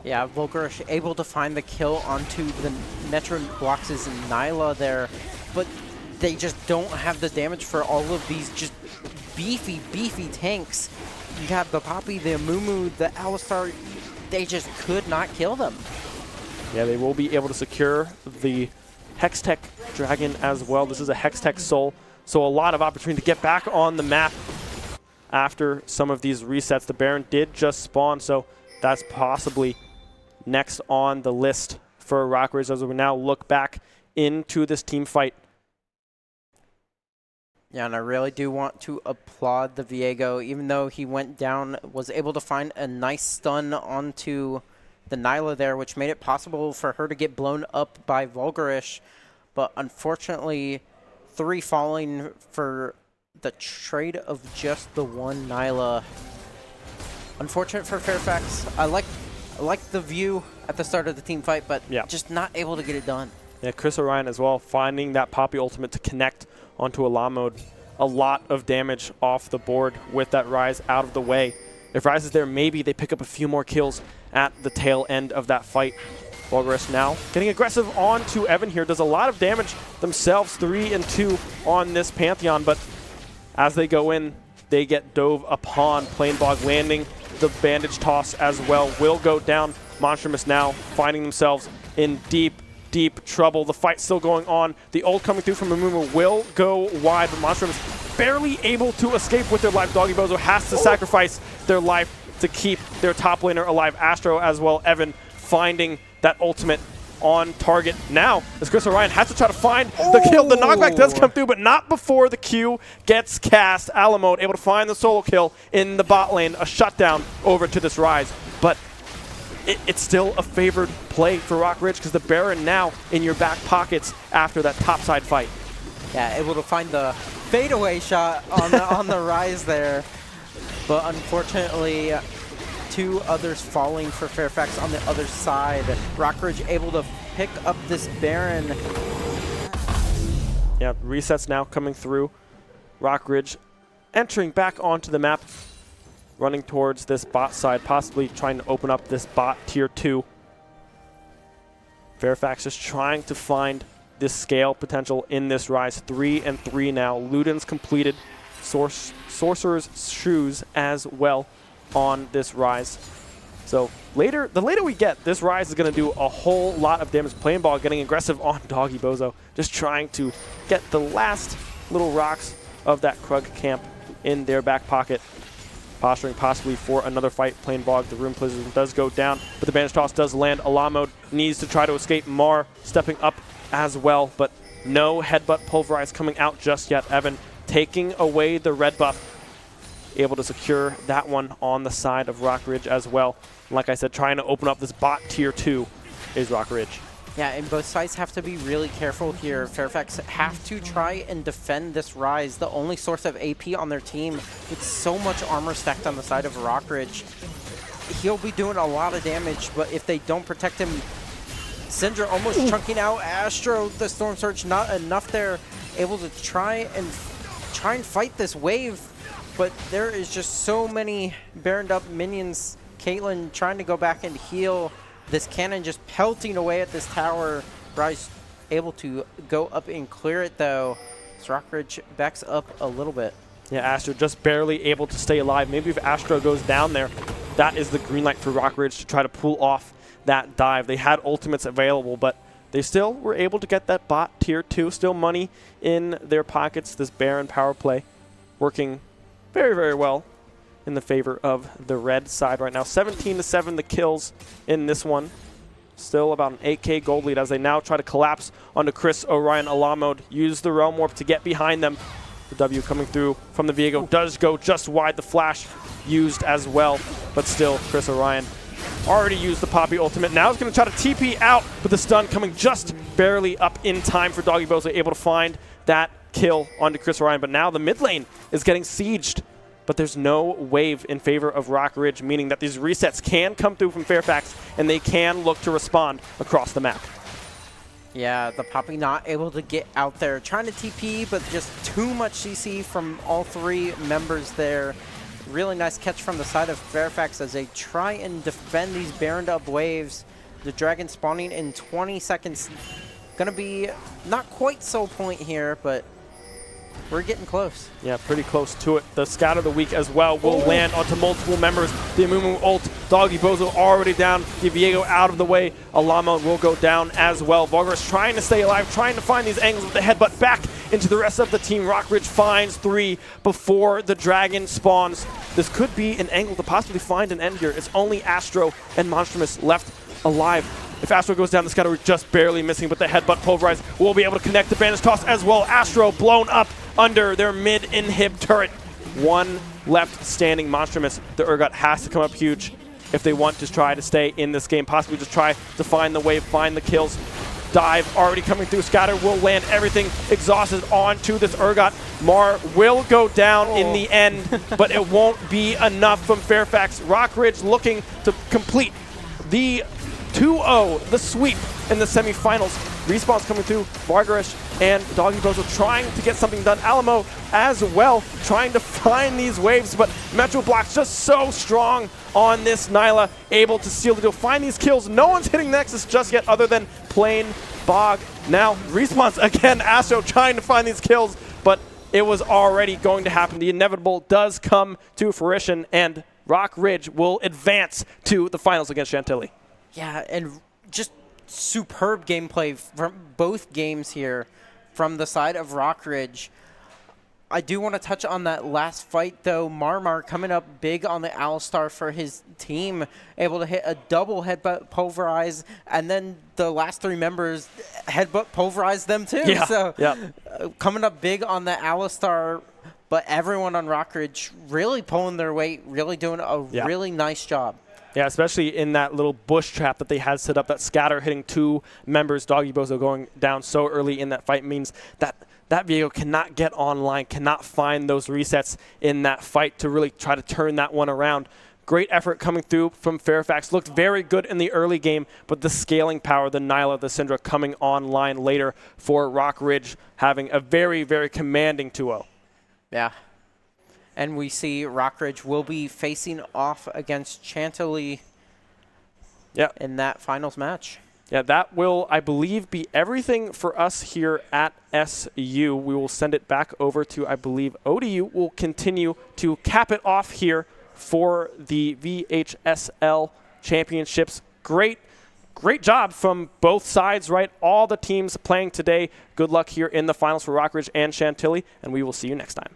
Yeah, Vulgarish able to find the kill onto the Metro Blox's Nyla there, but they just don't have the damage for all of these just beefy tanks. You have the Poppy, the Amumu, the Alistar. They just could not kill them. Yeah, they will be able to secure the Hextech Dragon as well. This is a Hextech Soul, so a lot of opportunity to get back on the map after some of these resets. The Baron did just spawn, so that's possibly next on the list for Rockridge as we now look back into this team fight. Yeah, and I really do want to applaud the Viego, even though he went down, was able to find a nice stun onto the Nyla there, which made it possible for her to get blown up by Vulgarish. But unfortunately, 3 falling for the trade of just the one Nyla. Unfortunate for Fairfax. I like the view at the start of the team fight, but yeah, just not able to get it done. Yeah, Chris Orion as well, finding that Poppy ultimate to connect onto a law mode. A lot of damage off the board with that Rise out of the way. If Rise is there, maybe they pick up a few more kills at the tail end of that fight. Vulgarish now getting aggressive onto Evan here. Does a lot of damage themselves, 3 and 2 on this Pantheon, but as they go in, they get dove upon. Planebog landing the bandage toss as well. Will go down. Monstrumus now finding themselves in deep trouble. The fight still going on. The ult coming through from Amumu will go wide, but Monstrumus barely able to escape with their life. Doggybozo has to sacrifice their life to keep their top laner alive. Astro as well, Evan finding that ultimate on target now as Chris Orion has to try to find the kill. The knockback does come through, but not before the Q gets cast. Alamo able to find the solo kill in the bot lane, a shutdown over to this Ryze. But it's still a favored play for Rock Ridge because the Baron now in your back pockets after that topside fight. Yeah, able to find the fadeaway shot on the Ryze there. But unfortunately, 2 others falling for Fairfax on the other side. Rockridge able to pick up this Baron. Yeah, resets now coming through. Rockridge entering back onto the map, running towards this bot side, possibly trying to open up this bot tier 2. Fairfax just trying to find this scale potential in this Ryze. 3-3 now. Luden's completed. Sorcerer's Shoes as well on this Ryze. So the later we get, this Ryze is going to do a whole lot of damage. Playing ball getting aggressive on Doggy Bozo, just trying to get the last little rocks of that Krug camp in their back pocket. Posturing possibly for another fight. Plain Bog, the Rune Blizzard does go down, but the Banish Toss does land. Alamo needs to try to escape. Mar stepping up as well, but no Headbutt Pulverize coming out just yet. Evan taking away the red buff, able to secure that one on the side of Rock Ridge as well. Like I said, trying to open up this bot tier 2 is Rock Ridge. Yeah, and both sides have to be really careful here. Fairfax have to try and defend this Ryze, the only source of AP on their team, with so much armor stacked on the side of Rockridge. He'll be doing a lot of damage, but if they don't protect him, Syndra almost chunking out. Astro, the Storm Surge, not enough there, able to try and fight this wave, but there is just so many baroned up minions. Caitlyn trying to go back and heal. This cannon just pelting away at this tower. Ryze able to go up and clear it though. Rockridge backs up a little bit. Yeah, Astro just barely able to stay alive. Maybe if Astro goes down there, that is the green light for Rockridge to try to pull off that dive. They had ultimates available, but they still were able to get that bot tier 2. Still money in their pockets. This Baron power play working very, very well in the favor of the red side right now. 17-7 the kills in this one. Still about an 8k gold lead as they now try to collapse onto Chris Orion. Alamode use the Realm Warp to get behind them. The W coming through from the Viego does go just wide. The flash used as well, but still Chris Orion already used the Poppy ultimate. Now he's going to try to TP out, but the stun coming just barely up in time for Doggy Bozo, able to find that kill onto Chris Orion. But now the mid lane is getting sieged, but there's no wave in favor of Rock Ridge, meaning that these resets can come through from Fairfax, and they can look to respond across the map. Yeah, the Poppy not able to get out there. Trying to TP, but just too much CC from all 3 members there. Really nice catch from the side of Fairfax as they try and defend these baroned up waves. The dragon spawning in 20 seconds. Gonna be not quite soul point here, but we're getting close. Yeah, pretty close to it. The Scout of the Week as well will land onto multiple members. The Amumu ult, Doggy Bozo already down. The Viego out of the way. Alamo will go down as well. Vargas trying to stay alive, trying to find these angles with the headbutt back into the rest of the team. Rockridge finds 3 before the dragon spawns. This could be an angle to possibly find an end here. It's only Astro and Monstrumus left alive. If Astro goes down, the Scatter just barely missing, but the headbutt pulverize will be able to connect the Banish Toss as well. Astro blown up under their mid-inhib turret. 1 left standing. Monstrumus, the Urgot has to come up huge if they want to try to stay in this game. Possibly just try to find the wave, find the kills. Dive already coming through. Scatter will land everything exhausted onto this Urgot. Mar will go down in the end, but it won't be enough from Fairfax. Rockridge looking to complete the 2-0, the sweep in the semifinals. Respawns coming through. Vargas and Doggy Bozo trying to get something done. Alamo as well, trying to find these waves, but Metro Block's just so strong on this Nyla, able to seal the deal, find these kills. No one's hitting Nexus just yet other than Plain Bog. Now, Respawns again, Astro trying to find these kills, but it was already going to happen. The inevitable does come to fruition, and Rock Ridge will advance to the finals against Chantilly. Yeah, and just superb gameplay from both games here from the side of Rockridge. I do want to touch on that last fight, though. Marmar coming up big on the Alistar for his team, able to hit a double headbutt pulverize, and then the last 3 members headbutt pulverize them too. Yeah. So Yeah. Coming up big on the Alistar, but everyone on Rockridge really pulling their weight, really doing a really nice job. Yeah, especially in that little bush trap that they had set up, that scatter hitting 2 members, Doggy Bozo going down so early in that fight means that that Viego cannot get online, cannot find those resets in that fight to really try to turn that one around. Great effort coming through from Fairfax. Looked very good in the early game, but the scaling power, the Nyla, the Syndra coming online later for Rockridge, having a very, very commanding 2-0. Yeah. And we see Rockridge will be facing off against Chantilly in that finals match. Yeah, that will, I believe, be everything for us here at SU. We will send it back over to, I believe, ODU will continue to cap it off here for the VHSL Championships. Great job from both sides, right? All the teams playing today. Good luck here in the finals for Rockridge and Chantilly, and we will see you next time.